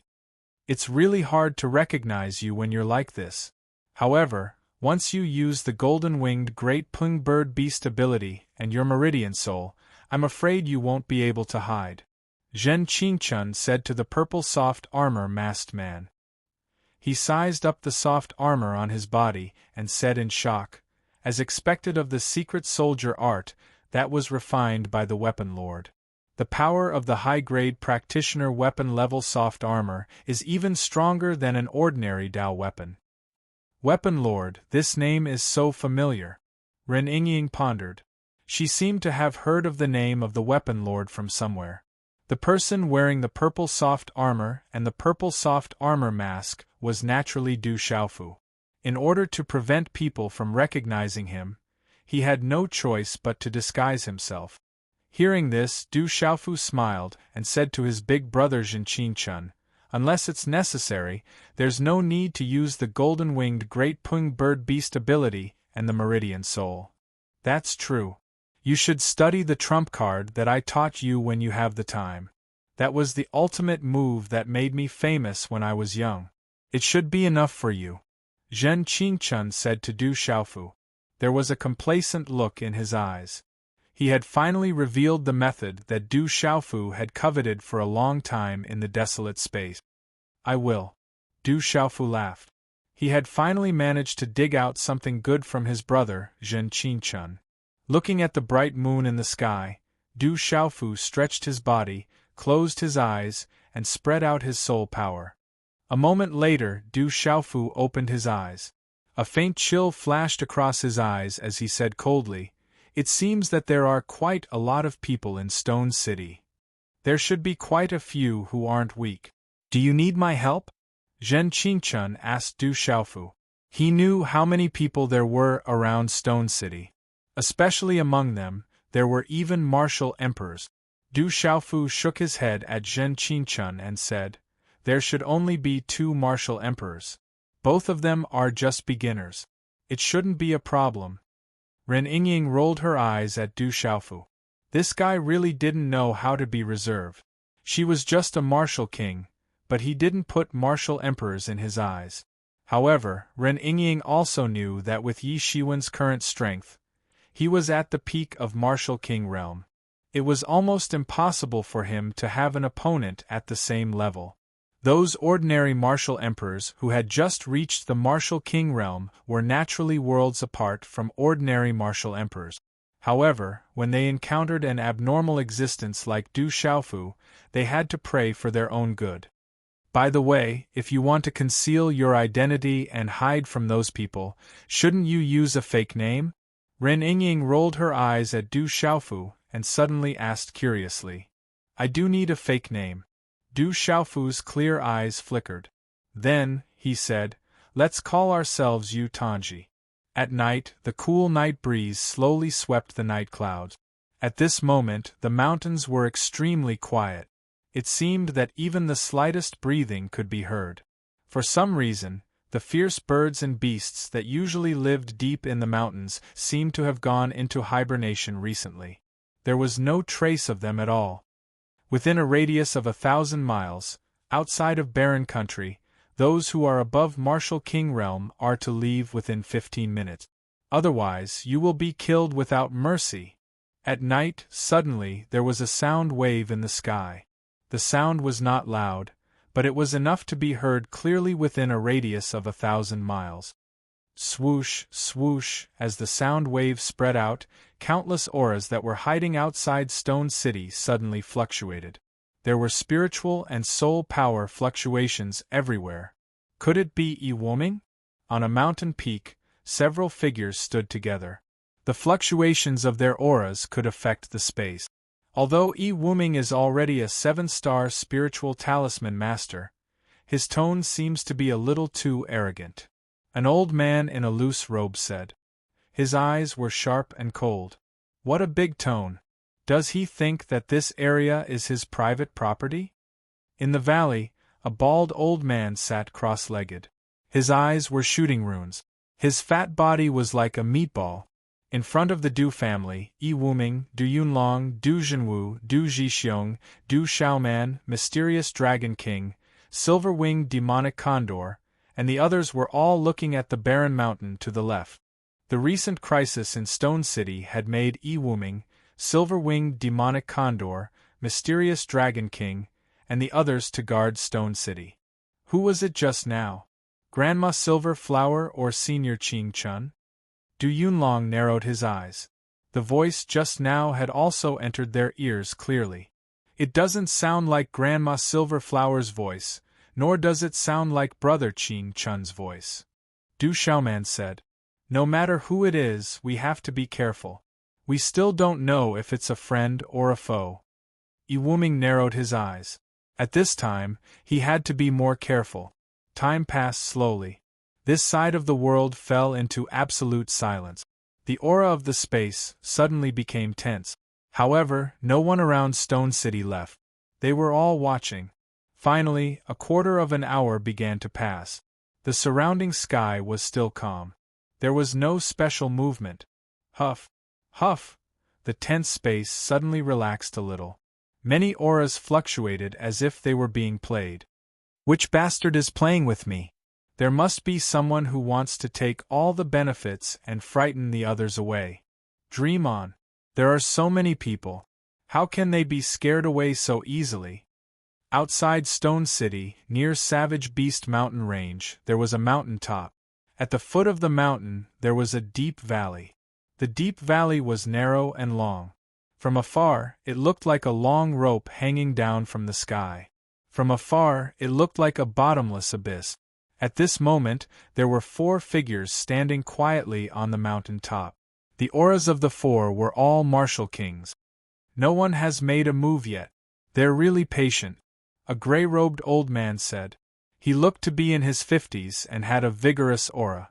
It's really hard to recognize you when you're like this. However, once you use the golden-winged great pung bird beast ability and your meridian soul, I'm afraid you won't be able to hide, Zhen Qingchun said to the purple soft armor masked man. He sized up the soft armor on his body and said in shock, as expected of the secret soldier art that was refined by the weapon lord. The power of the high-grade practitioner weapon-level soft armor is even stronger than an ordinary Dao weapon. Weapon lord, this name is so familiar. Ren Yingying pondered. She seemed to have heard of the name of the weapon lord from somewhere. The person wearing the purple soft armor and the purple soft armor mask was naturally Du Xiaofu. In order to prevent people from recognizing him, he had no choice but to disguise himself. Hearing this, Du Xiaofu smiled and said to his big brother Zhen Qingchun, "Unless it's necessary, there's no need to use the golden-winged great pung bird beast ability and the meridian soul." "That's true. You should study the trump card that I taught you when you have the time. That was the ultimate move that made me famous when I was young. It should be enough for you," Zhen Qingchun said to Du Xiaofu. There was a complacent look in his eyes. He had finally revealed the method that Du Xiaofu had coveted for a long time in the desolate space. "I will." Du Xiaofu laughed. He had finally managed to dig out something good from his brother, Zhen Qingchun. Looking at the bright moon in the sky, Du Xiaofu stretched his body, closed his eyes, and spread out his soul power. A moment later, Du Xiaofu opened his eyes. A faint chill flashed across his eyes as he said coldly, "It seems that there are quite a lot of people in Stone City. There should be quite a few who aren't weak. Do you need my help?" Zhen Qingchun asked Du Xiaofu. He knew how many people there were around Stone City. Especially among them, there were even martial emperors. Du Xiaofu shook his head at Zhen Qingchun and said, "There should only be 2 martial emperors. Both of them are just beginners. It shouldn't be a problem." Ren Yingying rolled her eyes at Du Xiaofu. This guy really didn't know how to be reserved. She was just a martial king, but he didn't put martial emperors in his eyes. However, Ren Yingying also knew that with Yi Shiwen's current strength, he was at the peak of martial king realm. It was almost impossible for him to have an opponent at the same level. Those ordinary martial emperors who had just reached the martial king realm were naturally worlds apart from ordinary martial emperors. However, when they encountered an abnormal existence like Du Xiaofu, they had to pray for their own good. By the way, if you want to conceal your identity and hide from those people, shouldn't you use a fake name? Ren Yingying rolled her eyes at Du Xiaofu and suddenly asked curiously, "I do need a fake name." Du Xiaofu's clear eyes flickered. "Then," he said, "let's call ourselves Yu Tangji." At night, the cool night breeze slowly swept the night clouds. At this moment, the mountains were extremely quiet. It seemed that even the slightest breathing could be heard. For some reason, the fierce birds and beasts that usually lived deep in the mountains seemed to have gone into hibernation recently. There was no trace of them at all. Within a radius of 1,000 miles, outside of barren country, Those who are above Martial King realm are to leave within 15 minutes. Otherwise, you will be killed without mercy. At night, suddenly, there was a sound wave in the sky. The sound was not loud, but it was enough to be heard clearly within a radius of 1,000 miles. Swoosh, swoosh, as the sound wave spread out, countless auras that were hiding outside Stone City suddenly fluctuated. There were spiritual and soul power fluctuations everywhere. Could it be Ewoming? On a mountain peak, several figures stood together. The fluctuations of their auras could affect the space. Although Ewoming is already a 7-star spiritual talisman master, his tone seems to be a little too arrogant. An old man in a loose robe said. His eyes were sharp and cold. What a big tone! Does he think that this area is his private property? In the valley, a bald old man sat cross-legged. His eyes were shooting runes. His fat body was like a meatball. In front of the Du family, Ewoming, Du Yunlong, Du Zhenwu, Du Zhixiong, Du Xiaoman, Mysterious Dragon King, Silver-Winged Demonic Condor, and the others were all looking at the barren mountain to the left. The recent crisis in Stone City had made Ewoming, Silver-Winged Demonic Condor, Mysterious Dragon King, and the others to guard Stone City. Who was it just now? Grandma Silver Flower or Senior Ching Chun? Du Yunlong narrowed his eyes. The voice just now had also entered their ears clearly. It doesn't sound like Grandma Silver Flower's voice, nor does it sound like Brother Ching Chun's voice. Du Xiaoman said. No matter who it is, we have to be careful. We still don't know if it's a friend or a foe. Ewoming narrowed his eyes. At this time, he had to be more careful. Time passed slowly. This side of the world fell into absolute silence. The aura of the space suddenly became tense. However, no one around Stone City left. They were all watching. Finally, a quarter of an hour began to pass. The surrounding sky was still calm. There was no special movement. Huff, huff, the tense space suddenly relaxed a little. Many auras fluctuated as if they were being played. Which bastard is playing with me? There must be someone who wants to take all the benefits and frighten the others away. Dream on. There are so many people. How can they be scared away so easily? Outside Stone City, near Savage Beast Mountain Range, there was a mountain top. At the foot of the mountain, there was a deep valley. The deep valley was narrow and long. From afar, it looked like a long rope hanging down from the sky. From afar, it looked like a bottomless abyss. At this moment, there were 4 figures standing quietly on the mountain top. The auras of the 4 were all martial kings. No one has made a move yet. They're really patient, a gray-robed old man said. He looked to be in his 50s and had a vigorous aura.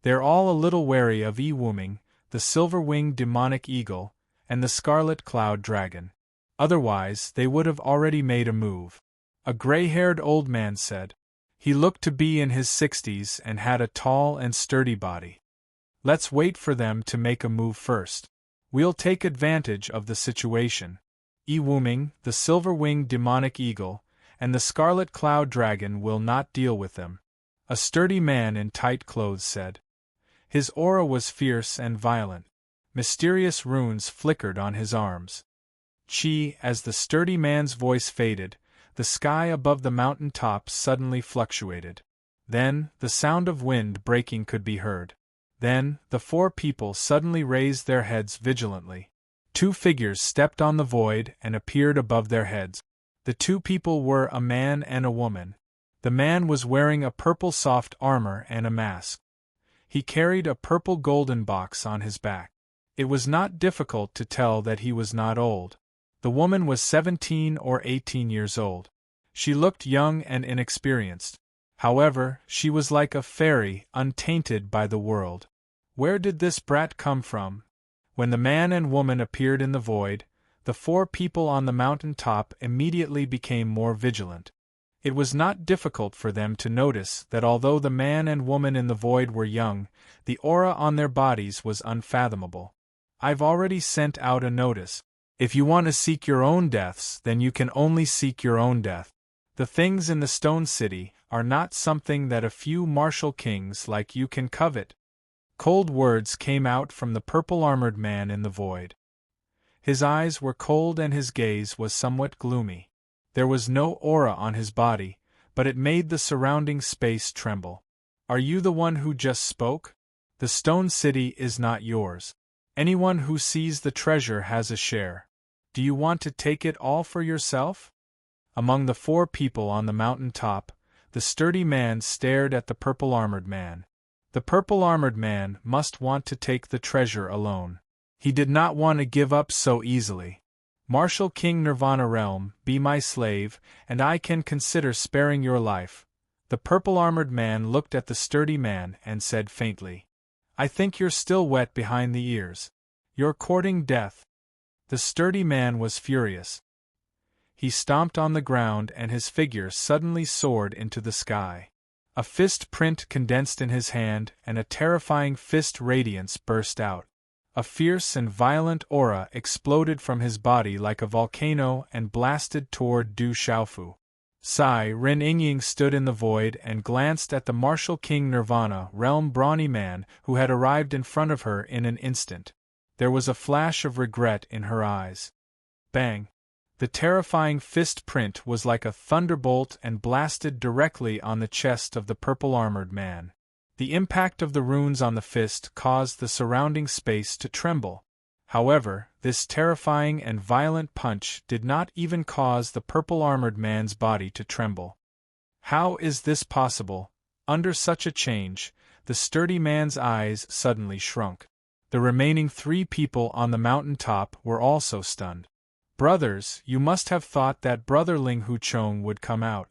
They're all a little wary of Ewoming, the silver-winged demonic eagle, and the scarlet cloud dragon. Otherwise, they would have already made a move. A gray-haired old man said. He looked to be in his 60s and had a tall and sturdy body. Let's wait for them to make a move first. We'll take advantage of the situation. Ewoming, the silver-winged demonic eagle, and the scarlet cloud dragon will not deal with them. A sturdy man in tight clothes said. His aura was fierce and violent. Mysterious runes flickered on his arms. Chi, as the sturdy man's voice faded, the sky above the mountain top suddenly fluctuated. Then, the sound of wind breaking could be heard. Then, the 4 people suddenly raised their heads vigilantly. 2 figures stepped on the void and appeared above their heads. The 2 people were a man and a woman. The man was wearing a purple soft armor and a mask. He carried a purple golden box on his back. It was not difficult to tell that he was not old. The woman was 17 or 18 years old. She looked young and inexperienced. However, she was like a fairy, untainted by the world. Where did this brat come from? When the man and woman appeared in the void, the 4 people on the mountain top immediately became more vigilant. It was not difficult for them to notice that although the man and woman in the void were young, the aura on their bodies was unfathomable. I've already sent out a notice. If you want to seek your own deaths, then you can only seek your own death. The things in the stone city are not something that a few martial kings like you can covet. Cold words came out from the purple-armored man in the void. His eyes were cold and his gaze was somewhat gloomy. There was no aura on his body, but it made the surrounding space tremble. Are you the one who just spoke? The stone city is not yours. Anyone who sees the treasure has a share. Do you want to take it all for yourself? Among the 4 people on the mountain top, the sturdy man stared at the purple-armored man. The purple-armored man must want to take the treasure alone. He did not want to give up so easily. Martial King Nirvana Realm, be my slave, and I can consider sparing your life. The purple-armored man looked at the sturdy man and said faintly, I think you're still wet behind the ears. You're courting death. The sturdy man was furious. He stomped on the ground and his figure suddenly soared into the sky. A fist print condensed in his hand and a terrifying fist radiance burst out. A fierce and violent aura exploded from his body like a volcano and blasted toward Du Xiaofu. Ren Yingying stood in the void and glanced at the martial King Nirvana Realm brawny man who had arrived in front of her in an instant. There was a flash of regret in her eyes. Bang! The terrifying fist print was like a thunderbolt and blasted directly on the chest of the purple-armored man. The impact of the runes on the fist caused the surrounding space to tremble. However, this terrifying and violent punch did not even cause the purple-armored man's body to tremble. How is this possible? Under such a change, the sturdy man's eyes suddenly shrunk. The remaining 3 people on the mountain top were also stunned. Brothers, you must have thought that Brother Ling Huchong would come out.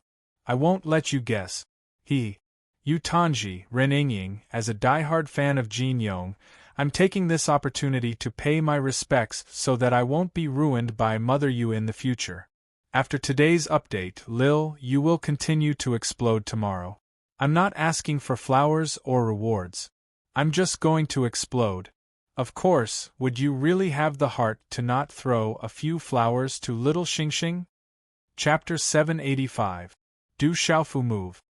I won't let you guess. You Tanji, Ren Yingying, as a die-hard fan of Jin Yong, I'm taking this opportunity to pay my respects so that I won't be ruined by Mother Yu in the future. After today's update, Lil, you will continue to explode tomorrow. I'm not asking for flowers or rewards. I'm just going to explode. Of course, would you really have the heart to not throw a few flowers to little Xingxing? Chapter 785. Du Xiaofu Move.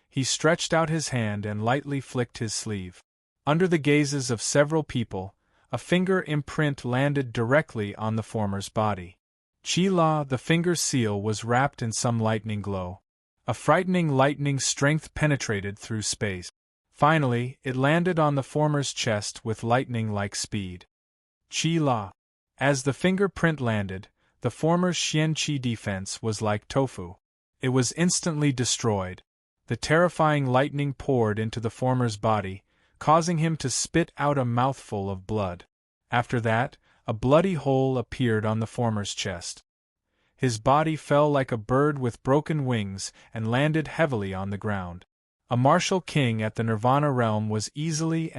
He stretched out his hand and lightly flicked his sleeve. Under the gazes of several people, a finger imprint landed directly on the former's body. Qi La, the finger's seal, was wrapped in some lightning glow. A frightening lightning strength penetrated through space. Finally, it landed on the former's chest with lightning-like speed. Qi La. As the fingerprint landed, the former's Xian Qi defense was like tofu. It was instantly destroyed. The terrifying lightning poured into the former's body, causing him to spit out a mouthful of blood. After that, a bloody hole appeared on the former's chest. His body fell like a bird with broken wings and landed heavily on the ground. A martial king at the Nirvana realm was easily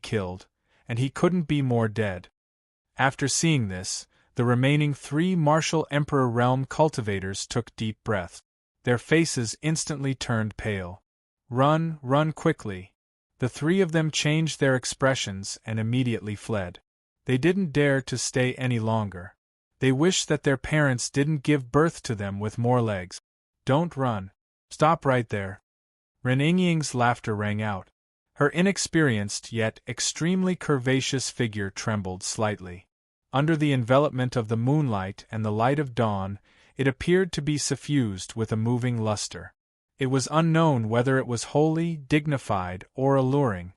killed, and he couldn't be more dead. After seeing this, the remaining 3 martial Emperor realm cultivators took deep breaths. Their faces instantly turned pale. Run quickly. The 3 of them changed their expressions and immediately fled. They didn't dare to stay any longer. They wished that their parents didn't give birth to them with more legs. Don't run. Stop right there. Ren Yingying's laughter rang out. Her inexperienced yet extremely curvaceous figure trembled slightly. Under the envelopment of the moonlight and the light of dawn, it appeared to be suffused with a moving luster. It was unknown whether it was holy, dignified, or alluring.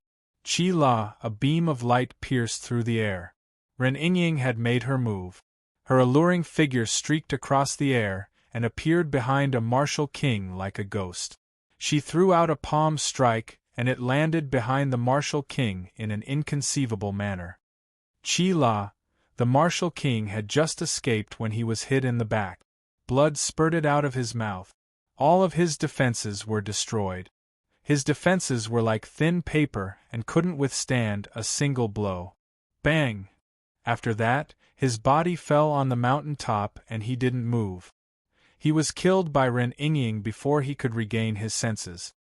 Qi La, a beam of light pierced through the air. Ren Yingying had made her move. Her alluring figure streaked across the air and appeared behind a martial king like a ghost. She threw out a palm strike, and it landed behind the martial king in an inconceivable manner. Qi La, the martial king, had just escaped when he was hit in the back. Blood spurted out of his mouth. All of his defenses were destroyed. His defenses were like thin paper and couldn't withstand a single blow. Bang! After that, his body fell on the mountain top and he didn't move. He was killed by Ren Yingying before he could regain his senses.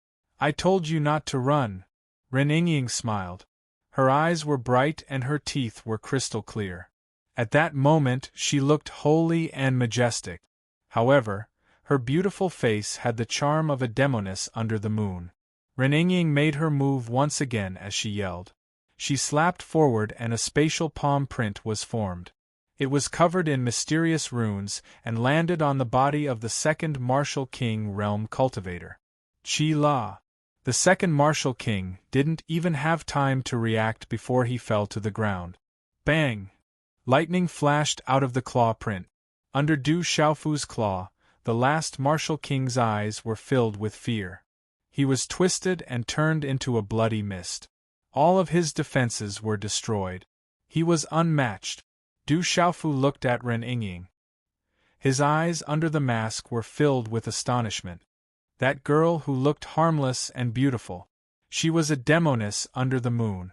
I told you not to run. Ren Yingying smiled. Her eyes were bright and her teeth were crystal clear. At that moment she looked holy and majestic. However, Her beautiful face had the charm of a demoness under the moon. Ren Yingying made her move once again as she yelled. She slapped forward and a spatial palm print was formed. It was covered in mysterious runes and landed on the body of the second Martial King Realm Cultivator. Chi La. The second Martial King didn't even have time to react before he fell to the ground. Bang! Lightning flashed out of the claw print. Under Du Xiaofu's claw, the last Martial King's eyes were filled with fear. He was twisted and turned into a bloody mist. All of his defenses were destroyed. He was unmatched. Du Xiaofu looked at Ren Yingying. His eyes under the mask were filled with astonishment. That girl who looked harmless and beautiful. She was a demoness under the moon.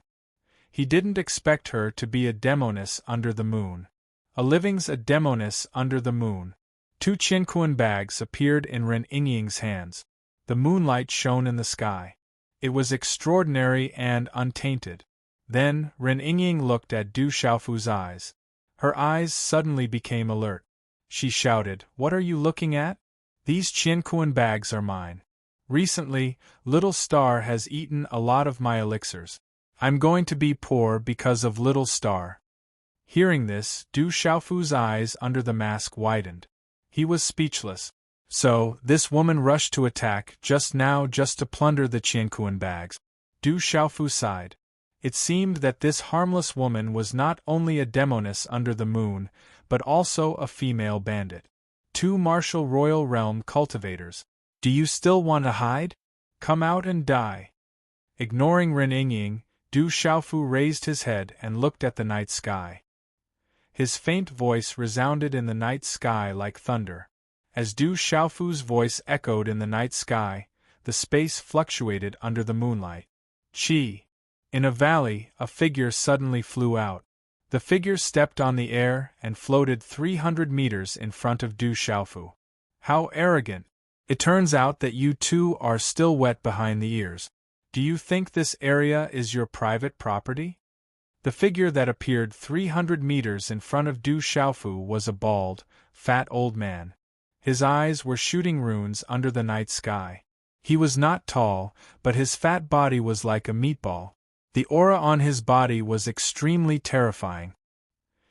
He didn't expect her to be a demoness under the moon. A living's a demoness under the moon. 2 Qianquan bags appeared in Ren Yingying's hands. The moonlight shone in the sky. It was extraordinary and untainted. Then Ren Yingying looked at Du Xiaofu's eyes. Her eyes suddenly became alert. She shouted, "What are you looking at? These Qianquan bags are mine. Recently, Little Star has eaten a lot of my elixirs. I'm going to be poor because of Little Star." Hearing this, Du Xiaofu's eyes under the mask widened. He was speechless. So, this woman rushed to attack just now just to plunder the Qianquan bags. Du Xiaofu sighed. It seemed that this harmless woman was not only a demoness under the moon, but also a female bandit. 2 Martial Royal Realm Cultivators. Do you still want to hide? Come out and die. Ignoring Ren Yingying, Du Xiaofu raised his head and looked at the night sky. His faint voice resounded in the night sky like thunder. As Du Xiaofu's voice echoed in the night sky, the space fluctuated under the moonlight. Qi. In a valley, a figure suddenly flew out. The figure stepped on the air and floated 300 meters in front of Du Xiaofu. How arrogant! It turns out that you two are still wet behind the ears. Do you think this area is your private property? The figure that appeared 300 meters in front of Du Xiaofu was a bald, fat old man. His eyes were shooting runes under the night sky. He was not tall, but his fat body was like a meatball. The aura on his body was extremely terrifying.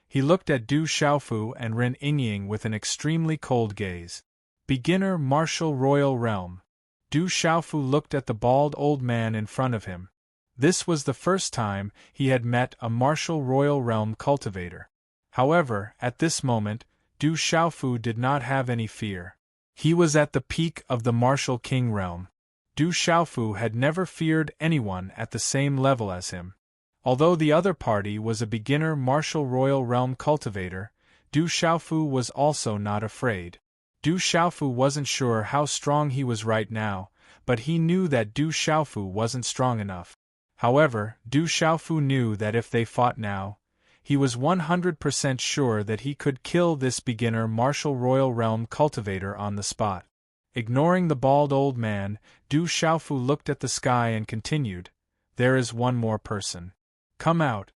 He looked at Du Xiaofu and Ren Yingying with an extremely cold gaze. Beginner Martial Royal Realm. Du Xiaofu looked at the bald old man in front of him. This was the first time he had met a Martial Royal Realm cultivator. However, at this moment, Du Xiaofu did not have any fear. He was at the peak of the Martial King realm. Du Xiaofu had never feared anyone at the same level as him. Although the other party was a beginner Martial Royal Realm cultivator, Du Xiaofu was also not afraid. Du Xiaofu wasn't sure how strong he was right now, but he knew that Du Xiaofu wasn't strong enough. However, Du Xiaofu knew that if they fought now, he was 100% sure that he could kill this beginner Martial Royal Realm cultivator on the spot. Ignoring the bald old man, Du Xiaofu looked at the sky and continued, "There is one more person. Come out."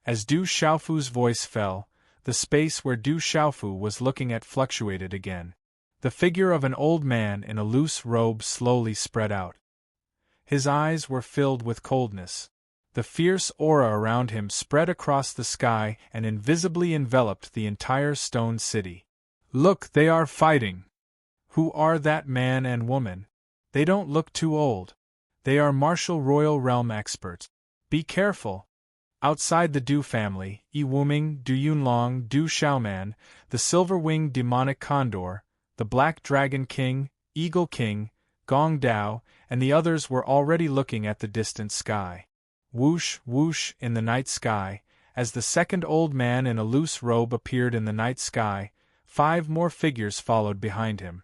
As Du Xiaofu's voice fell, the space where Du Xiaofu was looking at fluctuated again. The figure of an old man in a loose robe slowly spread out. His eyes were filled with coldness. The fierce aura around him spread across the sky and invisibly enveloped the entire stone city. "Look, they are fighting! Who are that man and woman? They don't look too old. They are Martial Royal Realm experts. Be careful!" Outside the Du family, Yi Wuming, Du Yunlong, Du Xiaoman, the silver-winged demonic condor, the Black Dragon King, Eagle King, Gong Dao, and the others were already looking at the distant sky. Whoosh, whoosh in the night sky, as the second old man in a loose robe appeared in the night sky, 5 more figures followed behind him.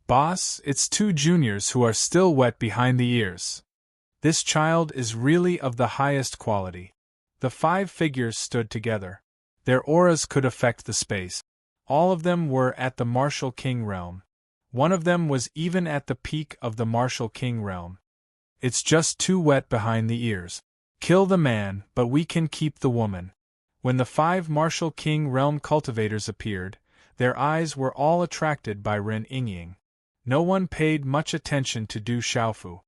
"Boss, it's 2 juniors who are still wet behind the ears. This child is really of the highest quality." The 5 figures stood together. Their auras could affect the space. All of them were at the Martial King realm. One of them was even at the peak of the Martial King realm. "It's just too wet behind the ears. Kill the man, but we can keep the woman." When the 5 Martial King realm cultivators appeared, their eyes were all attracted by Ren Yingying. No one paid much attention to Du Xiaofu.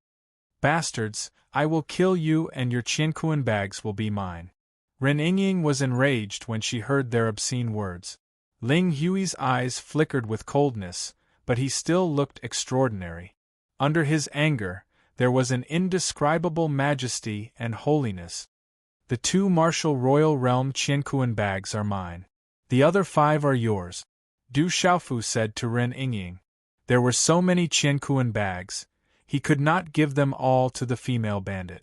Bastards, I will kill you and your Qianquan bags will be mine. Ren Yingying was enraged when she heard their obscene words. Ling Hui's eyes flickered with coldness, but he still looked extraordinary. Under his anger, there was an indescribable majesty and holiness. The 2 martial royal realm Qianquan bags are mine. The other 5 are yours, Du Xiaofu said to Ren Yingying. There were so many Qianquan bags, he could not give them all to the female bandit.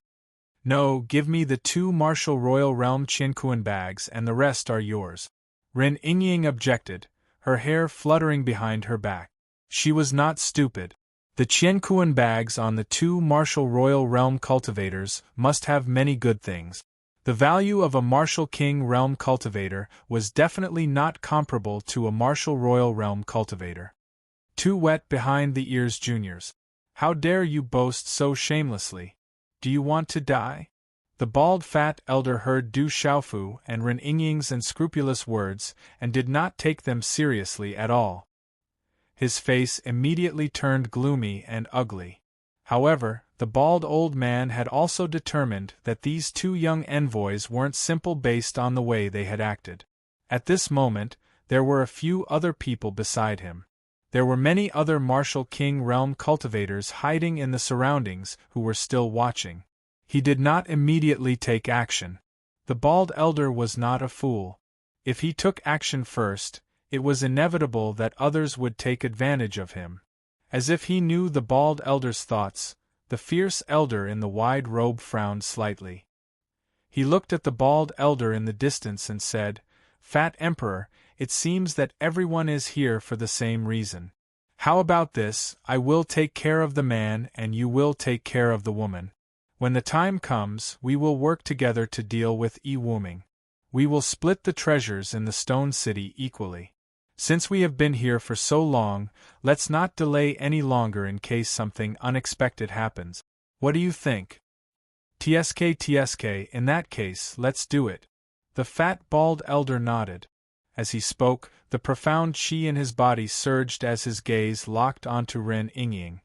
No, give me the 2 martial royal realm Qianquan bags and the rest are yours. Ren Yingying objected, her hair fluttering behind her back. She was not stupid. The Qianquan bags on the 2 martial royal realm cultivators must have many good things. The value of a martial king realm cultivator was definitely not comparable to a martial royal realm cultivator. Too wet behind the ears, juniors. How dare you boast so shamelessly? Do you want to die? The bald fat elder heard Du Xiaofu and Ren Yingying's unscrupulous words and did not take them seriously at all. His face immediately turned gloomy and ugly. However, the bald old man had also determined that these 2 young envoys weren't simple based on the way they had acted. At this moment, there were a few other people beside him. There were many other martial king realm cultivators hiding in the surroundings who were still watching. He did not immediately take action. The bald elder was not a fool. If he took action first, it was inevitable that others would take advantage of him. As if he knew the bald elder's thoughts, the fierce elder in the wide robe frowned slightly. He looked at the bald elder in the distance and said, "Fat Emperor, it seems that everyone is here for the same reason. How about this, I will take care of the man and you will take care of the woman. When the time comes, we will work together to deal with Yi-Wuming. We will split the treasures in the Stone City equally. Since we have been here for so long, let's not delay any longer in case something unexpected happens. What do you think?" "TSK, in that case, let's do it." The fat bald elder nodded. As he spoke, the profound qi in his body surged as his gaze locked onto Ren Yingying.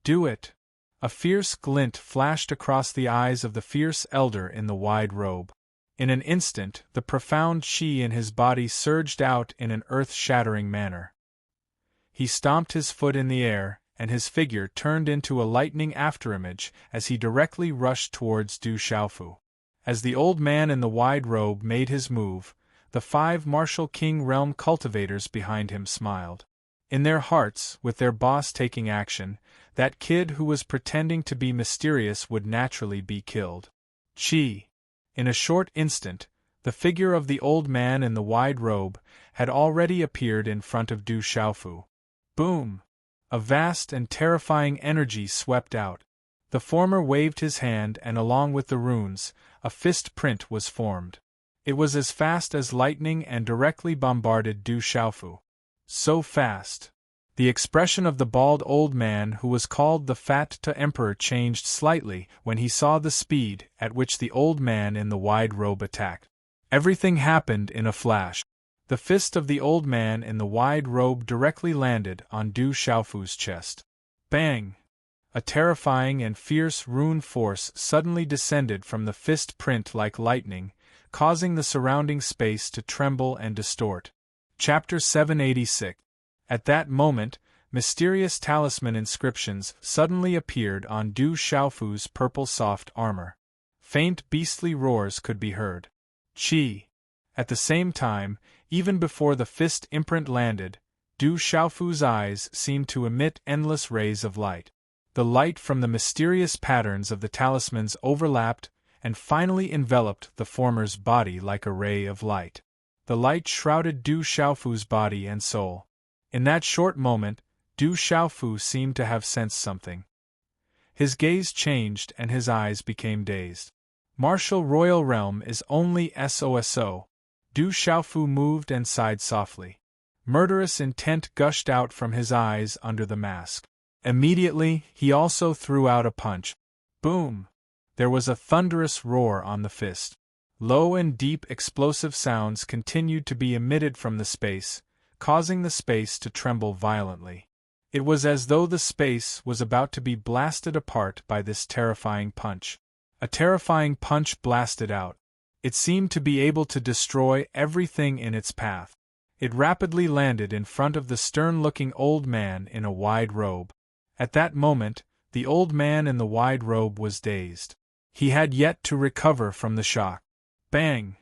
"Do it!" A fierce glint flashed across the eyes of the fierce elder in the wide robe. In an instant, the profound qi in his body surged out in an earth-shattering manner. He stomped his foot in the air, and his figure turned into a lightning afterimage as he directly rushed towards Du Xiaofu. As the old man in the wide robe made his move, the 5 martial king realm cultivators behind him smiled. In their hearts, with their boss taking action, that kid who was pretending to be mysterious would naturally be killed. Qi. In a short instant, the figure of the old man in the wide robe had already appeared in front of Du Xiaofu. Boom! A vast and terrifying energy swept out. The former waved his hand and along with the runes, a fist print was formed. It was as fast as lightning and directly bombarded Du Xiaofu. So fast! The expression of the bald old man who was called the Fat Emperor changed slightly when he saw the speed at which the old man in the wide robe attacked. Everything happened in a flash. The fist of the old man in the wide robe directly landed on Du Xiaofu's chest. Bang! A terrifying and fierce rune force suddenly descended from the fist print like lightning, causing the surrounding space to tremble and distort. Chapter 786. At that moment, mysterious talisman inscriptions suddenly appeared on Du Xiaofu's purple soft armor. Faint beastly roars could be heard. Qi. At the same time, even before the fist imprint landed, Du Xiaofu's eyes seemed to emit endless rays of light. The light from the mysterious patterns of the talismans overlapped and finally enveloped the former's body like a ray of light. The light shrouded Du Xiaofu's body and soul. In that short moment, Du Xiaofu seemed to have sensed something. His gaze changed and his eyes became dazed. Martial Royal Realm is only SOSO. Du Xiaofu moved and sighed softly. Murderous intent gushed out from his eyes under the mask. Immediately, he also threw out a punch. Boom! There was a thunderous roar on the fist. Low and deep explosive sounds continued to be emitted from the space, causing the space to tremble violently. It was as though the space was about to be blasted apart by this terrifying punch. A terrifying punch blasted out. It seemed to be able to destroy everything in its path. It rapidly landed in front of the stern-looking old man in a wide robe. At that moment, the old man in the wide robe was dazed. He had yet to recover from the shock. Bang!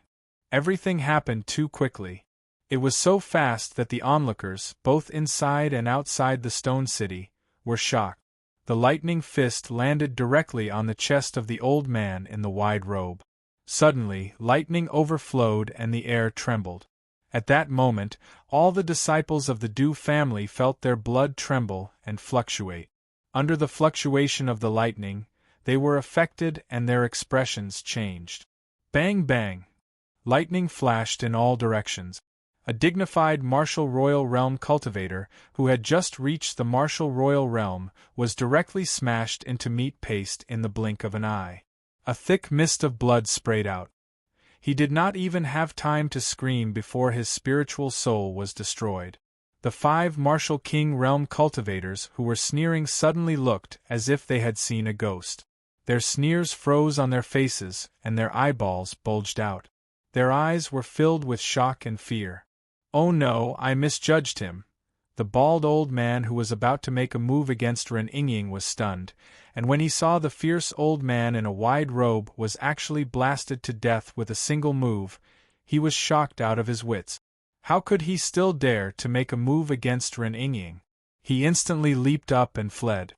Everything happened too quickly. It was so fast that the onlookers, both inside and outside the stone city, were shocked. The lightning fist landed directly on the chest of the old man in the wide robe. Suddenly, lightning overflowed and the air trembled. At that moment, all the disciples of the Dew family felt their blood tremble and fluctuate. Under the fluctuation of the lightning, they were affected and their expressions changed. Bang bang! Lightning flashed in all directions. A dignified martial royal realm cultivator, who had just reached the martial royal realm, was directly smashed into meat paste in the blink of an eye. A thick mist of blood sprayed out. He did not even have time to scream before his spiritual soul was destroyed. The 5 martial king realm cultivators who were sneering suddenly looked as if they had seen a ghost. Their sneers froze on their faces, and their eyeballs bulged out. Their eyes were filled with shock and fear. Oh no, I misjudged him. The bald old man who was about to make a move against Ren Yingying was stunned, and when he saw the fierce old man in a wide robe was actually blasted to death with a single move, he was shocked out of his wits. How could he still dare to make a move against Ren Yingying? He instantly leaped up and fled.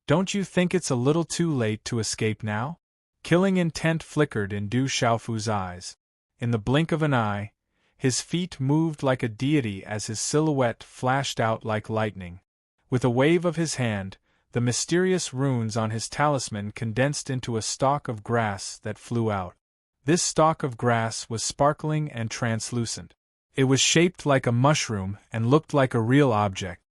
Don't you think it's a little too late to escape now? Killing intent flickered in Du Xiaofu's eyes. In the blink of an eye, his feet moved like a deity as his silhouette flashed out like lightning. With a wave of his hand, the mysterious runes on his talisman condensed into a stalk of grass that flew out. This stalk of grass was sparkling and translucent. It was shaped like a mushroom and looked like a real object.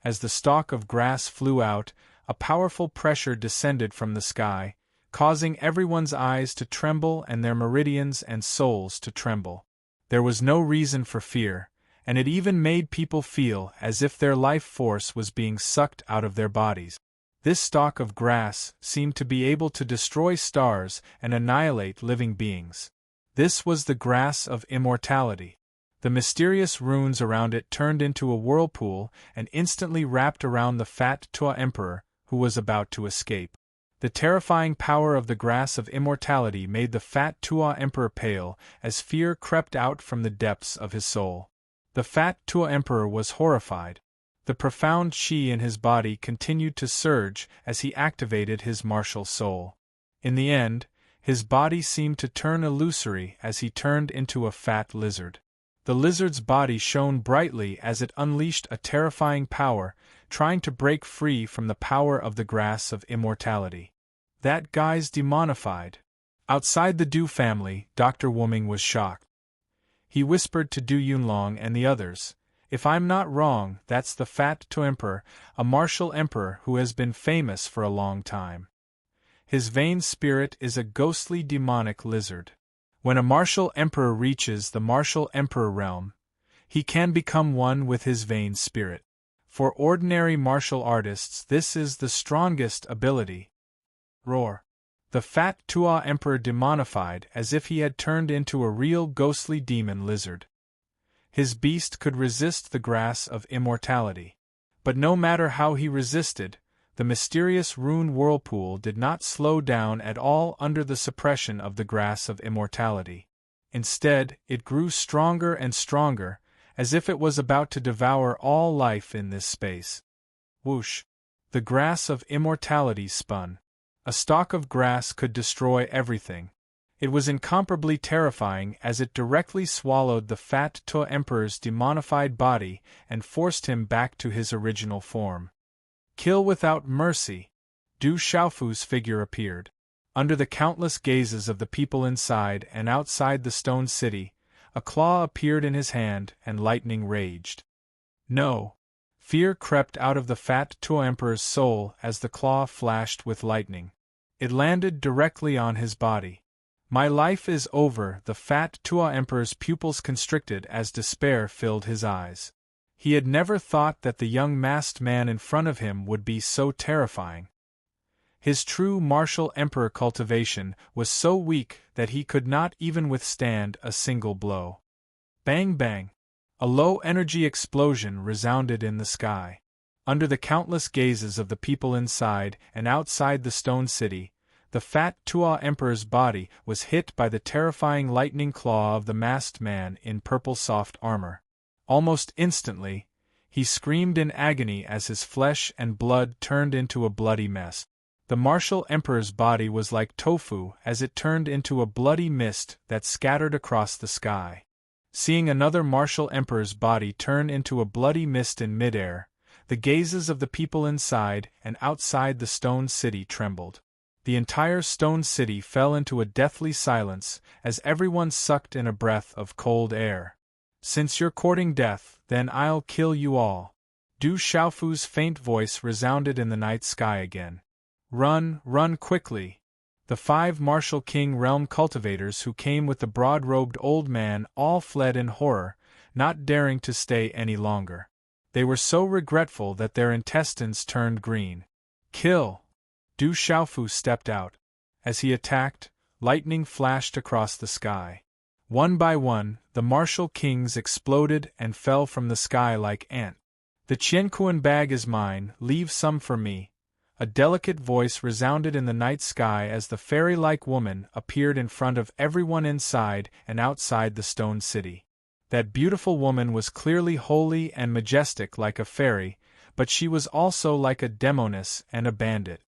As the stalk of grass flew out, a powerful pressure descended from the sky, causing everyone's eyes to tremble and their meridians and souls to tremble. There was no reason for fear, and it even made people feel as if their life force was being sucked out of their bodies. This stalk of grass seemed to be able to destroy stars and annihilate living beings. This was the grass of immortality. The mysterious runes around it turned into a whirlpool and instantly wrapped around the fat Tua Emperor, who was about to escape. The terrifying power of the grass of immortality made the fat Tua Emperor pale as fear crept out from the depths of his soul. The fat Tua Emperor was horrified. The profound qi in his body continued to surge as he activated his martial soul. In the end, his body seemed to turn illusory as he turned into a fat lizard. The lizard's body shone brightly as it unleashed a terrifying power, trying to break free from the power of the grass of immortality. That guy's demonified. Outside the Du family, Dr. Wuming was shocked. He whispered to Du Yunlong and the others, "If I'm not wrong, that's the fat Tu Emperor, a martial emperor who has been famous for a long time. His vain spirit is a ghostly demonic lizard. When a martial emperor reaches the martial emperor realm, he can become one with his vain spirit. For ordinary martial artists this is the strongest ability." Roar. The fat Tua Emperor demonified as if he had turned into a real ghostly demon lizard. His beast could resist the grass of immortality. But no matter how he resisted, the mysterious rune whirlpool did not slow down at all under the suppression of the grass of immortality. Instead, it grew stronger and stronger, as if it was about to devour all life in this space. Whoosh! The grass of immortality spun. A stalk of grass could destroy everything. It was incomparably terrifying as it directly swallowed the fat Tua Emperor's demonified body and forced him back to his original form. Kill without mercy! Du Xiaofu's figure appeared. Under the countless gazes of the people inside and outside the stone city, a claw appeared in his hand and lightning raged. No! Fear crept out of the fat Tua Emperor's soul as the claw flashed with lightning. It landed directly on his body. My life is over. The fat Tua Emperor's pupils constricted as despair filled his eyes. He had never thought that the young masked man in front of him would be so terrifying. His true martial emperor cultivation was so weak that he could not even withstand a single blow. Bang bang! A low-energy explosion resounded in the sky. Under the countless gazes of the people inside and outside the stone city, the fat Tua Emperor's body was hit by the terrifying lightning claw of the masked man in purple soft armor. Almost instantly, he screamed in agony as his flesh and blood turned into a bloody mess. The martial emperor's body was like tofu as it turned into a bloody mist that scattered across the sky. Seeing another martial emperor's body turn into a bloody mist in midair, the gazes of the people inside and outside the stone city trembled. The entire stone city fell into a deathly silence as everyone sucked in a breath of cold air. "Since you're courting death, then I'll kill you all." Du Xiaofu's faint voice resounded in the night sky again. "Run, run quickly!" The 5 martial king realm cultivators who came with the broad-robed old man all fled in horror, not daring to stay any longer. They were so regretful that their intestines turned green. "Kill!" Du Xiaofu stepped out. As he attacked, lightning flashed across the sky. One by one, the martial kings exploded and fell from the sky like ants. "The Qianquan bag is mine, leave some for me." A delicate voice resounded in the night sky as the fairy-like woman appeared in front of everyone inside and outside the stone city. That beautiful woman was clearly holy and majestic like a fairy, but she was also like a demoness and a bandit.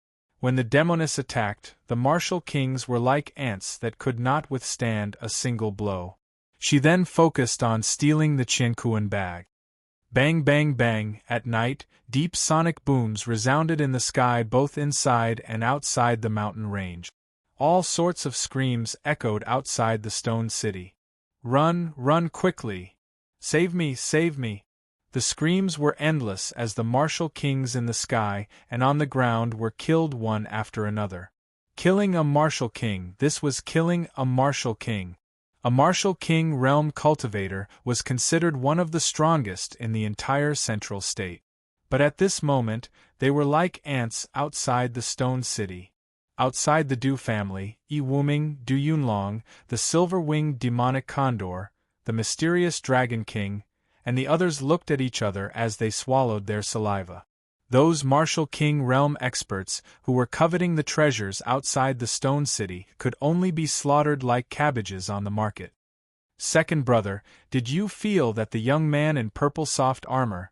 When the demoness attacked, the martial kings were like ants that could not withstand a single blow. She then focused on stealing the Qianquan bag. Bang bang bang, at night, deep sonic booms resounded in the sky both inside and outside the mountain range. All sorts of screams echoed outside the stone city. "Run, run quickly! Save me, save me!" The screams were endless as the martial kings in the sky and on the ground were killed one after another. Killing a martial king, this was killing a martial king. A martial king realm cultivator was considered one of the strongest in the entire central state. But at this moment, they were like ants outside the stone city. Outside the Du family, Yi Wuming, Du Yunlong, the silver-winged demonic condor, the mysterious dragon king, and the others looked at each other as they swallowed their saliva. Those martial king realm experts who were coveting the treasures outside the stone city could only be slaughtered like cabbages on the market. "Second brother, did you feel that the young man in purple soft armor?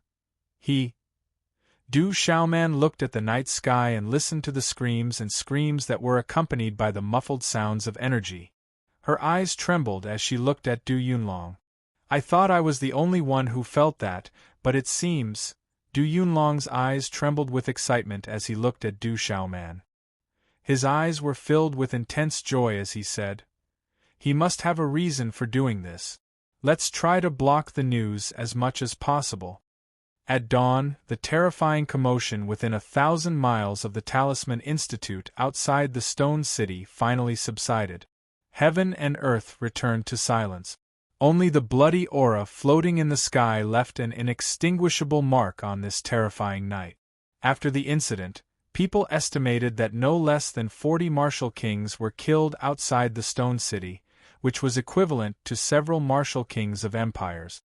Du Xiaoman looked at the night sky and listened to the screams that were accompanied by the muffled sounds of energy. Her eyes trembled as she looked at Du Yunlong. "I thought I was the only one who felt that, but it seems..." Du Yunlong's eyes trembled with excitement as he looked at Du Xiaoman. His eyes were filled with intense joy as he said, "He must have a reason for doing this. Let's try to block the news as much as possible." At dawn, the terrifying commotion within 1,000 miles of the Talisman Institute outside the stone city finally subsided. Heaven and earth returned to silence. Only the bloody aura floating in the sky left an inextinguishable mark on this terrifying night. After the incident, people estimated that no less than 40 martial kings were killed outside the stone city, which was equivalent to several martial kings of empires.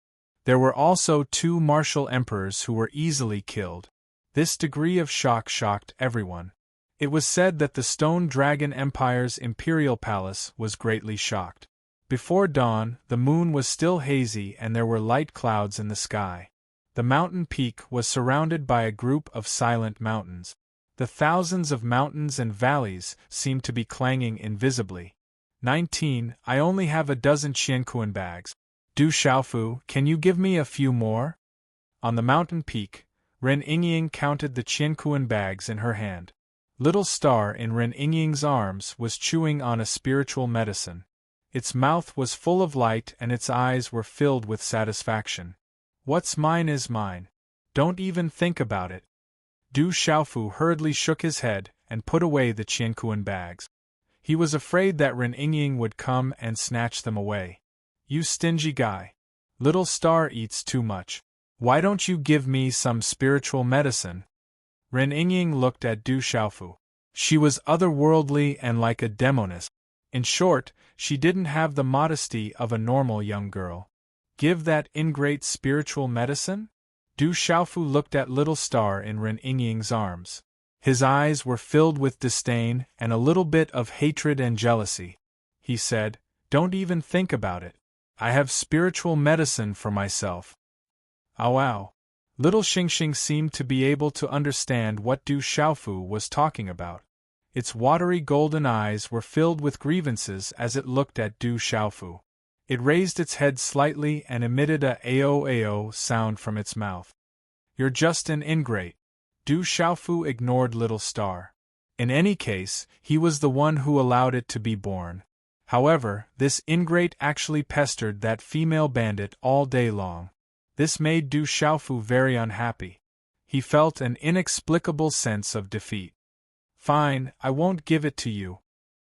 There were also 2 martial emperors who were easily killed. This degree of shock shocked everyone. It was said that the Stone Dragon Empire's imperial palace was greatly shocked. Before dawn, the moon was still hazy and there were light clouds in the sky. The mountain peak was surrounded by a group of silent mountains. The thousands of mountains and valleys seemed to be clanging invisibly. 19. I only have a dozen Qianquan bags. Du Xiaofu, can you give me a few more? On the mountain peak, Ren Yingying counted the Qianquan bags in her hand. Little Star in Ren Yingying's arms was chewing on a spiritual medicine. Its mouth was full of light and its eyes were filled with satisfaction. "What's mine is mine. Don't even think about it." Du Xiaofu hurriedly shook his head and put away the Qianquan bags. He was afraid that Ren Yingying would come and snatch them away. "You stingy guy. Little Star eats too much." Why don't you give me some spiritual medicine? Ren Yingying looked at Du Xiaofu. She was otherworldly and like a demoness. In short, she didn't have the modesty of a normal young girl. Give that ingrate spiritual medicine? Du Xiaofu looked at little star in Ren Yingying's arms. His eyes were filled with disdain and a little bit of hatred and jealousy. He said, "Don't even think about it. I have spiritual medicine for myself." Ow ow. Little Xingxing seemed to be able to understand what Du Xiaofu was talking about. Its watery golden eyes were filled with grievances as it looked at Du Xiaofu. It raised its head slightly and emitted a "ao-ao" sound from its mouth. "You're just an ingrate." Du Xiaofu ignored Little Star. In any case, he was the one who allowed it to be born. However, this ingrate actually pestered that female bandit all day long. This made Du Xiaofu very unhappy. He felt an inexplicable sense of defeat. "Fine, I won't give it to you,"